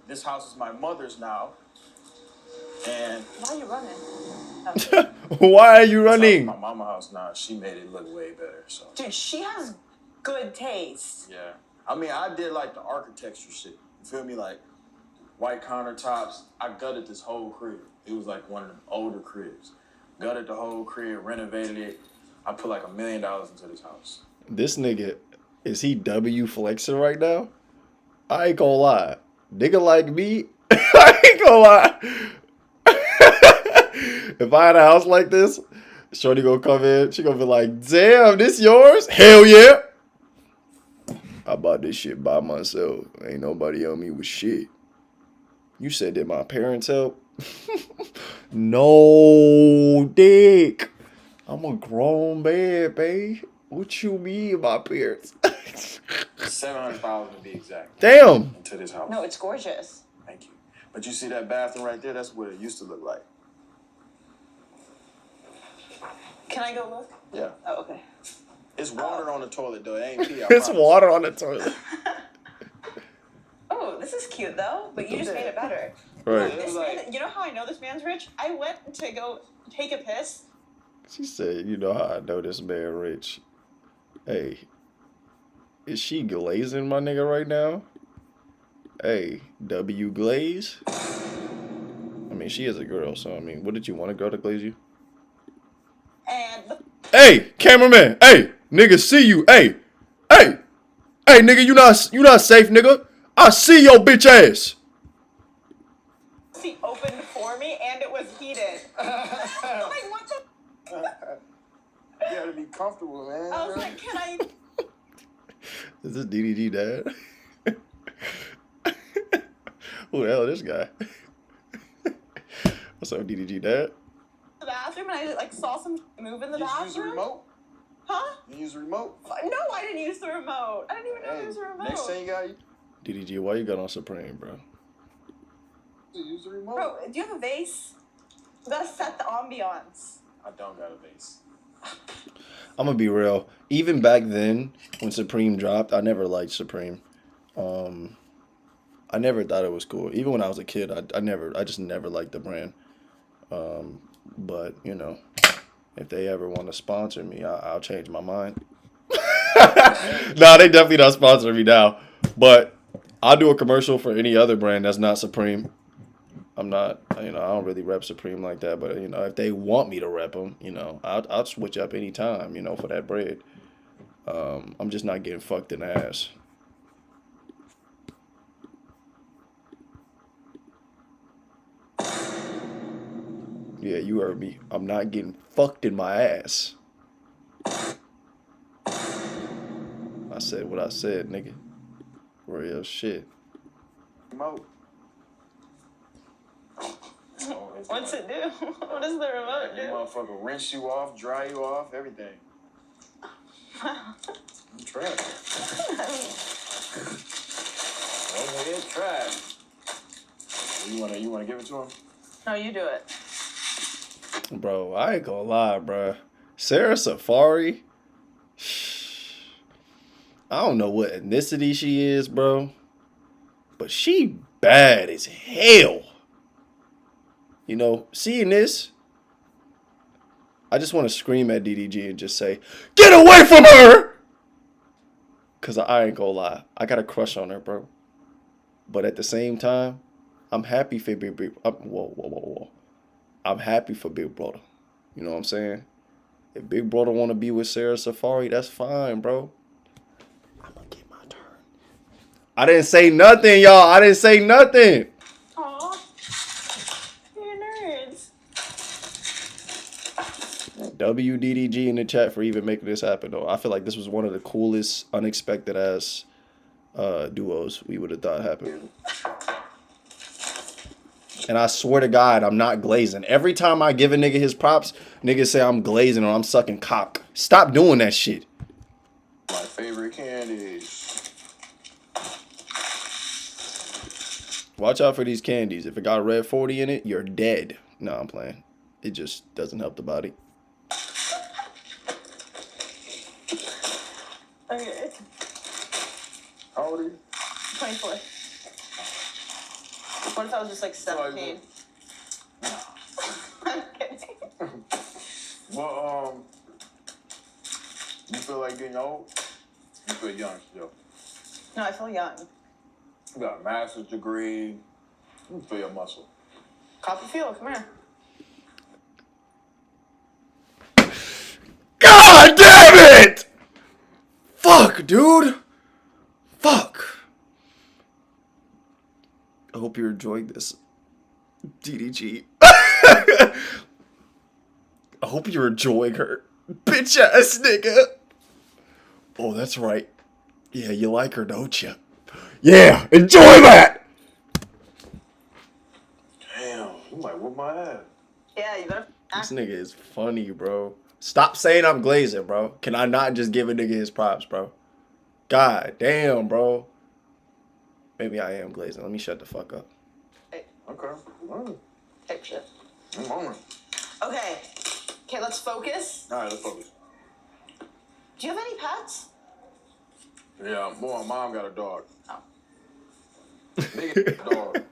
this house is my mother's now. And Why are you running? Why are you running? my mama's house now. She made it look way better. So. Dude, she has good taste. Yeah. I mean, I did like the architecture shit. You feel me? Like white countertops. I gutted this whole crib. It was like one of the older cribs. Gutted the whole crib, renovated it. I put like $1 million into this house. This nigga, is he W flexing right now? I ain't gonna lie. Nigga like me, I ain't gonna lie. If I had a house like this, shorty gonna come in, she gonna be like, damn, this yours? Hell yeah. I bought this shit by myself. Ain't nobody on me with shit. You said that my parents help? No, dick. I'm a grown man, babe. What you mean, my parents? $700,000 to be exact. Damn. Into this house. No, it's gorgeous. Thank you. But you see that bathroom right there? That's what it used to look like. Can I go look? Yeah. Oh, okay. It's water on the toilet, though. It ain't pee. I It's promise. water on the toilet. Oh, this is cute though, but you just made it better. Right. This man, you know how I know this man's rich? I went to go take a piss. She said, you know how I know this man rich. Hey, is she glazing my nigga right now? Hey, W glaze? I mean, she is a girl, so I mean, what did you want a girl to glaze you? And Hey, cameraman. Hey, nigga, see you. Hey, nigga, you not safe, nigga. I see your bitch ass. he opened for me, and it was heated. Like what the? You gotta be comfortable, man. I was like, can I? Is this DDG dad? Who the hell is this guy? What's up, DDG dad? The bathroom, and I like saw some move in the You bathroom. use the remote? Huh? You use the remote? No, I didn't use the remote. I didn't even know there was a remote. Next thing you got, you DDG, why you got on Supreme, bro? use the remote. Bro, do you have a vase? You gotta set the ambiance. I don't got a vase. I'm gonna be real. Even back then, when Supreme dropped, I never liked Supreme. I never thought it was cool. Even when I was a kid, I just never liked the brand. But you know, if they ever want to sponsor me, I'll change my mind. Nah, they definitely not sponsoring me now. But I'll do a commercial for any other brand that's not Supreme. I'm not, I don't really rep Supreme like that. But if they want me to rep them, I'll switch up anytime, for that bread. I'm just not getting fucked in the ass. Yeah, you heard me. I'm not getting fucked in my ass. I said what I said, nigga. Real shit. Remote. What's it do? What does the remote You do? motherfucker rinse you off, dry you off, everything. You trash. Go ahead, trash. You wanna give it to him? No, you do it. Bro, I ain't gonna lie, bro. Sarah Safari, I don't know what ethnicity she is, bro. But she bad as hell. Seeing this, I just want to scream at DDG and just say, get away from her! Because I ain't gonna lie. I got a crush on her, bro. But at the same time, I'm happy for whoa. I'm happy for Big Brother. You know what I'm saying? If Big Brother want to be with Sarah Safari, that's fine, bro. I'm going to get my turn. I didn't say nothing, y'all. I didn't say nothing. Aw. WDDG in the chat for even making this happen, though. I feel like this was one of the coolest, unexpected ass duos we would have thought happened. And I swear to God, I'm not glazing. Every time I give a nigga his props, niggas say I'm glazing or I'm sucking cock. Stop doing that shit. My favorite candies. Watch out for these candies. If it got a red 40 in it, you're dead. No, I'm playing. It just doesn't help the body. Okay. How old are you? 24. What if I was just like 17? I'm kidding. Well, you feel like getting old? You feel young still? No, I feel young. You got a master's degree. You feel your muscle. Copperfield, come here. God damn it! Fuck, dude. Fuck. I hope you're enjoying this. DDG. I hope you're enjoying her. Bitch ass nigga. Oh, that's right. Yeah, you like her, don't you? Yeah, enjoy that! Damn, you might whoop my ass. Yeah, you better. This nigga is funny, bro. Stop saying I'm glazing, bro. Can I not just give a nigga his props, bro? God damn, bro. Maybe I am glazing. Let me shut the fuck up. Okay. Type shit. I'm on it. Okay. Okay, let's focus. All right, let's focus. Do you have any pets? Yeah, my mom got a dog. Oh. Nigga, dog.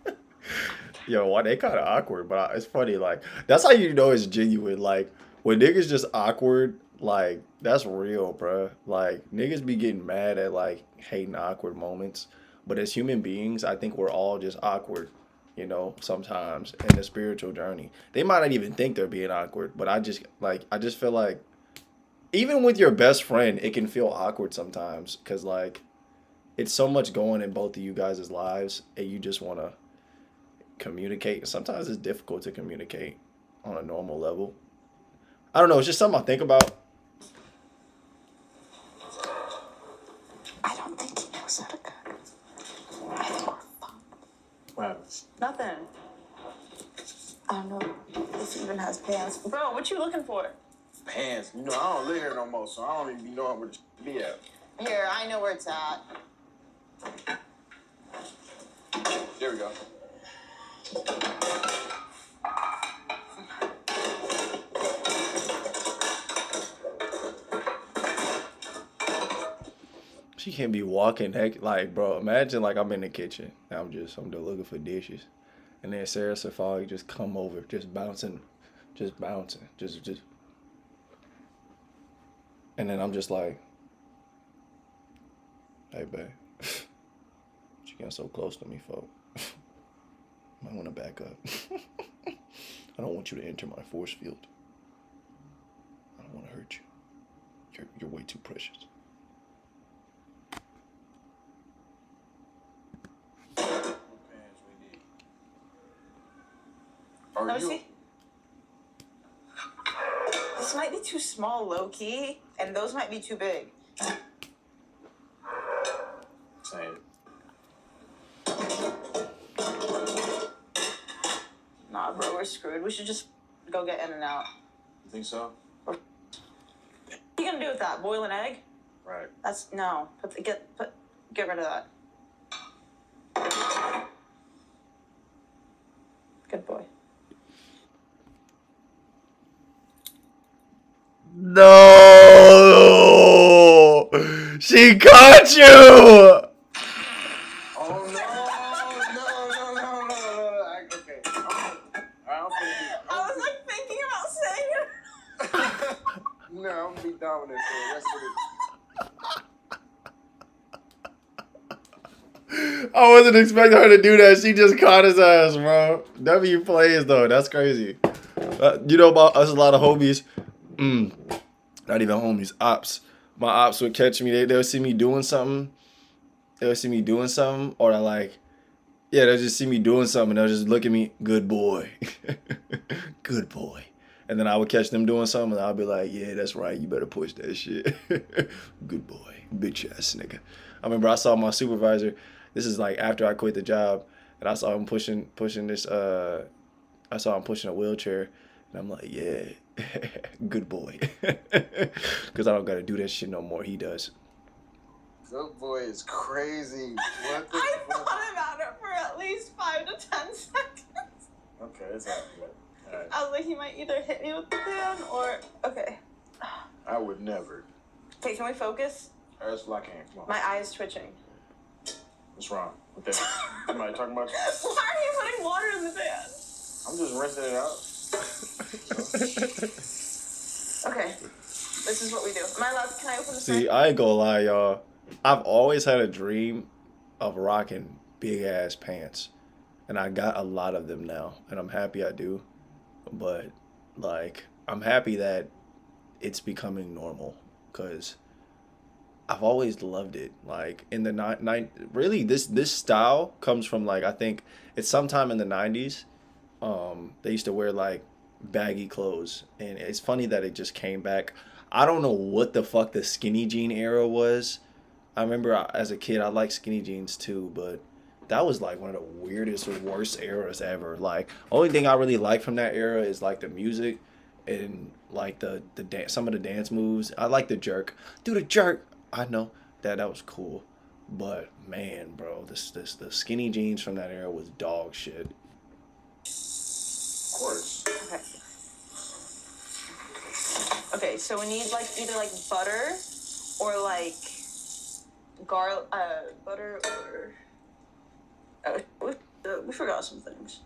Yo, why they kind of awkward, but it's funny. Like, that's how you know it's genuine. Like, when niggas just awkward, like, that's real, bruh. Like, niggas be getting mad at, like, hating awkward moments. But as human beings, I think we're all just awkward, you know, sometimes in the spiritual journey. They might not even think they're being awkward, but I just feel like, even with your best friend, it can feel awkward sometimes. Because, like, it's so much going in both of you guys' lives, and you just want to communicate. Sometimes it's difficult to communicate on a normal level. I don't know. It's just something I think about. I don't think he knows how to cook. I think we're fucked. What happens? Nothing. I don't know if he even has pants. Bro, what you looking for? Pants. You know, I don't live here no more, so I don't even be knowing where the shit be at. Here, I know where it's at. There we go. She can't be walking like, bro, imagine like I'm in the kitchen. I'm just looking for dishes. And then Sarah Safari just come over, just bouncing. And then I'm just like, hey, babe. She getting so close to me, folk. Might want to back up. I don't want you to enter my force field. I don't want to hurt you. You're way too precious. Let me see. This might be too small, low-key, and those might be too big. Same. Nah, bro, we're screwed. We should just go get In and Out. You think so? What are you gonna do with that? Boil an egg? Right. That's no. Get rid of that. Good boy. No! She caught you! Oh, no. Okay. I was like thinking about saying it. No, I'm gonna be dominant for the rest of I wasn't expecting her to do that. She just caught his ass, bro. W plays, though. That's crazy. You know about us, a lot of homies. Not even homies, ops. My ops would catch me. They'll see me doing something. Or they'll just see me doing something. And they'll just look at me. Good boy. Good boy. And then I would catch them doing something, and I'd be like, yeah, that's right. You better push that shit. Good boy. Bitch ass nigga. I remember I saw my supervisor. This is like after I quit the job, and I saw him pushing this. I saw him pushing a wheelchair, and I'm like, yeah, good boy. Because I don't got to do that shit no more. He does. Good boy is crazy. What the I fuck? thought about it for at least 5 to 10 seconds. Okay, it's all right. All right. I was like, he might either hit me with the fan or. Okay. I would never. Okay, can we focus? That's what I can. Come on. My eye is twitching. What's wrong with that? Somebody talking about you? Why are you putting water in the fan? I'm just rinsing it out. Okay. This is what we do. Am I allowed? Can I open the See, fan? I ain't gonna lie, y'all. I've always had a dream of rocking big ass pants. And I got a lot of them now. And I'm happy I do. But, like, I'm happy that it's becoming normal. Because I've always loved it. Like, in the really, this style comes from, like, I think it's sometime in the 90s. They used to wear, like, baggy clothes. And it's funny that it just came back. I don't know what the fuck the skinny jean era was. I remember as a kid, I liked skinny jeans too, but that was like one of the weirdest or worst eras ever. Like, only thing I really like from that era is like the music and like the dance, some of the dance moves. I like the jerk. Do the jerk. I know that was cool, but man, bro, the skinny jeans from that era was dog shit. Of course. Okay. Okay, so we need like either like butter or like butter or we forgot some things.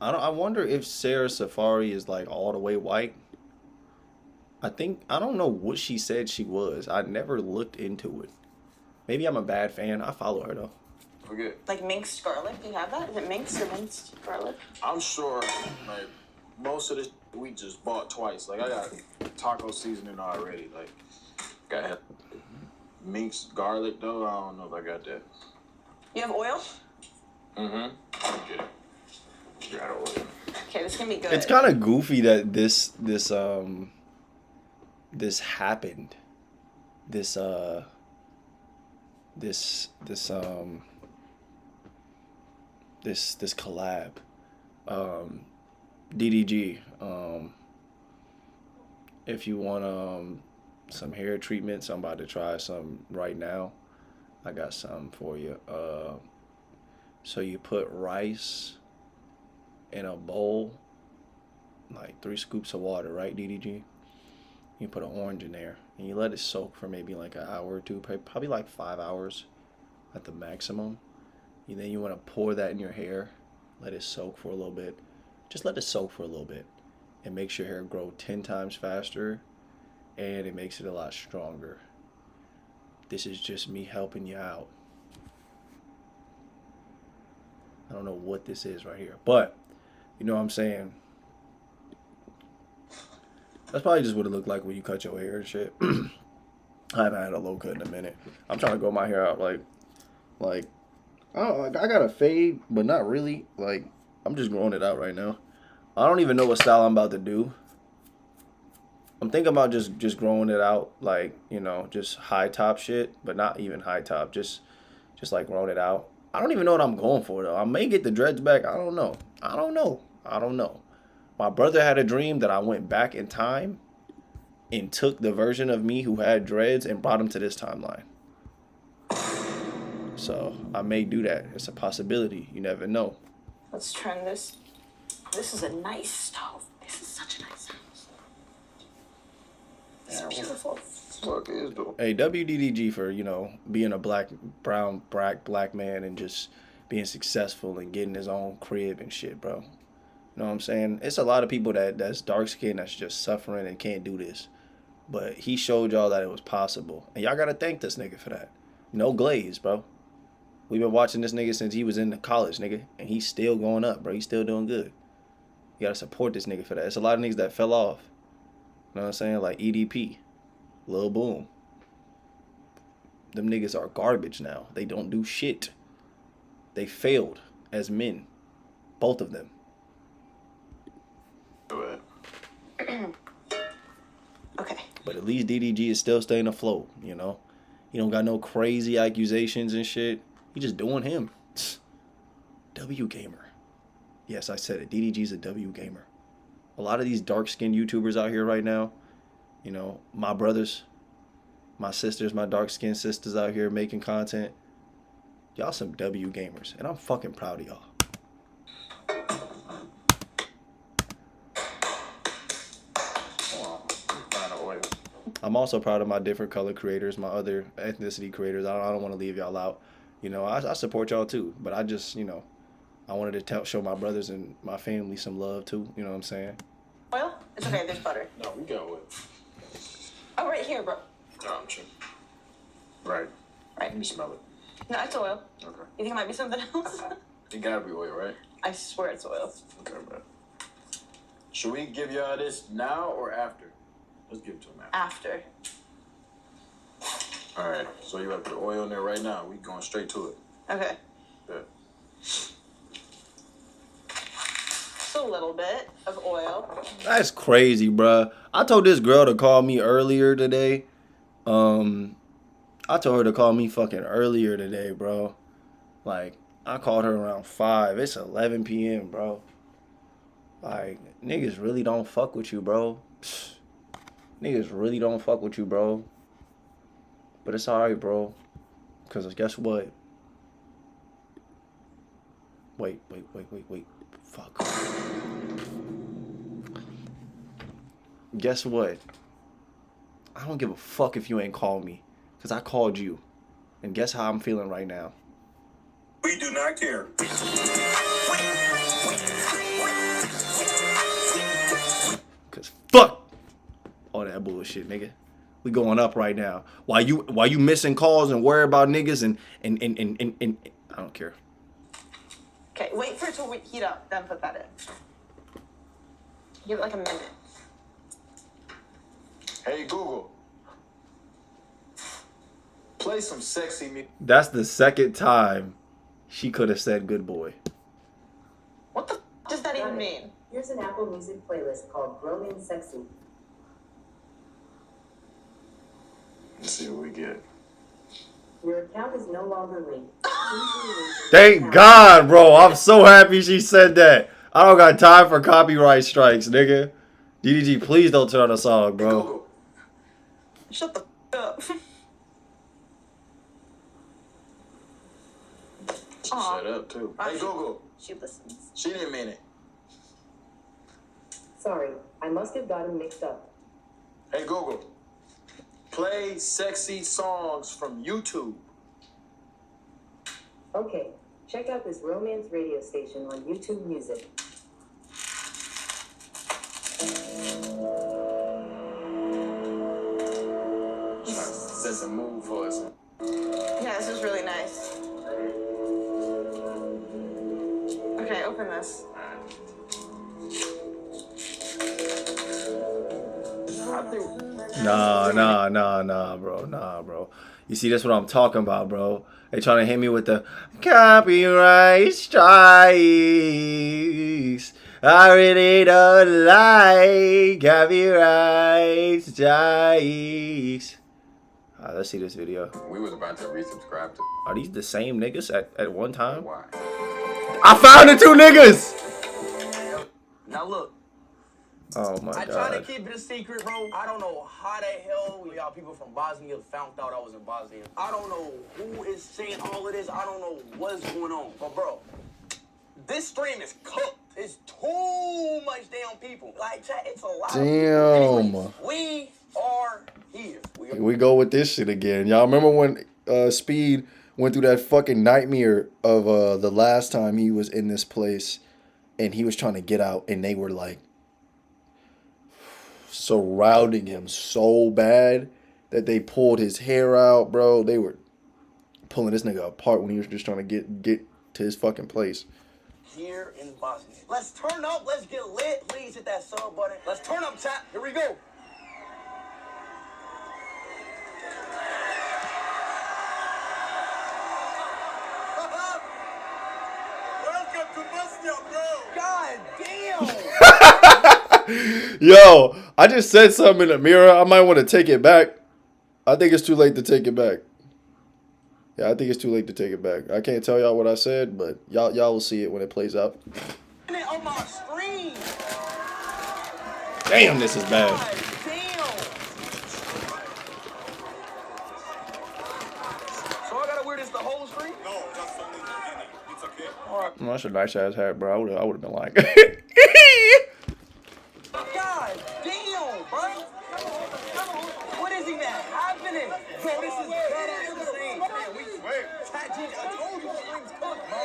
I wonder if Sarah Safari is like all the way white. I don't know what she said she was. I never looked into it. Maybe I'm a bad fan. I follow her though. Forget. Like minced garlic. Do you have that? Is it minced or minced garlic? I'm sure, like, most of this we just bought twice. Like, I got taco seasoning already. Like, got minced garlic, though. I don't know if I got that. You have oil? Mm-hmm. Get it. Got oil. Okay, this can be good. It's kind of goofy that this happened. This collab. DDG. If you want some hair treatments, I'm about to try some right now. I got some for you. So you put rice in a bowl, like 3 scoops of water, right, DDG? You put an orange in there, and you let it soak for maybe like an hour or two, probably like 5 hours at the maximum. And then you want to pour that in your hair, let it soak for a little bit. Just let it soak for a little bit. It makes your hair grow 10 times faster, and it makes it a lot stronger. This is just me helping you out. I don't know what this is right here, but you know what I'm saying? That's probably just what it looked like when you cut your hair and shit. I haven't had a low cut in a minute. I'm trying to grow my hair out like I don't know, I got a fade, but not really. Like, I'm just growing it out right now. I don't even know what style I'm about to do. I'm thinking about just growing it out, like, you know, just high top shit, but not even high top. Just like growing it out. I don't even know what I'm going for though. I may get the dreads back. I don't know. My brother had a dream that I went back in time and took the version of me who had dreads and brought him to this timeline. So I may do that. It's a possibility. You never know. Let's turn this. This is a nice stove. This is such a nice house. It's beautiful. Fuck is though. Hey, WDDG for, you know, being a black man and just being successful and getting his own crib and shit, bro. You know what I'm saying? It's a lot of people that's dark skinned that's just suffering and can't do this. But he showed y'all that it was possible. And y'all gotta thank this nigga for that. No glaze, bro. We've been watching this nigga since he was in college, nigga. And he's still going up, bro. He's still doing good. You gotta support this nigga for that. It's a lot of niggas that fell off. You know what I'm saying? Like EDP. Lil Boom. Them niggas are garbage now. They don't do shit. They failed as men. Both of them. Okay. But at least DDG is still staying afloat, you know? He don't got no crazy accusations and shit. He just doing him. W gamer. Yes, I said it. DDG's a W gamer. A lot of these dark-skinned YouTubers out here right now, you know, my brothers, my sisters, my dark-skinned sisters out here making content, y'all some W gamers. And I'm fucking proud of y'all. I'm also proud of my different color creators, my other ethnicity creators. I don't want to leave y'all out. You know, I support y'all too. But I just, you know, I wanted to show my brothers and my family some love too. You know what I'm saying? Oil? It's okay, there's butter. No, we got oil. Oh, right here, bro. No, I'm sure. Right. Right. Let me smell it. No, it's oil. Okay. You think it might be something else? It gotta be oil, right? I swear it's oil. Okay, man. Should we give y'all this now or after? Let's give it to them After. All right. So you have to put oil in there right now. We going straight to it. Okay. Good. Just a little bit of oil. That's crazy, bruh. I told this girl to call me earlier today. I told her to call me fucking earlier today, bro. Like, I called her around 5. It's 11 p.m., bro. Like, niggas really don't fuck with you, bro. Psst. Niggas really don't fuck with you, bro. But it's alright, bro. Because guess what? Wait. Fuck. Guess what? I don't give a fuck if you ain't called me. Because I called you. And guess how I'm feeling right now? We do not care. Because fuck all that bullshit, nigga. We going up right now. While you missing calls and worry about niggas and I don't care. Okay, wait for it to heat up, then put that in. Give it like a minute. Hey, Google. Play some sexy music. That's the second time she could have said good boy. What the f does that even mean? Here's an Apple Music playlist called Grown and Sexy. Let's see what we get. Your account is no longer linked. Thank God, bro. I'm so happy she said that. I don't got time for copyright strikes, nigga. DDG, please don't turn the song, bro. Shut the f up. Shut up, too. Hey, Google. She listens. She didn't mean it. Sorry, I must have gotten mixed up. Hey, Google. Play sexy songs from YouTube. Okay, check out this romance radio station on YouTube Music. That's a move for us. Yeah, this is really nice. Okay, open this. Nah, bro. You see, that's what I'm talking about, bro. They trying to hit me with the copyright strikes. I really don't like copyright strikes. Alright, let's see this video. We was about to resubscribe to. Are these the same niggas at one time? Why? I found the two niggas! Now look. Oh my I God. try to keep it a secret, bro. I don't know how the hell y'all people from Bosnia found out I was in Bosnia. I don't know who is saying all of this. I don't know what's going on. But bro, this stream is cooked. It's too much damn people. Like, chat, it's a lot. Damn. Anyways, we are here. Here we go with this shit again. Y'all remember when Speed went through that fucking nightmare of the last time he was in this place and he was trying to get out and they were like surrounding him so bad that they pulled his hair out, bro. They were pulling this nigga apart when he was just trying to get to his fucking place. Here in Bosnia. Let's turn up. Let's get lit. Please hit that sub button. Let's turn up, chat. Here we go. Welcome God damn. Yo, I just said something in the mirror. I might want to take it back. I think it's too late to take it back. Yeah, I think it's too late to take it back. I can't tell y'all what I said, but y'all will see it when it plays out. On my screen. Damn, this is bad. Damn. So I gotta wear this the whole screen? No, just something in the beginning. It's okay. All right. Well, that's a nice ass hat, bro. I would have been like, God damn, bro. What is even happening? Bro, this is badass insane. Man, wait. I told you screens cook, bro.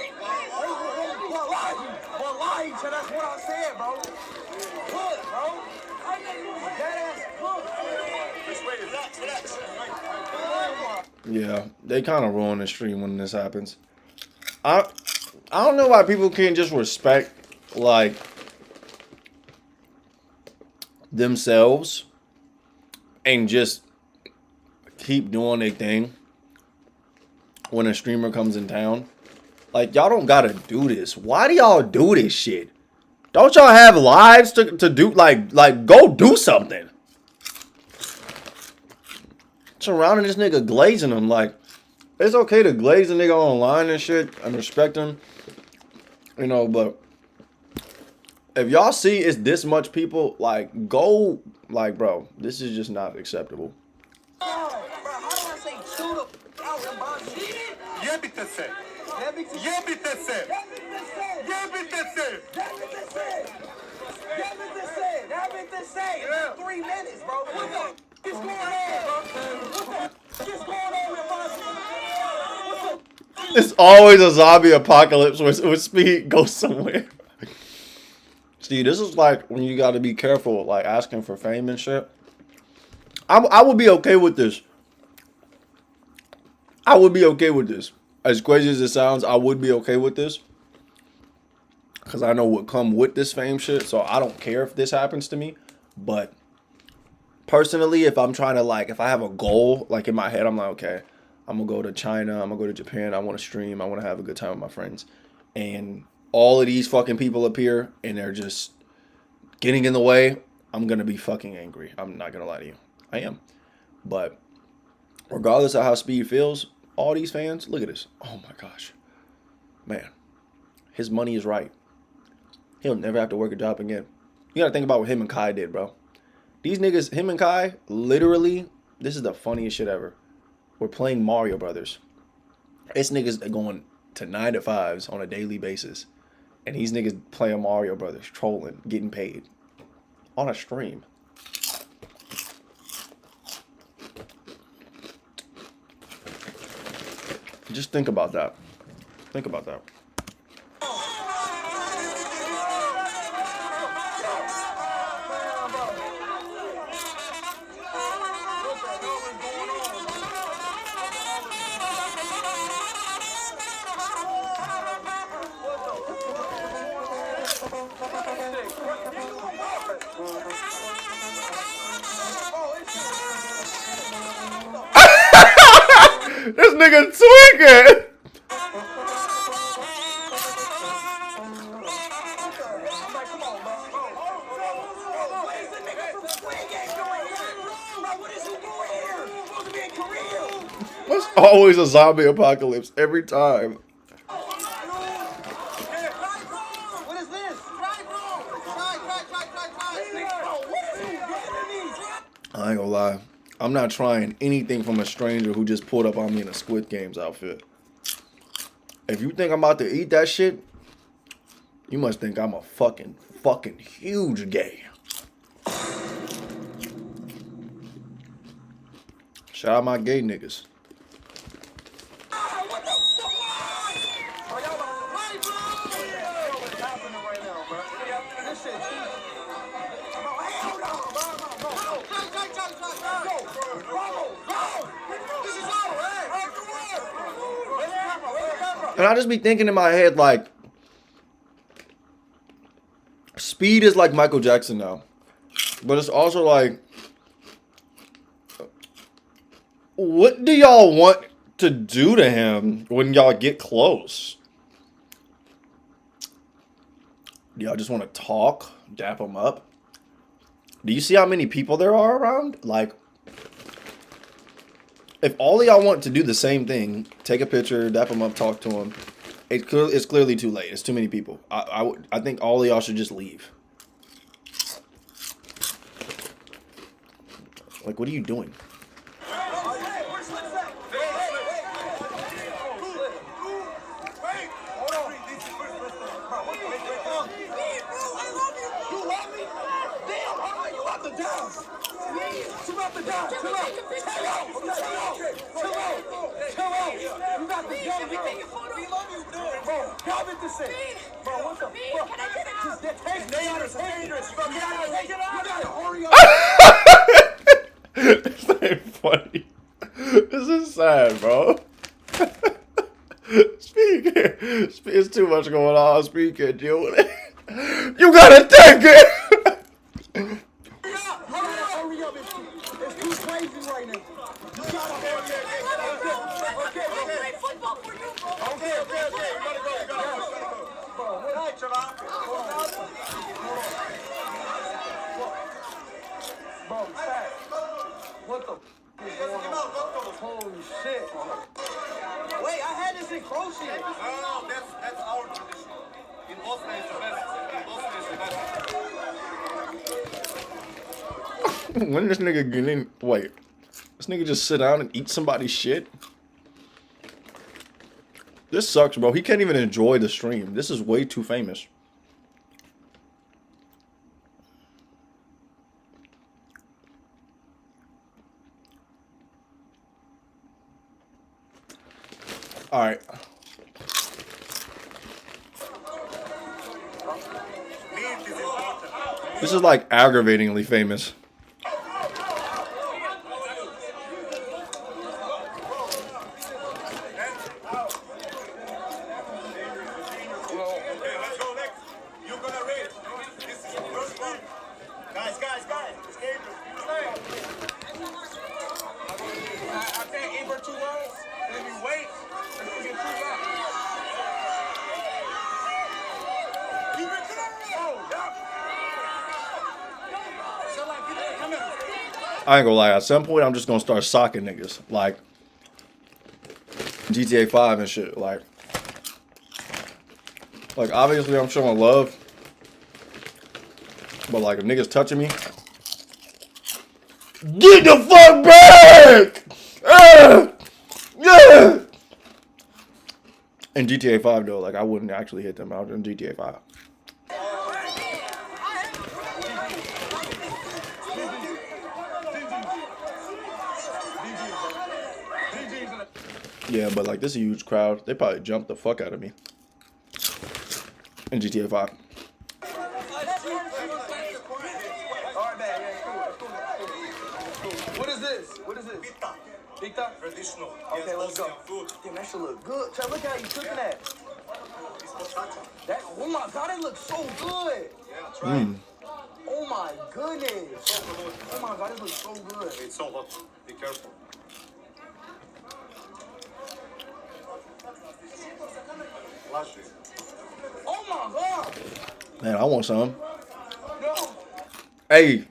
Wallahi, so that's what I said, bro. Cook, bro. Badass cook. Just wait, relax. yeah, they kind of ruin the stream when this happens. I don't know why people can't just respect like themselves and just keep doing their thing when a streamer comes in town. Like, y'all don't gotta do this. Why do y'all do this shit? Don't y'all have lives to do? Like go do something. Surrounding this nigga, glazing him. Like, it's okay to glaze a nigga online and shit and respect him, you know, but if y'all see it's this much people, like, go, like, bro, this is just not acceptable. Yeah. 3 minutes, bro. What the is going on, bro? What the is going on with Boston? It's always a zombie apocalypse where Speed goes somewhere. See, this is like when you got to be careful, like asking for fame and shit. I would be okay with this. I would be okay with this. As crazy as it sounds, I would be okay with this. Because I know what come with this fame shit. So I don't care if this happens to me. But personally, if I'm trying to, like, if I have a goal, like in my head, I'm like, okay, I'm going to go to China. I'm going to go to Japan. I want to stream. I want to have a good time with my friends. And all of these fucking people appear and they're just getting in the way. I'm going to be fucking angry. I'm not going to lie to you. I am. But regardless of how Speed feels, all these fans, look at this. Oh my gosh. Man, his money is right. He'll never have to work a job again. You got to think about what him and Kai did, bro. These niggas, him and Kai, literally, this is the funniest shit ever. We're playing Mario Brothers. This niggas are going to 9 to 5s on a daily basis. And these niggas playing Mario Brothers, trolling, getting paid. On a stream. Just think about that. Think about that. This nigga tweaking. There's always a zombie apocalypse every time. What is this? I ain't gonna lie. I'm not trying anything from a stranger who just pulled up on me in a Squid Games outfit. If you think I'm about to eat that shit, you must think I'm a fucking huge gay. Shout out my gay niggas. And I just be thinking in my head, like, Speed is like Michael Jackson now. But it's also like, what do y'all want to do to him when y'all get close? Y'all just want to talk, dap them up. Do you see how many people there are around? Like, if all of y'all want to do the same thing, take a picture, dap them up, talk to them, it's clearly too late. It's too many people. I think all of y'all should just leave. Like, what are you doing? This ain't funny. This is sad, bro. Speak. It's too much going on. Speak it, deal with it. You gotta take it. Hurry up, it's too crazy right now. You gotta hurry up. Okay. We gotta go. Bro, what? Bro, fat. What the is going on? Holy shit. Wait, I had this in crochet. No, that's our tradition. In Bosnia, it's the best. When this nigga get in, wait, this nigga just sit down and eat somebody's shit? This sucks, bro. He can't even enjoy the stream. This is way too famous. All right. This is like aggravatingly famous. I ain't gonna lie, at some point I'm just gonna start socking niggas. Like GTA 5 and shit. Like obviously I'm showing love. But like if niggas touching me, get the fuck back! Yeah! In GTA 5 though, like I wouldn't actually hit them out in GTA 5. Yeah, but like this is a huge crowd. They probably jumped the fuck out of me in GTA 5. What is this? Pita. Pita? Traditional. Okay, let's go. Damn, that shit look good. Chad, look how you cooking that. Oh my god, it looks so good. Yeah, try it. Oh my goodness. Oh my god, it looks so good. It's so hot. Be careful. Oh my god! Man, I want some. No. Hey,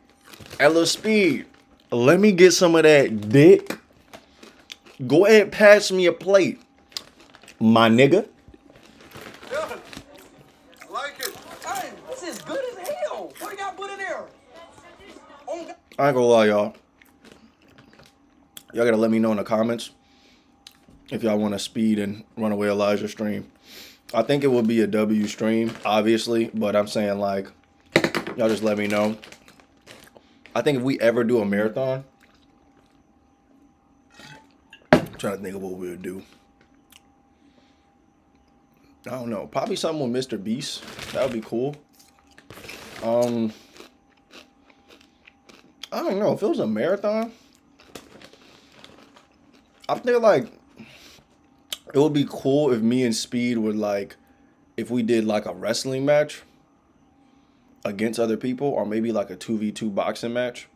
at little speed, let me get some of that dick. Go ahead and pass me a plate, my nigga. Yeah. I like it. Hey, this is good as hell. What do y'all put in there? Oh god. I ain't gonna lie, y'all. Y'all gotta let me know in the comments if y'all want to speed and Runaway Elijah stream. I think it will be a W stream, obviously, but I'm saying like, y'all just let me know. I think if we ever do a marathon, I'm trying to think of what we'll do. I don't know, probably something with Mr. Beast. That would be cool. I don't know, if it was a marathon, I think like, it would be cool if me and Speed would like, if we did like a wrestling match against other people, or maybe like a 2v2 boxing match.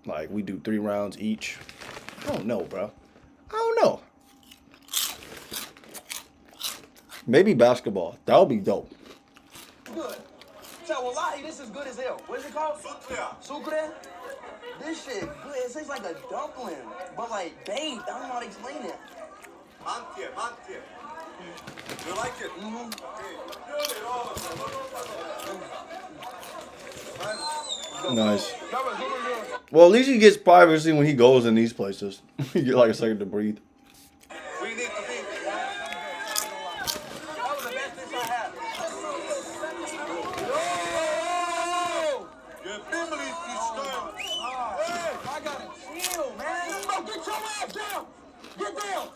Like we do 3 rounds each. I don't know, bro. I don't know. Maybe basketball. That would be dope. good. So, wallahi, this is good as hell. What is it called? Sucre. This shit good. It tastes like a dumpling, but like baked. I don't know how to explain it. Mantia. You like it? Nice. Well, at least he gets privacy when he goes in these places. You get like a second to breathe. We need to be. That was the best dish I had. Oh! Your family is strong. Hey, I gotta chill, man. Bro, get your ass down. Get down.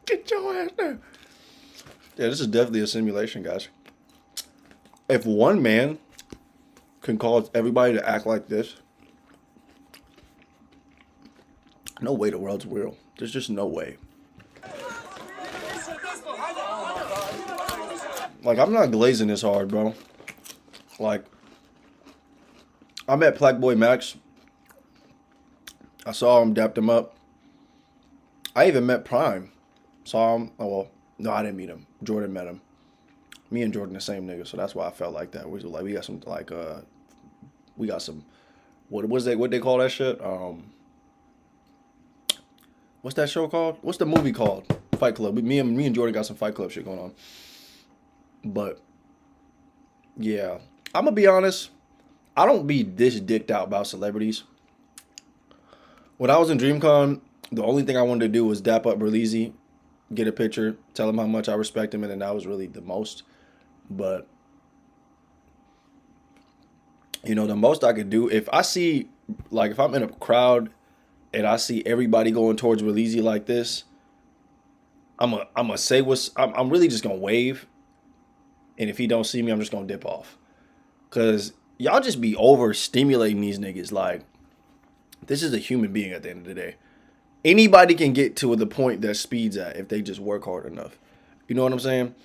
Get your ass down. Yeah, this is definitely a simulation, guys. If one man can cause everybody to act like this, no way the world's real. There's just no way. Like, I'm not glazing this hard, bro. Like, I met Black Boy Max. I saw him, dapped him up. I even met Prime. Saw him. Oh, well, no, I didn't meet him. Jordan met him. Me and Jordan the same nigga, so that's why I felt like that. We got some, like, we got some, what they call that shit? What's that show called? What's the movie called? Fight Club. Me and Jordan got some Fight Club shit going on. But yeah, I'm gonna be honest. I don't be this dicked out about celebrities. When I was in DreamCon, the only thing I wanted to do was dap up Berleezy, get a picture, tell him how much I respect him, and then that was really the most. But you know, the most I could do, if I see, like, if I'm in a crowd and I see everybody going towards Berleezy like this, I'm really just gonna wave. And if he don't see me, I'm just gonna dip off. Cause y'all just be overstimulating these niggas. Like, this is a human being at the end of the day. Anybody can get to the point that Speed's at if they just work hard enough. You know what I'm saying?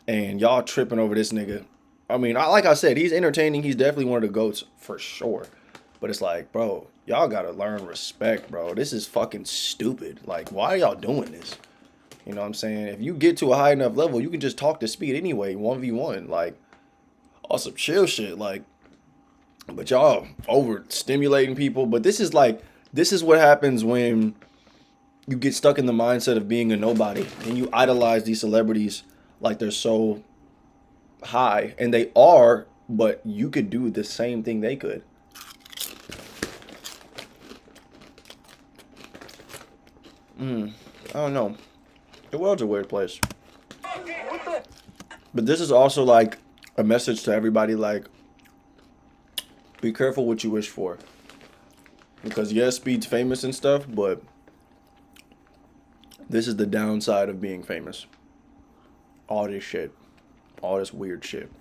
And y'all tripping over this nigga. I mean, like I said, he's entertaining. He's definitely one of the GOATs for sure. But it's like, bro, y'all gotta learn respect, bro. This is fucking stupid. Like, why are y'all doing this? You know what I'm saying? If you get to a high enough level, you can just talk to Speed anyway, 1v1. Like, on some chill shit. Like, but y'all overstimulating people. But this is what happens when you get stuck in the mindset of being a nobody. And you idolize these celebrities like they're so high. And they are, but you could do the same thing they could. I don't know. The world's a weird place. But this is also like a message to everybody, like, be careful what you wish for. Because yes, Speed's famous and stuff, but this is the downside of being famous. All this shit. All this weird shit.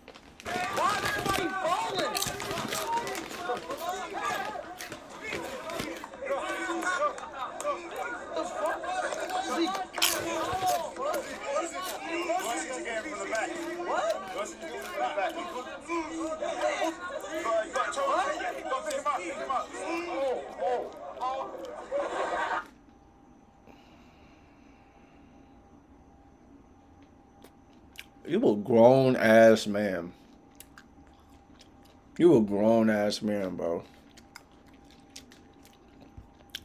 You a grown ass man. You a grown ass man, bro.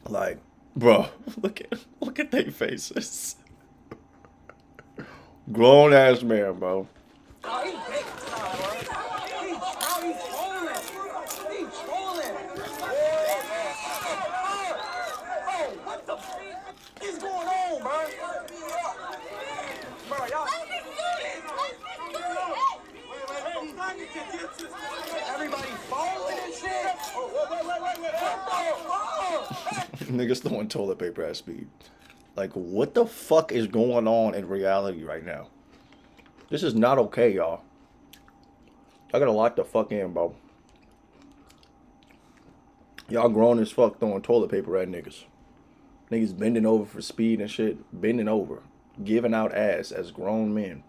Like, bro, look at their faces. Grown ass man, bro. What the fuck is going on, bro? Bro, y'all. Everybody falling and shit. Niggas throwing toilet paper at Speed. Like, what the fuck is going on in reality right now? This is not okay, y'all. I gotta lock the fuck in, bro. Y'all grown as fuck throwing toilet paper at niggas. Niggas bending over for Speed and shit. Bending over. Giving out ass as grown men.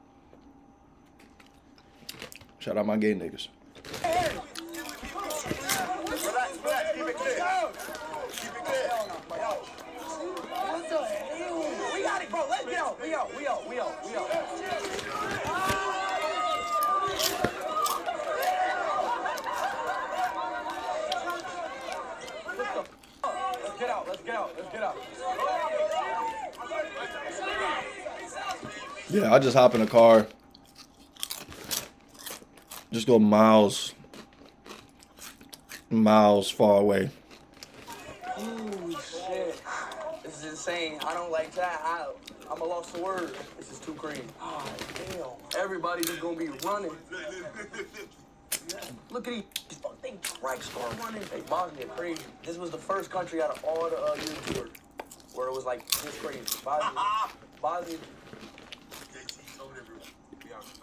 Shout out my gay niggas. We got it, bro. Let's get out. We out. Yeah, I just hop in a car. Just go miles far away. Ooh, shit. This is insane. I don't like that. I'm a lost for words. This is too crazy. Oh, damn. Everybody just gonna be running. Look at these fucking track star running. Hey, Bosnia crazy. This was the first country out of all the year tour where it was like this crazy. Bosnia.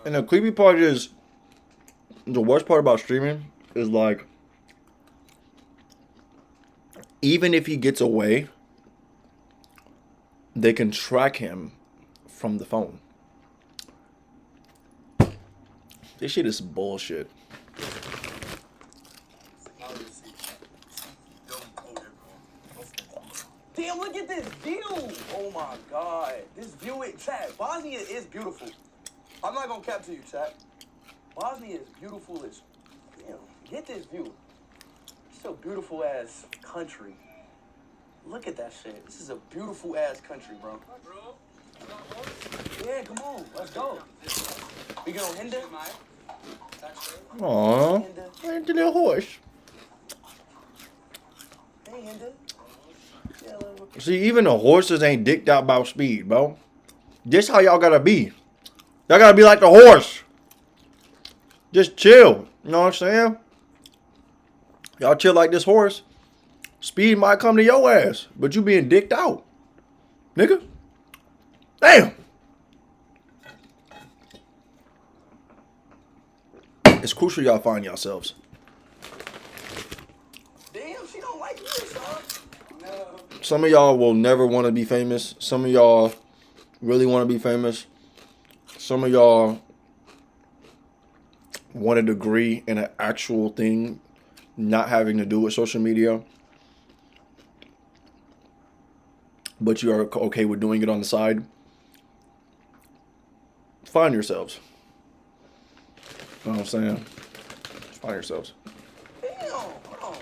And the creepy part is, the worst part about streaming is like, even if he gets away, they can track him from the phone. This shit is bullshit. Damn, look at this view. Oh my God. This view in chat. Bosnia is beautiful. I'm not gonna cap to you, chat. Bosnia is beautiful as, damn, get this view. It's a beautiful ass country. Look at that shit. This is a beautiful ass country, bro. Yeah, come on, let's go. We get on Hinder? Aww, into the horse. Hey, Hinder. See, even the horses ain't dicked out about speed, bro. This how y'all gotta be. Y'all gotta be like the horse. Just chill. You know what I'm saying? Y'all chill like this horse. Speed might come to your ass, but you being dicked out. Nigga. Damn. It's crucial y'all find yourselves. Damn, she don't like me, son. No. Some of y'all will never want to be famous. Some of y'all really want to be famous. Some of y'all want a degree in an actual thing, not having to do with social media. But you are okay with doing it on the side. Find yourselves. You know what I'm saying? Find yourselves. Damn, hold on.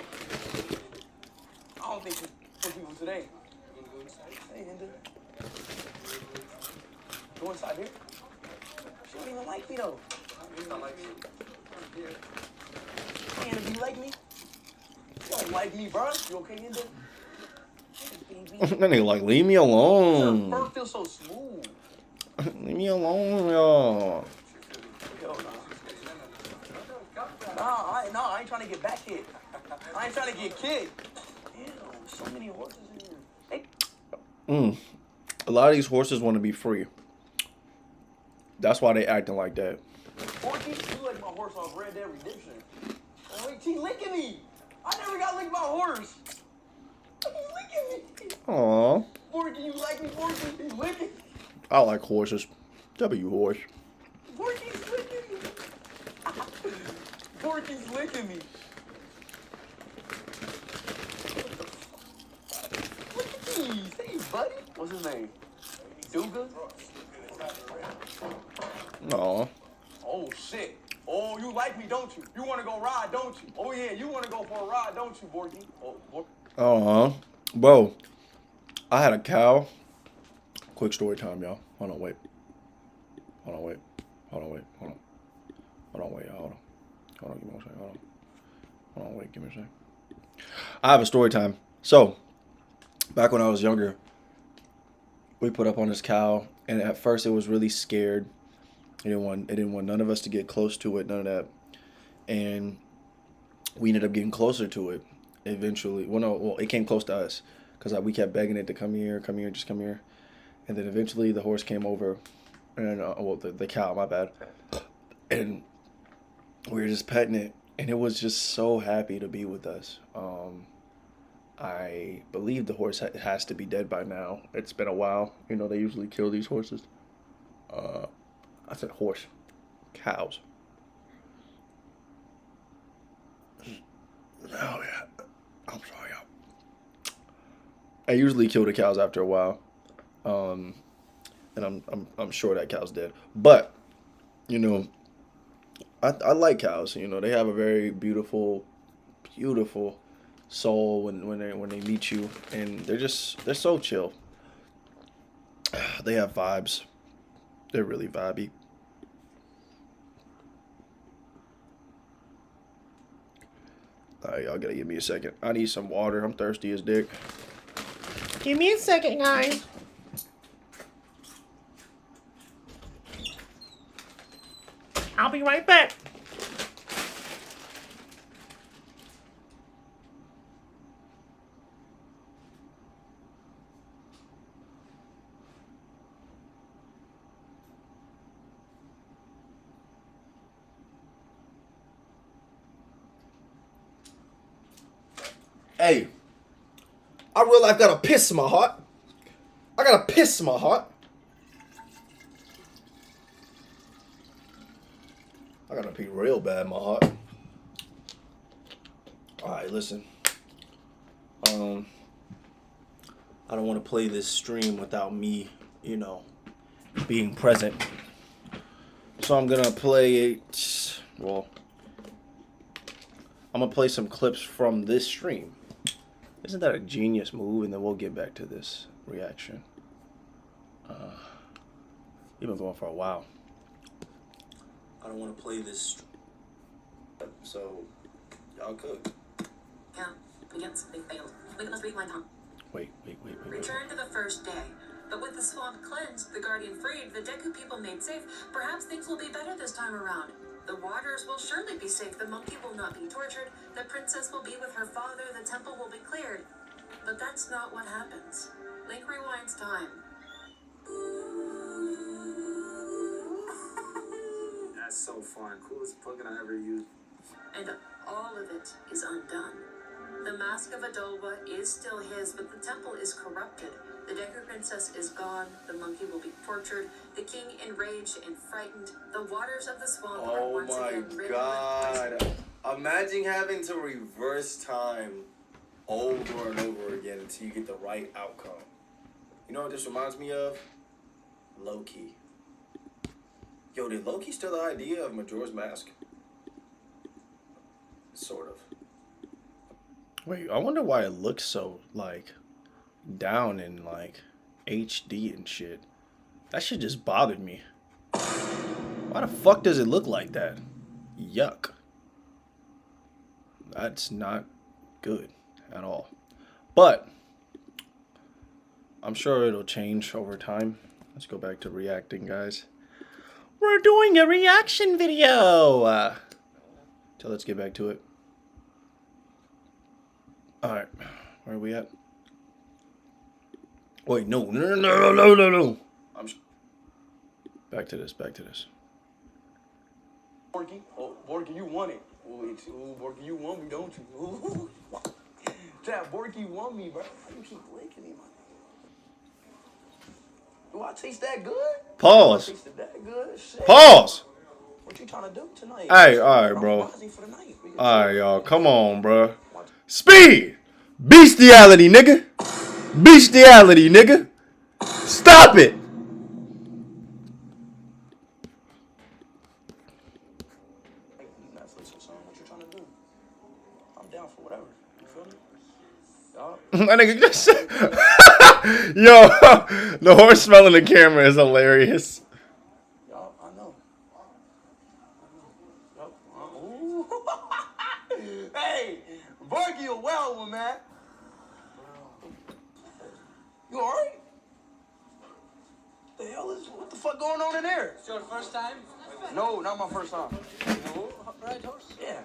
I don't think for people today. Hey, Hinder. Go inside here. She don't even like me though. Man, if you like me, you don't like me, bro. You okay, Hinder? That nigga like, leave me alone. Her fur feels so smooth. Leave me alone, y'all. I ain't trying to get back hit. I ain't trying to get kicked. Damn, so many horses in here. Hey. A lot of these horses want to be free. That's why they acting like that. Forky, you like my horse off Red Dead Redemption. Oh, wait, he's licking me. I never got licked by a horse. He's licking me. Aww. Forky, you like me, Forky? He's licking. I like horses. W horse. Forky's licking me. Forky's licking me. Look at these. Hey, buddy. What's his name? Duga? Aww. Oh, shit. Oh, you like me, don't you? You want to go ride, don't you? Oh, yeah, you want to go for a ride, don't you, Borky? Oh, Bro, I had a cow. Quick story time, y'all. Hold on, wait. Hold on, wait. Hold on, wait. Hold on. Hold on, wait. Hold on. Hold on, give me one second. Hold on. Hold on, wait. Give me a second. I have a story time. So, back when I was younger, we put up on this cow, and at first it was really scared. It didn't want none of us to get close to it, none of that. And we ended up getting closer to it eventually. Well, it came close to us because we kept begging it to come here, just come here. And then eventually the horse came over, and the cow, my bad. And we were just petting it, and it was just so happy to be with us. I believe the horse has to be dead by now. It's been a while. You know, they usually kill these horses. I said horse. Cows. Oh yeah. I'm sorry, y'all. I usually kill the cows after a while. And I'm sure that cow's dead. But, you know, I like cows. You know, they have a very beautiful soul when they meet you, and they're so chill. They have vibes. They're really vibey. Alright, y'all gotta give me a second. I need some water. I'm thirsty as dick. Give me a second, guys. I'll be right back. Hey, I realize I got a piss in my heart. I got a piss in my heart. I gotta pee real bad in my heart. Alright, listen. I don't want to play this stream without me, you know, being present. So I'm gonna play it. Well, I'm gonna play some clips from this stream. Isn't that a genius move? And then we'll get back to this reaction. You've been going for a while. I don't want to play this. So, y'all cook. Yeah, against they failed. We must rewind time. Wait. Return to the first day. But with the swamp cleansed, the Guardian freed, the Deku people made safe, perhaps things will be better this time around. The waters will surely be safe, the monkey will not be tortured, the princess will be with her father, the temple will be cleared. But that's not what happens. Link rewinds time. That's so fun. Coolest plugin I ever used. And all of it is undone. The mask of Adolwa is still his, but the temple is corrupted. The Deku princess is gone, the monkey will be tortured, the king enraged and frightened, the waters of the swamp are once again ridden with poison. Imagine having to reverse time over and over again until you get the right outcome. You know what this reminds me of? Loki. Yo, did Loki steal the idea of Majora's Mask? Sort of. Wait, I wonder why it looks so, like, down in, like, HD and shit. That shit just bothered me. Why the fuck does it look like that? Yuck. That's not good at all. But I'm sure it'll change over time. Let's go back to reacting, guys. We're doing a reaction video. So let's get back to it. Alright, where are we at? Wait, no. Back to this. Borky, Borky, you want it. Ooh, Borky, you want me, don't you? Ooh. Chad, Borky want me, bro. Why you keep licking me, man? Do I taste that good? Pause. Do I taste that good? Shit. Pause. What you trying to do tonight? Hey, alright, bro. Alright, y'all. Come on, bro. Speed! Bestiality, nigga! Bestiality, nigga! Stop it! Netflix or something. What you trying to do? I'm down for whatever. You feel me? Y'all. That nigga just Yo, the horse smell in the camera is hilarious. Y'all, I know. Ooh. Hey, Borky, a wild one, man. You alright? What the fuck going on in there? It's your first time? No, not my first time. No, right horse? Yeah.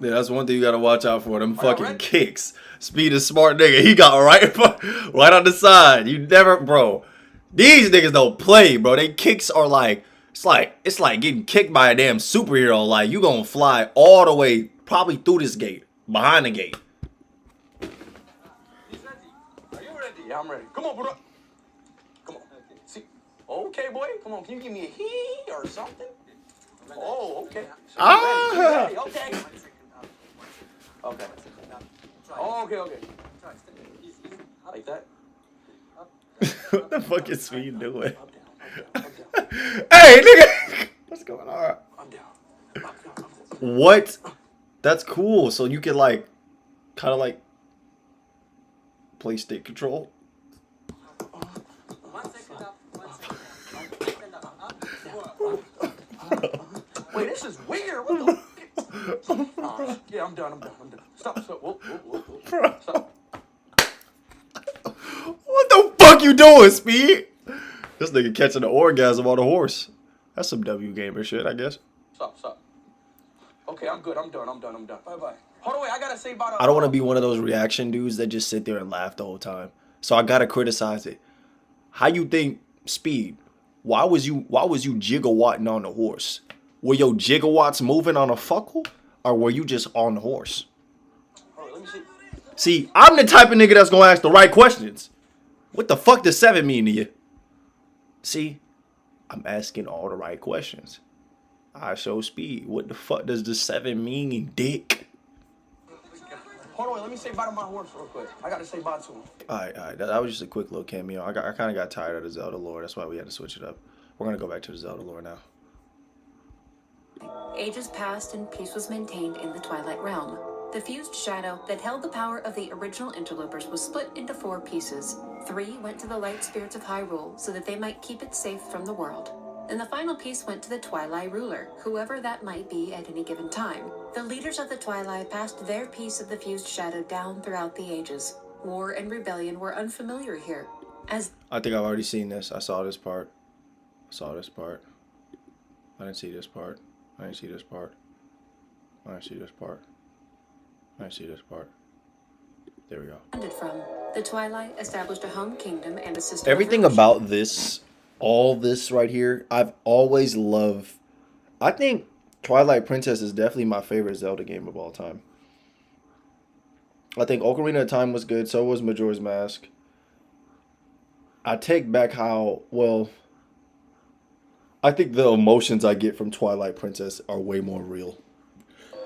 Yeah, that's one thing you gotta watch out for. Them fucking kicks. Speed is smart nigga. He got right on the side. You never, bro. These niggas don't play, bro. They kicks are like it's like getting kicked by a damn superhero. Like you gonna fly all the way, probably through this gate, behind the gate. Are you ready? Yeah, I'm ready. Come on, bro. Come on. See, okay, boy. Come on. Can you give me a hee or something? Oh, okay. So ready. Okay. Okay. Oh, okay. Like that? What the fuck is Speed doing? Hey, nigga! What's going on? I'm down. What? That's cool. So you can like, kind of like. play stick control. Wait, this is weird. What the? Yeah, I'm done. Stop. Whoa. Stop. What the fuck you doing, Speed? This nigga catching the orgasm on a horse. That's some W gamer shit, I guess. Stop. Okay, I'm good. I'm done. Bye. Hold on, wait. I gotta say about. I don't want to be one of those reaction dudes that just sit there and laugh the whole time. So I gotta criticize it. How you think, Speed? Why was you gigawatting on the horse? Were your gigawatts moving on a fuckle, or were you just on the horse? Hold on, let me see. See, I'm the type of nigga that's gonna ask the right questions. What the fuck does 7 mean to you? See, I'm asking all the right questions. I show Speed. What the fuck does the 7 mean, dick? Hold on, let me say bye to my horse real quick. I gotta say bye to him. Alright. That was just a quick little cameo. I kind of got tired of the Zelda lore. That's why we had to switch it up. We're gonna go back to the Zelda lore now. Ages passed and peace was maintained in the Twilight Realm. The fused shadow that held the power of the original interlopers was split into 4 pieces. 3 went to the light spirits of Hyrule so that they might keep it safe from the world. And the final piece went to the Twilight ruler, whoever that might be at any given time. The leaders of the Twilight passed their piece of the fused shadow down throughout the ages. War and rebellion were unfamiliar here, as I think I've already seen this. I saw this part. I didn't see this part. I didn't see this part. There we go. from. The Twilight established a home kingdom and a system. Everything about this, all this right here, I've always loved. I think Twilight Princess is definitely my favorite Zelda game of all time. I think Ocarina of Time was good. So was Majora's Mask. I take back how, well, I think the emotions I get from Twilight Princess are way more real.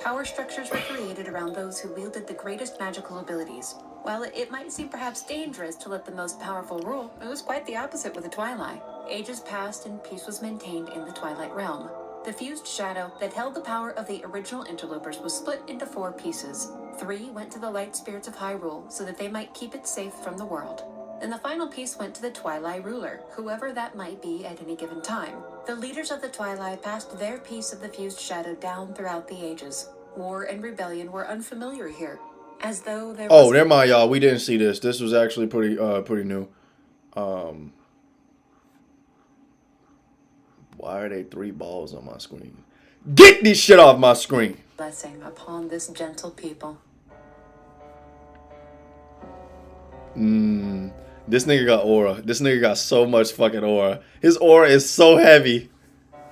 Power structures were created around those who wielded the greatest magical abilities. While it might seem perhaps dangerous to let the most powerful rule, it was quite the opposite with the Twilight. Ages passed and peace was maintained in the Twilight Realm. The fused shadow that held the power of the original interlopers was split into 4 pieces. 3 went to the light spirits of Hyrule so that they might keep it safe from the world. And the final piece went to the Twilight ruler, whoever that might be at any given time. The leaders of the Twilight passed their piece of the fused shadow down throughout the ages. War and rebellion were unfamiliar here, as though there was... Oh, never mind, y'all. We didn't see this. This was actually pretty new. Why are they 3 balls on my screen? Get this shit off my screen! Blessing upon this gentle people. This nigga got aura. This nigga got so much fucking aura. His aura is so heavy.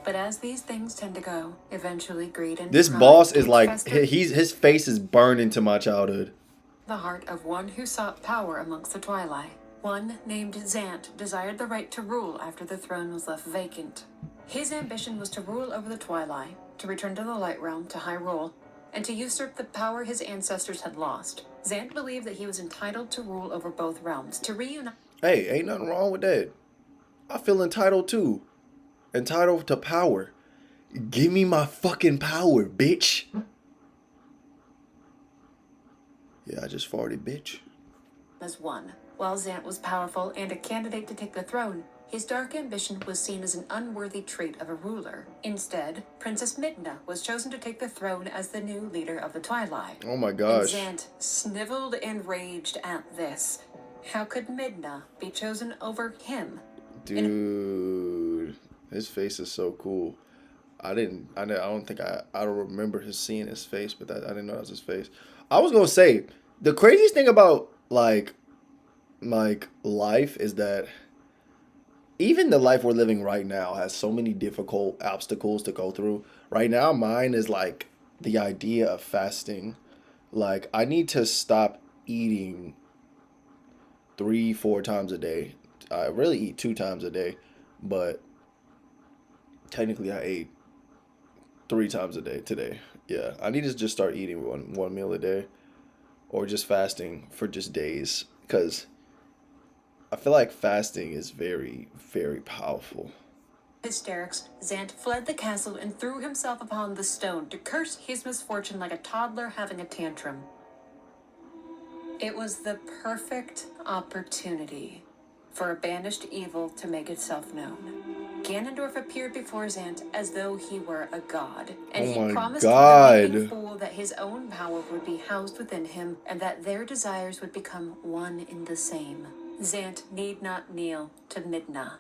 But as these things tend to go, eventually greed and this pride boss is take like, fester his face is burned into my childhood. the heart of one who sought power amongst the Twilight. One named Zant desired the right to rule after the throne was left vacant. His ambition was to rule over the Twilight, to return to the Light Realm, to Hyrule, and to usurp the power his ancestors had lost. Zant believed that he was entitled to rule over both realms, to reunite... Hey, ain't nothing wrong with that. I feel entitled too. Entitled to power. Give me my fucking power, bitch. Yeah, I just farted, bitch. as one. While Zant was powerful and a candidate to take the throne, his dark ambition was seen as an unworthy trait of a ruler. Instead, Princess Midna was chosen to take the throne as the new leader of the Twilight. Oh my gosh. And Zant sniveled and raged at this. How could Midna be chosen over him? Dude, his face is so cool. I don't remember seeing his face, but I didn't know that was his face. I was gonna say, the craziest thing about like life is that even the life we're living right now has so many difficult obstacles to go through. Right now, mine is like the idea of fasting. Like, I need to stop eating 3-4 times a day. I really eat 2 times a day, but technically I ate 3 times a day today. Yeah, I need to just start eating one meal a day, or just fasting for just days, because I feel like fasting is very, very powerful. Hysterics, Zant fled the castle and threw himself upon the stone to curse his misfortune like a toddler having a tantrum. It was the perfect opportunity for a banished evil to make itself known. Ganondorf appeared before Zant as though he were a god, and Oh he my promised God. the weeping fool that his own power would be housed within him, and that their desires would become one in the same. Zant need not kneel to Midna.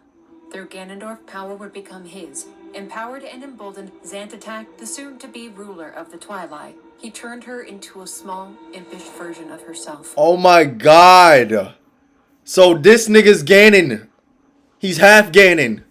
Through Ganondorf, power would become his. Empowered and emboldened, Zant attacked the soon-to-be ruler of the Twilight. He turned her into a small, impish version of herself. Oh my God. So this nigga's Ganon. He's half Ganon.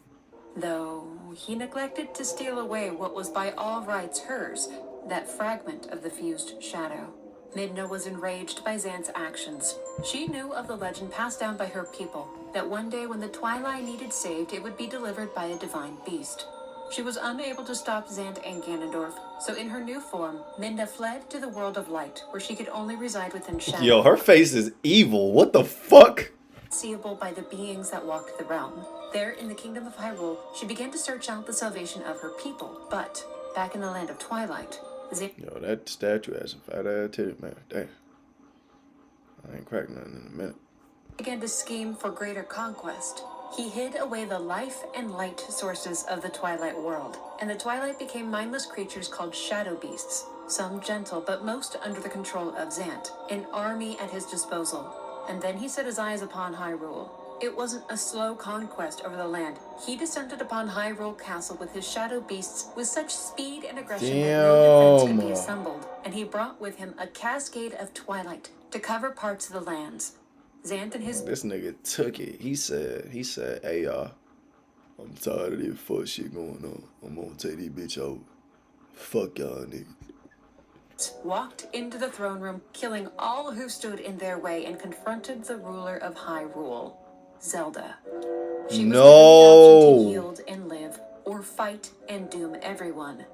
Though he neglected to steal away what was by all rights hers, that fragment of the fused shadow. Midna was enraged by Zant's actions. She knew of the legend passed down by her people, that one day when the Twilight needed saved, it would be delivered by a divine beast. She was unable to stop Zant and Ganondorf, so in her new form, Midna fled to the world of light, where she could only reside within shadow. Yo, her face is evil. What the fuck? Seeable by the beings that walked the realm. There, in the kingdom of Hyrule, she began to search out the salvation of her people. But, back in the land of Twilight, Yo, that statue has some fat ass titty, man. Damn. I ain't cracking nothing in a minute. began to scheme for greater conquest. He hid away the life and light sources of the Twilight world, and the Twilight became mindless creatures called shadow beasts, some gentle, but most under the control of Zant, an army at his disposal. And then he set his eyes upon Hyrule. It wasn't a slow conquest over the land. He descended upon Hyrule Castle with his shadow beasts with such speed and aggression that no defense could be assembled, and he brought with him a cascade of twilight to cover parts of the lands. Zant and his... This nigga took it. He said, hey, y'all, I'm tired of this fuck shit going on. I'm gonna take this bitch over. Fuck y'all niggas. walked into the throne room, killing all who stood in their way, and confronted the ruler of Hyrule, Zelda. She was given the option to yield and live, or fight and doom everyone.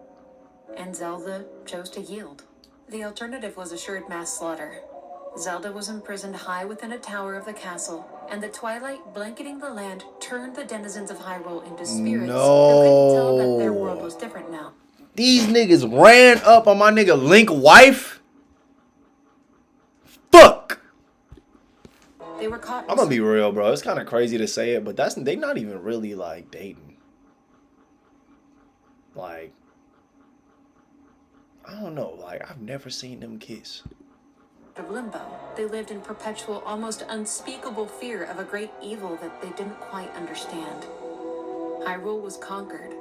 And Zelda chose to yield. The alternative was assured mass slaughter. Zelda was imprisoned high within a tower of the castle, and the twilight blanketing the land turned the denizens of Hyrule into spirits who couldn't tell that their world was different now. These niggas ran up on my nigga Link wife? Fuck! They were caught. I'm gonna be real, bro. It's kind of crazy to say it, but they not even really like dating. Like, I don't know. Like, I've never seen them kiss. Of limbo. They lived in perpetual, almost unspeakable fear of a great evil that they didn't quite understand. Hyrule was conquered.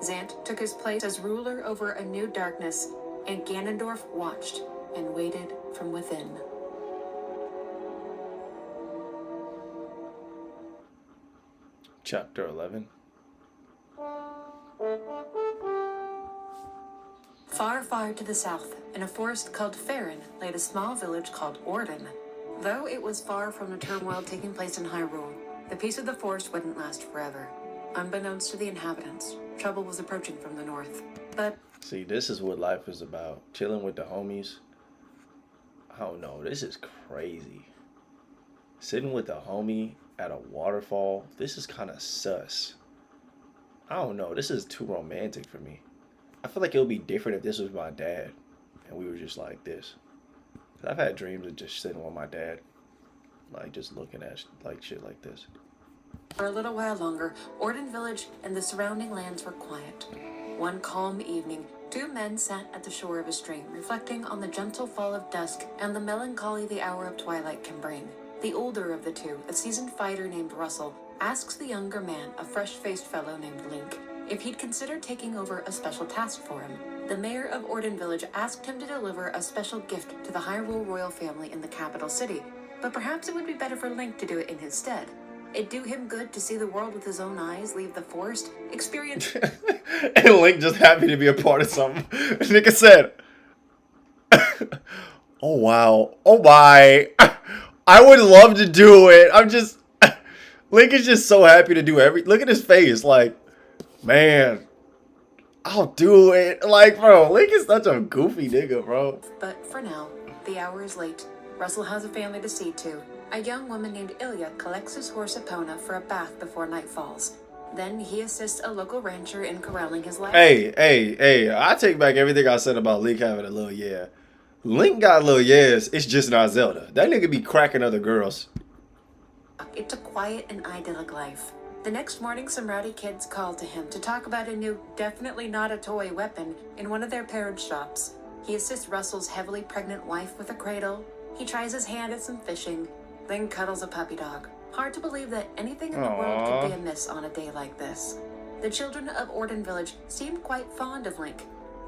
Zant took his place as ruler over a new darkness, and Ganondorf watched and waited from within. Chapter 11. Far, far to the south, in a forest called Faron, lay a small village called Orden. Though it was far from the turmoil taking place in Hyrule, the peace of the forest wouldn't last forever. Unbeknownst to the inhabitants, trouble was approaching from the north. But see, this is what life is about. Chilling with the homies. I don't know. This is crazy. Sitting with a homie at a waterfall. This is kind of sus. I don't know. This is too romantic for me. I feel like it would be different if this was my dad and we were just like this. I've had dreams of just sitting with my dad, like just looking at like shit like this. For a little while longer, Orden Village and the surrounding lands were quiet. One calm evening, two men sat at the shore of a stream, reflecting on the gentle fall of dusk and the melancholy the hour of twilight can bring. The older of the two, a seasoned fighter named Russell, asks the younger man, a fresh-faced fellow named Link, if he'd consider taking over a special task for him. The mayor of Orden Village asked him to deliver a special gift to the Hyrule royal family in the capital city, but perhaps it would be better for Link to do it in his stead. It'd do him good to see the world with his own eyes, leave the forest, experience... And Link just happy to be a part of something. Nigga said, oh wow, oh my, I would love to do it. I'm just, Link is just so happy to do look at his face, like, man, I'll do it. Like, bro, Link is such a goofy nigga, bro. But for now, the hour is late. Russell has a family to see to. A young woman named Ilya collects his horse Epona for a bath before night falls. Then he assists a local rancher in corralling his livestock. Hey, I take back everything I said about Link having a little, yeah. Link got a little yes. It's just not Zelda. That nigga be cracking other girls. It's a quiet and idyllic life. The next morning, some rowdy kids called to him to talk about a new, definitely not a toy weapon in one of their parents' shops. He assists Russell's heavily pregnant wife with a cradle. He tries his hand at some fishing, then cuddles a puppy dog. Hard to believe that anything in the world could be amiss on a day like this. The children of Orden Village seemed quite fond of Link.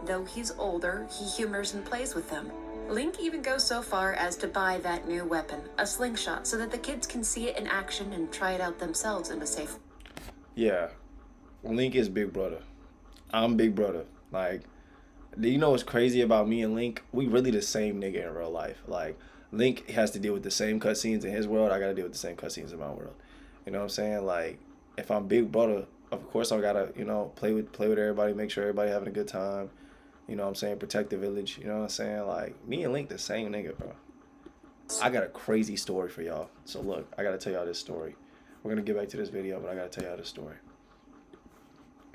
Though he's older, he humors and plays with them. Link even goes so far as to buy that new weapon, a slingshot, so that the kids can see it in action and try it out themselves in a safe. Yeah, Link is big brother. I'm big brother. Like, do you know what's crazy about me and Link? We really the same nigga in real life. Like, Link has to deal with the same cutscenes in his world. I gotta deal with the same cutscenes in my world. You know what I'm saying? Like, if I'm big brother, of course I gotta, you know, play with everybody, make sure everybody having a good time. You know what I'm saying? Protect the village. You know what I'm saying? Like, me and Link the same nigga, bro. I got a crazy story for y'all. So look, I gotta tell y'all this story. We're gonna get back to this video, but I gotta tell y'all this story.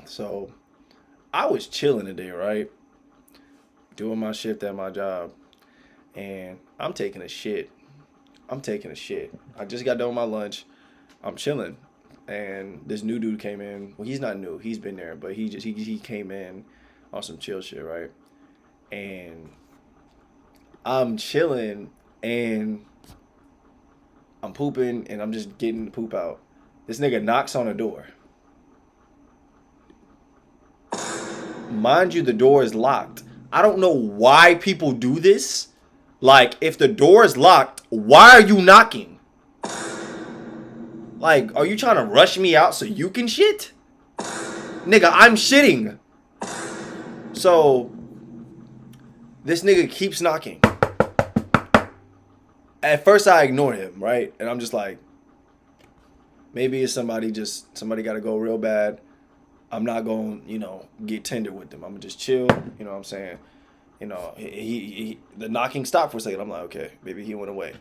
So, I was chilling today, right? Doing my shift at my job. And I'm taking a shit. I just got done with my lunch. I'm chilling. And this new dude came in. Well, he's not new. He's been there. But he came in on some chill shit, right? And I'm chilling. And I'm pooping. And I'm just getting the poop out. This nigga knocks on the door. Mind you, the door is locked. I don't know why people do this. Like, if the door is locked, why are you knocking? Like, are you trying to rush me out so you can shit? Nigga, I'm shitting. So, this nigga keeps knocking. At first, I ignore him, right? And I'm just like, maybe it's somebody got to go real bad. I'm not going to, you know, get tender with them. I'm going to just chill, you know what I'm saying? You know, the knocking stopped for a second. I'm like, okay, maybe he went away.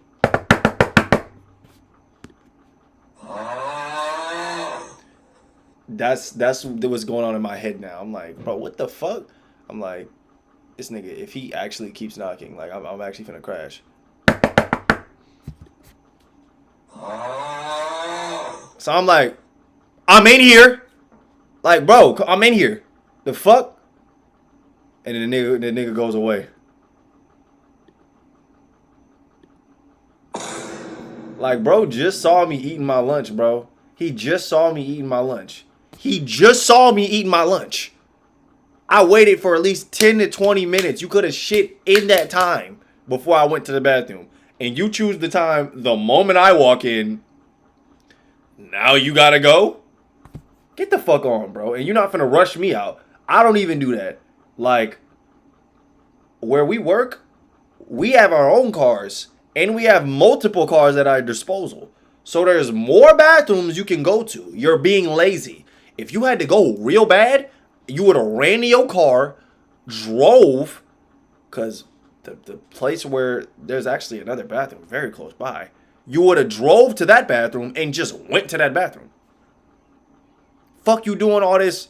That's what's going on in my head now. I'm like, bro, what the fuck? I'm like, this nigga, if he actually keeps knocking, like, I'm actually finna crash. So I'm like, I'm in here. Like, bro, I'm in here. The fuck? And then the nigga goes away. Like, bro just saw me eating my lunch, bro. He just saw me eating my lunch. I waited for at least 10 to 20 minutes. You could have shit in that time before I went to the bathroom. And you choose the time the moment I walk in. Now you gotta go? Get the fuck on, bro. And you're not finna rush me out. I don't even do that. Like, where we work, we have our own cars. And we have multiple cars at our disposal. So there's more bathrooms you can go to. You're being lazy. If you had to go real bad, you would have ran to your car, drove, because the place where there's actually another bathroom very close by, you would have drove to that bathroom and just went to that bathroom. Fuck you doing all this?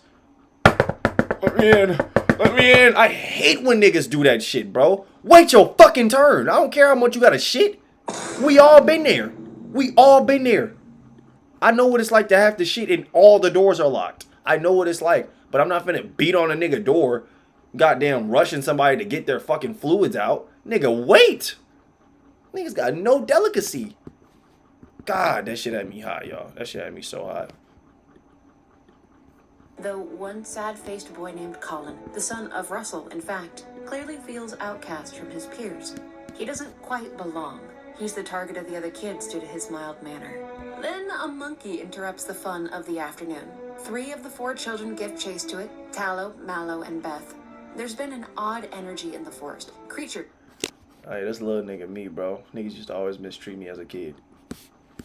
Let me in. I hate when niggas do that shit, bro. Wait your fucking turn. I don't care how much you gotta shit. We all been there. I know what it's like to have to shit and all the doors are locked. I know what it's like. But I'm not finna beat on a nigga door, goddamn rushing somebody to get their fucking fluids out. Nigga, wait. Niggas got no delicacy. God, that shit had me hot, y'all. That shit had me so hot. Though one sad-faced boy named Colin, the son of Russell, in fact, clearly feels outcast from his peers. He doesn't quite belong. He's the target of the other kids due to his mild manner. Then a monkey interrupts the fun of the afternoon. 3 of the 4 children give chase to it, Tallow, Mallow, and Beth. There's been an odd energy in the forest. Creature Alright, that's little nigga me, bro. Niggas used to always mistreat me as a kid.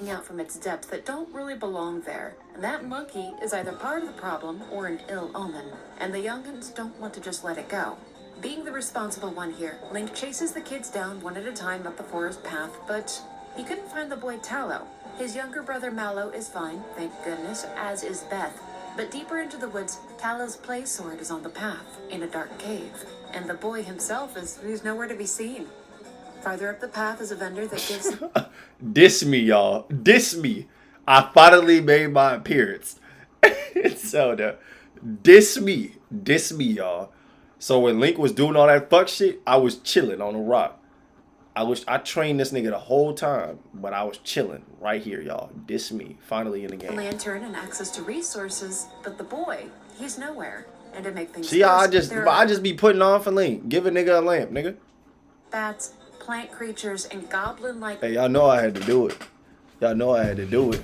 out from its depth that don't really belong there. And that monkey is either part of the problem or an ill omen, and the young'uns don't want to just let it go. Being the responsible one here, Link chases the kids down one at a time up the forest path, but he couldn't find the boy Tallow. His younger brother Mallow is fine, thank goodness, as is Beth. But deeper into the woods, Tallow's play sword is on the path, in a dark cave. And the boy himself he's nowhere to be seen. Farther up the path is a vendor that gives... Diss me, y'all. Diss me. I finally made my appearance. It's Zelda. Diss me. Diss me, y'all. So when Link was doing all that fuck shit, I was chilling on a rock. I trained this nigga the whole time, but I was chilling right here, y'all. Diss me. Finally in the game. Lantern and access to resources, but the boy, he's nowhere. And to make things See, I worse, just be putting on for Link. Give a nigga a lamp, nigga. bats, plant creatures, and goblin-like... Hey, y'all know I had to do it. Y'all know I had to do it.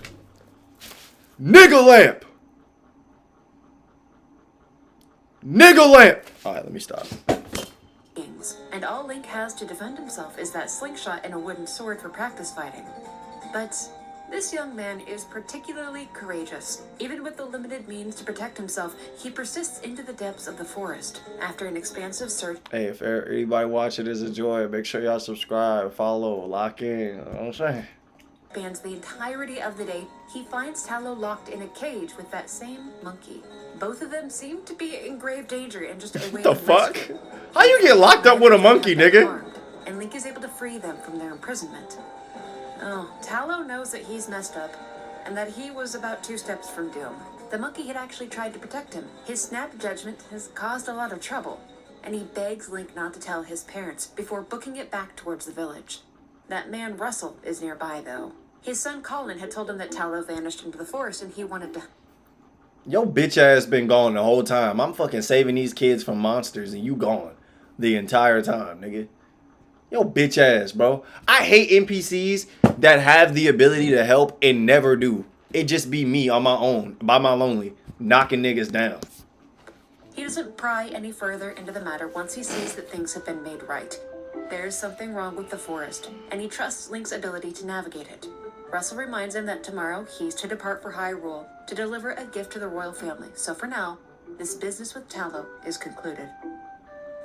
Nigga lamp! Nigga lamp! Alright, let me stop. And all Link has to defend himself is that slingshot and a wooden sword for practice fighting. But this young man is particularly courageous. Even with the limited means to protect himself, he persists into the depths of the forest. After an expansive search... Hey, if anybody watching this enjoy it, make sure y'all subscribe, follow, lock in. You know what I'm saying? Spans the entirety of the day, he finds Tallow locked in a cage with that same monkey. Both of them seem to be in grave danger and just awaiting the fuck? rescue. How you get locked up with a monkey, nigga? And Link is able to free them from their imprisonment. Oh, Tallow knows that he's messed up, and that he was about 2 steps from doom. The monkey had actually tried to protect him. His snap judgment has caused a lot of trouble, and he begs Link not to tell his parents before booking it back towards the village. That man Russell is nearby, though. His son Colin had told him that Tallow vanished into the forest, and he wanted to... Yo bitch ass been gone the whole time. I'm fucking saving these kids from monsters, and you gone the entire time, nigga. Yo bitch ass, bro. I hate NPCs that have the ability to help and never do. It just be me on my own, by my lonely, knocking niggas down. He doesn't pry any further into the matter once he sees that things have been made right. There is something wrong with the forest, and he trusts Link's ability to navigate it. Russell reminds him that tomorrow he's to depart for Hyrule to deliver a gift to the royal family. So for now, this business with Tallow is concluded.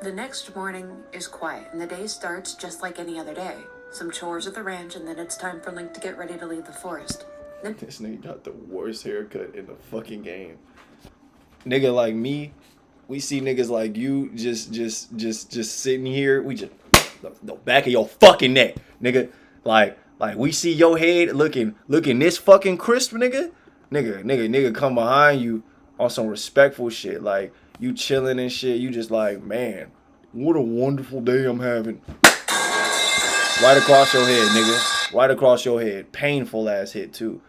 The next morning is quiet, and the day starts just like any other day. Some chores at the ranch, and then it's time for Link to get ready to leave the forest. This nigga got the worst haircut in the fucking game. Nigga like me, we see niggas like you just sitting here. We just the back of your fucking neck, nigga. Like we see your head looking this fucking crisp, nigga. Nigga come behind you on some respectful shit. Like you chilling and shit. You just like, man, what a wonderful day I'm having. Right across your head, nigga. Right across your head. Painful ass hit too.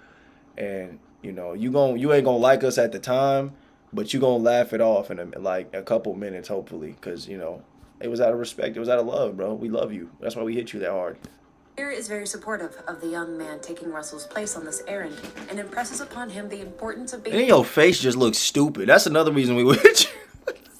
And you know, you ain't gonna like us at the time, but you gonna laugh it off in a couple minutes, hopefully, because you know it was out of respect, it was out of love, bro. We love you. That's why we hit you that hard. Fear is very supportive of the young man taking Russell's place on this errand, and impresses upon him the importance of being... And your face just looks stupid. That's another reason we would.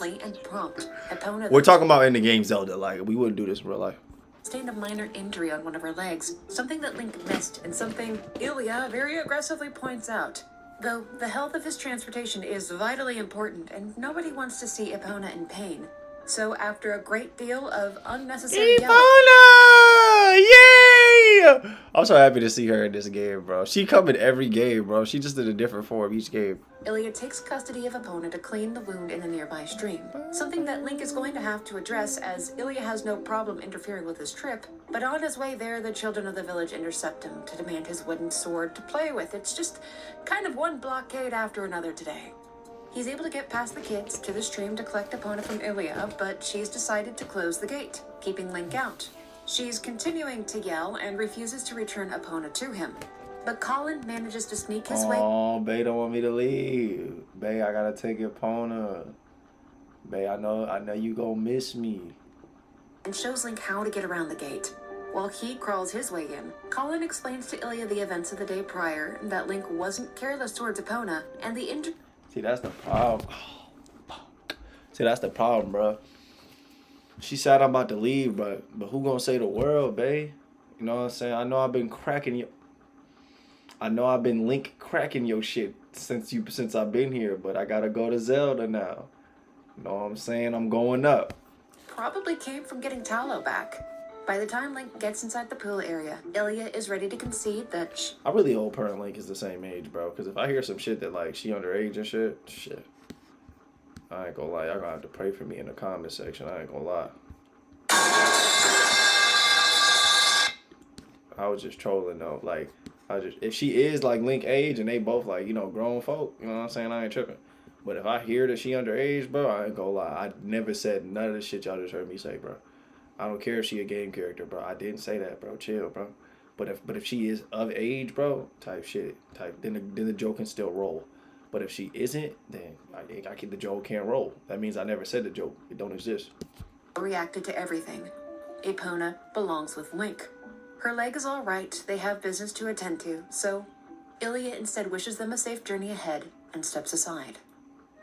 and prompt. Epona We're talking about in the game Zelda. Like we wouldn't do this in real life. Sustained a minor injury on one of her legs, something that Link missed, and something Ilya very aggressively points out. Though the health of his transportation is vitally important, and nobody wants to see Epona in pain. So after a great deal of unnecessary Epona! Yay! I'm so happy to see her in this game, bro. She come in every game, bro. She just did a different form each game. Ilya takes custody of Epona to clean the wound in a nearby stream. Something that Link is going to have to address, as Ilya has no problem interfering with his trip. But on his way there, the children of the village intercept him to demand his wooden sword to play with. It's just kind of one blockade after another today. He's able to get past the kids to the stream to collect Epona from Ilya, but she's decided to close the gate, keeping Link out. She's continuing to yell and refuses to return Epona to him. But Colin manages to sneak his way... Oh, Bae don't want me to leave. Bae, I gotta take Epona. Bae, I know you gonna miss me. And shows Link how to get around the gate. While he crawls his way in, Colin explains to Ilya the events of the day prior, and that Link wasn't careless towards Epona, and the See, that's the problem. Oh, fuck. See, that's the problem, bro. She said I'm about to leave, but who gonna say the world, babe? You know what I'm saying? I know I've been Link cracking your shit since I've been here, but I gotta go to Zelda now. You know what I'm saying? I'm going up. probably came from getting Tallow back. By the time Link gets inside the pool area, Ilya is ready to concede that I really hope her and Link is the same age, bro. Because if I hear some shit that, like, she underage and shit. I ain't gonna lie. Y'all gonna have to pray for me in the comment section. I ain't gonna lie. I was just trolling, though. Like, if she is, like, Link age and they both, like, you know, grown folk, you know what I'm saying? I ain't tripping. But if I hear that she underage, bro, I ain't gonna lie. I never said none of the shit y'all just heard me say, bro. I don't care if she a game character, bro. I didn't say that, bro. Chill, bro. But if she is of age, bro, then the joke can still roll. But if she isn't, then the joke can't roll. That means I never said the joke. It don't exist. reacted to everything. Epona belongs with Link. Her leg is all right. They have business to attend to, so Ilya instead wishes them a safe journey ahead and steps aside.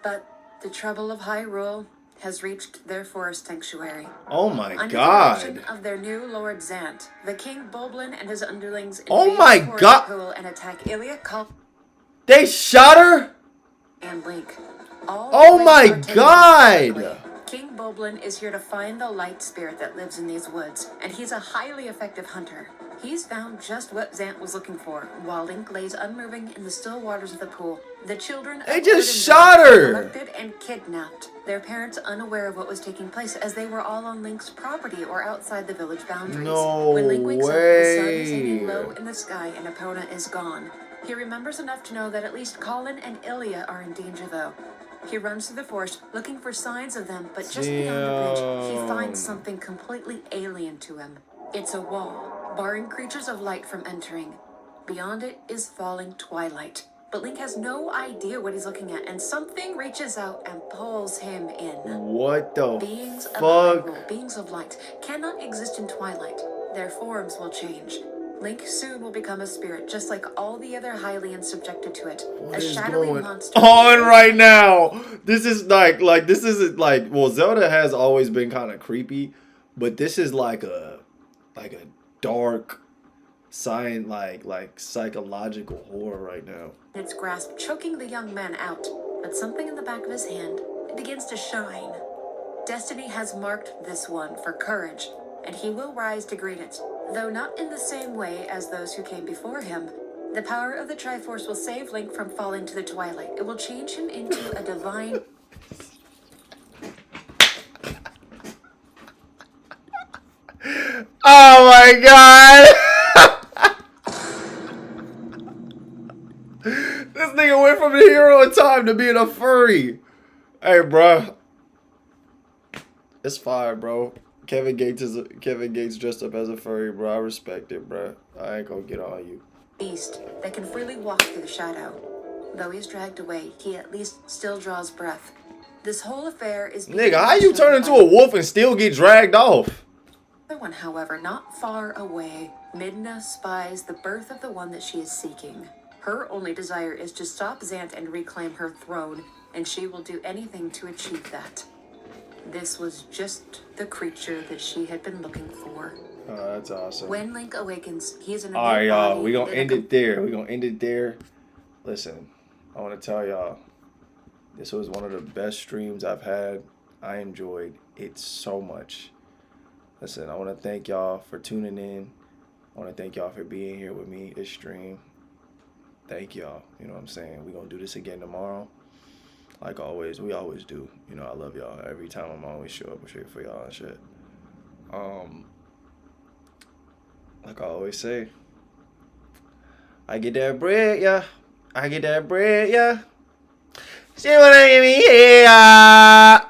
But the trouble of Hyrule has reached their forest sanctuary. Oh my Under god. the direction of their new Lord Zant, the King Bulblin and his underlings Oh invade my the forest god. pool and attack Ilya, They shot her? and Link. All Oh the my ways are taken god. quickly. King Bulblin is here to find the light spirit that lives in these woods, and he's a highly effective hunter. He's found just what Zant was looking for, while Link lays unmoving in the still waters of the pool. The children They of just Odin shot were her! abducted and kidnapped. Their parents unaware of what was taking place, as they were all on Link's property or outside the village boundaries. No When Link wakes up, the sun is hanging way. low in the sky and Epona is gone. He remembers enough to know that at least Colin and Ilya are in danger, though. He runs through the forest, looking for signs of them, but just beyond the bridge, he finds something completely alien to him. It's a wall, barring creatures of light from entering. Beyond it is falling twilight. But Link has no idea what he's looking at, and something reaches out and pulls him in. What the Beings of fuck? Hyrule, beings of light, cannot exist in twilight. Their forms will change. Link soon will become a spirit, just like all the other Hylians subjected to it. What a is shadowy going monster. on right now? This is like this isn't like, well, Zelda has always been kind of creepy, but this is like a dark science, like psychological horror right now. Its grasp choking the young man out, but something in the back of his hand, it begins to shine. Destiny has marked this one for courage, and he will rise to greet it, though not in the same way as those who came before him. The power of the Triforce will save Link from falling to the twilight. It will change him into a divine... Oh my god! This nigga went from the hero of time to being a furry. Hey, bro. It's fire, bro. Kevin Gates dressed up as a furry, bro. I respect it, bro. I ain't gonna get on you. Beast that can freely walk through the shadow. Though he's dragged away, he at least still draws breath. This whole affair is... Nigga, how you turn into a wolf and still get dragged off? Other one, however, not far away, Midna spies the birth of the one that she is seeking. Her only desire is to stop Zant and reclaim her throne, and she will do anything to achieve that. This was just the creature that she had been looking for. Oh, that's awesome. When Link awakens, he is in a All right, new y'all. body We gonna and end it there. We gonna end it there. Listen, I want to tell y'all, this was one of the best streams I've had. I enjoyed it so much. Listen, I want to thank y'all for tuning in. I want to thank y'all for being here with me this stream. Thank y'all. You know what I'm saying? We're going to do this again tomorrow. Like always, we always do. You know, I love y'all. Every time I'm always show up and shit for y'all and shit. Like I always say, I get that bread, yeah. I get that bread, yeah. See what I mean? Yeah.